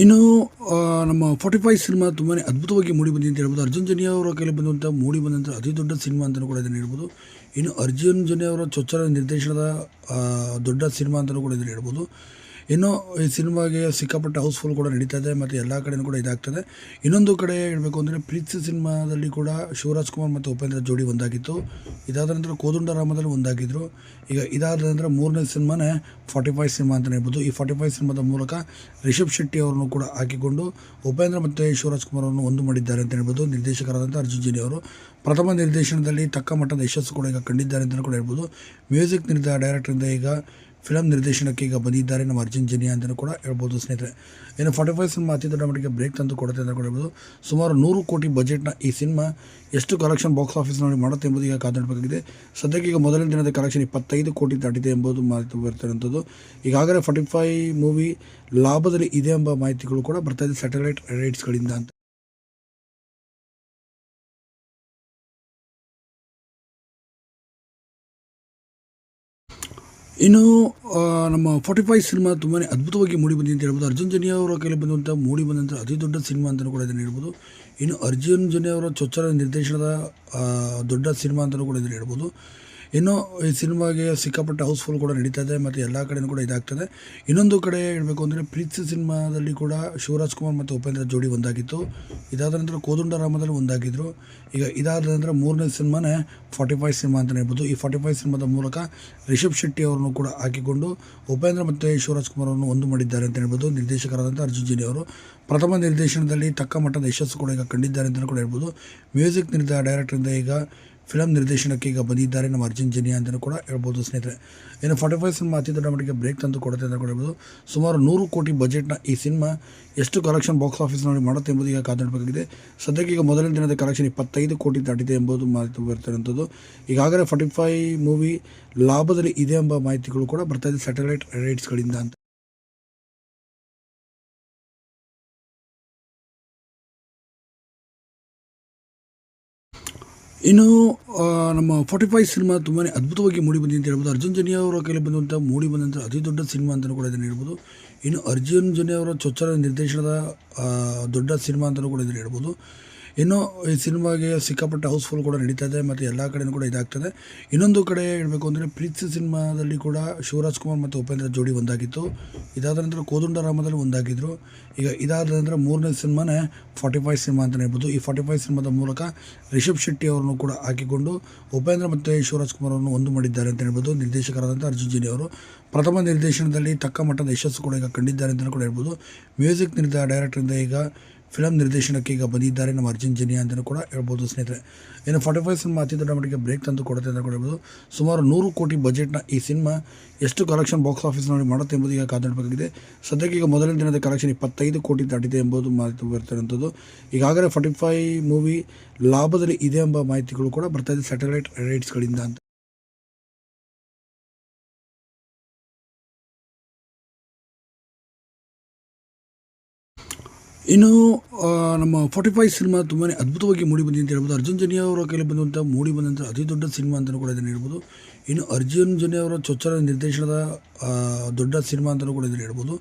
ಇನ್ನು ನಮ್ಮ 45 ಸಿನಿಮಾ ತುಂಬಾ ಅದ್ಭುತವಾಗಿ ಮೂಡಿ ಬಂದಿದೆ ಅಂತ ಹೇಳ್ಬೋದು. ಅರ್ಜುನ್ ಜನ್ಯ ಅವರ ಕೈಲಿ ಬಂದಂಥ ಮೂಡಿ ಬಂದಂಥ ಅತಿ ದೊಡ್ಡ ಸಿನಿಮಾ ಅಂತಲೂ ಕೂಡ ಇದನ್ನು ಹೇಳ್ಬೋದು. ಇನ್ನು ಅರ್ಜುನ್ ಜನ್ಯ ಅವರ ಚೊಚ್ಚಲ ನಿರ್ದೇಶನದ ದೊಡ್ಡ ಸಿನಿಮಾ ಅಂತಲೂ ಕೂಡ ಇದನ್ನು ಹೇಳ್ಬೋದು. ಇನ್ನು ಈ ಸಿನಿಮಾಗೆ ಸಿಕ್ಕಾಪಟ್ಟೆ ಹೌಸ್ಫುಲ್ ಕೂಡ ನಡೀತಾ ಇದೆ ಮತ್ತು ಎಲ್ಲ ಕಡೆಯೂ ಕೂಡ ಇದಾಗ್ತದೆ. ಇನ್ನೊಂದು ಕಡೆ ಹೇಳಬೇಕು ಅಂದರೆ ಪ್ರೀತಿ ಸಿನಿಮಾದಲ್ಲಿ ಕೂಡ ಶಿವರಾಜ್ ಕುಮಾರ್ ಮತ್ತು ಉಪೇಂದ್ರ ಜೋಡಿ ಒಂದಾಗಿತ್ತು. ಇದಾದ ನಂತರ ಕೋದಂಡರಾಮದಲ್ಲಿ ಒಂದಾಗಿದ್ದರು. ಈಗ ಇದಾದ ನಂತರ ಮೂರನೇ ಸಿನಿಮಾನೇ 45 ಸಿನಿಮಾ ಅಂತಲೇ ಹೇಳ್ಬೋದು. ಈ 45 ಸಿನಿಮಾದ ಮೂಲಕ ರಿಷಬ್ ಶೆಟ್ಟಿ ಅವರನ್ನು ಕೂಡ ಹಾಕಿಕೊಂಡು ಉಪೇಂದ್ರ ಮತ್ತು ಶಿವರಾಜ್ ಕುಮಾರ್ ಅವರನ್ನು ಒಂದು ಮಾಡಿದ್ದಾರೆ ಅಂತ ಹೇಳ್ಬೋದು. ನಿರ್ದೇಶಕರಾದಂಥ ಅರ್ಜುನ್ ಜನ್ಯ ಅವರು ಪ್ರಥಮ ನಿರ್ದೇಶನದಲ್ಲಿ ತಕ್ಕ ಮಟ್ಟದ ಯಶಸ್ಸು ಕೂಡ ಈಗ ಕಂಡಿದ್ದಾರೆ ಅಂತಲೂ ಕೂಡ ಹೇಳ್ಬೋದು. ಮ್ಯೂಸಿಕ್ ಡೈರೆಕ್ಟರಿಂದ ಈಗ ಫಿಲಮ್ ನಿರ್ದೇಶನಕ್ಕೆ ಈಗ ಬಂದಿದ್ದಾರೆ ನಮ್ಮ ಅರ್ಜುನ್ ಜನ್ಯ ಅಂತಲೂ ಕೂಡ ಹೇಳ್ಬೋದು ಸ್ನೇಹಿತರೆ. ಇನ್ನು 45 ಸಿನಿಮಾ ಅತಿ ದೊಡ್ಡ ಮಟ್ಟಿಗೆ ಬ್ರೇಕ್ ತಂದು ಕೊಡುತ್ತೆ ಅಂತ ಕೂಡ ಹೇಳ್ಬೋದು. ಸುಮಾರು 100 ಕೋಟಿ ಬಜೆಟ್ನ ಈ ಸಿನಿಮಾ ಎಷ್ಟು ಕಲೆಕ್ಷನ್ ಬಾಕ್ಸ್ ಆಫೀಸ್ನಲ್ಲಿ ಮಾಡುತ್ತೆ ಎಂಬುದು ಈಗ ಕಾದಾಡಬೇಕಾಗಿದೆ. ಸದ್ಯಕ್ಕೆ ಈಗ ಮೊದಲನೇ ದಿನದ ಕಲೆಕ್ಷನ್ 25 ಕೋಟಿ ದಾಟಿದೆ ಎಂಬುದು ಮಾಹಿತಿ ಬರ್ತಿರುವಂಥದ್ದು. ಈಗಾಗಲೇ 45 ಮೂವಿ ಲಾಭದಲ್ಲಿ ಇದೆ ಎಂಬ ಮಾಹಿತಿಗಳು ಕೂಡ ಬರ್ತಾ ಇದೆ ಸ್ಯಾಟಲೈಟ್ ರೈಟ್ಸ್ಗಳಿಂದ ಅಂತ. ಇನ್ನು ನಮ್ಮ 45 ಸಿನಿಮಾ ತುಂಬಾ ಅದ್ಭುತವಾಗಿ ಮೂಡಿ ಬಂದಿದೆ ಅಂತ ಹೇಳ್ಬೋದು. ಅರ್ಜುನ್ ಜನ್ಯ ಅವರ ಕೈಲಿ ಬಂದಂಥ ಮೂಡಿ ಬಂದಂಥ ಅತಿ ದೊಡ್ಡ ಸಿನಿಮಾ ಅಂತಲೂ ಕೂಡ ಇದನ್ನು ಹೇಳ್ಬೋದು. ಇನ್ನು ಅರ್ಜುನ್ ಜನ್ಯ ಅವರ ಚೊಚ್ಚಲ ನಿರ್ದೇಶನದ ದೊಡ್ಡ ಸಿನಿಮಾ ಅಂತಲೂ ಕೂಡ ಇದನ್ನು ಹೇಳ್ಬೋದು. ಇನ್ನು ಈ ಸಿನಿಮಾಗೆ ಸಿಕ್ಕಾಪಟ್ಟೆ ಹೌಸ್ಫುಲ್ ಕೂಡ ನಡೀತಾ ಇದೆ ಮತ್ತು ಎಲ್ಲ ಕಡೆಯೂ ಕೂಡ ಇದಾಗ್ತದೆ. ಇನ್ನೊಂದು ಕಡೆ ಹೇಳಬೇಕು ಅಂದರೆ ಪ್ರೀತಿ ಸಿನಿಮಾದಲ್ಲಿ ಕೂಡ ಶಿವರಾಜ್ ಕುಮಾರ್ ಮತ್ತು ಉಪೇಂದ್ರ ಜೋಡಿ ಒಂದಾಗಿತ್ತು. ಇದಾದ ನಂತರ ಕೋದಂಡರಾಮದಲ್ಲಿ ಒಂದಾಗಿದ್ದರು. ಈಗ ಇದಾದ ನಂತರ ಮೂರನೇ ಸಿನಿಮಾನೇ 45 ಸಿನಿಮಾ ಅಂತಲೇ ಹೇಳ್ಬೋದು. ಈ 45 ಸಿನಿಮಾದ ಮೂಲಕ ರಿಷಬ್ ಶೆಟ್ಟಿ ಅವರನ್ನು ಕೂಡ ಹಾಕಿಕೊಂಡು ಉಪೇಂದ್ರ ಮತ್ತು ಶಿವರಾಜ್ ಕುಮಾರ್ ಅವರನ್ನು ಒಂದು ಮಾಡಿದ್ದಾರೆ ಅಂತ ಹೇಳ್ಬೋದು. ನಿರ್ದೇಶಕರಾದಂಥ ಅರ್ಜುನ್ ಜನ್ಯ ಅವರು ಪ್ರಥಮ ನಿರ್ದೇಶನದಲ್ಲಿ ತಕ್ಕ ಮಟ್ಟದ ಯಶಸ್ಸು ಕೂಡ ಈಗ ಕಂಡಿದ್ದಾರೆ ಅಂತಲೂ ಕೂಡ ಹೇಳ್ಬೋದು. ಮ್ಯೂಸಿಕ್ ಡೈರೆಕ್ಟರಿಂದ ಈಗ ಫಿಲಮ್ ನಿರ್ದೇಶನಕ್ಕೆ ಈಗ ಬಂದಿದ್ದಾರೆ ನಮ್ಮ ಅರ್ಜುನ್ ಜನ್ಯ ಅಂತಲೂ ಕೂಡ ಹೇಳ್ಬೋದು ಸ್ನೇಹಿತರೆ. ಇನ್ನು 45 ಸಿನಿಮಾ ಅತಿ ದೊಡ್ಡ ಮಟ್ಟಿಗೆ ಬ್ರೇಕ್ ತಂದು ಕೊಡುತ್ತೆ ಅಂತ ಕೂಡ ಹೇಳ್ಬೋದು. ಸುಮಾರು 100 ಕೋಟಿ ಬಜೆಟ್ನ ಈ ಸಿನಿಮಾ ಎಷ್ಟು ಕಲೆಕ್ಷನ್ ಬಾಕ್ಸ್ ಆಫೀಸ್ನಲ್ಲಿ ಮಾಡುತ್ತೆ ಎಂಬುದು ಈಗ ಕಾದಾಡಬೇಕಾಗಿದೆ. ಸದ್ಯಕ್ಕೆ ಈಗ ಮೊದಲನೇ ದಿನದ ಕಲೆಕ್ಷನ್ 25 ಕೋಟಿ ದಾಟಿದೆ ಎಂಬುದು ಮಾಹಿತಿ ಬರ್ತಿರುವಂಥದ್ದು. ಈಗಾಗಲೇ 45 ಮೂವಿ ಲಾಭದಲ್ಲಿ ಇದೆ ಎಂಬ ಮಾಹಿತಿಗಳು ಕೂಡ ಬರ್ತಾ ಇದೆ ಸ್ಯಾಟಲೈಟ್ ರೈಟ್ಸ್ಗಳಿಂದ ಅಂತ. ಇನ್ನು ನಮ್ಮ 45 ಸಿನಿಮಾ ತುಂಬಾ ಅದ್ಭುತವಾಗಿ ಮೂಡಿ ಬಂದಿದೆ ಅಂತ ಹೇಳ್ಬೋದು. ಅರ್ಜುನ್ ಜನ್ಯ ಅವರ ಕೈಲಿ ಬಂದಂಥ ಮೂಡಿ ಬಂದಂಥ ಅತಿ ದೊಡ್ಡ ಸಿನಿಮಾ ಅಂತಲೂ ಕೂಡ ಇದನ್ನು ಹೇಳ್ಬೋದು. ಇನ್ನು ಅರ್ಜುನ್ ಜನ್ಯ ಅವರ ಚೊಚ್ಚಲ ನಿರ್ದೇಶನದ ದೊಡ್ಡ ಸಿನಿಮಾ ಅಂತಲೂ ಕೂಡ ಇದನ್ನು ಹೇಳ್ಬೋದು. ಇನ್ನು ಈ ಸಿನಿಮಾಗೆ ಸಿಕ್ಕಾಪಟ್ಟೆ ಹೌಸ್ಫುಲ್ ಕೂಡ ನಡೀತಾ ಇದೆ ಮತ್ತು ಎಲ್ಲ ಕಡೆಯೂ ಕೂಡ ಇದಾಗ್ತದೆ. ಇನ್ನೊಂದು ಕಡೆ ಹೇಳಬೇಕು ಅಂದರೆ ಪ್ರೀತಿ ಸಿನಿಮಾದಲ್ಲಿ ಕೂಡ ಶಿವರಾಜ್ ಕುಮಾರ್ ಮತ್ತು ಉಪೇಂದ್ರ ಜೋಡಿ ಒಂದಾಗಿತ್ತು. ಇದಾದ ನಂತರ ಕೋದಂಡರಾಮದಲ್ಲಿ ಒಂದಾಗಿದ್ದರು. ಈಗ ಇದಾದ ನಂತರ ಮೂರನೇ ಸಿನಿಮಾನೇ 45 ಸಿನಿಮಾ ಅಂತಲೇ ಹೇಳ್ಬೋದು. ಈ 45 ಸಿನಿಮಾದ ಮೂಲಕ ರಿಷಬ್ ಶೆಟ್ಟಿ ಅವರನ್ನು ಕೂಡ ಹಾಕಿಕೊಂಡು ಉಪೇಂದ್ರ ಮತ್ತು ಶಿವರಾಜ್ ಕುಮಾರ್ ಅವರನ್ನು ಒಂದು ಮಾಡಿದ್ದಾರೆ ಅಂತ ಹೇಳ್ಬೋದು. ನಿರ್ದೇಶಕರಾದಂಥ ಅರ್ಜುನ್ ಜನ್ಯ ಅವರು ಪ್ರಥಮ ನಿರ್ದೇಶನದಲ್ಲಿ ತಕ್ಕ ಮಟ್ಟದ ಯಶಸ್ಸು ಕೂಡ ಈಗ ಕಂಡಿದ್ದಾರೆ ಅಂತಲೂ ಕೂಡ ಹೇಳ್ಬೋದು. ಮ್ಯೂಸಿಕ್ ಡೈರೆಕ್ಟರಿಂದ ಈಗ ಫಿಲಮ್ ನಿರ್ದೇಶನಕ್ಕೆ ಈಗ ಬಂದಿದ್ದಾರೆ ನಮ್ಮ ಅರ್ಜುನ್ ಜನ್ಯ ಅಂತಲೂ ಕೂಡ ಹೇಳ್ಬೋದು ಸ್ನೇಹಿತರೆ. ಇನ್ನು 45 ಸಿನಿಮಾ ಅತಿ ದೊಡ್ಡ ಮಟ್ಟಿಗೆ ಬ್ರೇಕ್ ತಂದು ಕೊಡುತ್ತೆ ಅಂತ ಕೂಡ ಹೇಳ್ಬೋದು. ಸುಮಾರು 100 ಕೋಟಿ ಬಜೆಟ್ನ ಈ ಸಿನಿಮಾ ಎಷ್ಟು ಕಲೆಕ್ಷನ್ ಬಾಕ್ಸ್ ಆಫೀಸ್ನಲ್ಲಿ ಮಾಡುತ್ತೆ ಎಂಬುದು ಈಗ ಕಾದಾಡಬೇಕಾಗಿದೆ. ಸದ್ಯಕ್ಕೆ ಈಗ ಮೊದಲನೇ ದಿನದ ಕಲೆಕ್ಷನ್ 25 ಕೋಟಿ ದಾಟಿದೆ ಎಂಬುದು ಮಾಹಿತಿ ಬರ್ತಿರುವಂಥದ್ದು. ಈಗಾಗಲೇ 45 ಮೂವಿ ಲಾಭದಲ್ಲಿ ಇದೆ ಎಂಬ ಮಾಹಿತಿಗಳು ಕೂಡ ಬರ್ತಾ ಇದೆ ಸ್ಯಾಟಲೈಟ್ ರೈಟ್ಸ್ಗಳಿಂದ ಅಂತ. ಇನ್ನು ನಮ್ಮ 45 ಸಿನಿಮಾ ತುಂಬಾ ಅದ್ಭುತವಾಗಿ ಮೂಡಿ ಬಂದಿದೆ ಅಂತ ಹೇಳ್ಬೋದು. ಅರ್ಜುನ್ ಜನ್ಯ ಅವರ ಕೈಲಿ ಬಂದಂಥ ಮೂಡಿ ಬಂದಂಥ ಅತಿ ದೊಡ್ಡ ಸಿನಿಮಾ ಅಂತಲೂ ಕೂಡ ಇದನ್ನು ಹೇಳ್ಬೋದು. ಇನ್ನು ಅರ್ಜುನ್ ಜನ್ಯ ಅವರ ಚೊಚ್ಚಲ ನಿರ್ದೇಶನದ ದೊಡ್ಡ ಸಿನಿಮಾ ಅಂತಲೂ ಕೂಡ ಇದನ್ನು ಹೇಳ್ಬೋದು.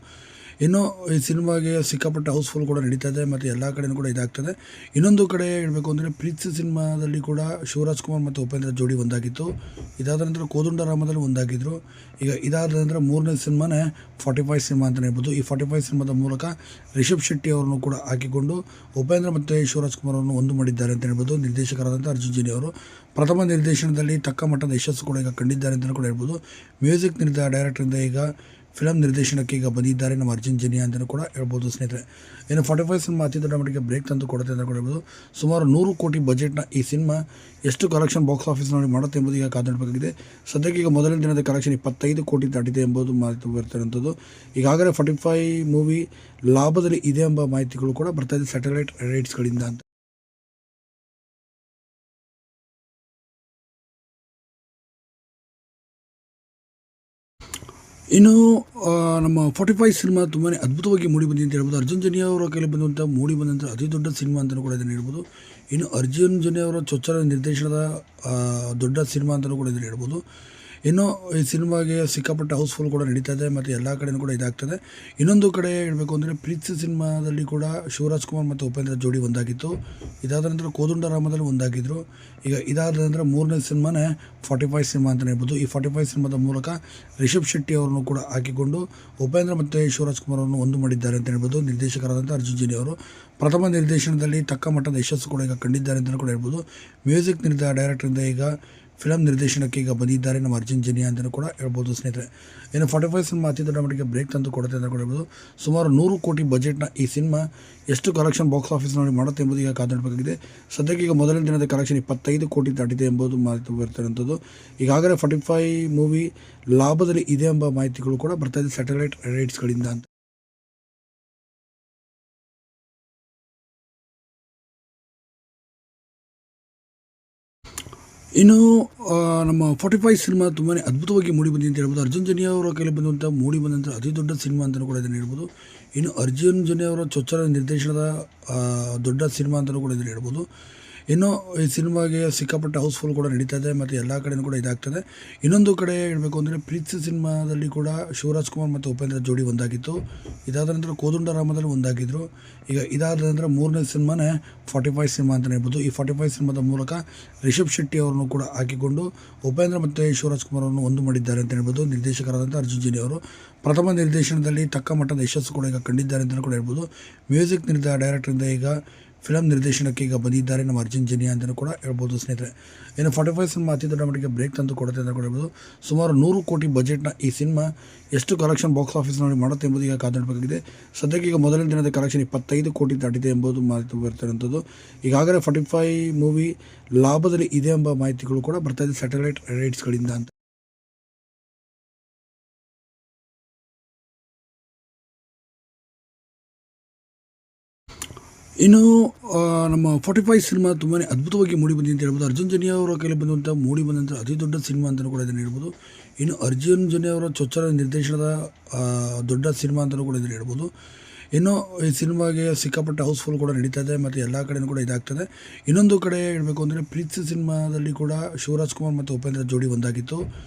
ಇನ್ನು ಈ ಸಿನಿಮಾಗೆ ಸಿಕ್ಕಾಪಟ್ಟೆ ಹೌಸ್ಫುಲ್ ಕೂಡ ನಡೀತಾ ಇದೆ ಮತ್ತು ಎಲ್ಲ ಕಡೆಯೂ ಕೂಡ ಇದಾಗ್ತದೆ. ಇನ್ನೊಂದು ಕಡೆ ಹೇಳಬೇಕು ಅಂದರೆ ಪ್ರೀತಿ ಸಿನಿಮಾದಲ್ಲಿ ಕೂಡ ಶಿವರಾಜ್ ಕುಮಾರ್ ಮತ್ತು ಉಪೇಂದ್ರ ಜೋಡಿ ಒಂದಾಗಿತ್ತು. ಇದಾದ ನಂತರ ಕೋದಂಡರಾಮದಲ್ಲಿ ಒಂದಾಗಿದ್ದರು. ಈಗ ಇದಾದ ನಂತರ ಮೂರನೇ ಸಿನಿಮಾನೇ 45 ಸಿನಿಮಾ ಅಂತಲೇ ಹೇಳ್ಬೋದು. ಈ 45 ಸಿನಿಮಾದ ಮೂಲಕ ರಿಷಬ್ ಶೆಟ್ಟಿ ಅವರನ್ನು ಕೂಡ ಹಾಕಿಕೊಂಡು ಉಪೇಂದ್ರ ಮತ್ತು ಶಿವರಾಜ್ ಕುಮಾರ್ ಅವರನ್ನು ಒಂದು ಮಾಡಿದ್ದಾರೆ ಅಂತ ಹೇಳ್ಬೋದು. ನಿರ್ದೇಶಕರಾದಂಥ ಅರ್ಜುನ್ ಜನ್ಯ ಅವರು ಪ್ರಥಮ ನಿರ್ದೇಶನದಲ್ಲಿ ತಕ್ಕ ಮಟ್ಟದ ಯಶಸ್ಸು ಕೂಡ ಈಗ ಕಂಡಿದ್ದಾರೆ ಅಂತಲೂ ಕೂಡ ಹೇಳ್ಬೋದು. ಮ್ಯೂಸಿಕ್ ಡೈರೆಕ್ಟರಿಂದ ಈಗ ಫಿಲಮ್ ನಿರ್ದೇಶನಕ್ಕೆ ಈಗ ಬಂದಿದ್ದಾರೆ ನಮ್ಮ ಅರ್ಜುನ್ ಜನ್ಯ ಅಂತಲೂ ಕೂಡ ಹೇಳ್ಬೋದು ಸ್ನೇಹಿತರೆ. ಇನ್ನು 45 ಸಿನಿಮಾ ಅತಿ ದೊಡ್ಡ ಮಟ್ಟಿಗೆ ಬ್ರೇಕ್ ತಂದು ಕೊಡುತ್ತೆ ಅಂತ ಕೂಡ ಹೇಳ್ಬೋದು. ಸುಮಾರು 100 ಕೋಟಿ ಬಜೆಟ್ನ ಈ ಸಿನಿಮಾ ಎಷ್ಟು ಕಲೆಕ್ಷನ್ ಬಾಕ್ಸ್ ಆಫೀಸ್ನಲ್ಲಿ ಮಾಡುತ್ತೆ ಎಂಬುದು ಈಗ ಕಾದಾಡಬೇಕಾಗಿದೆ. ಸದ್ಯಕ್ಕೆ ಈಗ ಮೊದಲನೇ ದಿನದ ಕಲೆಕ್ಷನ್ 25 ಕೋಟಿ ದಾಟಿದೆ ಎಂಬುದು ಮಾಹಿತಿ ಬರ್ತಿರುವಂಥದ್ದು. ಈಗಾಗಲೇ 45 ಮೂವಿ ಲಾಭದಲ್ಲಿ ಇದೆ ಎಂಬ ಮಾಹಿತಿಗಳು ಕೂಡ ಬರ್ತಾ ಇದೆ ಸ್ಯಾಟಲೈಟ್ ರೈಟ್ಸ್ಗಳಿಂದ ಅಂತ. ಇನ್ನು ನಮ್ಮ 45 ಸಿನಿಮಾ ತುಂಬಾ ಅದ್ಭುತವಾಗಿ ಮೂಡಿ ಬಂದಿದೆ ಅಂತ ಹೇಳ್ಬೋದು. ಅರ್ಜುನ್ ಜನ್ಯ ಅವರ ಕೈಲಿ ಬಂದಂಥ ಮೂಡಿ ಬಂದಂಥ ಅತಿ ದೊಡ್ಡ ಸಿನಿಮಾ ಅಂತಲೂ ಕೂಡ ಇದನ್ನು ಹೇಳ್ಬೋದು. ಇನ್ನು ಅರ್ಜುನ್ ಜನ್ಯ ಅವರ ಚೊಚ್ಚಲ ನಿರ್ದೇಶನದ ದೊಡ್ಡ ಸಿನಿಮಾ ಅಂತಲೂ ಕೂಡ ಇದನ್ನು ಹೇಳ್ಬೋದು. ಇನ್ನು ಈ ಸಿನಿಮಾಗೆ ಸಿಕ್ಕಾಪಟ್ಟೆ ಹೌಸ್ಫುಲ್ ಕೂಡ ನಡೀತಾ ಇದೆ ಮತ್ತು ಎಲ್ಲ ಕಡೆಯೂ ಕೂಡ ಇದಾಗ್ತದೆ. ಇನ್ನೊಂದು ಕಡೆ ಹೇಳಬೇಕು ಅಂದರೆ ಪ್ರೀತಿ ಸಿನಿಮಾದಲ್ಲಿ ಕೂಡ ಶಿವರಾಜ್ ಕುಮಾರ್ ಮತ್ತು ಉಪೇಂದ್ರ ಜೋಡಿ ಒಂದಾಗಿತ್ತು. ಇದಾದ ನಂತರ ಕೋದಂಡರಾಮದಲ್ಲಿ ಒಂದಾಗಿದ್ದರು. ಈಗ ಇದಾದ ನಂತರ ಮೂರನೇ ಸಿನಿಮಾನೇ 45 ಸಿನಿಮಾ ಅಂತಲೇ ಹೇಳ್ಬೋದು. ಈ 45 ಸಿನಿಮಾದ ಮೂಲಕ ರಿಷಬ್ ಶೆಟ್ಟಿ ಅವರನ್ನು ಕೂಡ ಹಾಕಿಕೊಂಡು ಉಪೇಂದ್ರ ಮತ್ತು ಶಿವರಾಜ್ ಕುಮಾರ್ ಅವರನ್ನು ಒಂದು ಮಾಡಿದ್ದಾರೆ ಅಂತ ಹೇಳ್ಬೋದು. ನಿರ್ದೇಶಕರಾದಂಥ ಅರ್ಜುನ್ ಜನ್ಯ ಅವರು ಪ್ರಥಮ ನಿರ್ದೇಶನದಲ್ಲಿ ತಕ್ಕ ಮಟ್ಟದ ಯಶಸ್ಸು ಕೂಡ ಈಗ ಕಂಡಿದ್ದಾರೆ ಅಂತಲೂ ಕೂಡ ಹೇಳ್ಬೋದು. ಮ್ಯೂಸಿಕ್ ಡೈರೆಕ್ಟರಿಂದ ಈಗ ಫಿಲಮ್ ನಿರ್ದೇಶನಕ್ಕೆ ಈಗ ಬಂದಿದ್ದಾರೆ ನಮ್ಮ ಅರ್ಜುನ್ ಜನ್ಯ ಅಂತಲೂ ಕೂಡ ಹೇಳ್ಬೋದು ಸ್ನೇಹಿತರೆ. ಇನ್ನು 45 ಸಿನಿಮಾ ಅತಿ ದೊಡ್ಡ ಮಟ್ಟಿಗೆ ಬ್ರೇಕ್ ತಂದು ಕೊಡುತ್ತೆ ಅಂತ ಕೂಡ ಹೇಳ್ಬೋದು. ಸುಮಾರು 100 ಕೋಟಿ ಬಜೆಟ್ನ ಈ ಸಿನಿಮಾ ಎಷ್ಟು ಕಲೆಕ್ಷನ್ ಬಾಕ್ಸ್ ಆಫೀಸ್ನಲ್ಲಿ ಮಾಡುತ್ತೆ ಎಂಬುದು ಈಗ ಕಾದಾಡಬೇಕಾಗಿದೆ. ಸದ್ಯಕ್ಕೆ ಈಗ ಮೊದಲನೇ ದಿನದ ಕಲೆಕ್ಷನ್ 25 ಕೋಟಿ ದಾಟಿದೆ ಎಂಬುದು ಮಾಹಿತಿ ಬರ್ತಿರುವಂಥದ್ದು. ಈಗಾಗಲೇ 45 ಮೂವಿ ಲಾಭದಲ್ಲಿ ಇದೆ ಎಂಬ ಮಾಹಿತಿಗಳು ಕೂಡ ಬರ್ತಾ ಇದೆ ಸ್ಯಾಟಲೈಟ್ ರೈಟ್ಸ್ಗಳಿಂದ ಅಂತ. ಇನ್ನು ನಮ್ಮ 45 ಸಿನಿಮಾ ತುಂಬಾ ಅದ್ಭುತವಾಗಿ ಮೂಡಿ ಬಂದಿದೆ ಅಂತ ಹೇಳ್ಬೋದು. ಅರ್ಜುನ್ ಜನ್ಯ ಅವರ ಕೈಲಿ ಬಂದಂಥ ಮೂಡಿ ಬಂದಂಥ ಅತಿ ದೊಡ್ಡ ಸಿನಿಮಾ ಅಂತಲೂ ಕೂಡ ಇದನ್ನು ಹೇಳ್ಬೋದು. ಇನ್ನು ಅರ್ಜುನ್ ಜನ್ಯ ಅವರ ಚೊಚ್ಚಲ ನಿರ್ದೇಶನದ ದೊಡ್ಡ ಸಿನಿಮಾ ಅಂತಲೂ ಕೂಡ ಇದನ್ನು ಹೇಳ್ಬೋದು. ಇನ್ನು ಈ ಸಿನಿಮಾಗೆ ಸಿಕ್ಕಾಪಟ್ಟೆ ಹೌಸ್ಫುಲ್ ಕೂಡ ನಡೀತಾ ಇದೆ ಮತ್ತು ಎಲ್ಲ ಕಡೆಯೂ ಕೂಡ ಇದಾಗ್ತದೆ. ಇನ್ನೊಂದು ಕಡೆ ಹೇಳಬೇಕು ಅಂದರೆ ಪ್ರೀತಿ ಸಿನಿಮಾದಲ್ಲಿ ಕೂಡ ಶಿವರಾಜ್ ಕುಮಾರ್ ಮತ್ತು ಉಪೇಂದ್ರ ಜೋಡಿ ಒಂದಾಗಿತ್ತು. ಇದಾದ ನಂತರ ಕೋದಂಡರಾಮದಲ್ಲಿ ಒಂದಾಗಿದ್ದರು. ಈಗ ಇದಾದ ನಂತರ ಮೂರನೇ ಸಿನಿಮಾನೇ 45 ಸಿನಿಮಾ ಅಂತಲೇ ಹೇಳ್ಬೋದು. ಈ 45 ಸಿನಿಮಾದ ಮೂಲಕ ರಿಷಬ್ ಶೆಟ್ಟಿ ಅವರನ್ನು ಕೂಡ ಹಾಕಿಕೊಂಡು ಉಪೇಂದ್ರ ಮತ್ತು ಶಿವರಾಜ್ ಕುಮಾರ್ ಅವರನ್ನು ಒಂದು ಮಾಡಿದ್ದಾರೆ ಅಂತ ಹೇಳ್ಬೋದು. ನಿರ್ದೇಶಕರಾದಂಥ ಅರ್ಜುನ್ ಜನ್ಯ ಅವರು ಪ್ರಥಮ ನಿರ್ದೇಶನದಲ್ಲಿ ತಕ್ಕ ಮಟ್ಟದ ಯಶಸ್ಸು ಕೂಡ ಈಗ ಕಂಡಿದ್ದಾರೆ ಅಂತಲೂ ಕೂಡ ಹೇಳ್ಬೋದು. ಮ್ಯೂಸಿಕ್ ಡೈರೆಕ್ಟರಿಂದ ಈಗ ಫಿಲಮ್ ನಿರ್ದೇಶನಕ್ಕೆ ಈಗ ಬಂದಿದ್ದಾರೆ ನಮ್ಮ ಅರ್ಜುನ್ ಜನ್ಯ ಅಂತಲೂ ಕೂಡ ಹೇಳ್ಬೋದು ಸ್ನೇಹಿತರೆ. ಇನ್ನು 45 ಸಿನಿಮಾ ಅತಿ ದೊಡ್ಡ ಮಟ್ಟಿಗೆ ಬ್ರೇಕ್ ತಂದು ಕೊಡುತ್ತೆ ಅಂತ ಕೂಡ ಹೇಳ್ಬೋದು. ಸುಮಾರು 100 ಕೋಟಿ ಬಜೆಟ್ನ ಈ ಸಿನಿಮಾ ಎಷ್ಟು ಕಲೆಕ್ಷನ್ ಬಾಕ್ಸ್ ಆಫೀಸ್ನಲ್ಲಿ ಮಾಡುತ್ತೆ ಎಂಬುದು ಈಗ ಕಾದಾಡಬೇಕಾಗಿದೆ. ಸದ್ಯಕ್ಕೆ ಈಗ ಮೊದಲನೇ ದಿನದ ಕಲೆಕ್ಷನ್ 25 ಕೋಟಿ ದಾಟಿದೆ ಎಂಬುದು ಮಾಹಿತಿ ಬರ್ತಿರುವಂಥದ್ದು. ಈಗಾಗಲೇ 45 ಮೂವಿ ಲಾಭದಲ್ಲಿ ಇದೆ ಎಂಬ ಮಾಹಿತಿಗಳು ಕೂಡ ಬರ್ತಾ ಇದೆ ಸ್ಯಾಟಲೈಟ್ ರೈಟ್ಸ್ಗಳಿಂದ ಅಂತ. ಇನ್ನು ನಮ್ಮ 45 ಸಿನಿಮಾ ತುಂಬಾ ಅದ್ಭುತವಾಗಿ ಮೂಡಿ ಬಂದಿದೆ ಅಂತ ಹೇಳ್ಬೋದು. ಅರ್ಜುನ್ ಜನ್ಯ ಅವರ ಕೈಲಿ ಬಂದಂಥ ಮೂಡಿ ಬಂದಂಥ ಅತಿ ದೊಡ್ಡ ಸಿನಿಮಾ ಅಂತಲೂ ಕೂಡ ಇದನ್ನು ಹೇಳ್ಬೋದು. ಇನ್ನು ಅರ್ಜುನ್ ಜನ್ಯ ಅವರ ಚೊಚ್ಚಲ ನಿರ್ದೇಶನದ ದೊಡ್ಡ ಸಿನಿಮಾ ಅಂತಲೂ ಕೂಡ ಇದನ್ನು ಹೇಳ್ಬೋದು. ಇನ್ನು ಈ ಸಿನಿಮಾಗೆ ಸಿಕ್ಕಾಪಟ್ಟೆ ಹೌಸ್ಫುಲ್ ಕೂಡ ನಡೀತಾ ಇದೆ ಮತ್ತು ಎಲ್ಲ ಕಡೆಯೂ ಕೂಡ ಇದಾಗ್ತದೆ. ಇನ್ನೊಂದು ಕಡೆ ಹೇಳಬೇಕು ಅಂದರೆ ಪ್ರೀತಿ ಸಿನಿಮಾದಲ್ಲಿ ಕೂಡ ಶಿವರಾಜ್ ಕುಮಾರ್ ಮತ್ತು ಉಪೇಂದ್ರ ಜೋಡಿ ಒಂದಾಗಿತ್ತು.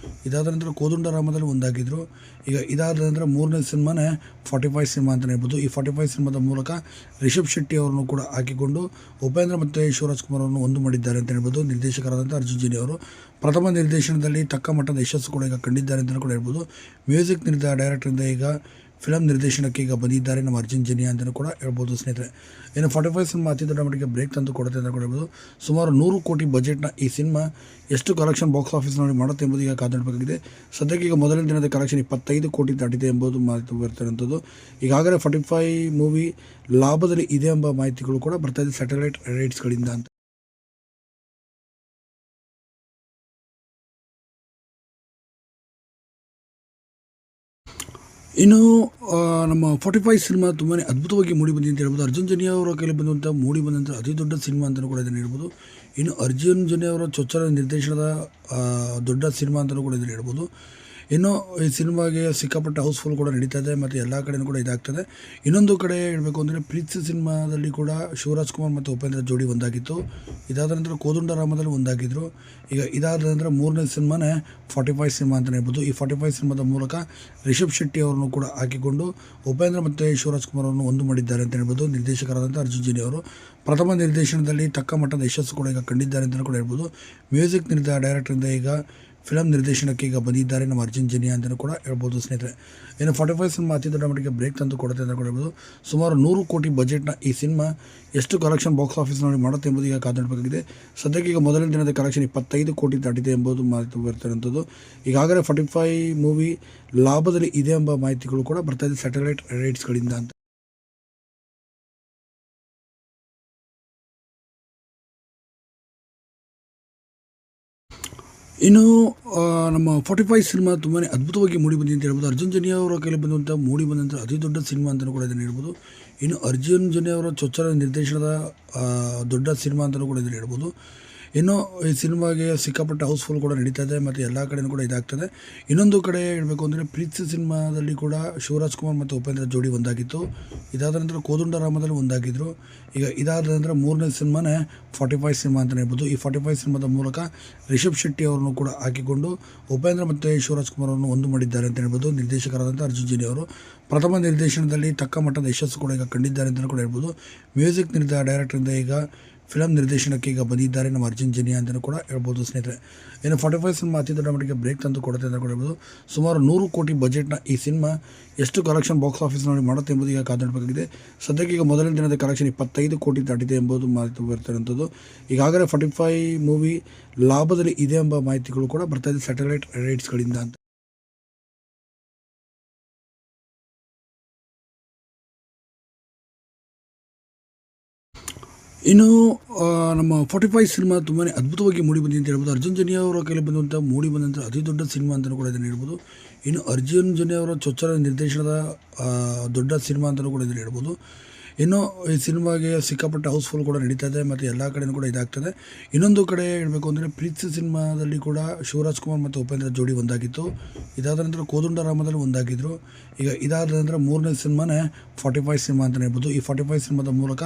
ಇದಾದ ನಂತರ ಕೋದಂಡರಾಮದಲ್ಲಿ ಒಂದಾಗಿದ್ದರು. ಈಗ ಇದಾದ ನಂತರ ಮೂರನೇ ಸಿನಿಮಾನೇ 45 ಸಿನಿಮಾ ಅಂತಲೇ ಹೇಳ್ಬೋದು. ಈ 45 ಸಿನಿಮಾದ ಮೂಲಕ ರಿಷಬ್ ಶೆಟ್ಟಿ ಅವರನ್ನು ಕೂಡ ಹಾಕಿಕೊಂಡು ಉಪೇಂದ್ರ ಮತ್ತು ಶಿವರಾಜ್ ಕುಮಾರ್ ಅವರನ್ನು ಒಂದು ಮಾಡಿದ್ದಾರೆ ಅಂತ ಹೇಳ್ಬೋದು. ನಿರ್ದೇಶಕರಾದಂಥ ಅರ್ಜುನ್ ಜನ್ಯ ಅವರು ಪ್ರಥಮ ನಿರ್ದೇಶನದಲ್ಲಿ ತಕ್ಕ ಮಟ್ಟದ ಯಶಸ್ಸು ಕೂಡ ಈಗ ಕಂಡಿದ್ದಾರೆ ಅಂತಲೂ ಕೂಡ ಹೇಳ್ಬೋದು. ಮ್ಯೂಸಿಕ್ ಡೈರೆಕ್ಟರಿಂದ ಈಗ ಫಿಲಮ್ ನಿರ್ದೇಶನಕ್ಕೆ ಈಗ ಬಂದಿದ್ದಾರೆ ನಮ್ಮ ಅರ್ಜುನ್ ಜನ್ಯ ಅಂತಲೂ ಕೂಡ ಹೇಳ್ಬೋದು ಸ್ನೇಹಿತರೆ. ಇನ್ನು 45 ಸಿನಿಮಾ ಅತಿ ದೊಡ್ಡ ಮಟ್ಟಿಗೆ ಬ್ರೇಕ್ ತಂದು ಕೊಡುತ್ತೆ ಅಂತ ಕೂಡ ಹೇಳ್ಬೋದು. ಸುಮಾರು 100 ಕೋಟಿ ಬಜೆಟ್ನ ಈ ಸಿನಿಮಾ ಎಷ್ಟು ಕಲೆಕ್ಷನ್ ಬಾಕ್ಸ್ ಆಫೀಸ್ನಲ್ಲಿ ಮಾಡುತ್ತೆ ಎಂಬುದು ಈಗ ಕಾದಾಡಬೇಕಾಗಿದೆ. ಸದ್ಯಕ್ಕೆ ಈಗ ಮೊದಲನೇ ದಿನದ ಕಲೆಕ್ಷನ್ 25 ಕೋಟಿ ದಾಟಿದೆ ಎಂಬುದು ಮಾಹಿತಿ ಬರ್ತಿರುವಂಥದ್ದು. ಈಗಾಗಲೇ 45 ಮೂವಿ ಲಾಭದಲ್ಲಿ ಇದೆ ಎಂಬ ಮಾಹಿತಿಗಳು ಕೂಡ ಬರ್ತಾ ಇದೆ ಸ್ಯಾಟಲೈಟ್ ರೈಟ್ಸ್ಗಳಿಂದ ಅಂತ. ಇನ್ನು ನಮ್ಮ 45 ಸಿನಿಮಾ ತುಂಬಾ ಅದ್ಭುತವಾಗಿ ಮೂಡಿ ಬಂದಿದೆ ಅಂತ ಹೇಳ್ಬೋದು. ಅರ್ಜುನ್ ಜನ್ಯ ಅವರ ಕೈಲಿ ಮೂಡಿ ಬಂದಂಥ ಅತಿ ದೊಡ್ಡ ಸಿನಿಮಾ ಅಂತಲೂ ಕೂಡ ಇದನ್ನು ಹೇಳ್ಬೋದು. ಇನ್ನು ಅರ್ಜುನ್ ಜನ್ಯ ಅವರ ಚೊಚ್ಚಲ ನಿರ್ದೇಶನದ ದೊಡ್ಡ ಸಿನಿಮಾ ಅಂತಲೂ ಕೂಡ ಇದನ್ನು ಹೇಳ್ಬೋದು. ಇನ್ನು ಈ ಸಿನಿಮಾಗೆ ಸಿಕ್ಕಾಪಟ್ಟೆ ಹೌಸ್ಫುಲ್ ಕೂಡ ನಡೀತಾ ಇದೆ ಮತ್ತು ಎಲ್ಲ ಕಡೆಯೂ ಕೂಡ ಇದಾಗ್ತದೆ. ಇನ್ನೊಂದು ಕಡೆ ಹೇಳಬೇಕು ಅಂದರೆ ಪ್ರೀತಿ ಸಿನಿಮಾದಲ್ಲಿ ಕೂಡ ಶಿವರಾಜ್ ಕುಮಾರ್ ಮತ್ತು ಉಪೇಂದ್ರ ಜೋಡಿ ಒಂದಾಗಿತ್ತು. ಇದಾದ ನಂತರ ಕೋದಂಡರಾಮದಲ್ಲಿ ಒಂದಾಗಿದ್ದರು. ಈಗ ಇದಾದ ನಂತರ ಮೂರನೇ ಸಿನಿಮಾನೇ 45 ಸಿನಿಮಾ ಅಂತಲೇ ಹೇಳ್ಬೋದು. ಈ 45 ಸಿನಿಮಾದ ಮೂಲಕ ರಿಷಬ್ ಶೆಟ್ಟಿ ಅವರನ್ನು ಕೂಡ ಹಾಕಿಕೊಂಡು ಉಪೇಂದ್ರ ಮತ್ತು ಶಿವರಾಜ್ ಕುಮಾರ್ ಅವರನ್ನು ಒಂದು ಮಾಡಿದ್ದಾರೆ ಅಂತ ಹೇಳ್ಬೋದು. ನಿರ್ದೇಶಕರಾದಂಥ ಅರ್ಜುನ್ ಜನ್ಯ ಅವರು ಪ್ರಥಮ ನಿರ್ದೇಶನದಲ್ಲಿ ತಕ್ಕ ಮಟ್ಟದ ಯಶಸ್ಸು ಕೂಡ ಈಗ ಕಂಡಿದ್ದಾರೆ ಅಂತಲೂ ಕೂಡ ಹೇಳ್ಬೋದು. ಮ್ಯೂಸಿಕ್ ಡೈರೆಕ್ಟರಿಂದ ಈಗ ಫಿಲಮ್ ನಿರ್ದೇಶನಕ್ಕೆ ಈಗ ಬಂದಿದ್ದಾರೆ ನಮ್ಮ ಅರ್ಜುನ್ ಜನ್ಯ ಅಂತಲೂ ಕೂಡ ಹೇಳ್ಬೋದು ಸ್ನೇಹಿತರೆ. ಇನ್ನು 45 ಸಿನಿಮಾ ಅತಿ ದೊಡ್ಡ ಮಟ್ಟಿಗೆ ಬ್ರೇಕ್ ತಂದು ಕೊಡುತ್ತೆ ಅಂತ ಕೂಡ ಹೇಳ್ಬೋದು. ಸುಮಾರು 100 ಕೋಟಿ ಬಜೆಟ್ನ ಈ ಸಿನಿಮಾ ಎಷ್ಟು ಕಲೆಕ್ಷನ್ ಬಾಕ್ಸ್ ಆಫೀಸ್ನಲ್ಲಿ ಮಾಡುತ್ತೆ ಎಂಬುದು ಈಗ ಕಾದಾಡಬೇಕಾಗಿದೆ. ಸದ್ಯಕ್ಕೆ ಈಗ ಮೊದಲನೇ ದಿನದ ಕಲೆಕ್ಷನ್ 25 ಕೋಟಿ ದಾಟಿದೆ ಎಂಬುದು ಮಾಹಿತಿ ಬರ್ತಿರುವಂಥದ್ದು. ಈಗಾಗಲೇ 45 ಮೂವಿ ಲಾಭದಲ್ಲಿ ಇದೆ ಎಂಬ ಮಾಹಿತಿಗಳು ಕೂಡ ಬರ್ತಾ ಇದೆ ಸ್ಯಾಟಲೈಟ್ ರೈಟ್ಸ್ಗಳಿಂದ ಅಂತ. ಇನ್ನು ನಮ್ಮ 45 ಸಿನಿಮಾ ತುಂಬಾ ಅದ್ಭುತವಾಗಿ ಮೂಡಿ ಬಂದಿದೆ ಅಂತ ಹೇಳ್ಬೋದು. ಅರ್ಜುನ್ ಜನ್ಯ ಅವರ ಕೈಲಿ ಮೂಡಿ ಬಂದಂಥ ಅತಿ ದೊಡ್ಡ ಸಿನಿಮಾ ಅಂತಲೂ ಕೂಡ ಇದನ್ನು ಹೇಳ್ಬೋದು. ಇನ್ನು ಅರ್ಜುನ್ ಜನ್ಯ ಅವರ ಚೊಚ್ಚಲ ನಿರ್ದೇಶನದ ದೊಡ್ಡ ಸಿನಿಮಾ ಅಂತಲೂ ಕೂಡ ಇದನ್ನು ಹೇಳ್ಬೋದು. ಇನ್ನು ಈ ಸಿನಿಮಾಗೆ ಸಿಕ್ಕಾಪಟ್ಟೆ ಹೌಸ್ಫುಲ್ ಕೂಡ ನಡೀತಾ ಇದೆ ಮತ್ತು ಎಲ್ಲ ಕಡೆಯೂ ಕೂಡ ಇದಾಗ್ತದೆ. ಇನ್ನೊಂದು ಕಡೆ ಹೇಳಬೇಕು ಅಂದರೆ ಪ್ರೀತಿ ಸಿನಿಮಾದಲ್ಲಿ ಕೂಡ ಶಿವರಾಜ್ ಕುಮಾರ್ ಮತ್ತು ಉಪೇಂದ್ರ ಜೋಡಿ ಒಂದಾಗಿತ್ತು. ಇದಾದ ನಂತರ ಕೋದಂಡರಾಮದಲ್ಲಿ ಒಂದಾಗಿದ್ದರು. ಈಗ ಇದಾದ ನಂತರ ಮೂರನೇ ಸಿನಿಮಾನೇ 45 ಸಿನಿಮಾ ಅಂತಲೇ ಹೇಳ್ಬೋದು. ಈ 45 ಸಿನಿಮಾದ ಮೂಲಕ ರಿಷಬ್ ಶೆಟ್ಟಿ ಅವರನ್ನು ಕೂಡ ಹಾಕಿಕೊಂಡು ಉಪೇಂದ್ರ ಮತ್ತು ಶಿವರಾಜ್ ಕುಮಾರ್ ಅವರನ್ನು ಒಂದು ಮಾಡಿದ್ದಾರೆ ಅಂತ ಹೇಳ್ಬೋದು. ನಿರ್ದೇಶಕರಾದಂಥ ಅರ್ಜುನ್ ಜನ್ಯ ಅವರು ಪ್ರಥಮ ನಿರ್ದೇಶನದಲ್ಲಿ ತಕ್ಕ ಮಟ್ಟದ ಯಶಸ್ಸು ಕೂಡ ಈಗ ಕಂಡಿದ್ದಾರೆ ಅಂತಲೂ ಕೂಡ ಹೇಳ್ಬೋದು. ಮ್ಯೂಸಿಕ್ ಡೈರೆಕ್ಟರಿಂದ ಈಗ ಫಿಲಮ್ ನಿರ್ದೇಶನಕ್ಕೆ ಈಗ ಬಂದಿದ್ದಾರೆ ನಮ್ಮ ಅರ್ಜುನ್ ಜನ್ಯ ಅಂತಲೂ ಕೂಡ ಹೇಳ್ಬೋದು ಸ್ನೇಹಿತರೆ. ಇನ್ನು 45 ಸಿನಿಮಾ ಅತಿ ದೊಡ್ಡ ಮಟ್ಟಿಗೆ ಬ್ರೇಕ್ ತಂದು ಕೊಡುತ್ತೆ ಅಂತ ಕೂಡ ಹೇಳ್ಬೋದು. ಸುಮಾರು 100 ಕೋಟಿ ಬಜೆಟ್ನ ಈ ಸಿನಿಮಾ ಎಷ್ಟು ಕಲೆಕ್ಷನ್ ಬಾಕ್ಸ್ ಆಫೀಸ್ನಲ್ಲಿ ಮಾಡುತ್ತೆ ಎಂಬುದು ಈಗ ಕಾದಾಡಬೇಕಾಗಿದೆ. ಸದ್ಯಕ್ಕೆ ಈಗ ಮೊದಲನೇ ದಿನದ ಕಲೆಕ್ಷನ್ 25 ಕೋಟಿ ದಾಟಿದೆ ಎಂಬುದು ಮಾಹಿತಿ ಬರ್ತಿರುವಂಥದ್ದು. ಈಗಾಗಲೇ 45 ಮೂವಿ ಲಾಭದಲ್ಲಿ ಇದೆ ಎಂಬ ಮಾಹಿತಿಗಳು ಕೂಡ ಬರ್ತಾ ಇದೆ ಸ್ಯಾಟಲೈಟ್ ರೈಟ್ಸ್ಗಳಿಂದ ಅಂತ. ಇನ್ನು ನಮ್ಮ 45 ಸಿನಿಮಾ ತುಂಬಾ ಅದ್ಭುತವಾಗಿ ಮೂಡಿ ಬಂದಿದೆ ಅಂತ ಹೇಳ್ಬೋದು. ಅರ್ಜುನ್ ಜನ್ಯ ಅವರ ಕೈಲಿ ಮೂಡಿ ಬಂದಂಥ ಅತಿ ದೊಡ್ಡ ಸಿನಿಮಾ ಅಂತಲೂ ಕೂಡ ಇದನ್ನು ಹೇಳ್ಬೋದು. ಇನ್ನು ಅರ್ಜುನ್ ಜನ್ಯ ಅವರ ಚೊಚ್ಚಲ ನಿರ್ದೇಶನದ ದೊಡ್ಡ ಸಿನಿಮಾ ಅಂತಲೂ ಕೂಡ ಇದನ್ನು ಹೇಳ್ಬೋದು. ಇನ್ನು ಈ ಸಿನಿಮಾಗೆ ಸಿಕ್ಕಾಪಟ್ಟೆ ಹೌಸ್ಫುಲ್ ಕೂಡ ನಡೀತಾ ಇದೆ ಮತ್ತು ಎಲ್ಲ ಕಡೆಯೂ ಕೂಡ ಇದಾಗ್ತದೆ. ಇನ್ನೊಂದು ಕಡೆ ಹೇಳಬೇಕು ಅಂದರೆ ಪ್ರೀತಿ ಸಿನಿಮಾದಲ್ಲಿ ಕೂಡ ಶಿವರಾಜ್ ಕುಮಾರ್ ಮತ್ತು ಉಪೇಂದ್ರ ಜೋಡಿ ಒಂದಾಗಿತ್ತು. ಇದಾದ ನಂತರ ಕೋದಂಡರಾಮದಲ್ಲಿ ಒಂದಾಗಿದ್ದರು. ಈಗ ಇದಾದ ನಂತರ ಮೂರನೇ ಸಿನಿಮಾನೇ 45 ಸಿನಿಮಾ ಅಂತಲೇ ಹೇಳ್ಬೋದು. ಈ 45 ಸಿನಿಮಾದ ಮೂಲಕ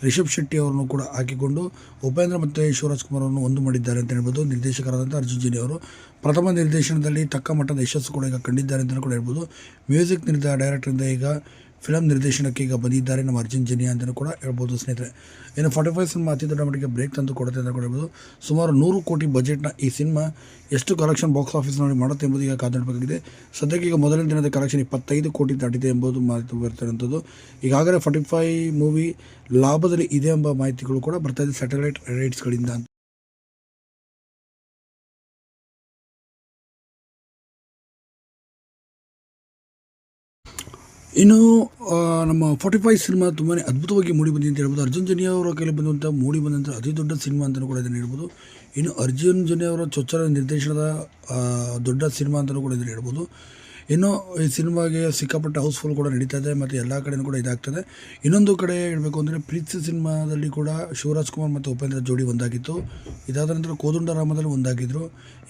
ರಿಷಬ್ ಶೆಟ್ಟಿ ಅವರನ್ನು ಕೂಡ ಹಾಕಿಕೊಂಡು ಉಪೇಂದ್ರ ಮತ್ತು ಶಿವರಾಜ್ ಕುಮಾರ್ ಅವರನ್ನು ಒಂದು ಮಾಡಿದ್ದಾರೆ ಅಂತ ಹೇಳ್ಬೋದು. ನಿರ್ದೇಶಕರಾದಂಥ ಅರ್ಜುನ್ ಜನ್ಯ ಅವರು ಪ್ರಥಮ ನಿರ್ದೇಶನದಲ್ಲಿ ತಕ್ಕ ಮಟ್ಟದ ಯಶಸ್ಸು ಕೂಡ ಈಗ ಕಂಡಿದ್ದಾರೆ ಅಂತಲೂ ಕೂಡ ಹೇಳ್ಬೋದು. ಮ್ಯೂಸಿಕ್ ಡೈರೆಕ್ಟರಿಂದ ಈಗ ಫಿಲಮ್ ನಿರ್ದೇಶನಕ್ಕೆ ಈಗ ಬಂದಿದ್ದಾರೆ ನಮ್ಮ ಅರ್ಜುನ್ ಜನ್ಯ ಅಂತಲೂ ಕೂಡ ಹೇಳ್ಬೋದು ಸ್ನೇಹಿತರೆ. ಇನ್ನು 45 ಸಿನಿಮಾ ಅತಿ ದೊಡ್ಡ ಮಟ್ಟಿಗೆ ಬ್ರೇಕ್ ತಂದು ಕೊಡುತ್ತೆ ಅಂತ ಕೂಡ ಹೇಳ್ಬೋದು. ಸುಮಾರು 100 ಕೋಟಿ ಬಜೆಟ್ನ ಈ ಸಿನಿಮಾ ಎಷ್ಟು ಕಲೆಕ್ಷನ್ ಬಾಕ್ಸ್ ಆಫೀಸ್ನಲ್ಲಿ ಮಾಡುತ್ತೆ ಎಂಬುದು ಈಗ ಕಾದಾಡಬೇಕಾಗಿದೆ. ಸದ್ಯಕ್ಕೆ ಈಗ ಮೊದಲನೇ ದಿನದ ಕಲೆಕ್ಷನ್ 25 ಕೋಟಿ ದಾಟಿದೆ ಎಂಬುದು ಮಾಹಿತಿ ಬರ್ತಿರುವಂಥದ್ದು. ಈಗಾಗಲೇ 45 ಮೂವಿ ಲಾಭದಲ್ಲಿ ಇದೆ ಎಂಬ ಮಾಹಿತಿಗಳು ಕೂಡ ಬರ್ತಾ ಇದೆ ಸ್ಯಾಟಲೈಟ್ ರೈಟ್ಸ್ಗಳಿಂದ ಅಂತ. ಇನ್ನು ನಮ್ಮ 45 ಸಿನಿಮಾ ತುಂಬಾ ಅದ್ಭುತವಾಗಿ ಮೂಡಿ ಬಂದಿದೆ ಅಂತ ಹೇಳ್ಬೋದು. ಅರ್ಜುನ್ ಜನ್ಯ ಅವರ ಕೈಲಿ ಮೂಡಿ ಬಂದಂಥ ಅತಿ ದೊಡ್ಡ ಸಿನಿಮಾ ಅಂತಲೂ ಕೂಡ ಇದನ್ನು ಹೇಳ್ಬೋದು. ಇನ್ನು ಅರ್ಜುನ್ ಜನ್ಯ ಅವರ ಚೊಚ್ಚಲ ನಿರ್ದೇಶನದ ದೊಡ್ಡ ಸಿನಿಮಾ ಅಂತಲೂ ಕೂಡ ಇದನ್ನು ಹೇಳ್ಬೋದು. ಇನ್ನು ಈ ಸಿನಿಮಾಗೆ ಸಿಕ್ಕಾಪಟ್ಟೆ ಹೌಸ್ಫುಲ್ ಕೂಡ ನಡೀತಾ ಇದೆ ಮತ್ತು ಎಲ್ಲ ಕಡೆಯೂ ಕೂಡ ಇದಾಗ್ತದೆ. ಇನ್ನೊಂದು ಕಡೆ ಹೇಳಬೇಕು ಅಂದರೆ ಪ್ರೀತಿ ಸಿನಿಮಾದಲ್ಲಿ ಕೂಡ ಶಿವರಾಜ್ ಕುಮಾರ್ ಮತ್ತು ಉಪೇಂದ್ರ ಜೋಡಿ ಒಂದಾಗಿತ್ತು. ಇದಾದ ನಂತರ ಕೋದಂಡರಾಮದಲ್ಲಿ ಒಂದಾಗಿದ್ದರು.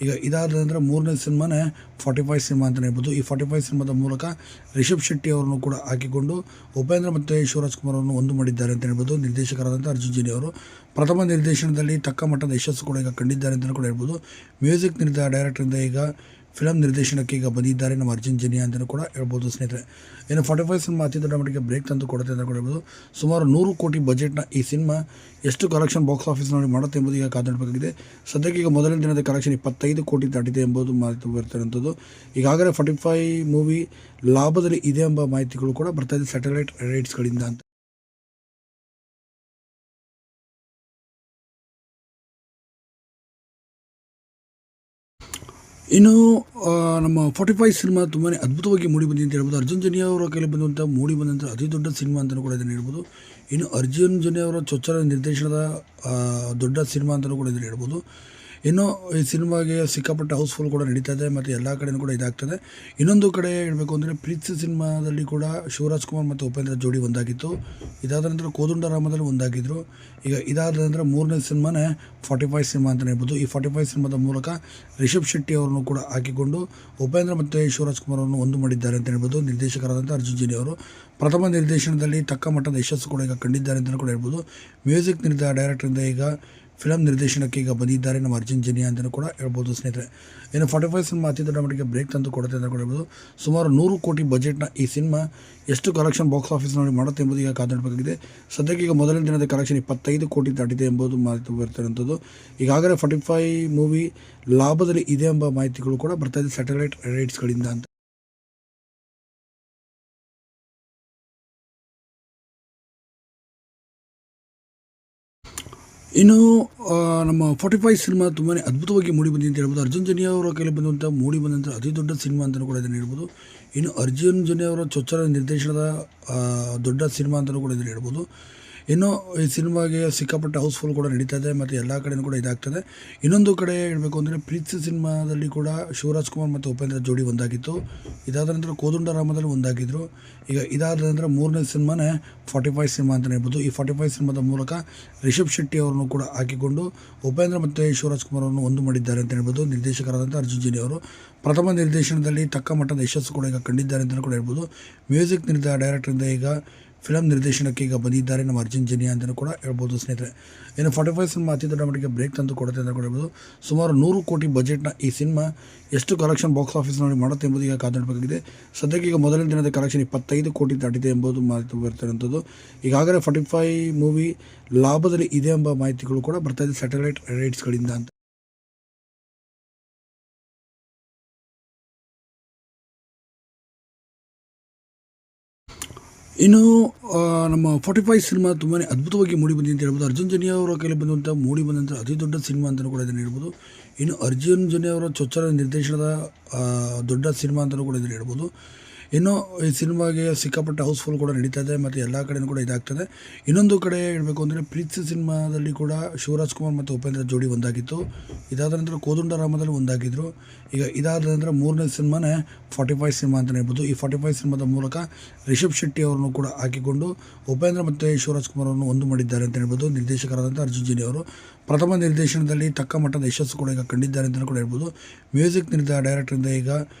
ಈಗ ಇದಾದ ನಂತರ ಮೂರನೇ ಸಿನಿಮಾನೇ 45 ಸಿನಿಮಾ ಅಂತಲೇ ಹೇಳ್ಬೋದು. ಈ 45 ಸಿನಿಮಾದ ಮೂಲಕ ರಿಷಬ್ ಶೆಟ್ಟಿ ಅವರನ್ನು ಕೂಡ ಹಾಕಿಕೊಂಡು ಉಪೇಂದ್ರ ಮತ್ತು ಶಿವರಾಜ್ ಕುಮಾರ್ ಅವರನ್ನು ಒಂದು ಮಾಡಿದ್ದಾರೆ ಅಂತ ಹೇಳ್ಬೋದು. ನಿರ್ದೇಶಕರಾದಂಥ ಅರ್ಜುನ್ ಜನ್ಯ ಅವರು ಪ್ರಥಮ ನಿರ್ದೇಶನದಲ್ಲಿ ತಕ್ಕ ಮಟ್ಟದ ಯಶಸ್ಸು ಕೂಡ ಈಗ ಕಂಡಿದ್ದಾರೆ ಅಂತಲೂ ಕೂಡ ಹೇಳ್ಬೋದು. ಮ್ಯೂಸಿಕ್ ಡೈರೆಕ್ಟರಿಂದ ಈಗ ಫಿಲಮ್ ನಿರ್ದೇಶನಕ್ಕೆ ಈಗ ಬಂದಿದ್ದಾರೆ ನಮ್ಮ ಅರ್ಜುನ್ ಜನ್ಯ ಅಂತಲೂ ಕೂಡ ಹೇಳ್ಬೋದು ಸ್ನೇಹಿತರೆ. ಇನ್ನು 45 ಸಿನಿಮಾ ಅತಿ ದೊಡ್ಡ ಮಟ್ಟಿಗೆ ಬ್ರೇಕ್ ತಂದು ಕೊಡುತ್ತೆ ಅಂತ ಕೂಡ ಹೇಳ್ಬೋದು. ಸುಮಾರು 100 ಕೋಟಿ ಬಜೆಟ್ನ ಈ ಸಿನಿಮಾ ಎಷ್ಟು ಕಲೆಕ್ಷನ್ ಬಾಕ್ಸ್ ಆಫೀಸ್ನಲ್ಲಿ ಮಾಡುತ್ತೆ ಎಂಬುದು ಈಗ ಕಾದಾಡಬೇಕಾಗಿದೆ. ಸದ್ಯಕ್ಕೆ ಈಗ ಮೊದಲನೇ ದಿನದ ಕಲೆಕ್ಷನ್ 25 ಕೋಟಿ ದಾಟಿದೆ ಎಂಬುದು ಮಾಹಿತಿ ಬರ್ತಿರುವಂಥದ್ದು. ಈಗಾಗಲೇ 45 ಮೂವಿ ಲಾಭದಲ್ಲಿ ಇದೆ ಎಂಬ ಮಾಹಿತಿಗಳು ಕೂಡ ಬರ್ತಾ ಇದೆ ಸ್ಯಾಟಲೈಟ್ ರೈಟ್ಸ್ಗಳಿಂದ ಅಂತ. ಇನ್ನು ನಮ್ಮ 45 ಸಿನಿಮಾ ತುಂಬಾ ಅದ್ಭುತವಾಗಿ ಮೂಡಿ ಬಂದಿದೆ ಅಂತ ಹೇಳ್ಬೋದು. ಅರ್ಜುನ್ ಜನ್ಯ ಅವರ ಕೈಲಿ ಬಂದಂಥ ಮೂಡಿ ಬಂದಂಥ ಅತಿ ದೊಡ್ಡ ಸಿನಿಮಾ ಅಂತಲೂ ಕೂಡ ಇದನ್ನು ಹೇಳ್ಬೋದು. ಇನ್ನು ಅರ್ಜುನ್ ಜನ್ಯ ಅವರ ಚೊಚ್ಚಲ ನಿರ್ದೇಶನದ ದೊಡ್ಡ ಸಿನಿಮಾ ಅಂತಲೂ ಕೂಡ ಇದನ್ನು ಹೇಳ್ಬೋದು. ಇನ್ನು ಈ ಸಿನಿಮಾಗೆ ಸಿಕ್ಕಾಪಟ್ಟೆ ಹೌಸ್ಫುಲ್ ಕೂಡ ನಡೀತಾ ಇದೆ ಮತ್ತು ಎಲ್ಲ ಕಡೆಯೂ ಕೂಡ ಇದಾಗ್ತದೆ. ಇನ್ನೊಂದು ಕಡೆ ಹೇಳಬೇಕು ಅಂದರೆ ಪ್ರೀತಿ ಸಿನಿಮಾದಲ್ಲಿ ಕೂಡ ಶಿವರಾಜ್ ಕುಮಾರ್ ಮತ್ತು ಉಪೇಂದ್ರ ಜೋಡಿ ಒಂದಾಗಿತ್ತು. ಇದಾದ ನಂತರ ಕೋದಂಡರಾಮದಲ್ಲಿ ಒಂದಾಗಿದ್ದರು. ಈಗ ಇದಾದ ನಂತರ ಮೂರನೇ ಸಿನಿಮಾನೇ 45 ಸಿನಿಮಾ ಅಂತಲೇ ಹೇಳ್ಬೋದು. ಈ 45 ಸಿನಿಮಾದ ಮೂಲಕ ರಿಷಬ್ ಶೆಟ್ಟಿ ಅವರನ್ನು ಕೂಡ ಹಾಕಿಕೊಂಡು ಉಪೇಂದ್ರ ಮತ್ತು ಶಿವರಾಜ್ ಕುಮಾರ್ ಅವರನ್ನು ಒಂದು ಮಾಡಿದ್ದಾರೆ ಅಂತ ಹೇಳ್ಬೋದು. ನಿರ್ದೇಶಕರಾದಂಥ ಅರ್ಜುನ್ ಜನ್ಯ ಅವರು ಪ್ರಥಮ ನಿರ್ದೇಶನದಲ್ಲಿ ತಕ್ಕ ಮಟ್ಟದ ಯಶಸ್ಸು ಕೂಡ ಈಗ ಕಂಡಿದ್ದಾರೆ ಅಂತಲೂ ಕೂಡ ಹೇಳ್ಬೋದು. ಮ್ಯೂಸಿಕ್ ಡೈರೆಕ್ಟರಿಂದ ಈಗ ಫಿಲಮ್ ನಿರ್ದೇಶನಕ್ಕೆ ಈಗ ಬಂದಿದ್ದಾರೆ ನಮ್ಮ ಅರ್ಜುನ್ ಜನ್ಯ ಅಂತಲೂ ಕೂಡ ಹೇಳ್ಬೋದು ಸ್ನೇಹಿತರೆ. ಇನ್ನು 45 ಸಿನಿಮಾ ಅತಿ ದೊಡ್ಡ ಮಟ್ಟಿಗೆ ಬ್ರೇಕ್ ತಂದು ಕೊಡುತ್ತೆ ಅಂತ ಕೂಡ ಹೇಳ್ಬೋದು. ಸುಮಾರು 100 ಕೋಟಿ ಬಜೆಟ್ನ ಈ ಸಿನಿಮಾ ಎಷ್ಟು ಕಲೆಕ್ಷನ್ ಬಾಕ್ಸ್ ಆಫೀಸ್ನಲ್ಲಿ ಮಾಡುತ್ತೆ ಎಂಬುದು ಈಗ ಕಾದಾಡಬೇಕಾಗಿದೆ. ಸದ್ಯಕ್ಕೆ ಈಗ ಮೊದಲನೇ ದಿನದ ಕಲೆಕ್ಷನ್ 25 ಕೋಟಿ ದಾಟಿದೆ ಎಂಬುದು ಮಾಹಿತಿ ಬರ್ತಿರುವಂಥದ್ದು. ಈಗಾಗಲೇ 45 ಮೂವಿ ಲಾಭದಲ್ಲಿ ಇದೆ ಎಂಬ ಮಾಹಿತಿಗಳು ಕೂಡ ಬರ್ತಾ ಇದೆ ಸ್ಯಾಟಲೈಟ್ ರೈಟ್ಸ್ಗಳಿಂದ ಅಂತ. ಇನ್ನು ನಮ್ಮ 45 ಸಿನಿಮಾ ತುಂಬಾ ಅದ್ಭುತವಾಗಿ ಮೂಡಿ ಬಂದಿದೆ ಅಂತ ಹೇಳ್ಬೋದು. ಅರ್ಜುನ್ ಜನ್ಯ ಅವರ ಕೈಲಿ ಬಂದಂಥ ಮೂಡಿ ಬಂದಂಥ ಅತಿ ದೊಡ್ಡ ಸಿನಿಮಾ ಅಂತಲೂ ಕೂಡ ಇದನ್ನು ಹೇಳ್ಬೋದು. ಇನ್ನು ಅರ್ಜುನ್ ಜನ್ಯ ಅವರ ಚೊಚ್ಚಲ ನಿರ್ದೇಶನದ ದೊಡ್ಡ ಸಿನಿಮಾ ಅಂತಲೂ ಕೂಡ ಇದನ್ನು ಹೇಳ್ಬೋದು. ಇನ್ನು ಈ ಸಿನಿಮಾಗೆ ಸಿಕ್ಕಾಪಟ್ಟೆ ಹೌಸ್ಫುಲ್ ಕೂಡ ನಡೀತಾ ಇದೆ ಮತ್ತು ಎಲ್ಲ ಕಡೆಯೂ ಕೂಡ ಇದಾಗ್ತದೆ. ಇನ್ನೊಂದು ಕಡೆ ಹೇಳಬೇಕು ಅಂದರೆ ಪ್ರೀತಿ ಸಿನಿಮಾದಲ್ಲಿ ಕೂಡ ಶಿವರಾಜ್ ಕುಮಾರ್ ಮತ್ತು ಉಪೇಂದ್ರ ಜೋಡಿ ಒಂದಾಗಿತ್ತು. ಇದಾದ ನಂತರ ಕೋದಂಡರಾಮದಲ್ಲಿ ಒಂದಾಗಿದ್ದರು. ಈಗ ಇದಾದ ನಂತರ ಮೂರನೇ ಸಿನಿಮಾನೇ 45 ಸಿನಿಮಾ ಅಂತಲೇ ಹೇಳ್ಬೋದು. ಈ 45 ಸಿನಿಮಾದ ಮೂಲಕ ರಿಷಬ್ ಶೆಟ್ಟಿ ಅವರನ್ನು ಕೂಡ ಹಾಕಿಕೊಂಡು ಉಪೇಂದ್ರ ಮತ್ತು ಶಿವರಾಜ್ ಕುಮಾರ್ ಅವರನ್ನು ಒಂದು ಮಾಡಿದ್ದಾರೆ ಅಂತ ಹೇಳ್ಬೋದು. ನಿರ್ದೇಶಕರಾದಂಥ ಅರ್ಜುನ್ ಜನ್ಯ ಅವರು ಪ್ರಥಮ ನಿರ್ದೇಶನದಲ್ಲಿ ತಕ್ಕ ಮಟ್ಟದ ಯಶಸ್ಸು ಕೂಡ ಈಗ ಕಂಡಿದ್ದಾರೆ ಅಂತಲೂ ಕೂಡ ಹೇಳ್ಬೋದು. ಮ್ಯೂಸಿಕ್ ಡೈರೆಕ್ಟರಿಂದ ಈಗ ಫಿಲಮ್ ನಿರ್ದೇಶನಕ್ಕೆ ಈಗ ಬಂದಿದ್ದಾರೆ ನಮ್ಮ ಅರ್ಜುನ್ ಜನ್ಯ ಅಂತಲೂ ಕೂಡ ಹೇಳ್ಬೋದು ಸ್ನೇಹಿತರೆ. ಇನ್ನು 45 ಸಿನಿಮಾ ಅತಿ ದೊಡ್ಡ ಮಟ್ಟಿಗೆ ಬ್ರೇಕ್ ತಂದು ಕೊಡುತ್ತೆ ಅಂತ ಕೂಡ ಹೇಳ್ಬೋದು. ಸುಮಾರು 100 ಕೋಟಿ ಬಜೆಟ್ನ ಈ ಸಿನಿಮಾ ಎಷ್ಟು ಕಲೆಕ್ಷನ್ ಬಾಕ್ಸ್ ಆಫೀಸ್ನಲ್ಲಿ ಮಾಡುತ್ತೆ ಎಂಬುದು ಈಗ ಕಾದಾಡಬೇಕಾಗಿದೆ. ಸದ್ಯಕ್ಕೆ ಈಗ ಮೊದಲನೇ ದಿನದ ಕಲೆಕ್ಷನ್ 25 ಕೋಟಿ ದಾಟಿದೆ ಎಂಬುದು ಮಾಹಿತಿ ಬರ್ತಿರುವಂಥದ್ದು. ಈಗಾಗಲೇ 45 ಮೂವಿ ಲಾಭದಲ್ಲಿ ಇದೆ ಎಂಬ ಮಾಹಿತಿಗಳು ಕೂಡ ಬರ್ತಾ ಇದೆ ಸ್ಯಾಟಲೈಟ್ ರೈಟ್ಸ್ಗಳಿಂದ ಅಂತ. ಇನ್ನು ನಮ್ಮ 45 ಸಿನಿಮಾ ತುಂಬಾ ಅದ್ಭುತವಾಗಿ ಮೂಡಿ ಬಂದಿದೆ ಅಂತ ಹೇಳ್ಬೋದು. ಅರ್ಜುನ್ ಜನ್ಯ ಅವರ ಕೈಲಿ ಬಂದಂಥ ಮೂಡಿ ಬಂದಂಥ ಅತಿ ದೊಡ್ಡ ಸಿನಿಮಾ ಅಂತಲೂ ಕೂಡ ಇದನ್ನು ಹೇಳ್ಬೋದು. ಇನ್ನು ಅರ್ಜುನ್ ಜನ್ಯ ಅವರ ಚೊಚ್ಚಲ ನಿರ್ದೇಶನದ ದೊಡ್ಡ ಸಿನಿಮಾ ಅಂತಲೂ ಕೂಡ ಇದನ್ನು ಹೇಳ್ಬೋದು. ಇನ್ನು ಈ ಸಿನಿಮಾಗೆ ಸಿಕ್ಕಾಪಟ್ಟೆ ಹೌಸ್ಫುಲ್ ಕೂಡ ನಡೀತಾ ಇದೆ ಮತ್ತು ಎಲ್ಲ ಕಡೆಯೂ ಕೂಡ ಇದಾಗ್ತದೆ. ಇನ್ನೊಂದು ಕಡೆ ಹೇಳಬೇಕು ಅಂದರೆ ಪ್ರೀತಿ ಸಿನಿಮಾದಲ್ಲಿ ಕೂಡ ಶಿವರಾಜ್ ಕುಮಾರ್ ಮತ್ತು ಉಪೇಂದ್ರ ಜೋಡಿ ಒಂದಾಗಿತ್ತು. ಇದಾದ ನಂತರ ಕೋದಂಡರಾಮದಲ್ಲಿ ಒಂದಾಗಿದ್ದರು. ಈಗ ಇದಾದ ನಂತರ ಮೂರನೇ ಸಿನಿಮಾನೇ 45 ಸಿನಿಮಾ ಅಂತಲೇ ಹೇಳ್ಬೋದು. ಈ 45 ಸಿನಿಮಾದ ಮೂಲಕ ರಿಷಬ್ ಶೆಟ್ಟಿ ಅವರನ್ನು ಕೂಡ ಹಾಕಿಕೊಂಡು ಉಪೇಂದ್ರ ಮತ್ತು ಶಿವರಾಜ್ ಕುಮಾರ್ ಅವರನ್ನು ಒಂದು ಮಾಡಿದ್ದಾರೆ ಅಂತ ಹೇಳ್ಬೋದು. ನಿರ್ದೇಶಕರಾದಂಥ ಅರ್ಜುನ್ ಜನ್ಯ ಅವರು ಪ್ರಥಮ ನಿರ್ದೇಶನದಲ್ಲಿ ತಕ್ಕ ಮಟ್ಟದ ಯಶಸ್ಸು ಕೂಡ ಈಗ ಕಂಡಿದ್ದಾರೆ ಅಂತಲೂ ಕೂಡ ಹೇಳ್ಬೋದು. ಮ್ಯೂಸಿಕ್ ಡೈರೆಕ್ಟರಿಂದ ಈಗ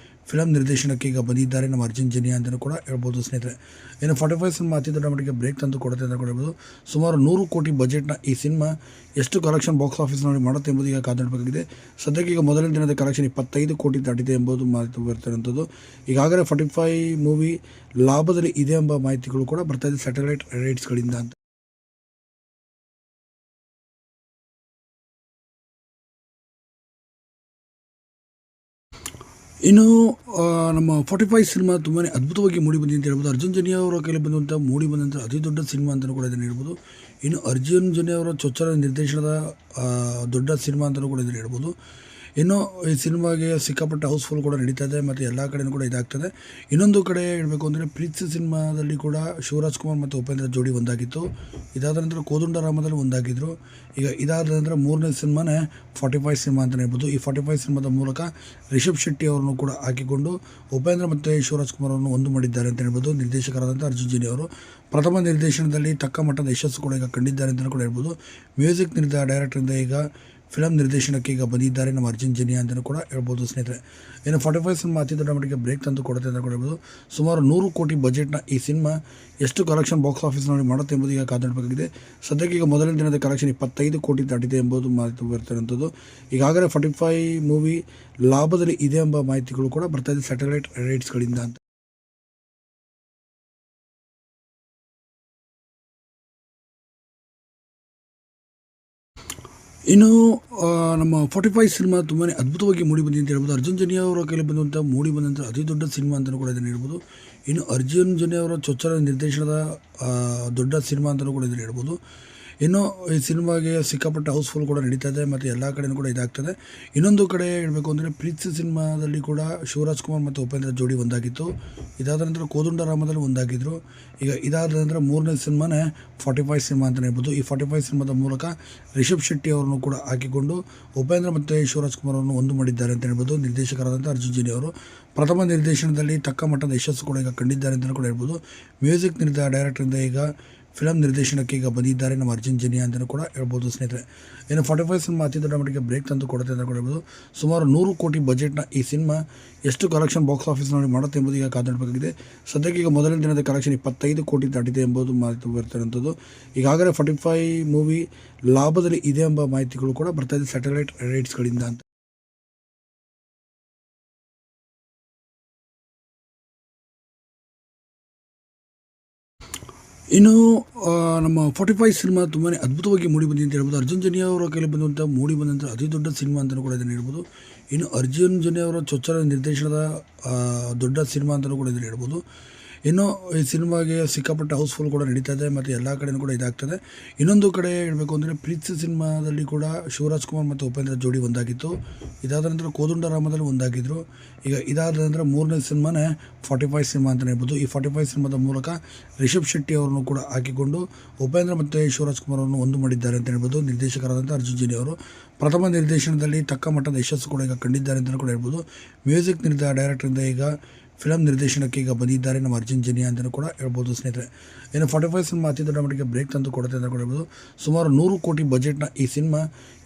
ಫಿಲಮ್ ನಿರ್ದೇಶನಕ್ಕೆ ಈಗ ಬಂದಿದ್ದಾರೆ ನಮ್ಮ ಅರ್ಜುನ್ ಜನ್ಯ ಅಂತಲೂ ಕೂಡ ಹೇಳ್ಬೋದು ಸ್ನೇಹಿತರೆ. ಇನ್ನು 45 ಸಿನಿಮಾ ಅತಿ ದೊಡ್ಡ ಮಟ್ಟಿಗೆ ಬ್ರೇಕ್ ತಂದು ಕೊಡುತ್ತೆ ಅಂತ ಕೂಡ ಹೇಳ್ಬೋದು. ಸುಮಾರು 100 ಕೋಟಿ ಬಜೆಟ್ನ ಈ ಸಿನಿಮಾ ಎಷ್ಟು ಕಲೆಕ್ಷನ್ ಬಾಕ್ಸ್ ಆಫೀಸ್ನಲ್ಲಿ ಮಾಡುತ್ತೆ ಎಂಬುದು ಈಗ ಕಾದಾಡಬೇಕಾಗಿದೆ. ಸದ್ಯಕ್ಕೆ ಈಗ ಮೊದಲನೇ ದಿನದ ಕಲೆಕ್ಷನ್ 25 ಕೋಟಿ ದಾಟಿದೆ ಎಂಬುದು ಮಾಹಿತಿ ಬರ್ತಿರುವಂಥದ್ದು. ಈಗಾಗಲೇ 45 ಮೂವಿ ಲಾಭದಲ್ಲಿ ಇದೆ ಎಂಬ ಮಾಹಿತಿಗಳು ಕೂಡ ಬರ್ತಾ ಇದೆ ಸ್ಯಾಟಲೈಟ್ ರೈಟ್ಸ್ಗಳಿಂದ ಅಂತ. ಇನ್ನು ನಮ್ಮ 45 ಸಿನಿಮಾ ತುಂಬಾ ಅದ್ಭುತವಾಗಿ ಮೂಡಿ ಬಂದಿದೆ ಅಂತ ಹೇಳ್ಬೋದು. ಅರ್ಜುನ್ ಜನ್ಯ ಅವರ ಕೈಲಿ ಬಂದಂಥ ಮೂಡಿ ಬಂದಂಥ ಅತಿ ದೊಡ್ಡ ಸಿನಿಮಾ ಅಂತಲೂ ಕೂಡ ಇದನ್ನು ಹೇಳ್ಬೋದು. ಇನ್ನು ಅರ್ಜುನ್ ಜನ್ಯ ಅವರ ಚೊಚ್ಚಲ ನಿರ್ದೇಶನದ ದೊಡ್ಡ ಸಿನಿಮಾ ಅಂತಲೂ ಕೂಡ ಇದನ್ನು ಹೇಳ್ಬೋದು. ಇನ್ನು ಈ ಸಿನಿಮಾಗೆ ಸಿಕ್ಕಾಪಟ್ಟೆ ಹೌಸ್ಫುಲ್ ಕೂಡ ನಡೀತಾ ಇದೆ ಮತ್ತು ಎಲ್ಲ ಕಡೆಯೂ ಕೂಡ ಇದಾಗ್ತದೆ. ಇನ್ನೊಂದು ಕಡೆ ಹೇಳಬೇಕು ಅಂದರೆ ಪ್ರೀತಿ ಸಿನಿಮಾದಲ್ಲಿ ಕೂಡ ಶಿವರಾಜ್ ಕುಮಾರ್ ಮತ್ತು ಉಪೇಂದ್ರ ಜೋಡಿ ಒಂದಾಗಿತ್ತು. ಇದಾದ ನಂತರ ಕೋದಂಡರಾಮದಲ್ಲಿ ಒಂದಾಗಿದ್ದರು. ಈಗ ಇದಾದ ನಂತರ ಮೂರನೇ ಸಿನಿಮಾನೇ 45 ಸಿನಿಮಾ ಅಂತಲೇ ಹೇಳ್ಬೋದು. ಈ 45 ಸಿನಿಮಾದ ಮೂಲಕ ರಿಷಬ್ ಶೆಟ್ಟಿ ಅವರನ್ನು ಕೂಡ ಹಾಕಿಕೊಂಡು ಉಪೇಂದ್ರ ಮತ್ತು ಶಿವರಾಜ್ ಕುಮಾರ್ ಅವರನ್ನು ಒಂದು ಮಾಡಿದ್ದಾರೆ ಅಂತ ಹೇಳ್ಬೋದು. ನಿರ್ದೇಶಕರಾದಂಥ ಅರ್ಜುನ್ ಜನ್ಯ ಅವರು ಪ್ರಥಮ ನಿರ್ದೇಶನದಲ್ಲಿ ತಕ್ಕ ಮಟ್ಟದ ಯಶಸ್ಸು ಕೂಡ ಈಗ ಕಂಡಿದ್ದಾರೆ ಅಂತಲೂ ಕೂಡ ಹೇಳ್ಬೋದು. ಮ್ಯೂಸಿಕ್ ಡೈರೆಕ್ಟರಿಂದ ಈಗ ಫಿಲಮ್ ನಿರ್ದೇಶನಕ್ಕೆ ಈಗ ಬಂದಿದ್ದಾರೆ ನಮ್ಮ ಅರ್ಜುನ್ ಜನ್ಯ ಅಂತಲೂ ಕೂಡ ಹೇಳ್ಬೋದು ಸ್ನೇಹಿತರೆ. ಇನ್ನು 45 ಸಿನಿಮಾ ಅತಿ ದೊಡ್ಡ ಮಟ್ಟಿಗೆ ಬ್ರೇಕ್ ತಂದು ಕೊಡುತ್ತೆ ಅಂತ ಕೂಡ ಹೇಳ್ಬೋದು. ಸುಮಾರು 100 ಕೋಟಿ ಬಜೆಟ್ನ ಈ ಸಿನಿಮಾ ಎಷ್ಟು ಕಲೆಕ್ಷನ್ ಬಾಕ್ಸ್ ಆಫೀಸ್ನಲ್ಲಿ ಮಾಡುತ್ತೆ ಎಂಬುದು ಈಗ ಕಾದಾಡಬೇಕಾಗಿದೆ. ಸದ್ಯಕ್ಕೆ ಈಗ ಮೊದಲನೇ ದಿನದ ಕಲೆಕ್ಷನ್ 25 ಕೋಟಿ ದಾಟಿದೆ ಎಂಬುದು ಮಾಹಿತಿ ಬರ್ತಿರುವಂಥದ್ದು. ಈಗಾಗಲೇ 45 ಮೂವಿ ಲಾಭದಲ್ಲಿ ಇದೆ ಎಂಬ ಮಾಹಿತಿಗಳು ಕೂಡ ಬರ್ತಾ ಇದೆ ಸ್ಯಾಟಲೈಟ್ ರೈಟ್ಸ್ಗಳಿಂದ ಅಂತ. ಇನ್ನು ನಮ್ಮ 45 ಸಿನಿಮಾ ತುಂಬಾ ಅದ್ಭುತವಾಗಿ ಮೂಡಿ ಬಂದಿದೆ ಅಂತ ಹೇಳ್ಬೋದು. ಅರ್ಜುನ್ ಜನ್ಯ ಅವರ ಕೈಲಿ ಬಂದಂಥ ಮೂಡಿ ಬಂದಂಥ ಅತಿ ದೊಡ್ಡ ಸಿನಿಮಾ ಅಂತಲೂ ಕೂಡ ಇದನ್ನು ಹೇಳ್ಬೋದು. ಇನ್ನು ಅರ್ಜುನ್ ಜನ್ಯ ಅವರ ಚೊಚ್ಚಲ ನಿರ್ದೇಶನದ ದೊಡ್ಡ ಸಿನಿಮಾ ಅಂತಲೂ ಕೂಡ ಇದನ್ನು ಹೇಳ್ಬೋದು. ಇನ್ನು ಈ ಸಿನಿಮಾಗೆ ಸಿಕ್ಕಾಪಟ್ಟೆ ಹೌಸ್ಫುಲ್ ಕೂಡ ನಡೀತಾ ಇದೆ ಮತ್ತು ಎಲ್ಲ ಕಡೆಯೂ ಕೂಡ ಇದಾಗ್ತದೆ. ಇನ್ನೊಂದು ಕಡೆ ಹೇಳಬೇಕು ಅಂದರೆ ಪ್ರೀತಿ ಸಿನಿಮಾದಲ್ಲಿ ಕೂಡ ಶಿವರಾಜ್ ಕುಮಾರ್ ಮತ್ತು ಉಪೇಂದ್ರ ಜೋಡಿ ಒಂದಾಗಿತ್ತು. ಇದಾದ ನಂತರ ಕೋದಂಡರಾಮದಲ್ಲಿ ಒಂದಾಗಿದ್ದರು. ಈಗ ಇದಾದ ನಂತರ ಮೂರನೇ ಸಿನಿಮಾನೇ 45 ಸಿನಿಮಾ ಅಂತಲೇ ಹೇಳ್ಬೋದು. ಈ 45 ಸಿನಿಮಾದ ಮೂಲಕ ರಿಷಬ್ ಶೆಟ್ಟಿ ಅವರನ್ನು ಕೂಡ ಹಾಕಿಕೊಂಡು ಉಪೇಂದ್ರ ಮತ್ತು ಶಿವರಾಜ್ ಕುಮಾರ್ ಅವರನ್ನು ಒಂದು ಮಾಡಿದ್ದಾರೆ ಅಂತ ಹೇಳ್ಬೋದು. ನಿರ್ದೇಶಕರಾದಂಥ ಅರ್ಜುನ್ ಜನ್ಯ ಅವರು ಪ್ರಥಮ ನಿರ್ದೇಶನದಲ್ಲಿ ತಕ್ಕ ಮಟ್ಟದ ಯಶಸ್ಸು ಕೂಡ ಈಗ ಕಂಡಿದ್ದಾರೆ ಅಂತಲೂ ಕೂಡ ಹೇಳ್ಬೋದು. ಮ್ಯೂಸಿಕ್ ಡೈರೆಕ್ಟರಿಂದ ಈಗ ಫಿಲಮ್ ನಿರ್ದೇಶನಕ್ಕೆ ಈಗ ಬಂದಿದ್ದಾರೆ ನಮ್ಮ ಅರ್ಜುನ್ ಜನ್ಯ ಅಂತಲೂ ಕೂಡ ಹೇಳ್ಬೋದು ಸ್ನೇಹಿತರೆ. ಇನ್ನು 45 ಸಿನಿಮಾ ಅತಿ ದೊಡ್ಡ ಮಟ್ಟಿಗೆ ಬ್ರೇಕ್ ತಂದು ಕೊಡುತ್ತೆ ಅಂತ ಕೂಡ ಹೇಳ್ಬೋದು. ಸುಮಾರು 100 ಕೋಟಿ ಬಜೆಟ್ನ ಈ ಸಿನಿಮಾ ಎಷ್ಟು ಕಲೆಕ್ಷನ್ ಬಾಕ್ಸ್ ಆಫೀಸ್ನಲ್ಲಿ ಮಾಡುತ್ತೆ ಎಂಬುದು ಈಗ ಕಾದಾಡಬೇಕಾಗಿದೆ. ಸದ್ಯಕ್ಕೆ ಈಗ ಮೊದಲನೇ ದಿನದ ಕಲೆಕ್ಷನ್ 25 ಕೋಟಿ ದಾಟಿದೆ ಎಂಬುದು ಮಾಹಿತಿ ಬರ್ತಿರುವಂಥದ್ದು. ಈಗಾಗಲೇ 45 ಮೂವಿ ಲಾಭದಲ್ಲಿ ಇದೆ ಎಂಬ ಮಾಹಿತಿಗಳು ಕೂಡ ಬರ್ತಾ ಇದೆ ಸ್ಯಾಟಲೈಟ್ ರೈಟ್ಸ್ಗಳಿಂದ ಅಂತ. ಇನ್ನು ನಮ್ಮ 45 ಸಿನಿಮಾ ತುಂಬಾ ಅದ್ಭುತವಾಗಿ ಮೂಡಿ ಬಂದಿದೆ ಅಂತ ಹೇಳ್ಬೋದು. ಅರ್ಜುನ್ ಜನ್ಯ ಅವರ ಕೈಲಿ ಬಂದಂಥ ಮೂಡಿ ಬಂದಂಥ ಅತಿ ದೊಡ್ಡ ಸಿನಿಮಾ ಅಂತಲೂ ಕೂಡ ಇದನ್ನು ಹೇಳ್ಬೋದು. ಇನ್ನು ಅರ್ಜುನ್ ಜನ್ಯ ಅವರ ಚೊಚ್ಚಲ ನಿರ್ದೇಶನದ ದೊಡ್ಡ ಸಿನಿಮಾ ಅಂತಲೂ ಕೂಡ ಇದನ್ನು ಹೇಳ್ಬೋದು. ಇನ್ನು ಈ ಸಿನಿಮಾಗೆ ಸಿಕ್ಕಾಪಟ್ಟೆ ಹೌಸ್ಫುಲ್ ಕೂಡ ನಡೀತಾ ಇದೆ ಮತ್ತು ಎಲ್ಲ ಕಡೆಯೂ ಕೂಡ ಇದಾಗ್ತದೆ. ಇನ್ನೊಂದು ಕಡೆ ಹೇಳಬೇಕು ಅಂದರೆ ಪ್ರೀತಿ ಸಿನಿಮಾದಲ್ಲಿ ಕೂಡ ಶಿವರಾಜ್ ಕುಮಾರ್ ಮತ್ತು ಉಪೇಂದ್ರ ಜೋಡಿ ಒಂದಾಗಿತ್ತು. ಇದಾದ ನಂತರ ಕೋದಂಡರಾಮದಲ್ಲಿ ಒಂದಾಗಿದ್ದರು. ಈಗ ಇದಾದ ನಂತರ ಮೂರನೇ ಸಿನಿಮಾನೇ 45 ಸಿನಿಮಾ ಅಂತಲೇ ಹೇಳ್ಬೋದು. ಈ 45 ಸಿನಿಮಾದ ಮೂಲಕ ರಿಷಬ್ ಶೆಟ್ಟಿ ಅವರನ್ನು ಕೂಡ ಹಾಕಿಕೊಂಡು ಉಪೇಂದ್ರ ಮತ್ತು ಶಿವರಾಜ್ ಕುಮಾರ್ ಅವರನ್ನು ಒಂದು ಮಾಡಿದ್ದಾರೆ ಅಂತ ಹೇಳ್ಬೋದು. ನಿರ್ದೇಶಕರಾದಂಥ ಅರ್ಜುನ್ ಜನ್ಯ ಅವರು ಪ್ರಥಮ ನಿರ್ದೇಶನದಲ್ಲಿ ತಕ್ಕ ಮಟ್ಟದ ಯಶಸ್ಸು ಕೂಡ ಈಗ ಕಂಡಿದ್ದಾರೆ ಅಂತಲೂ ಕೂಡ ಹೇಳ್ಬೋದು. ಮ್ಯೂಸಿಕ್ ಡೈರೆಕ್ಟರಿಂದ ಈಗ ಫಿಲಮ್ ನಿರ್ದೇಶನಕ್ಕೆ ಈಗ ಬಂದಿದ್ದಾರೆ ನಮ್ಮ ಅರ್ಜುನ್ ಜನ್ಯ ಅಂತಲೂ ಕೂಡ ಹೇಳ್ಬೋದು ಸ್ನೇಹಿತರೆ. ಇನ್ನು 45 ಸಿನಿಮಾ ಅತಿ ದೊಡ್ಡ ಮಟ್ಟಿಗೆ ಬ್ರೇಕ್ ತಂದು ಕೊಡುತ್ತೆ ಅಂತ ಕೂಡ ಹೇಳ್ಬೋದು. ಸುಮಾರು 100 ಕೋಟಿ ಬಜೆಟ್ನ ಈ ಸಿನಿಮಾ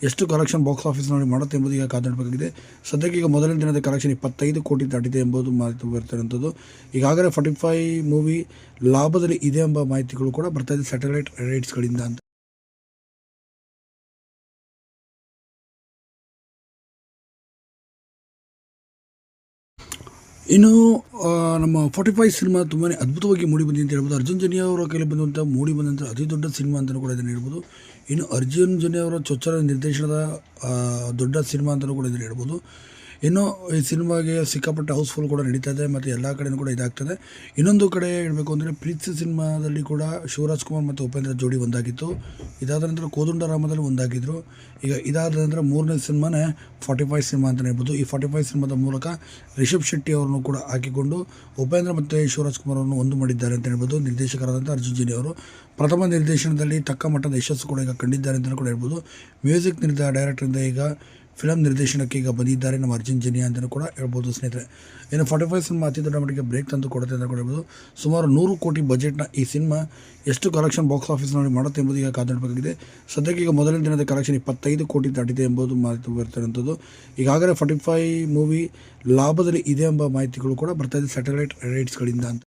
ಎಷ್ಟು ಕಲೆಕ್ಷನ್ ಬಾಕ್ಸ್ ಆಫೀಸ್ನಲ್ಲಿ ಮಾಡುತ್ತೆ ಎಂಬುದು ಈಗ ಕಾದಾಡಬೇಕಾಗಿದೆ. ಸದ್ಯಕ್ಕೆ ಈಗ ಮೊದಲನೇ ದಿನದ ಕಲೆಕ್ಷನ್ 25 ಕೋಟಿ ದಾಟಿದೆ ಎಂಬುದು ಮಾಹಿತಿ ಬರ್ತಿರುವಂಥದ್ದು. ಈಗಾಗಲೇ 45 ಮೂವಿ ಲಾಭದಲ್ಲಿ ಇದೆ ಎಂಬ ಮಾಹಿತಿಗಳು ಕೂಡ ಬರ್ತಾ ಇದೆ ಸ್ಯಾಟಲೈಟ್ ರೈಟ್ಸ್ಗಳಿಂದ ಅಂತ. ಇನ್ನು ನಮ್ಮ 45 ಸಿನಿಮಾ ತುಂಬಾ ಅದ್ಭುತವಾಗಿ ಮೂಡಿ ಬಂದಿದೆ ಅಂತ ಹೇಳ್ಬೋದು. ಅರ್ಜುನ್ ಜನ್ಯ ಅವರ ಕೈಲಿ ಬಂದಂಥ ಮೂಡಿ ಬಂದಂಥ ಅತಿ ದೊಡ್ಡ ಸಿನಿಮಾ ಅಂತಲೂ ಕೂಡ ಇದನ್ನು ಹೇಳ್ಬೋದು. ಇನ್ನು ಅರ್ಜುನ್ ಜನ್ಯ ಅವರ ಚೊಚ್ಚಲ ನಿರ್ದೇಶನದ ದೊಡ್ಡ ಸಿನಿಮಾ ಅಂತಲೂ ಕೂಡ ಇದನ್ನು ಹೇಳ್ಬೋದು. ಇನ್ನು ಈ ಸಿನಿಮಾಗೆ ಸಿಕ್ಕಾಪಟ್ಟೆ ಹೌಸ್ಫುಲ್ ಕೂಡ ನಡೀತಾ ಇದೆ ಮತ್ತು ಎಲ್ಲ ಕಡೆಯೂ ಕೂಡ ಇದಾಗ್ತದೆ. ಇನ್ನೊಂದು ಕಡೆ ಹೇಳಬೇಕು ಅಂದರೆ ಪ್ರೀತಿ ಸಿನಿಮಾದಲ್ಲಿ ಕೂಡ ಶಿವರಾಜ್ ಕುಮಾರ್ ಮತ್ತು ಉಪೇಂದ್ರ ಜೋಡಿ ಒಂದಾಗಿತ್ತು. ಇದಾದ ನಂತರ ಕೋದಂಡರಾಮದಲ್ಲಿ ಒಂದಾಗಿದ್ದರು. ಈಗ ಇದಾದ ನಂತರ ಮೂರನೇ ಸಿನಿಮಾನೇ 45 ಸಿನಿಮಾ ಅಂತಲೇ ಹೇಳ್ಬೋದು. ಈ 45 ಸಿನಿಮಾದ ಮೂಲಕ ರಿಷಬ್ ಶೆಟ್ಟಿ ಅವರನ್ನು ಕೂಡ ಹಾಕಿಕೊಂಡು ಉಪೇಂದ್ರ ಮತ್ತು ಶಿವರಾಜ್ ಕುಮಾರ್ ಅವರನ್ನು ಒಂದು ಮಾಡಿದ್ದಾರೆ ಅಂತ ಹೇಳ್ಬೋದು. ನಿರ್ದೇಶಕರಾದಂಥ ಅರ್ಜುನ್ ಜನ್ಯ ಅವರು ಪ್ರಥಮ ನಿರ್ದೇಶನದಲ್ಲಿ ತಕ್ಕ ಮಟ್ಟದ ಯಶಸ್ಸು ಕೂಡ ಈಗ ಕಂಡಿದ್ದಾರೆ ಅಂತಲೂ ಕೂಡ ಹೇಳ್ಬೋದು. ಮ್ಯೂಸಿಕ್ ಡೈರೆಕ್ಟರಿಂದ ಈಗ ಫಿಲಮ್ ನಿರ್ದೇಶನಕ್ಕೆ ಈಗ ಬಂದಿದ್ದಾರೆ ನಮ್ಮ ಅರ್ಜುನ್ ಜನ್ಯ ಅಂತಲೂ ಕೂಡ ಹೇಳ್ಬೋದು ಸ್ನೇಹಿತರೆ. ಇನ್ನು 45 ಸಿನಿಮಾ ಅತಿ ದೊಡ್ಡ ಮಟ್ಟಿಗೆ ಬ್ರೇಕ್ ತಂದು ಕೊಡುತ್ತೆ ಅಂತ ಕೂಡ ಹೇಳ್ಬೋದು. ಸುಮಾರು 100 ಕೋಟಿ ಬಜೆಟ್ನ ಈ ಸಿನಿಮಾ ಎಷ್ಟು ಕಲೆಕ್ಷನ್ ಬಾಕ್ಸ್ ಆಫೀಸ್ನಲ್ಲಿ ಮಾಡುತ್ತೆ ಎಂಬುದು ಈಗ ಕಾದಾಡಬೇಕಾಗಿದೆ. ಸದ್ಯಕ್ಕೆ ಈಗ ಮೊದಲನೇ ದಿನದ ಕಲೆಕ್ಷನ್ 25 ಕೋಟಿ ದಾಟಿದೆ ಎಂಬುದು ಮಾಹಿತಿ ಬರ್ತಿರುವಂಥದ್ದು. ಈಗಾಗಲೇ 45 ಮೂವಿ ಲಾಭದಲ್ಲಿ ಇದೆ ಎಂಬ ಮಾಹಿತಿಗಳು ಕೂಡ ಬರ್ತಾ ಇದೆ ಸ್ಯಾಟಲೈಟ್ ರೈಟ್ಸ್ಗಳಿಂದ ಅಂತ.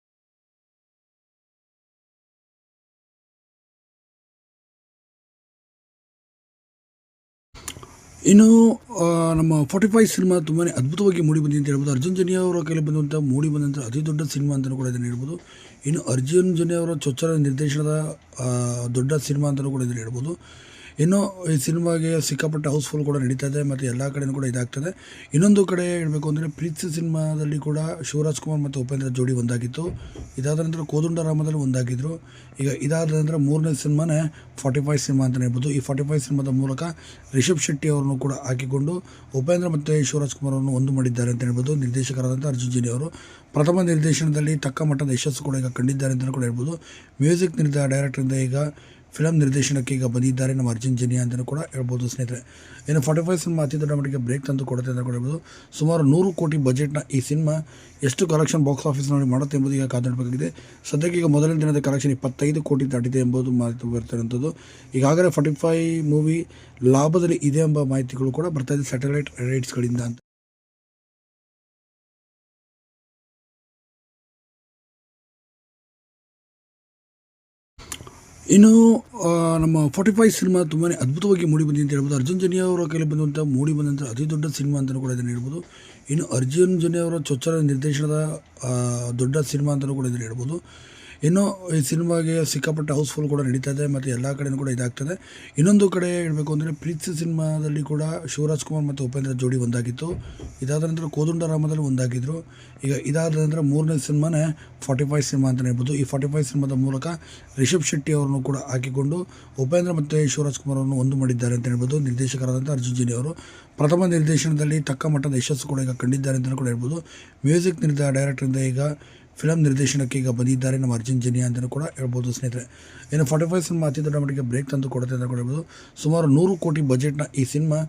ಇನ್ನು ನಮ್ಮ 45 ಸಿನಿಮಾ ತುಂಬಾ ಅದ್ಭುತವಾಗಿ ಮೂಡಿ ಬಂದಿದೆ ಅಂತ ಹೇಳ್ಬೋದು. ಅರ್ಜುನ್ ಜನ್ಯ ಅವರ ಕೈಲಿ ಬಂದಂಥ ಮೂಡಿ ಬಂದಂಥ ಅತಿ ದೊಡ್ಡ ಸಿನಿಮಾ ಅಂತಲೂ ಕೂಡ ಇದನ್ನು ಹೇಳ್ಬೋದು. ಇನ್ನು ಅರ್ಜುನ್ ಜನ್ಯ ಅವರ ಚೊಚ್ಚಲ ನಿರ್ದೇಶನದ ದೊಡ್ಡ ಸಿನಿಮಾ ಅಂತಲೂ ಕೂಡ ಇದನ್ನು ಹೇಳ್ಬೋದು. ಇನ್ನು ಈ ಸಿನಿಮಾಗೆ ಸಿಕ್ಕಾಪಟ್ಟೆ ಹೌಸ್ಫುಲ್ ಕೂಡ ನಡೀತಾ ಇದೆ ಮತ್ತು ಎಲ್ಲ ಕಡೆಯೂ ಕೂಡ ಇದಾಗ್ತದೆ. ಇನ್ನೊಂದು ಕಡೆ ಹೇಳಬೇಕು ಅಂದರೆ ಪ್ರೀತಿ ಸಿನಿಮಾದಲ್ಲಿ ಕೂಡ ಶಿವರಾಜ್ ಕುಮಾರ್ ಮತ್ತು ಉಪೇಂದ್ರ ಜೋಡಿ ಒಂದಾಗಿತ್ತು. ಇದಾದ ನಂತರ ಕೋದಂಡರಾಮದಲ್ಲಿ ಒಂದಾಗಿದ್ದರು. ಈಗ ಇದಾದ ನಂತರ ಮೂರನೇ ಸಿನಿಮಾನೇ 45 ಸಿನಿಮಾ ಅಂತಲೇ ಹೇಳ್ಬೋದು. ಈ 45 ಸಿನಿಮಾದ ಮೂಲಕ ರಿಷಬ್ ಶೆಟ್ಟಿ ಅವರನ್ನು ಕೂಡ ಹಾಕಿಕೊಂಡು ಉಪೇಂದ್ರ ಮತ್ತು ಶಿವರಾಜ್ ಕುಮಾರ್ ಅವರನ್ನು ಒಂದು ಮಾಡಿದ್ದಾರೆ ಅಂತ ಹೇಳ್ಬೋದು. ನಿರ್ದೇಶಕರಾದಂಥ ಅರ್ಜುನ್ ಜನ್ಯ ಅವರು ಪ್ರಥಮ ನಿರ್ದೇಶನದಲ್ಲಿ ತಕ್ಕ ಮಟ್ಟದ ಯಶಸ್ಸು ಕೂಡ ಈಗ ಕಂಡಿದ್ದಾರೆ ಅಂತಲೂ ಕೂಡ ಹೇಳ್ಬೋದು. ಮ್ಯೂಸಿಕ್ ಡೈರೆಕ್ಟರಿಂದ ಈಗ ಫಿಲಮ್ ನಿರ್ದೇಶನಕ್ಕೆ ಈಗ ಬಂದಿದ್ದಾರೆ ನಮ್ಮ ಅರ್ಜುನ್ ಜನ್ಯ ಅಂತಲೂ ಕೂಡ ಹೇಳ್ಬೋದು ಸ್ನೇಹಿತರೆ. ಇನ್ನು 45 ಸಿನಿಮಾ ಅತಿ ದೊಡ್ಡ ಮಟ್ಟಿಗೆ ಬ್ರೇಕ್ ತಂದು ಕೊಡುತ್ತೆ ಅಂತ ಕೂಡ ಹೇಳ್ಬೋದು. ಸುಮಾರು 100 ಕೋಟಿ ಬಜೆಟ್ನ ಈ ಸಿನಿಮಾ ಎಷ್ಟು ಕಲೆಕ್ಷನ್ ಬಾಕ್ಸ್ ಆಫೀಸ್ನಲ್ಲಿ ಮಾಡುತ್ತೆ ಎಂಬುದು ಈಗ ಕಾದಾಡಬೇಕಾಗಿದೆ. ಸದ್ಯಕ್ಕೆ ಈಗ ಮೊದಲನೇ ದಿನದ ಕಲೆಕ್ಷನ್ 25 ಕೋಟಿ ದಾಟಿದೆ ಎಂಬುದು ಮಾಹಿತಿ ಬರ್ತಿರುವಂಥದ್ದು. ಈಗಾಗಲೇ 45 ಮೂವಿ ಲಾಭದಲ್ಲಿ ಇದೆ ಎಂಬ ಮಾಹಿತಿಗಳು ಕೂಡ ಬರ್ತಾ ಇದೆ ಸ್ಯಾಟಲೈಟ್ ರೈಟ್ಸ್ಗಳಿಂದ ಅಂತ. ಇನ್ನು ನಮ್ಮ 45 ಸಿನಿಮಾ ತುಂಬಾ ಅದ್ಭುತವಾಗಿ ಮೂಡಿ ಬಂದಿದೆ ಅಂತ ಹೇಳ್ಬೋದು. ಅರ್ಜುನ್ ಜನ್ಯ ಅವರ ಕೈಲಿ ಬಂದಂಥ ಮೂಡಿ ಬಂದಂಥ ಅತಿ ದೊಡ್ಡ ಸಿನಿಮಾ ಅಂತಲೂ ಕೂಡ ಇದನ್ನು ಹೇಳ್ಬೋದು. ಇನ್ನು ಅರ್ಜುನ್ ಜನ್ಯ ಅವರ ಚೊಚ್ಚಲ ನಿರ್ದೇಶನದ ದೊಡ್ಡ ಸಿನಿಮಾ ಅಂತಲೂ ಕೂಡ ಇದನ್ನು ಹೇಳ್ಬೋದು. ಇನ್ನು ಈ ಸಿನಿಮಾಗೆ ಸಿಕ್ಕಾಪಟ್ಟೆ ಹೌಸ್ಫುಲ್ ಕೂಡ ನಡೀತಾ ಇದೆ ಮತ್ತು ಎಲ್ಲ ಕಡೆಯೂ ಕೂಡ ಇದಾಗ್ತದೆ. ಇನ್ನೊಂದು ಕಡೆ ಹೇಳಬೇಕು ಅಂದರೆ ಪ್ರೀತಿ ಸಿನಿಮಾದಲ್ಲಿ ಕೂಡ ಶಿವರಾಜ್ ಕುಮಾರ್ ಮತ್ತು ಉಪೇಂದ್ರ ಜೋಡಿ ಒಂದಾಗಿತ್ತು. ಇದಾದ ನಂತರ ಕೋದಂಡರಾಮದಲ್ಲಿ ಒಂದಾಗಿದ್ದರು. ಈಗ ಇದಾದ ನಂತರ ಮೂರನೇ ಸಿನಿಮಾನೇ 45 ಸಿನಿಮಾ ಅಂತಲೇ ಹೇಳ್ಬೋದು. ಈ 45 ಸಿನಿಮಾದ ಮೂಲಕ ರಿಷಬ್ ಶೆಟ್ಟಿ ಅವರನ್ನು ಕೂಡ ಹಾಕಿಕೊಂಡು ಉಪೇಂದ್ರ ಮತ್ತು ಶಿವರಾಜ್ ಕುಮಾರ್ ಅವರನ್ನು ಒಂದು ಮಾಡಿದ್ದಾರೆ ಅಂತ ಹೇಳ್ಬೋದು. ನಿರ್ದೇಶಕರಾದಂಥ ಅರ್ಜುನ್ ಜನ್ಯ ಅವರು ಪ್ರಥಮ ನಿರ್ದೇಶನದಲ್ಲಿ ತಕ್ಕ ಮಟ್ಟದ ಯಶಸ್ಸು ಕೂಡ ಈಗ ಕಂಡಿದ್ದಾರೆ ಅಂತಲೂ ಕೂಡ ಹೇಳ್ಬೋದು. ಮ್ಯೂಸಿಕ್ ಡೈರೆಕ್ಟರಿಂದ ಈಗ ಫಿಲಮ್ ನಿರ್ದೇಶನಕ್ಕೆ ಈಗ ಬಂದಿದ್ದಾರೆ ನಮ್ಮ ಅರ್ಜುನ್ ಜನ್ಯ ಅಂತಲೂ ಕೂಡ ಹೇಳ್ಬೋದು ಸ್ನೇಹಿತರೆ. ಇನ್ನು 45 ಸಿನಿಮಾ ಅತಿ ದೊಡ್ಡ ಮಟ್ಟಿಗೆ ಬ್ರೇಕ್ ತಂದು ಕೊಡುತ್ತೆ ಅಂತ ಕೂಡ ಹೇಳ್ಬೋದು. ಸುಮಾರು 100 ಕೋಟಿ ಬಜೆಟ್ನ ಈ ಸಿನಿಮಾ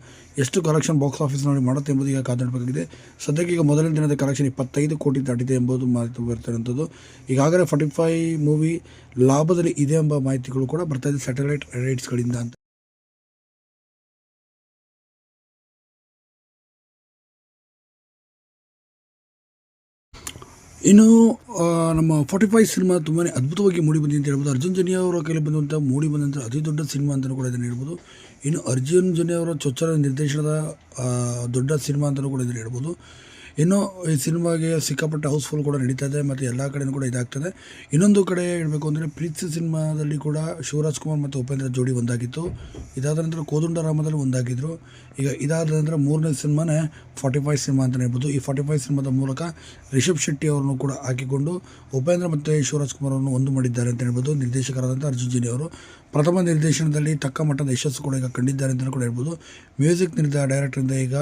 ಎಷ್ಟು ಕಲೆಕ್ಷನ್ ಬಾಕ್ಸ್ ಆಫೀಸ್ನಲ್ಲಿ ಮಾಡುತ್ತೆ ಎಂಬುದು ಈಗ ಕಾದಾಡಬೇಕಾಗಿದೆ. ಸದ್ಯಕ್ಕೆ ಈಗ ಮೊದಲನೇ ದಿನದ ಕಲೆಕ್ಷನ್ 25 ಕೋಟಿ ದಾಟಿದೆ ಎಂಬುದು ಮಾಹಿತಿ ಬರ್ತಿರುವಂಥದ್ದು. ಈಗಾಗಲೇ 45 ಮೂವಿ ಲಾಭದಲ್ಲಿ ಇದೆ ಎಂಬ ಮಾಹಿತಿಗಳು ಕೂಡ ಬರ್ತಾ ಇದೆ ಸ್ಯಾಟಲೈಟ್ ರೈಟ್ಸ್ಗಳಿಂದ ಅಂತ. ಇನ್ನು ನಮ್ಮ 45 ಸಿನಿಮಾ ತುಂಬಾ ಅದ್ಭುತವಾಗಿ ಮೂಡಿ ಬಂದಿದೆ ಅಂತ ಹೇಳ್ಬೋದು. ಅರ್ಜುನ್ ಜನ್ಯ ಅವರ ಕೈಲಿ ಬಂದಂಥ ಮೂಡಿ ಬಂದಂಥ ಅತಿ ದೊಡ್ಡ ಸಿನಿಮಾ ಅಂತಲೂ ಕೂಡ ಇದನ್ನು ಹೇಳ್ಬೋದು. ಇನ್ನು ಅರ್ಜುನ್ ಜನ್ಯ ಅವರ ಚೊಚ್ಚಲ ನಿರ್ದೇಶನದ ದೊಡ್ಡ ಸಿನಿಮಾ ಅಂತಲೂ ಕೂಡ ಇದನ್ನು ಹೇಳ್ಬೋದು. ಇನ್ನು ಈ ಸಿನಿಮಾಗೆ ಸಿಕ್ಕಾಪಟ್ಟೆ ಹೌಸ್ಫುಲ್ ಕೂಡ ನಡೀತಾ ಇದೆ ಮತ್ತು ಎಲ್ಲ ಕಡೆಯೂ ಕೂಡ ಇದಾಗ್ತದೆ. ಇನ್ನೊಂದು ಕಡೆ ಹೇಳಬೇಕು ಅಂದರೆ ಪ್ರೀತಿ ಸಿನಿಮಾದಲ್ಲಿ ಕೂಡ ಶಿವರಾಜ್ ಕುಮಾರ್ ಮತ್ತು ಉಪೇಂದ್ರ ಜೋಡಿ ಒಂದಾಗಿತ್ತು. ಇದಾದ ನಂತರ ಕೋದಂಡರಾಮದಲ್ಲಿ ಒಂದಾಗಿದ್ದರು. ಈಗ ಇದಾದ ನಂತರ ಮೂರನೇ ಸಿನಿಮಾನೇ 45 ಸಿನಿಮಾ ಅಂತಲೇ ಹೇಳ್ಬೋದು. ಈ 45 ಸಿನಿಮಾದ ಮೂಲಕ ರಿಷಬ್ ಶೆಟ್ಟಿ ಅವರನ್ನು ಕೂಡ ಹಾಕಿಕೊಂಡು ಉಪೇಂದ್ರ ಮತ್ತು ಶಿವರಾಜ್ ಕುಮಾರ್ ಅವರನ್ನು ಒಂದು ಮಾಡಿದ್ದಾರೆ ಅಂತ ಹೇಳ್ಬೋದು. ನಿರ್ದೇಶಕರಾದಂಥ ಅರ್ಜುನ್ ಜನ್ಯ ಅವರು ಪ್ರಥಮ ನಿರ್ದೇಶನದಲ್ಲಿ ತಕ್ಕ ಮಟ್ಟದ ಯಶಸ್ಸು ಕೂಡ ಈಗ ಕಂಡಿದ್ದಾರೆ ಅಂತಲೂ ಕೂಡ ಹೇಳ್ಬೋದು. ಮ್ಯೂಸಿಕ್ ಡೈರೆಕ್ಟರಿಂದ ಈಗ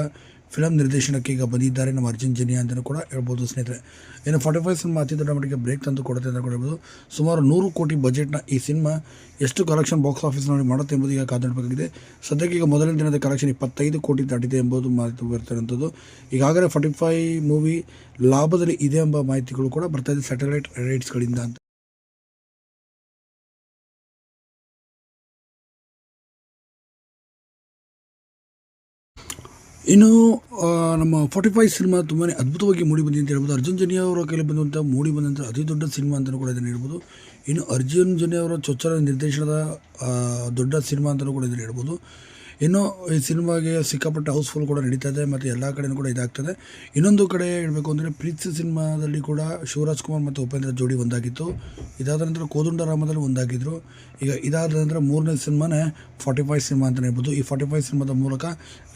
ಫಿಲಮ್ ನಿರ್ದೇಶನಕ್ಕೆ ಈಗ ಬಂದಿದ್ದಾರೆ ನಮ್ಮ ಅರ್ಜುನ್ ಜನ್ಯ ಅಂತಲೂ ಕೂಡ ಹೇಳ್ಬೋದು ಸ್ನೇಹಿತರೆ. ಇನ್ನು 45 ಸಿನಿಮಾ ಅತಿ ದೊಡ್ಡ ಮಟ್ಟಿಗೆ ಬ್ರೇಕ್ ತಂದು ಕೊಡುತ್ತೆ ಅಂತ ಕೂಡ ಹೇಳ್ಬೋದು. ಸುಮಾರು 100 ಕೋಟಿ ಬಜೆಟ್ನ ಈ ಸಿನಿಮಾ ಎಷ್ಟು ಕಲೆಕ್ಷನ್ ಬಾಕ್ಸ್ ಆಫೀಸ್ನಲ್ಲಿ ಮಾಡುತ್ತೆ ಎಂಬುದು ಈಗ ಕಾದಾಡಬೇಕಾಗಿದೆ. ಸದ್ಯಕ್ಕೆ ಈಗ ಮೊದಲನೇ ದಿನದ ಕಲೆಕ್ಷನ್ 25 ಕೋಟಿ ದಾಟಿದೆ ಎಂಬುದು ಮಾಹಿತಿ ಬರ್ತಿರುವಂಥದ್ದು. ಈಗಾಗಲೇ 45 ಮೂವಿ ಲಾಭದಲ್ಲಿ ಇದೆ ಎಂಬ ಮಾಹಿತಿಗಳು ಕೂಡ ಬರ್ತಾ ಇದೆ ಸ್ಯಾಟಲೈಟ್ ರೈಟ್ಸ್ಗಳಿಂದ ಅಂತ. ಇನ್ನು ನಮ್ಮ 45 ಸಿನಿಮಾ ತುಂಬಾ ಅದ್ಭುತವಾಗಿ ಮೂಡಿ ಬಂದಿದೆ ಅಂತ ಹೇಳ್ಬೋದು. ಅರ್ಜುನ್ ಜನ್ಯ ಅವರ ಕೈಲಿ ಬಂದಂಥ ಮೂಡಿ ಬಂದಂಥ ಅತಿ ದೊಡ್ಡ ಸಿನಿಮಾ ಅಂತಲೂ ಕೂಡ ಇದನ್ನು ಹೇಳ್ಬೋದು. ಇನ್ನು ಅರ್ಜುನ್ ಜನ್ಯ ಅವರ ಚೊಚ್ಚಲ ನಿರ್ದೇಶನದ ದೊಡ್ಡ ಸಿನಿಮಾ ಅಂತಲೂ ಕೂಡ ಇದನ್ನು ಹೇಳ್ಬೋದು. ಇನ್ನು ಈ ಸಿನಿಮಾಗೆ ಸಿಕ್ಕಾಪಟ್ಟೆ ಹೌಸ್ಫುಲ್ ಕೂಡ ನಡೀತಾ ಇದೆ ಮತ್ತು ಎಲ್ಲ ಕಡೆಯೂ ಕೂಡ ಇದಾಗ್ತದೆ. ಇನ್ನೊಂದು ಕಡೆ ಹೇಳಬೇಕು ಅಂದರೆ ಪ್ರೀತಿ ಸಿನಿಮಾದಲ್ಲಿ ಕೂಡ ಶಿವರಾಜ್ ಕುಮಾರ್ ಮತ್ತು ಉಪೇಂದ್ರ ಜೋಡಿ ಒಂದಾಗಿತ್ತು. ಇದಾದ ನಂತರ ಕೋದಂಡರಾಮದಲ್ಲಿ ಒಂದಾಗಿದ್ದರು. ಈಗ ಇದಾದ ನಂತರ ಮೂರನೇ ಸಿನಿಮಾನೇ 45 ಸಿನಿಮಾ ಅಂತಲೇ ಹೇಳ್ಬೋದು. ಈ 45 ಸಿನಿಮಾದ ಮೂಲಕ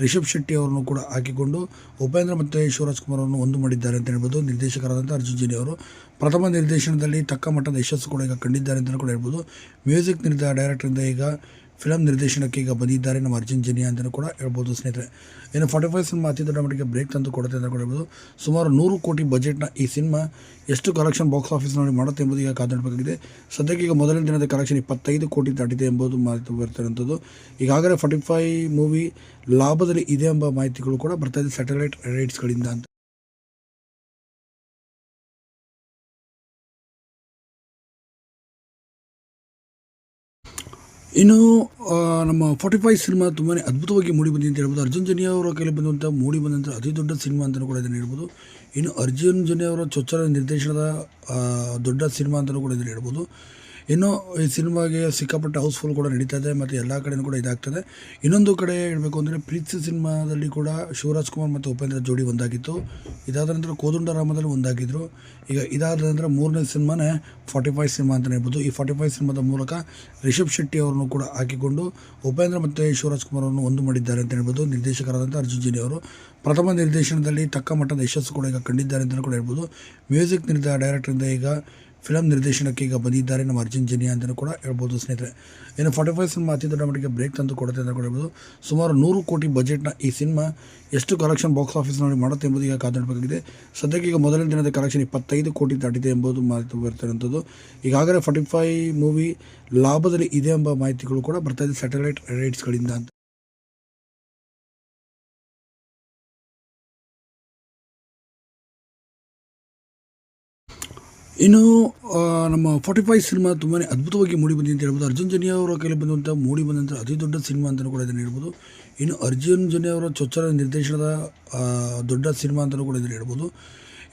ರಿಷಬ್ ಶೆಟ್ಟಿ ಅವರನ್ನು ಕೂಡ ಹಾಕಿಕೊಂಡು ಉಪೇಂದ್ರ ಮತ್ತು ಶಿವರಾಜ್ ಕುಮಾರ್ ಅವರನ್ನು ಒಂದು ಮಾಡಿದ್ದಾರೆ ಅಂತ ಹೇಳ್ಬೋದು. ನಿರ್ದೇಶಕರಾದಂಥ ಅರ್ಜುನ್ ಜನ್ಯ ಅವರು ಪ್ರಥಮ ನಿರ್ದೇಶನದಲ್ಲಿ ತಕ್ಕ ಮಟ್ಟದ ಯಶಸ್ಸು ಕೂಡ ಈಗ ಕಂಡಿದ್ದಾರೆ ಅಂತಲೂ ಕೂಡ ಹೇಳ್ಬೋದು. ಮ್ಯೂಸಿಕ್ ಡೈರೆಕ್ಟರಿಂದ ಈಗ ಫಿಲಮ್ ನಿರ್ದೇಶನಕ್ಕೆ ಈಗ ಬಂದಿದ್ದಾರೆ ನಮ್ಮ ಅರ್ಜುನ್ ಜನ್ಯ ಅಂತಲೂ ಕೂಡ ಹೇಳ್ಬೋದು ಸ್ನೇಹಿತರೆ. ಇನ್ನು 45 ಸಿನಿಮಾ ಅತಿ ದೊಡ್ಡ ಮಟ್ಟಿಗೆ ಬ್ರೇಕ್ ತಂದು ಕೊಡುತ್ತೆ ಅಂತ ಕೂಡ ಹೇಳ್ಬೋದು. ಸುಮಾರು 100 ಕೋಟಿ ಬಜೆಟ್ನ ಈ ಸಿನಿಮಾ ಎಷ್ಟು ಕಲೆಕ್ಷನ್ ಬಾಕ್ಸ್ ಆಫೀಸ್ನಲ್ಲಿ ಮಾಡುತ್ತೆ ಎಂಬುದು ಈಗ ಕಾದಾಡಬೇಕಾಗಿದೆ. ಸದ್ಯಕ್ಕೆ ಈಗ ಮೊದಲನೇ ದಿನದ ಕಲೆಕ್ಷನ್ 25 ಕೋಟಿ ದಾಟಿದೆ ಎಂಬುದು ಮಾಹಿತಿ ಬರ್ತಿರುವಂಥದ್ದು. ಈಗಾಗಲೇ 45 ಮೂವಿ ಲಾಭದಲ್ಲಿ ಇದೆ ಎಂಬ ಮಾಹಿತಿಗಳು ಕೂಡ ಬರ್ತಾ ಇದೆ ಸ್ಯಾಟಲೈಟ್ ರೈಟ್ಸ್ಗಳಿಂದ ಅಂತ. ಇನ್ನು ನಮ್ಮ 45 ಸಿನಿಮಾ ತುಂಬಾ ಅದ್ಭುತವಾಗಿ ಮೂಡಿ ಬಂದಿದೆ ಅಂತ ಹೇಳ್ಬೋದು. ಅರ್ಜುನ್ ಜನ್ಯ ಅವರ ಕೈಲಿ ಬಂದಂಥ ಮೂಡಿ ಬಂದಂಥ ಅತಿ ದೊಡ್ಡ ಸಿನಿಮಾ ಅಂತಲೂ ಕೂಡ ಇದನ್ನು ಹೇಳ್ಬೋದು. ಇನ್ನು ಅರ್ಜುನ್ ಜನ್ಯ ಅವರ ಚೊಚ್ಚಲ ನಿರ್ದೇಶನದ ದೊಡ್ಡ ಸಿನಿಮಾ ಅಂತಲೂ ಕೂಡ ಇದನ್ನು ಹೇಳ್ಬೋದು. ಇನ್ನು ಈ ಸಿನಿಮಾಗೆ ಸಿಕ್ಕಾಪಟ್ಟೆ ಹೌಸ್ಫುಲ್ ಕೂಡ ನಡೀತಾ ಇದೆ ಮತ್ತು ಎಲ್ಲ ಕಡೆಯೂ ಕೂಡ ಇದಾಗ್ತದೆ. ಇನ್ನೊಂದು ಕಡೆ ಹೇಳಬೇಕು ಅಂದರೆ ಪ್ರೀತಿ ಸಿನಿಮಾದಲ್ಲಿ ಕೂಡ ಶಿವರಾಜ್ ಕುಮಾರ್ ಮತ್ತು ಉಪೇಂದ್ರ ಜೋಡಿ ಒಂದಾಗಿತ್ತು. ಇದಾದ ನಂತರ ಕೋದಂಡರಾಮದಲ್ಲಿ ಒಂದಾಗಿದ್ದರು. ಈಗ ಇದಾದ ನಂತರ ಮೂರನೇ ಸಿನಿಮಾನೇ 45 ಸಿನಿಮಾ ಅಂತಲೇ ಹೇಳ್ಬೋದು. ಈ 45 ಸಿನಿಮಾದ ಮೂಲಕ ರಿಷಬ್ ಶೆಟ್ಟಿ ಅವರನ್ನು ಕೂಡ ಹಾಕಿಕೊಂಡು ಉಪೇಂದ್ರ ಮತ್ತು ಶಿವರಾಜ್ ಕುಮಾರ್ ಅವರನ್ನು ಒಂದು ಮಾಡಿದ್ದಾರೆ ಅಂತ ಹೇಳ್ಬೋದು. ನಿರ್ದೇಶಕರಾದಂಥ ಅರ್ಜುನ್ ಜನ್ಯ ಅವರು ಪ್ರಥಮ ನಿರ್ದೇಶನದಲ್ಲಿ ತಕ್ಕ ಮಟ್ಟದ ಯಶಸ್ಸು ಕೂಡ ಈಗ ಕಂಡಿದ್ದಾರೆ ಅಂತಲೂ ಕೂಡ ಹೇಳ್ಬೋದು. ಮ್ಯೂಸಿಕ್ ಡೈರೆಕ್ಟರಿಂದ ಈಗ ಫಿಲಮ್ ನಿರ್ದೇಶನಕ್ಕೆ ಈಗ ಬಂದಿದ್ದಾರೆ ನಮ್ಮ ಅರ್ಜುನ್ ಜನ್ಯ ಅಂತಲೂ ಕೂಡ ಹೇಳ್ಬೋದು ಸ್ನೇಹಿತರೆ. ಇನ್ನು 45 ಸಿನಿಮಾ ಅತಿ ದೊಡ್ಡ ಮಟ್ಟಿಗೆ ಬ್ರೇಕ್ ತಂದು ಕೊಡುತ್ತೆ ಅಂತ ಕೂಡ ಹೇಳ್ಬೋದು. ಸುಮಾರು 100 ಕೋಟಿ ಬಜೆಟ್ನ ಈ ಸಿನಿಮಾ ಎಷ್ಟು ಕಲೆಕ್ಷನ್ ಬಾಕ್ಸ್ ಆಫೀಸ್ನಲ್ಲಿ ಮಾಡುತ್ತೆ ಎಂಬುದು ಈಗ ಕಾದಾಡಬೇಕಾಗಿದೆ. ಸದ್ಯಕ್ಕೆ ಈಗ ಮೊದಲನೇ ದಿನದ ಕಲೆಕ್ಷನ್ 25 ಕೋಟಿ ದಾಟಿದೆ ಎಂಬುದು ಮಾಹಿತಿ ಬರ್ತಿರುವಂಥದ್ದು. ಈಗಾಗಲೇ 45 ಮೂವಿ ಲಾಭದಲ್ಲಿ ಇದೆ ಎಂಬ ಮಾಹಿತಿಗಳು ಕೂಡ ಬರ್ತಾ ಇದೆ ಸ್ಯಾಟಲೈಟ್ ರೈಟ್ಸ್ಗಳಿಂದ ಅಂತ. ಇನ್ನು ನಮ್ಮ 45 ಸಿನಿಮಾ ತುಂಬಾ ಅದ್ಭುತವಾಗಿ ಮೂಡಿ ಬಂದಿದೆ ಅಂತ ಹೇಳ್ಬೋದು. ಅರ್ಜುನ್ ಜನ್ಯ ಅವರ ಕೈಲಿ ಬಂದಂಥ ಮೂಡಿ ಬಂದಂಥ ಅತಿ ದೊಡ್ಡ ಸಿನಿಮಾ ಅಂತಲೂ ಕೂಡ ಇದನ್ನು ಹೇಳ್ಬೋದು. ಇನ್ನು ಅರ್ಜುನ್ ಜನ್ಯ ಅವರ ಚೊಚ್ಚಲ ನಿರ್ದೇಶನದ ದೊಡ್ಡ ಸಿನಿಮಾ ಅಂತಲೂ ಕೂಡ ಇದನ್ನು ಹೇಳ್ಬೋದು.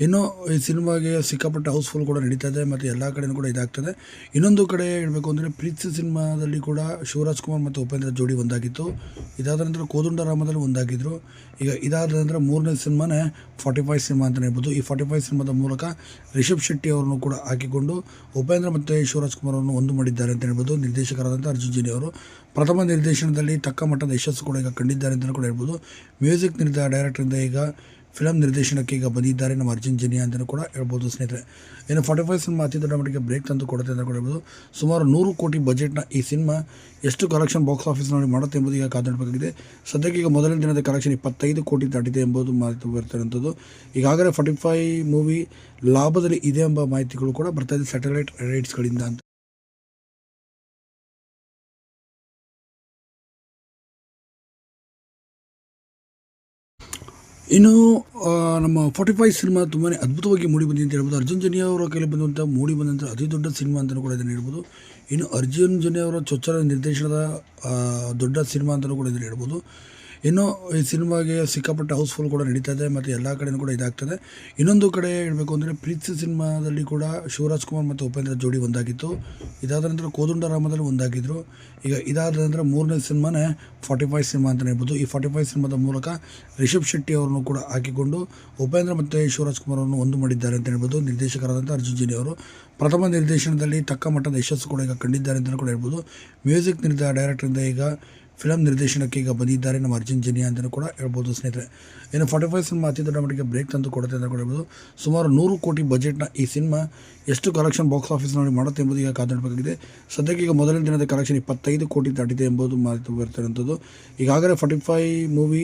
ಇನ್ನು ಈ ಸಿನಿಮಾಗೆ ಸಿಕ್ಕಾಪಟ್ಟೆ ಹೌಸ್ಫುಲ್ ಕೂಡ ನಡೀತಾ ಇದೆ ಮತ್ತು ಎಲ್ಲ ಕಡೆಯೂ ಕೂಡ ಇದಾಗ್ತದೆ. ಇನ್ನೊಂದು ಕಡೆ ಹೇಳಬೇಕು ಅಂದರೆ ಪ್ರೀತಿ ಸಿನಿಮಾದಲ್ಲಿ ಕೂಡ ಶಿವರಾಜ್ ಕುಮಾರ್ ಮತ್ತು ಉಪೇಂದ್ರ ಜೋಡಿ ಒಂದಾಗಿತ್ತು. ಇದಾದ ನಂತರ ಕೋದಂಡರಾಮದಲ್ಲಿ ಒಂದಾಗಿದ್ದರು. ಈಗ ಇದಾದ ನಂತರ ಮೂರನೇ ಸಿನಿಮಾನೇ 45 ಸಿನಿಮಾ ಅಂತಲೇ ಹೇಳ್ಬೋದು. ಈ 45 ಸಿನಿಮಾದ ಮೂಲಕ ರಿಷಬ್ ಶೆಟ್ಟಿ ಅವರನ್ನು ಕೂಡ ಹಾಕಿಕೊಂಡು ಉಪೇಂದ್ರ ಮತ್ತು ಶಿವರಾಜ್ ಕುಮಾರ್ ಅವರನ್ನು ಒಂದು ಮಾಡಿದ್ದಾರೆ ಅಂತ ಹೇಳ್ಬೋದು. ನಿರ್ದೇಶಕರಾದಂಥ ಅರ್ಜುನ್ ಜನ್ಯ ಅವರು ಪ್ರಥಮ ನಿರ್ದೇಶನದಲ್ಲಿ ತಕ್ಕ ಮಟ್ಟದ ಯಶಸ್ಸು ಕೂಡ ಈಗ ಕಂಡಿದ್ದಾರೆ ಅಂತಲೂ ಕೂಡ ಹೇಳ್ಬೋದು. ಮ್ಯೂಸಿಕ್ ಡೈರೆಕ್ಟರಿಂದ ಈಗ ಫಿಲಮ್ ನಿರ್ದೇಶನಕ್ಕೆ ಈಗ ಬಂದಿದ್ದಾರೆ ನಮ್ಮ ಅರ್ಜುನ್ ಜನ್ಯ ಅಂತಲೂ ಕೂಡ ಹೇಳ್ಬೋದು ಸ್ನೇಹಿತರೆ. ಇನ್ನು 45 ಸಿನಿಮಾ ಅತಿ ದೊಡ್ಡ ಮಟ್ಟಿಗೆ ಬ್ರೇಕ್ ತಂದು ಕೊಡುತ್ತೆ ಅಂತ ಕೂಡ ಹೇಳ್ಬೋದು. ಸುಮಾರು 100 ಕೋಟಿ ಬಜೆಟ್ನ ಈ ಸಿನಿಮಾ ಎಷ್ಟು ಕಲೆಕ್ಷನ್ ಬಾಕ್ಸ್ ಆಫೀಸ್ನಲ್ಲಿ ಮಾಡುತ್ತೆ ಎಂಬುದು ಈಗ ಕಾದಾಡಬೇಕಾಗಿದೆ. ಸದ್ಯಕ್ಕೆ ಈಗ ಮೊದಲನೇ ದಿನದ ಕಲೆಕ್ಷನ್ 25 ಕೋಟಿ ದಾಟಿದೆ ಎಂಬುದು ಮಾಹಿತಿ ಬರ್ತಿರುವಂಥದ್ದು. ಈಗಾಗಲೇ 45 ಮೂವಿ ಲಾಭದಲ್ಲಿ ಇದೆ ಎಂಬ ಮಾಹಿತಿಗಳು ಕೂಡ ಬರ್ತಾ ಇದೆ ಸ್ಯಾಟಲೈಟ್ ರೈಟ್ಸ್ಗಳಿಂದ ಅಂತ. ಇನ್ನು ನಮ್ಮ 45 ಸಿನಿಮಾ ತುಂಬಾ ಅದ್ಭುತವಾಗಿ ಮೂಡಿ ಬಂದಿದೆ ಅಂತ ಹೇಳ್ಬೋದು. ಅರ್ಜುನ್ ಜನ್ಯ ಅವರ ಕೈಲಿ ಬಂದಂಥ ಮೂಡಿ ಬಂದಂಥ ಅತಿ ದೊಡ್ಡ ಸಿನಿಮಾ ಅಂತಲೂ ಕೂಡ ಇದನ್ನು ಹೇಳ್ಬೋದು. ಇನ್ನು ಅರ್ಜುನ್ ಜನ್ಯ ಅವರ ಚೊಚ್ಚಲ ನಿರ್ದೇಶನದ ದೊಡ್ಡ ಸಿನಿಮಾ ಅಂತಲೂ ಕೂಡ ಇದನ್ನು ಹೇಳ್ಬೋದು. ಇನ್ನು ಈ ಸಿನಿಮಾಗೆ ಸಿಕ್ಕಾಪಟ್ಟೆ ಹೌಸ್ಫುಲ್ ಕೂಡ ನಡೀತಾ ಇದೆ ಮತ್ತು ಎಲ್ಲ ಕಡೆಯೂ ಕೂಡ ಇದಾಗ್ತದೆ. ಇನ್ನೊಂದು ಕಡೆ ಹೇಳಬೇಕು ಅಂದರೆ ಪ್ರೀತಿ ಸಿನಿಮಾದಲ್ಲಿ ಕೂಡ ಶಿವರಾಜ್ ಕುಮಾರ್ ಮತ್ತು ಉಪೇಂದ್ರ ಜೋಡಿ ಒಂದಾಗಿತ್ತು. ಇದಾದ ನಂತರ ಕೋದಂಡರಾಮದಲ್ಲಿ ಒಂದಾಗಿದ್ದರು. ಈಗ ಇದಾದ ನಂತರ ಮೂರನೇ ಸಿನಿಮಾನೇ 45 ಸಿನಿಮಾ ಅಂತಲೇ ಹೇಳ್ಬೋದು. ಈ 45 ಸಿನಿಮಾದ ಮೂಲಕ ರಿಷಬ್ ಶೆಟ್ಟಿ ಅವರನ್ನು ಕೂಡ ಹಾಕಿಕೊಂಡು ಉಪೇಂದ್ರ ಮತ್ತು ಶಿವರಾಜ್ ಕುಮಾರ್ ಅವರನ್ನು ಒಂದು ಮಾಡಿದ್ದಾರೆ ಅಂತ ಹೇಳ್ಬೋದು. ನಿರ್ದೇಶಕರಾದಂಥ ಅರ್ಜುನ್ ಜನ್ಯ ಅವರು ಪ್ರಥಮ ನಿರ್ದೇಶನದಲ್ಲಿ ತಕ್ಕ ಮಟ್ಟದ ಯಶಸ್ಸು ಕೂಡ ಈಗ ಕಂಡಿದ್ದಾರೆ ಅಂತಲೂ ಕೂಡ ಹೇಳ್ಬೋದು. ಮ್ಯೂಸಿಕ್ ಡೈರೆಕ್ಟರಿಂದ ಈಗ ಫಿಲಮ್ ನಿರ್ದೇಶನಕ್ಕೆ ಈಗ ಬಂದಿದ್ದಾರೆ ನಮ್ಮ ಅರ್ಜುನ್ ಜನ್ಯ ಅಂತಲೂ ಕೂಡ ಹೇಳ್ಬೋದು ಸ್ನೇಹಿತರೆ. ಇನ್ನು 45 ಸಿನಿಮಾ ಅತಿ ದೊಡ್ಡ ಮಟ್ಟಿಗೆ ಬ್ರೇಕ್ ತಂದು ಕೊಡುತ್ತೆ ಅಂತ ಕೂಡ ಹೇಳ್ಬೋದು. ಸುಮಾರು 100 ಕೋಟಿ ಬಜೆಟ್ನ ಈ ಸಿನಿಮಾ ಎಷ್ಟು ಕಲೆಕ್ಷನ್ ಬಾಕ್ಸ್ ಆಫೀಸ್ನಲ್ಲಿ ಮಾಡುತ್ತೆ ಎಂಬುದು ಈಗ ಕಾದಾಡಬೇಕಾಗಿದೆ. ಸದ್ಯಕ್ಕೆ ಈಗ ಮೊದಲನೇ ದಿನದ ಕಲೆಕ್ಷನ್ 25 ಕೋಟಿ ದಾಟಿದೆ ಎಂಬುದು ಮಾಹಿತಿ ಬರ್ತಿರುವಂಥದ್ದು. ಈಗಾಗಲೇ 45 ಮೂವಿ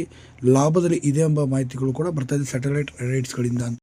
ಲಾಭದಲ್ಲಿ ಇದೆ ಎಂಬ ಮಾಹಿತಿಗಳು ಕೂಡ ಬರ್ತಾ ಇದೆ ಸ್ಯಾಟಲೈಟ್ ರೈಟ್ಸ್ಗಳಿಂದ ಅಂತ.